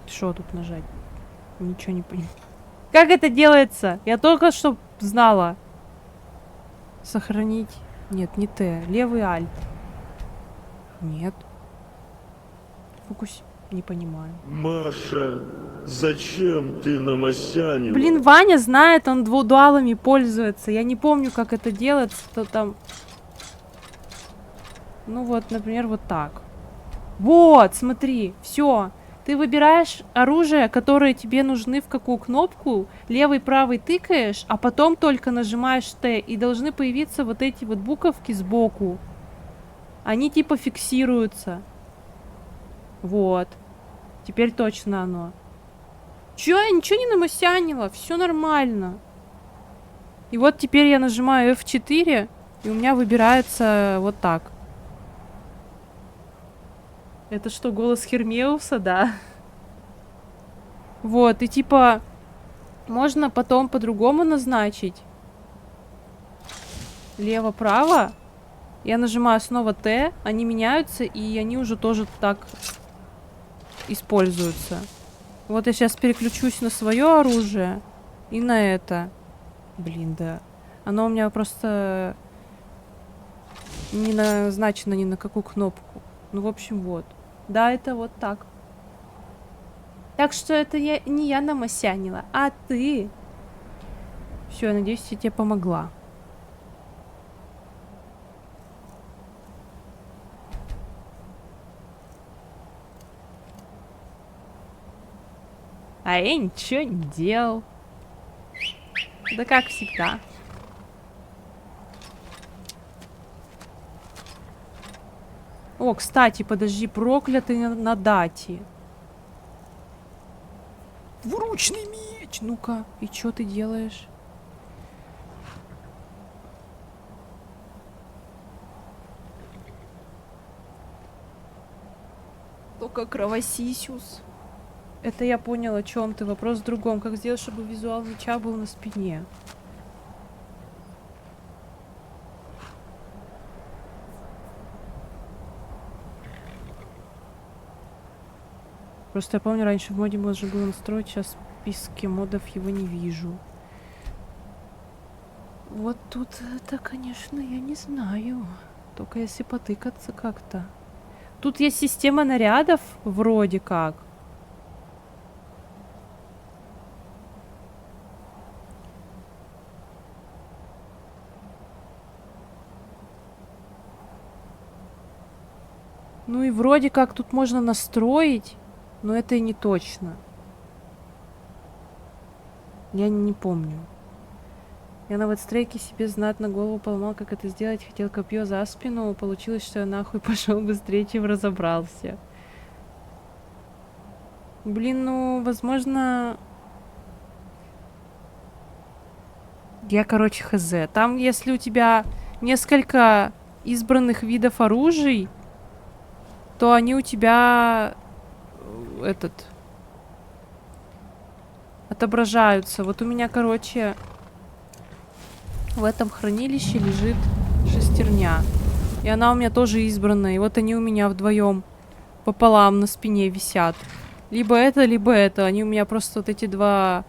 Что тут нажать? Ничего не понимаю. Как это делается? Я только что знала. Сохранить. Нет, не Т. Левый альт. Нет. Фокус. Не понимаю. Маша, зачем ты намасянила? Блин, Ваня знает, он двудуалами пользуется. Я не помню, как это делается. Что там... Ну вот, например, вот так. Вот, смотри, все. Ты выбираешь оружие, которые тебе нужны, в какую кнопку. Левый, правый тыкаешь, а потом только нажимаешь Т. И должны появиться вот эти вот буковки сбоку. Они типа фиксируются. Вот. Теперь точно оно. Чё, я ничего не намасянила? Все нормально. И вот теперь я нажимаю F4, и у меня выбирается вот так. Это что, голос Хермеуса? Да. Вот, и типа... Можно потом по-другому назначить. Лево-право. Я нажимаю снова Т, они меняются, и они уже тоже так используются. Вот я сейчас переключусь на свое оружие и на это. Блин, да. Оно у меня просто не назначено ни на какую кнопку. Ну, в общем, вот. Да, это вот так. Так что это не я намасянила, а ты. Все, я надеюсь, я тебе помогла. А я ничего не делал. Да как всегда. О, кстати, подожди, проклятый на дате. Двуручный меч! Ну-ка, и что ты делаешь? Только кровосисюс. Это я понял, о чем ты. Вопрос в другом. Как сделать, чтобы визуал меча был на спине? Просто я помню, раньше в моде можно было настроить, сейчас в списке модов его не вижу. Вот тут это, конечно, я не знаю. Только если потыкаться как-то. Тут есть система нарядов, вроде как. Ну и вроде как тут можно настроить, но это и не точно. Я не помню. Я на ватстрейке себе знатно голову поломал, как это сделать. Хотел копье за спину. Получилось, что я нахуй пошел быстрее, чем разобрался. Блин, ну, возможно... Я, короче, хз. Там, если у тебя несколько избранных видов оружий, то они у тебя... отображаются. Вот у меня, короче... В этом хранилище лежит шестерня. И она у меня тоже избранная. И вот они у меня вдвоем пополам на спине висят. Либо это, либо это. Они у меня просто вот эти два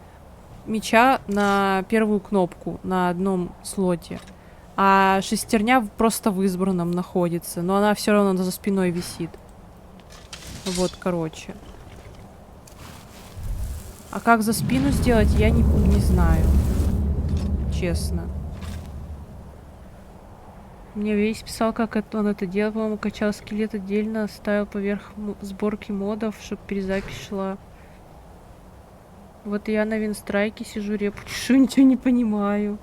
меча на первую кнопку на одном слоте. А шестерня просто в избранном находится. Но она все равно за спиной висит. Вот, короче. А как за спину сделать, я не знаю. Честно. Мне Вейс писал, как он это делал. По-моему, качал скелет отдельно, ставил поверх сборки модов, чтобы перезапись шла. Вот я на Винстрайке сижу, репучу, ничего не понимаю.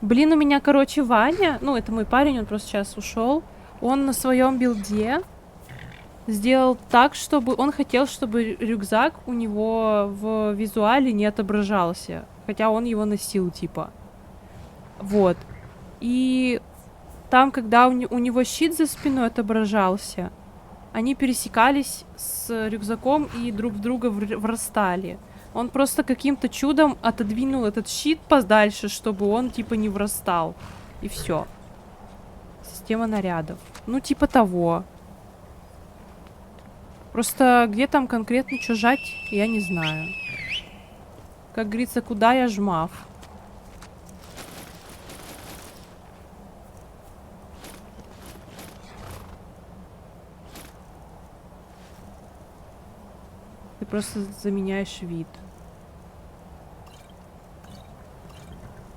Блин, у меня, короче, Ваня, ну, это мой парень, он просто сейчас ушел. Он на своем билде сделал так, чтобы... Он хотел, чтобы рюкзак у него в визуале не отображался. Хотя он его носил, типа. Вот. И... Там, когда у него щит за спиной отображался, они пересекались с рюкзаком и друг в друга врастали. Он просто каким-то чудом отодвинул этот щит подальше, чтобы он, типа, не врастал. И все. Система нарядов. Ну, типа того. Просто где там конкретно что жать, я не знаю. Как говорится, куда я жмав. Ты просто заменяешь вид.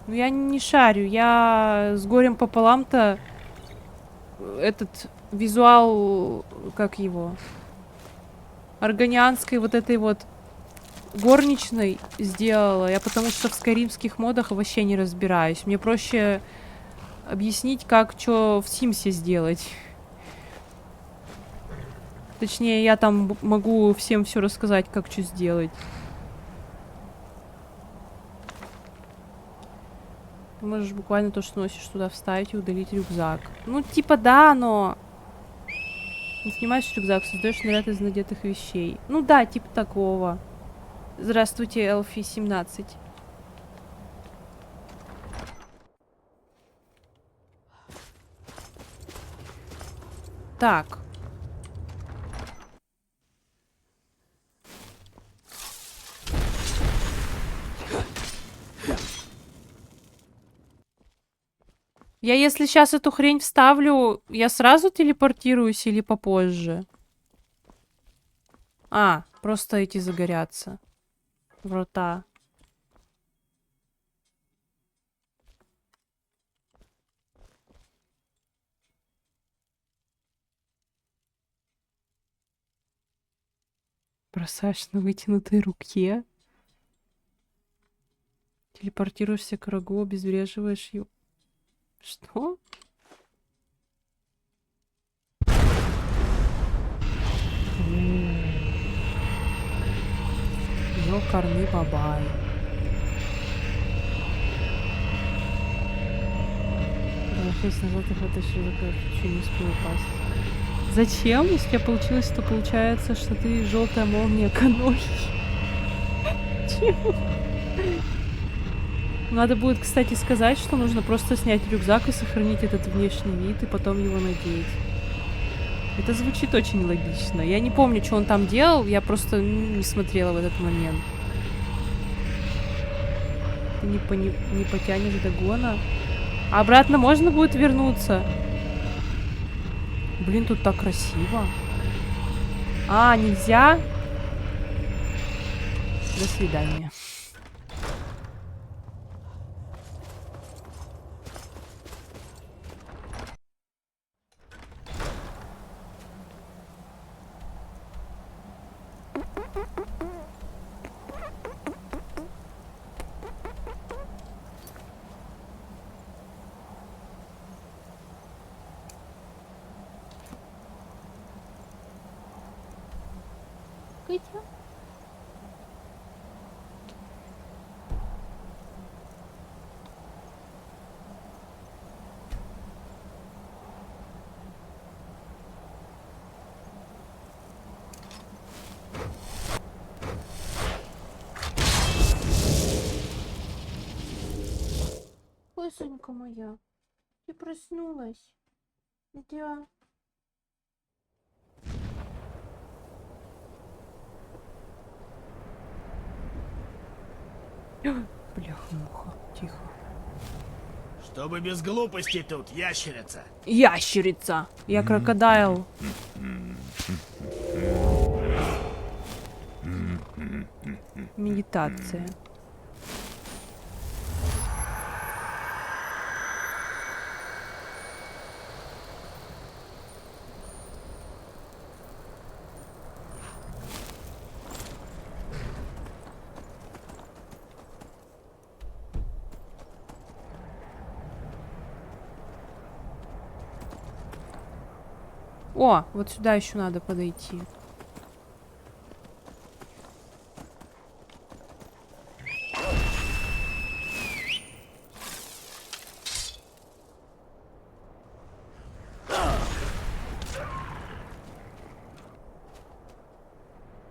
Ну, я не шарю. Я с горем пополам-то этот визуал, как его, органианской вот этой вот горничной сделала. Я потому что в скайримских модах вообще не разбираюсь. Мне проще объяснить, как что в Симсе сделать. Точнее, я там могу всем все рассказать, как что сделать. Ты можешь буквально то, что носишь, туда вставить и удалить рюкзак. Ну, типа, да, но... Не снимаешь рюкзак, создаешь наряд из надетых вещей. Ну да, типа такого. Здравствуйте, Элфи 17. Так. Я если сейчас эту хрень вставлю, я сразу телепортируюсь или попозже? А, просто эти загорятся. Врата. Бросаешь на вытянутой руке. Телепортируешься к врагу, обезвреживаешь его. Что? Ёкарный бабай. Возвращайся назад и хватаешь рюкзак, чуть не успел упасть. Зачем? Если у тебя получилось, то получается, что ты желтая молния каноэ. Чего? Надо будет, кстати, сказать, что нужно просто снять рюкзак и сохранить этот внешний вид, и потом его надеть. Это звучит очень логично. Я не помню, что он там делал, я просто не смотрела в этот момент. Ты не потянешь до гона. А обратно можно будет вернуться? Блин, тут так красиво. А, нельзя? До свидания. трогайте. Косонька моя, ты проснулась? Да. Бляха-муха, тихо. Чтобы без глупостей тут, ящерица. Ящерица! Я крокодайл. Медитация. О, вот сюда еще надо подойти.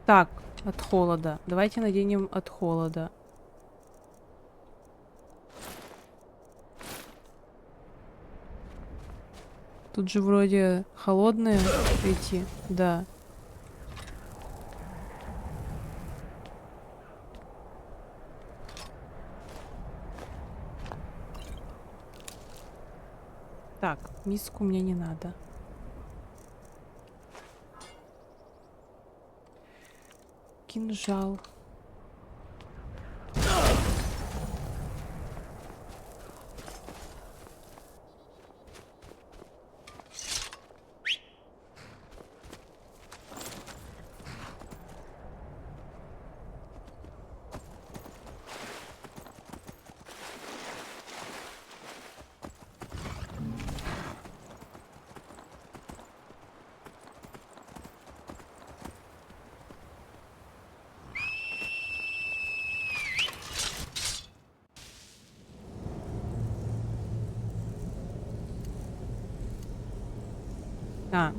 Так, от холода. Давайте наденем от холода. Тут же вроде холодные эти, да. Так, миску мне не надо. Кинжал. А.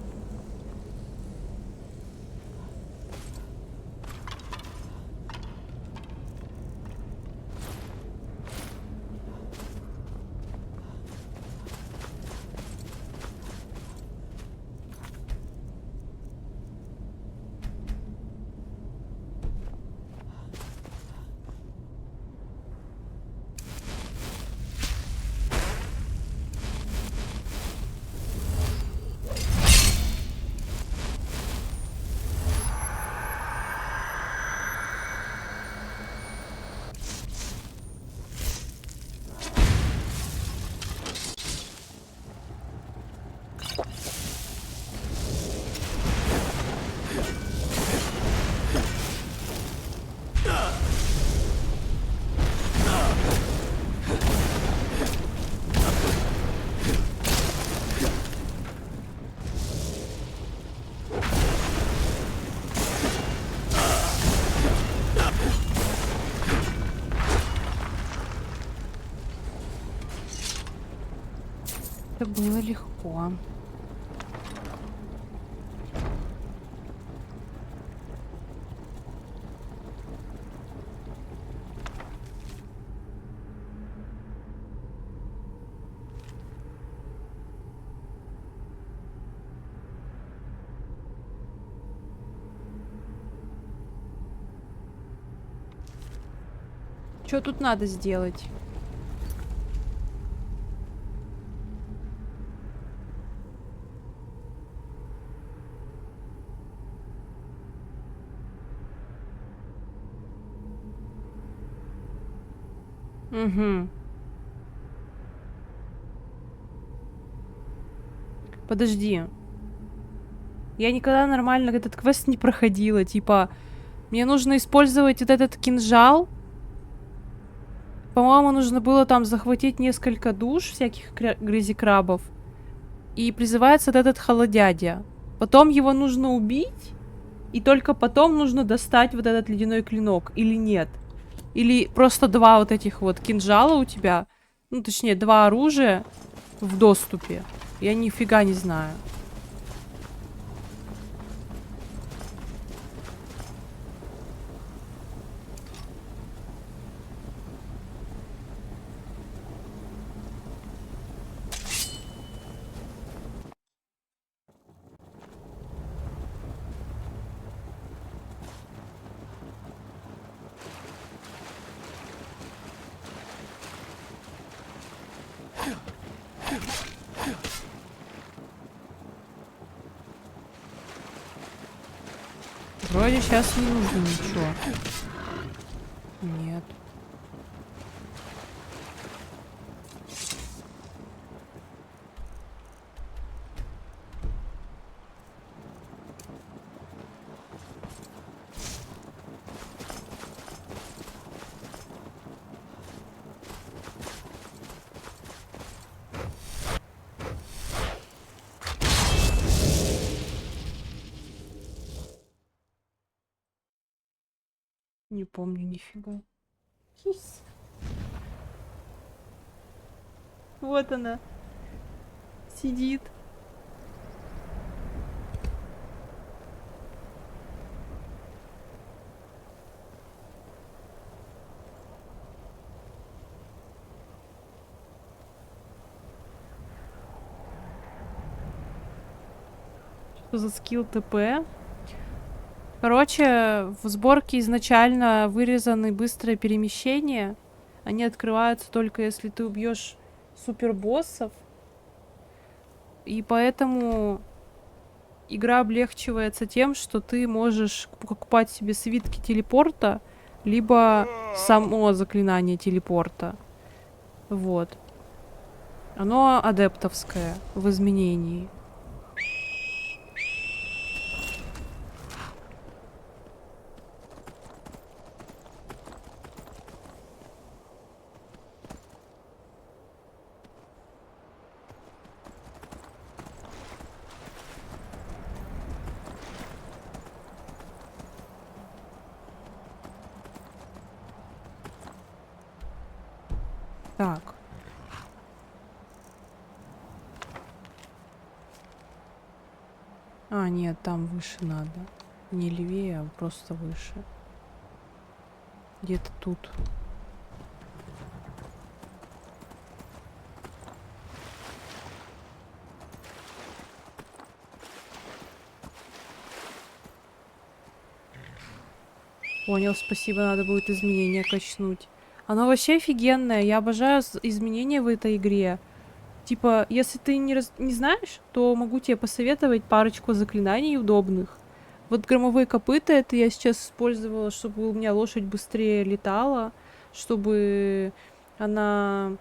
Это было легко. Что тут надо сделать? Угу. Подожди. Я никогда нормально этот квест не проходила. Типа, мне нужно использовать вот этот кинжал. По-моему, нужно было там захватить несколько душ всяких грязекрабов. И призывается вот этот холодядя. Потом его нужно убить. и только потом нужно достать вот этот ледяной клинок, или нет? Или просто два вот этих вот кинжала у тебя, ну, точнее, два оружия в доступе. Я нифига не знаю. Вроде сейчас не нужно ничего. Нет. Не помню нифига. Вот она. Сидит. Что за скилл ТП? Короче, в сборке изначально вырезаны быстрые перемещения. Они открываются только если ты убьешь супербоссов. И поэтому игра облегчивается тем, что ты можешь покупать себе свитки телепорта, либо само заклинание телепорта. Вот. Оно адептовское в изменении. Так. А, нет, там выше надо. Не левее, а просто выше. Где-то тут. Понял, спасибо, надо будет изменения качнуть. Оно вообще офигенное, я обожаю изменения в этой игре. Типа, если ты не знаешь, то могу тебе посоветовать парочку заклинаний удобных. Вот громовые копыта, это я сейчас использовала, чтобы у меня лошадь быстрее летала, чтобы она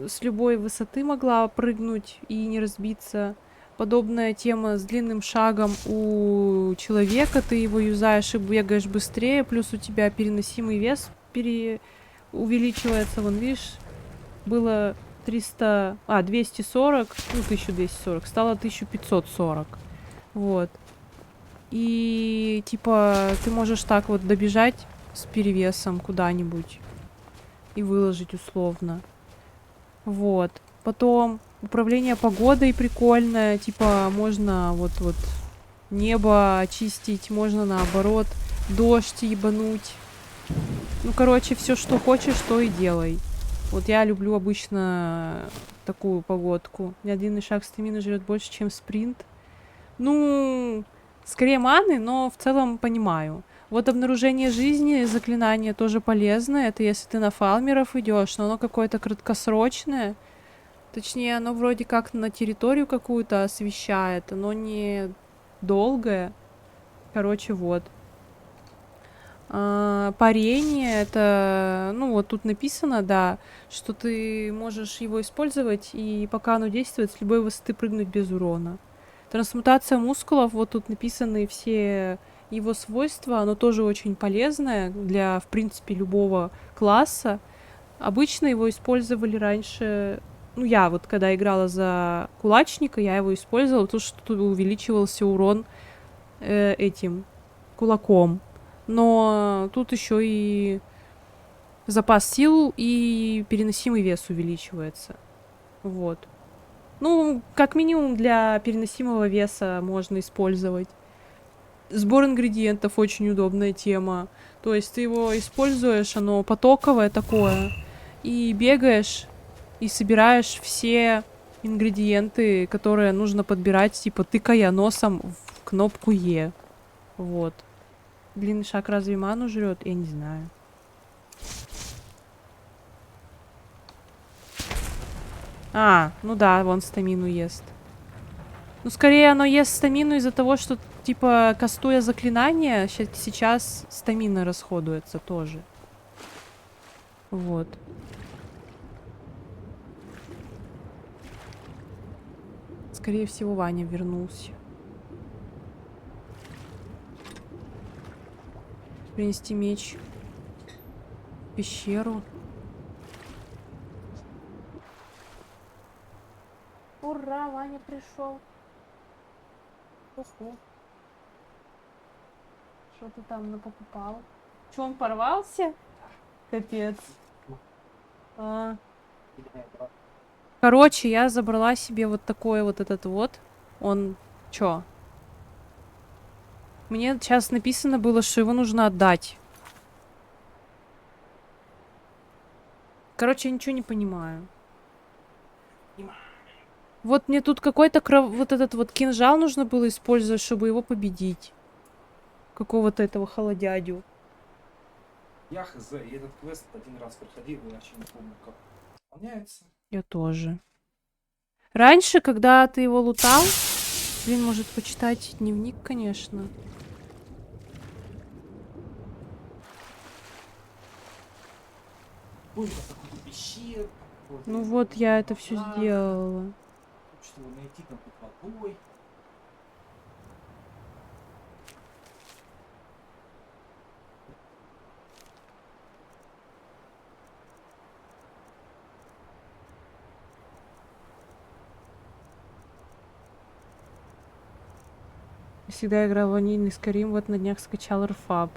с любой высоты могла прыгнуть и не разбиться. Подобная тема с длинным шагом у человека, ты его юзаешь и бегаешь быстрее, плюс у тебя переносимый вес увеличивается. Вон, видишь, было 240, ну, 1240, стало 1540. Вот. И, типа, ты можешь так вот добежать с перевесом куда-нибудь и выложить условно. Вот. Потом управление погодой прикольное, типа можно вот небо очистить, можно наоборот дождь ебануть. Ну, короче, все, что хочешь, то и делай. Вот я люблю обычно такую погодку. У меня длинный шаг стамины жрет больше, чем спринт. Ну, скорее маны, но в целом понимаю. Вот обнаружение жизни, заклинание тоже полезное. Это если ты на фалмеров идешь, но оно какое-то краткосрочное. Точнее, оно вроде как на территорию какую-то освещает, оно не долгое. Короче, вот. Парение, это, ну, вот тут написано, да, что ты можешь его использовать, и пока оно действует, с любой высоты прыгнуть без урона. Трансмутация мускулов, вот тут написаны все его свойства, оно тоже очень полезное для, в принципе, любого класса. Обычно его использовали раньше... Ну, я вот, когда играла за кулачника, я его использовала, потому что тут увеличивался урон этим кулаком. Но тут еще и запас сил и переносимый вес увеличивается. Вот. Ну, как минимум для переносимого веса можно использовать. Сбор ингредиентов очень удобная тема. То есть ты его используешь, оно потоковое такое. И бегаешь, и собираешь все ингредиенты, которые нужно подбирать, типа тыкая носом в кнопку Е. Вот. Длинный шаг разве ману жрет? Я не знаю. А, ну да, вон стамину ест. Ну, скорее оно ест стамину из-за того, что, типа, кастуя заклинание, сейчас стамина расходуется тоже. Вот. Скорее всего, Ваня вернулся. Принести меч в пещеру. Ура, Ваня пришел. Уху. Что ты там напокупал? Че, он порвался? Капец. А. Короче, я забрала себе вот такой вот этот вот. Он... Чё? Мне сейчас написано было, что его нужно отдать. Короче, я ничего не понимаю. Вот мне тут какой-то вот этот вот кинжал нужно было использовать, чтобы его победить. Какого-то этого холодядю. Я хз, и этот квест один раз проходил, я вообще не помню, как выполняется. Я тоже. Раньше, когда ты его лутал... Блин, может почитать дневник, конечно. Ну вот, я это все сделала. Что найти там под водой. Всегда играл в ванильный Skyrim, вот на днях скачал RFAP.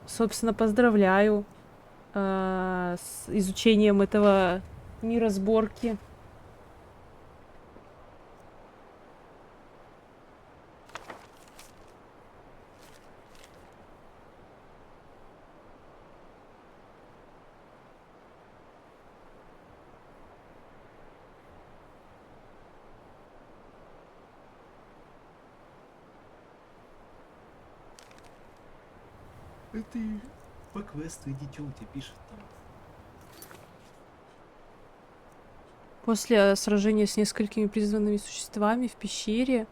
Собственно, поздравляю с изучением этого мира сборки. Это по квесту иди, что у тебя пишет там? После сражения с несколькими призванными существами в пещере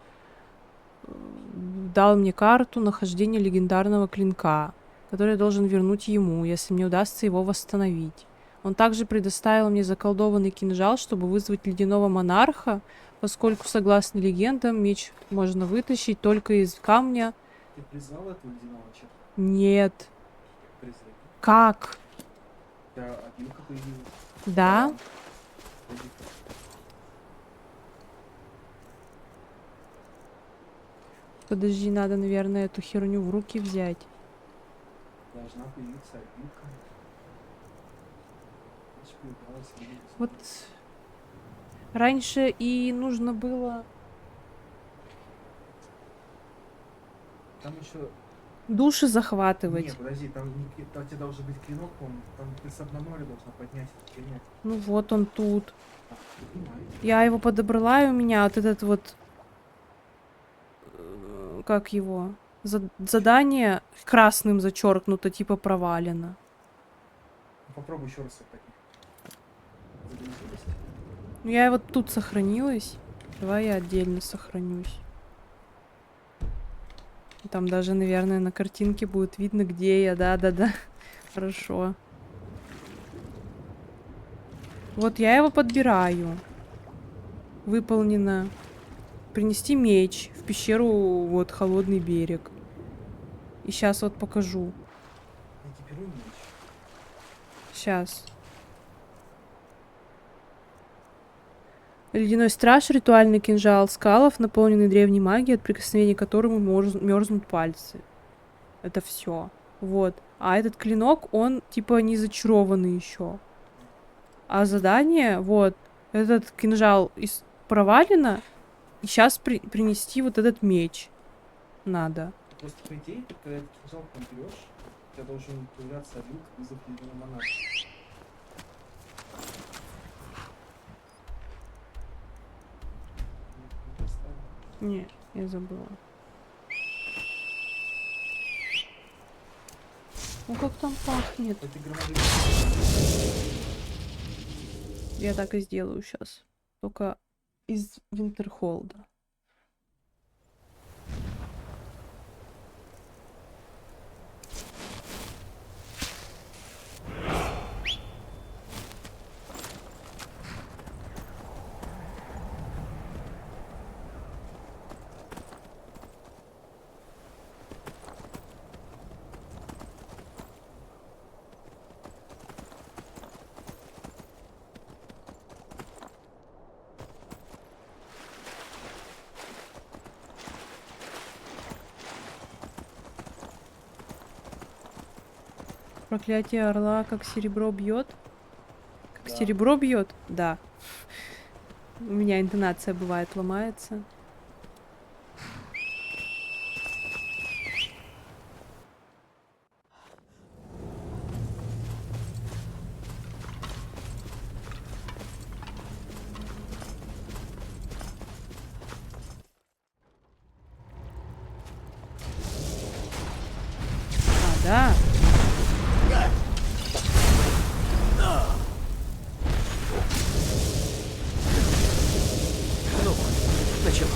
дал мне карту нахождения легендарного клинка, который я должен вернуть ему, если мне удастся его восстановить. Он также предоставил мне заколдованный кинжал, чтобы вызвать ледяного монарха, поскольку, согласно легендам, меч можно вытащить только из камня. Ты призвал этого ледяного черта? Нет. Призвал. Как? Да, обилка появилась. Да? Подожди, надо, наверное, эту херню в руки взять. Должна появиться обилка. Вот раньше и нужно было... Там еще... Души захватывать. Нет, подожди, там у тебя должен быть клинок, там присадное море должна поднять этот клинок. Ну вот он тут. Я его подобрала, и у меня вот этот вот... Как его? Задание красным зачеркнуто, типа провалено. Попробуй еще раз это. Ну я вот тут сохранилась. Давай я отдельно сохранюсь. Там даже, наверное, на картинке будет видно, где я. Да-да-да. Хорошо. Вот я его подбираю. Выполнено. Принести меч в пещеру, вот, Холодный берег. И сейчас вот покажу. Сейчас. Ледяной страж, ритуальный кинжал скалов, наполненный древней магией, от прикосновения которому мерзнут пальцы. Это все. Вот. А этот клинок, он типа не зачарованный еще. А задание, вот, этот кинжал провалено, и сейчас принести вот этот меч надо. Просто по идее, ты, когда этот кинжал берешь, у тебя должен появляться люк вызов ледяного монаха. Не, я забыла. Ну как там пахнет? Я так и сделаю сейчас. Только из Винтерхолда. Проклятие орла, как серебро бьет. Как Да. серебро бьет? Да. У меня интонация бывает ломается. А, да. Ну вот, началось.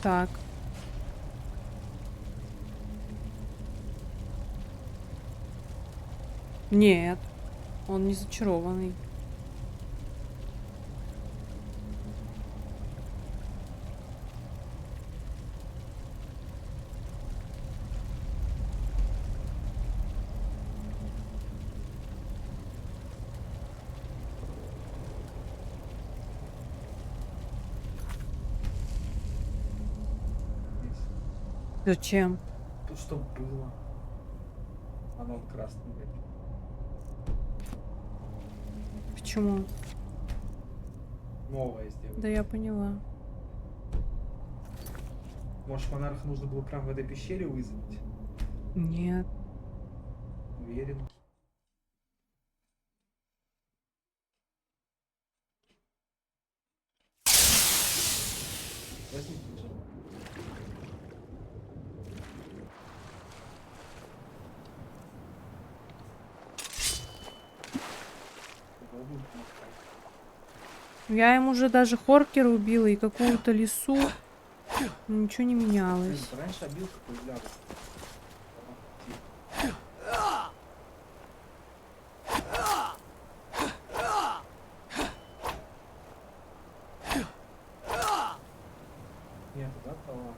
Так. Нет, он не зачарованный. Зачем? То, что было. Оно красное. Почему? Новое сделать. Да я поняла. Может, монарха нужно было прямо в этой пещере вызвать? Нет. Уверен. Возьми кинжал. Попробуй помахать. Я им уже даже Хоркера убила и какую-то лису. Но ничего не менялось. Раньше обилка появлялась. Нет, да, талант?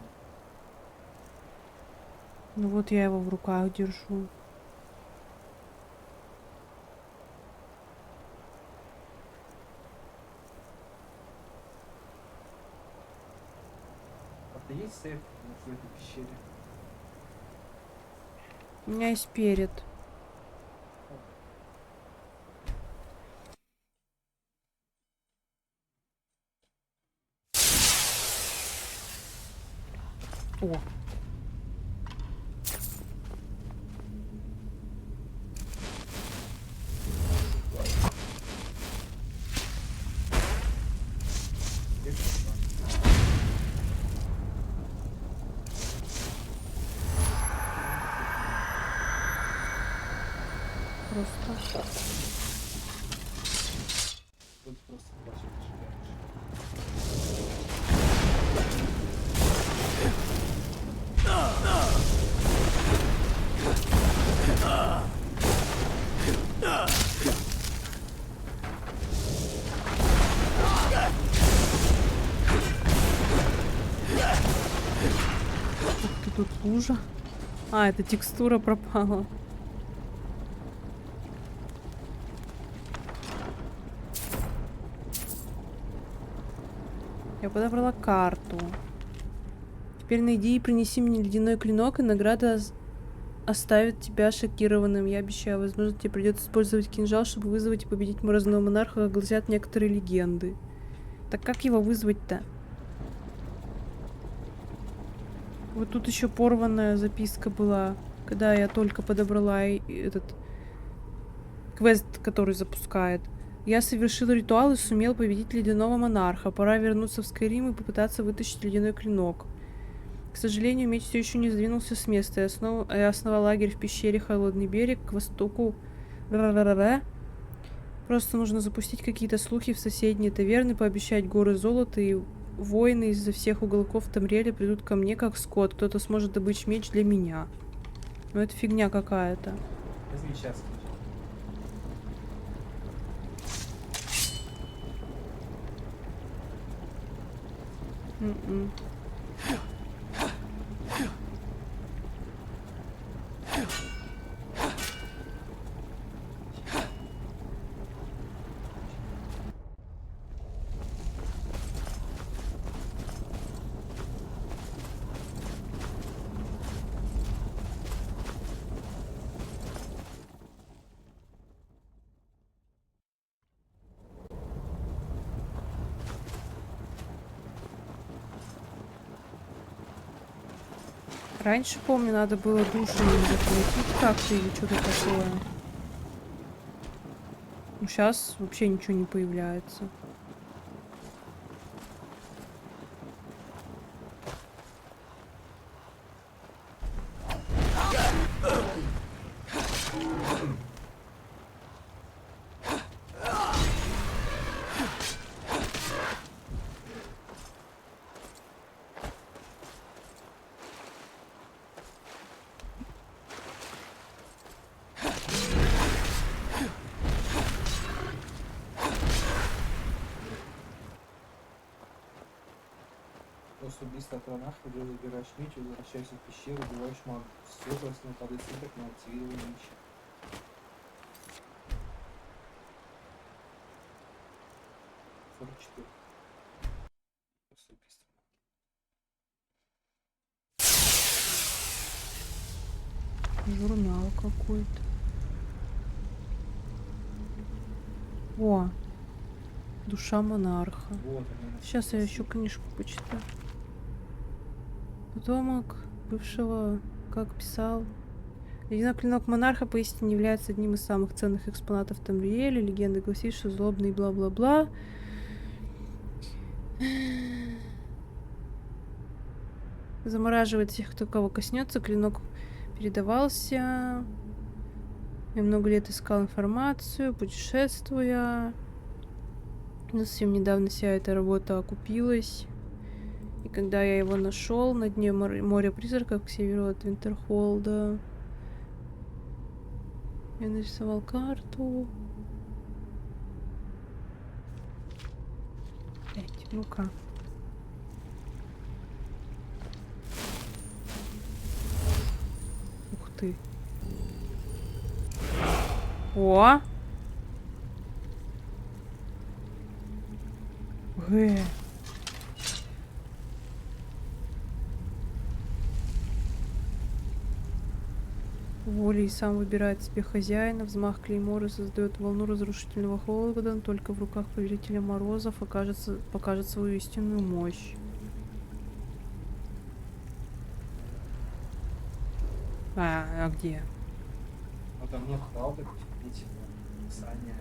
Ну вот я его в руках держу. А есть сейф в этой пещере? У меня есть перед. О. Просто. Тут просто плачу, Ух ты, тут лужа. А, это текстура пропала. Я подобрала карту. Теперь найди и принеси мне ледяной клинок, и награда оставит тебя шокированным. Я обещаю, возможно, тебе придется использовать кинжал, чтобы вызвать и победить морозного монарха, как гласят некоторые легенды. Так как его вызвать-то? Вот тут еще порванная записка была, когда я только подобрала этот квест, который запускает. Я совершил ритуал и сумел победить ледяного монарха. Пора вернуться в Скайрим и попытаться вытащить ледяной клинок. К сожалению, меч все еще не сдвинулся с места. Я основал лагерь в пещере Холодный берег к востоку. Просто нужно запустить какие-то слухи в соседние таверны, пообещать горы золота, и воины из-за всех уголков Тамриэля придут ко мне как скот. Кто-то сможет добыть меч для меня. Но это фигня какая-то. Возьми сейчас. Раньше, помню, надо было душу заплатить как-то или что-то такое. Ну, сейчас вообще ничего не появляется. После убийства от монарха уже забираешь меч, возвращаешься в пещеру, убиваешь магу. Все, собственно, падает свиток на активирование меча. После убийства. Журнал какой-то. О, душа монарха. Вот, сейчас я еще книжку почитаю. Потомок бывшего, как писал. Ледяной клинок монарха поистине является одним из самых ценных экспонатов Тамриэля. Легенда гласит, что злобный бла-бла-бла. Замораживает всех, кто кого коснется. Клинок передавался. Я много лет искал информацию, путешествуя. Но совсем недавно вся эта работа окупилась. И когда я его нашел на дне моря призраков к северу от Винтерхолда, я нарисовал карту. Ну-ка. Ух ты. О! Волей сам выбирает себе хозяина. Взмах клеймора создает волну разрушительного холода, но только в руках повелителя морозов покажет свою истинную мощь. А где? Ну там нет правды, видите, описание.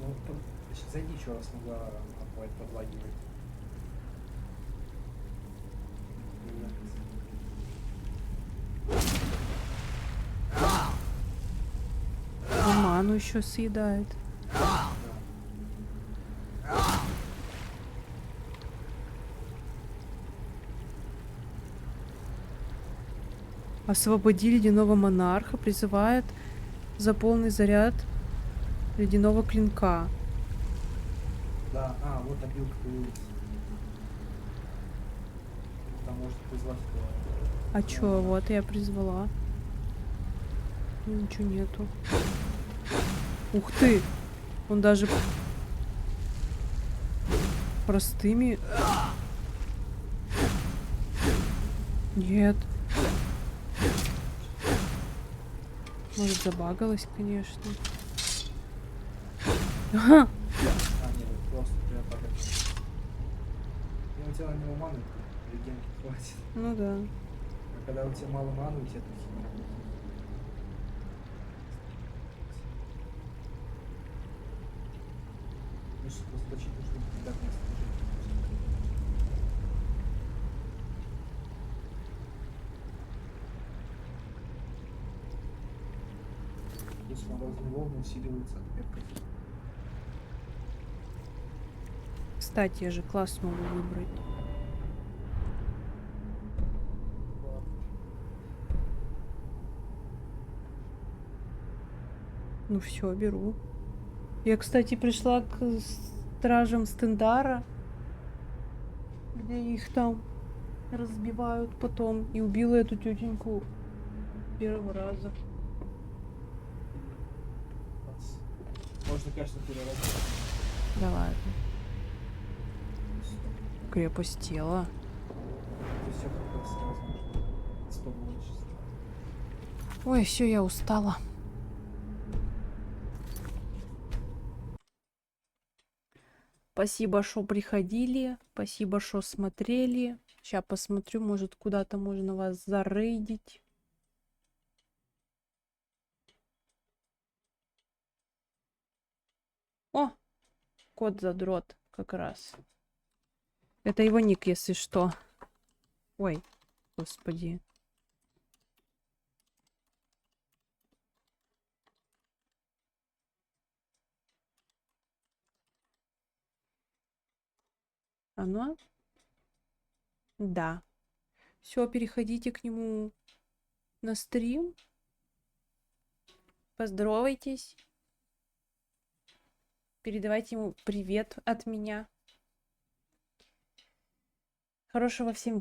Ну, значит, зайди еще раз, могла бывает подлагивать. Ману еще съедает. Освободи ледяного монарха, призывает за полный заряд ледяного клинка. Да, вот обилка появилась. Там может призвать. А чё, вот я призвала. Ничего нету. Ух ты! Он даже... простыми. Нет. Может, забагалась, конечно. Ага. А, нет, просто прям так. У тебя на него маны, легенки хватит. Ну да. А когда у тебя мало маны, у тебя тут химия. Ну что, просто точить нужно так не плюс морозные волны усиливаются от перков. Кстати, я же класс могу выбрать. Ну все, беру. Я, кстати, пришла к стражам Стендара, где их там разбивают потом, и убила эту тетеньку первого раза. Можно, конечно, переработать. Да ладно. Крепость тела. Это все как раз сразу можно. 100 больше. Ой, все, я устала. Спасибо, что приходили. Спасибо, что смотрели. Сейчас посмотрю, может, куда-то можно вас зарейдить. О, кот задрот как раз. Это его ник, если что. Ой, господи. Оно? Да. Все, переходите к нему на стрим. Поздоровайтесь. Передавайте ему привет от меня. Хорошего всем